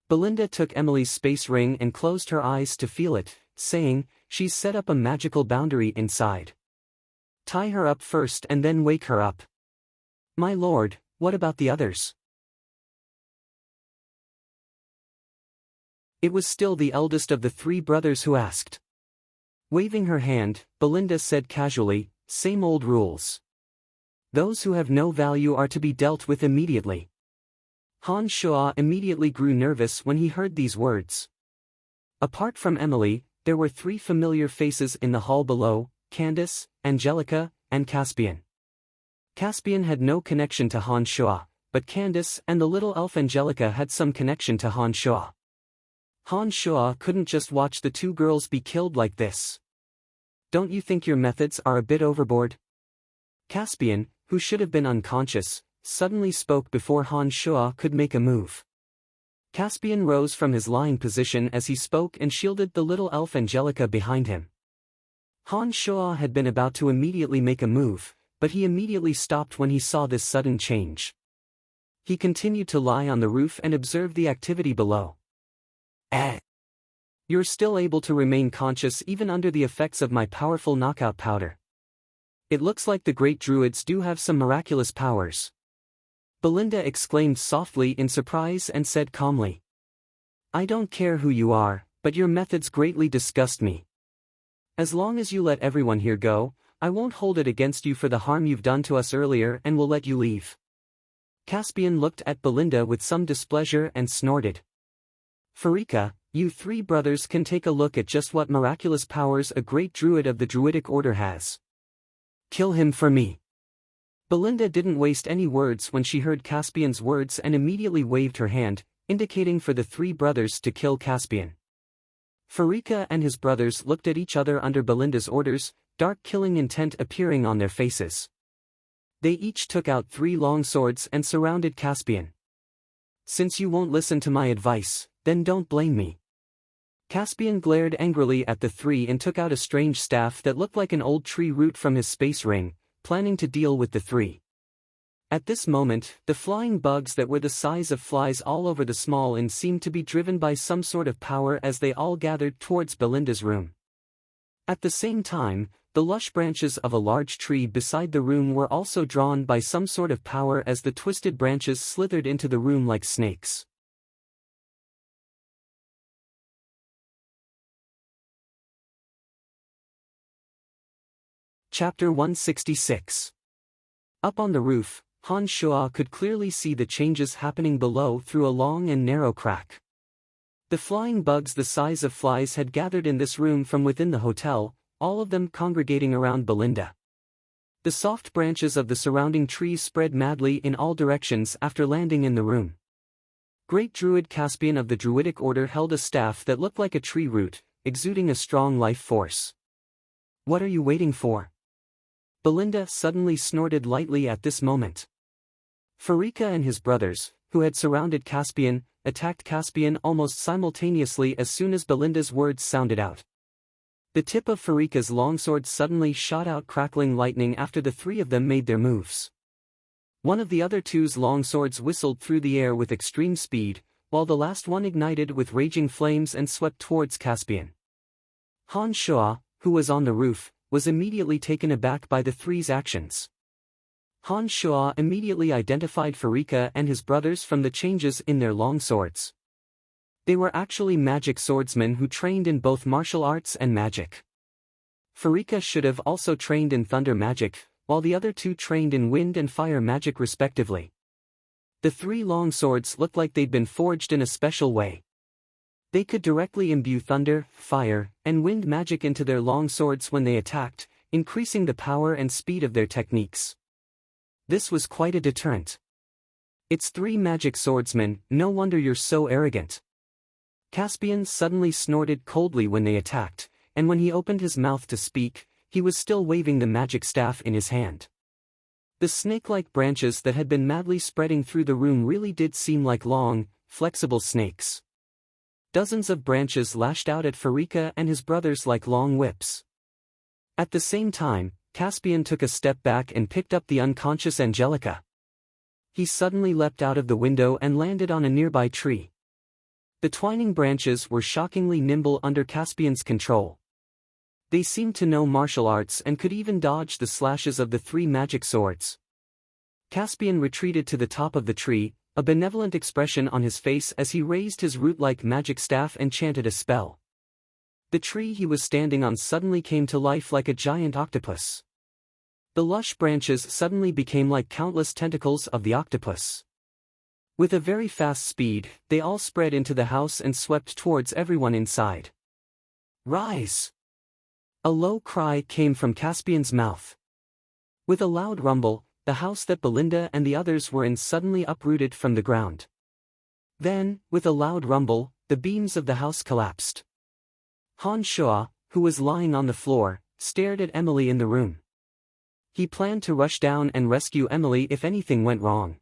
Belinda took Emily's space ring and closed her eyes to feel it, saying, "She's set up a magical boundary inside. Tie her up first and then wake her up." "My lord, what about the others?" It was still the eldest of the three brothers who asked. Waving her hand, Belinda said casually, "Same old rules. Those who have no value are to be dealt with immediately." Han Shua immediately grew nervous when he heard these words. Apart from Emily, there were three familiar faces in the hall below: Candace, Angelica, and Caspian. Caspian had no connection to Han Shua, but Candace and the little elf Angelica had some connection to Han Shua. Han Shua couldn't just watch the two girls be killed like this. "Don't you think your methods are a bit overboard?" Caspian, who should have been unconscious, suddenly spoke before Han Shua could make a move. Caspian rose from his lying position as he spoke and shielded the little elf Angelica behind him. Han Shua had been about to immediately make a move, but he immediately stopped when he saw this sudden change. He continued to lie on the roof and observe the activity below. You're still able to remain conscious even under the effects of my powerful knockout powder. It looks like the great druids do have some miraculous powers." Belinda exclaimed softly in surprise and said calmly, "I don't care who you are, but your methods greatly disgust me. As long as you let everyone here go, I won't hold it against you for the harm you've done to us earlier and will let you leave." Caspian looked at Belinda with some displeasure and snorted. "Farika, you three brothers can take a look at just what miraculous powers a great druid of the Druidic Order has. Kill him for me." Belinda didn't waste any words when she heard Caspian's words and immediately waved her hand, indicating for the three brothers to kill Caspian. Farika and his brothers looked at each other under Belinda's orders, dark killing intent appearing on their faces. They each took out 3 long swords and surrounded Caspian. "Since you won't listen to my advice, then don't blame me." Caspian glared angrily at the three and took out a strange staff that looked like an old tree root from his space ring, planning to deal with the three. At this moment, the flying bugs that were the size of flies all over the small inn seemed to be driven by some sort of power as they all gathered towards Belinda's room. At the same time, the lush branches of a large tree beside the room were also drawn by some sort of power as the twisted branches slithered into the room like snakes. Chapter 166. Up on the roof, Han Shua could clearly see the changes happening below through a long and narrow crack. The flying bugs the size of flies had gathered in this room from within the hotel, all of them congregating around Belinda. The soft branches of the surrounding trees spread madly in all directions after landing in the room. Great Druid Caspian of the Druidic Order held a staff that looked like a tree root, exuding a strong life force. "What are you waiting for?" Belinda suddenly snorted lightly at this moment. Farika and his brothers, who had surrounded Caspian, attacked Caspian almost simultaneously as soon as Belinda's words sounded out. The tip of Farika's longsword suddenly shot out crackling lightning after the three of them made their moves. One of the other two's longswords whistled through the air with extreme speed, while the last one ignited with raging flames and swept towards Caspian. Han Shua, who was on the roof, was immediately taken aback by the three's actions. Han Shua immediately identified Farika and his brothers from the changes in their longswords. They were actually magic swordsmen who trained in both martial arts and magic. Farika should have also trained in thunder magic, while the other two trained in wind and fire magic respectively. The three long swords looked like they'd been forged in a special way. They could directly imbue thunder, fire, and wind magic into their long swords when they attacked, increasing the power and speed of their techniques. This was quite a deterrent. "It's three magic swordsmen, no wonder you're so arrogant." Caspian suddenly snorted coldly when they attacked, and when he opened his mouth to speak, he was still waving the magic staff in his hand. The snake-like branches that had been madly spreading through the room really did seem like long, flexible snakes. Dozens of branches lashed out at Farika and his brothers like long whips. At the same time, Caspian took a step back and picked up the unconscious Angelica. He suddenly leapt out of the window and landed on a nearby tree. The twining branches were shockingly nimble under Caspian's control. They seemed to know martial arts and could even dodge the slashes of the three magic swords. Caspian retreated to the top of the tree, a benevolent expression on his face as he raised his root-like magic staff and chanted a spell. The tree he was standing on suddenly came to life like a giant octopus. The lush branches suddenly became like countless tentacles of the octopus. With a very fast speed, they all spread into the house and swept towards everyone inside. "Rise!" A low cry came from Caspian's mouth. With a loud rumble, the house that Belinda and the others were in suddenly uprooted from the ground. Then, with a loud rumble, the beams of the house collapsed. Han Shua, who was lying on the floor, stared at Emily in the room. He planned to rush down and rescue Emily if anything went wrong.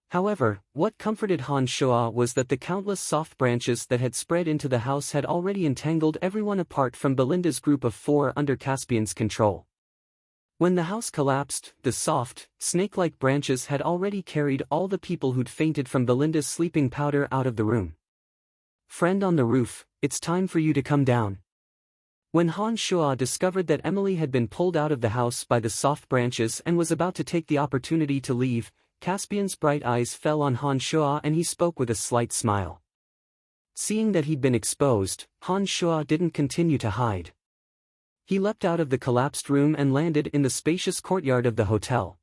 However, what comforted Han Shua was that the countless soft branches that had spread into the house had already entangled everyone apart from Belinda's group of 4 under Caspian's control. When the house collapsed, the soft, snake-like branches had already carried all the people who'd fainted from Belinda's sleeping powder out of the room. "Friend on the roof, it's time for you to come down." When Han Shua discovered that Emily had been pulled out of the house by the soft branches and was about to take the opportunity to leave, Caspian's bright eyes fell on Han Shua and he spoke with a slight smile. Seeing that he'd been exposed, Han Shua didn't continue to hide. He leapt out of the collapsed room and landed in the spacious courtyard of the hotel.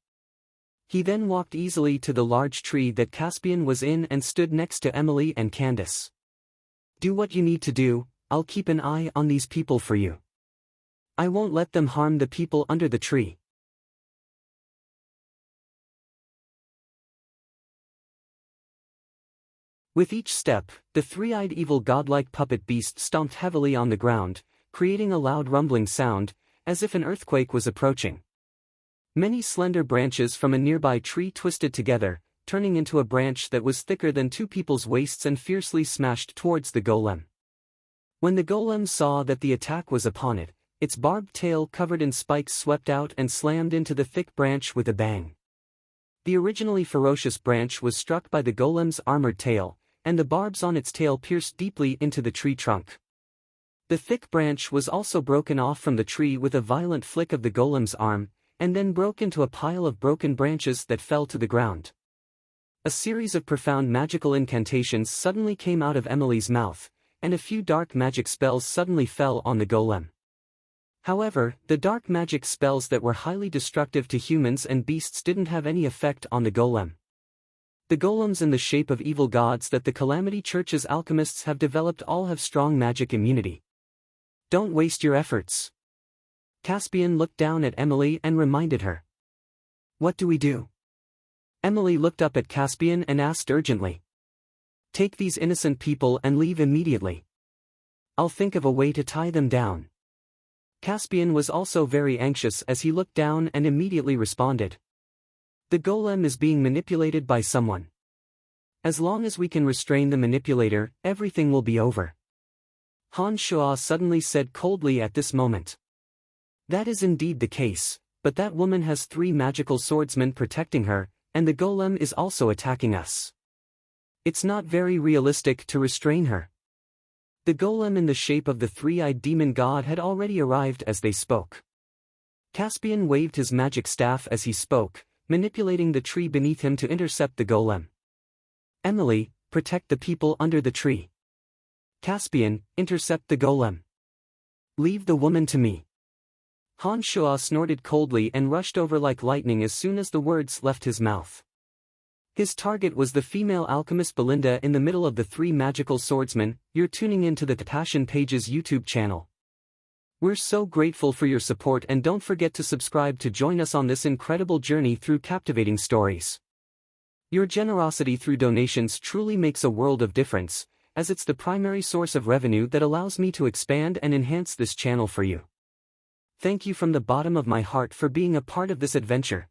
He then walked easily to the large tree that Caspian was in and stood next to Emily and Candace. "Do what you need to do, I'll keep an eye on these people for you. I won't let them harm the people under the tree." With each step, the three-eyed evil godlike puppet beast stomped heavily on the ground, creating a loud rumbling sound, as if an earthquake was approaching. Many slender branches from a nearby tree twisted together, turning into a branch that was thicker than 2 people's waists and fiercely smashed towards the golem. When the golem saw that the attack was upon it, its barbed tail covered in spikes swept out and slammed into the thick branch with a bang. The originally ferocious branch was struck by the golem's armored tail, and the barbs on its tail pierced deeply into the tree trunk. The thick branch was also broken off from the tree with a violent flick of the golem's arm, and then broke into a pile of broken branches that fell to the ground. A series of profound magical incantations suddenly came out of Emily's mouth, and a few dark magic spells suddenly fell on the golem. However, the dark magic spells that were highly destructive to humans and beasts didn't have any effect on the golem. The golems in the shape of evil gods that the Calamity Church's alchemists have developed all have strong magic immunity. Don't waste your efforts. Caspian looked down at Emily and reminded her. What do we do? Emily looked up at Caspian and asked urgently. Take these innocent people and leave immediately. I'll think of a way to tie them down. Caspian was also very anxious as he looked down and immediately responded. The golem is being manipulated by someone. As long as we can restrain the manipulator, everything will be over. Han Shuo suddenly said coldly at this moment. That is indeed the case, but that woman has 3 magical swordsmen protecting her, and the golem is also attacking us. It's not very realistic to restrain her. The golem in the shape of the 3-eyed demon god had already arrived as they spoke. Caspian waved his magic staff as he spoke, manipulating the tree beneath him to intercept the golem. Emily, protect the people under the tree. Caspian, intercept the golem. Leave the woman to me. Han Shuo snorted coldly and rushed over like lightning as soon as the words left his mouth. His target was the female alchemist Belinda in the middle of the 3 magical swordsmen. You're tuning in to the Passion Pages YouTube channel. We're so grateful for your support, and don't forget to subscribe to join us on this incredible journey through captivating stories. Your generosity through donations truly makes a world of difference, as it's the primary source of revenue that allows me to expand and enhance this channel for you. Thank you from the bottom of my heart for being a part of this adventure.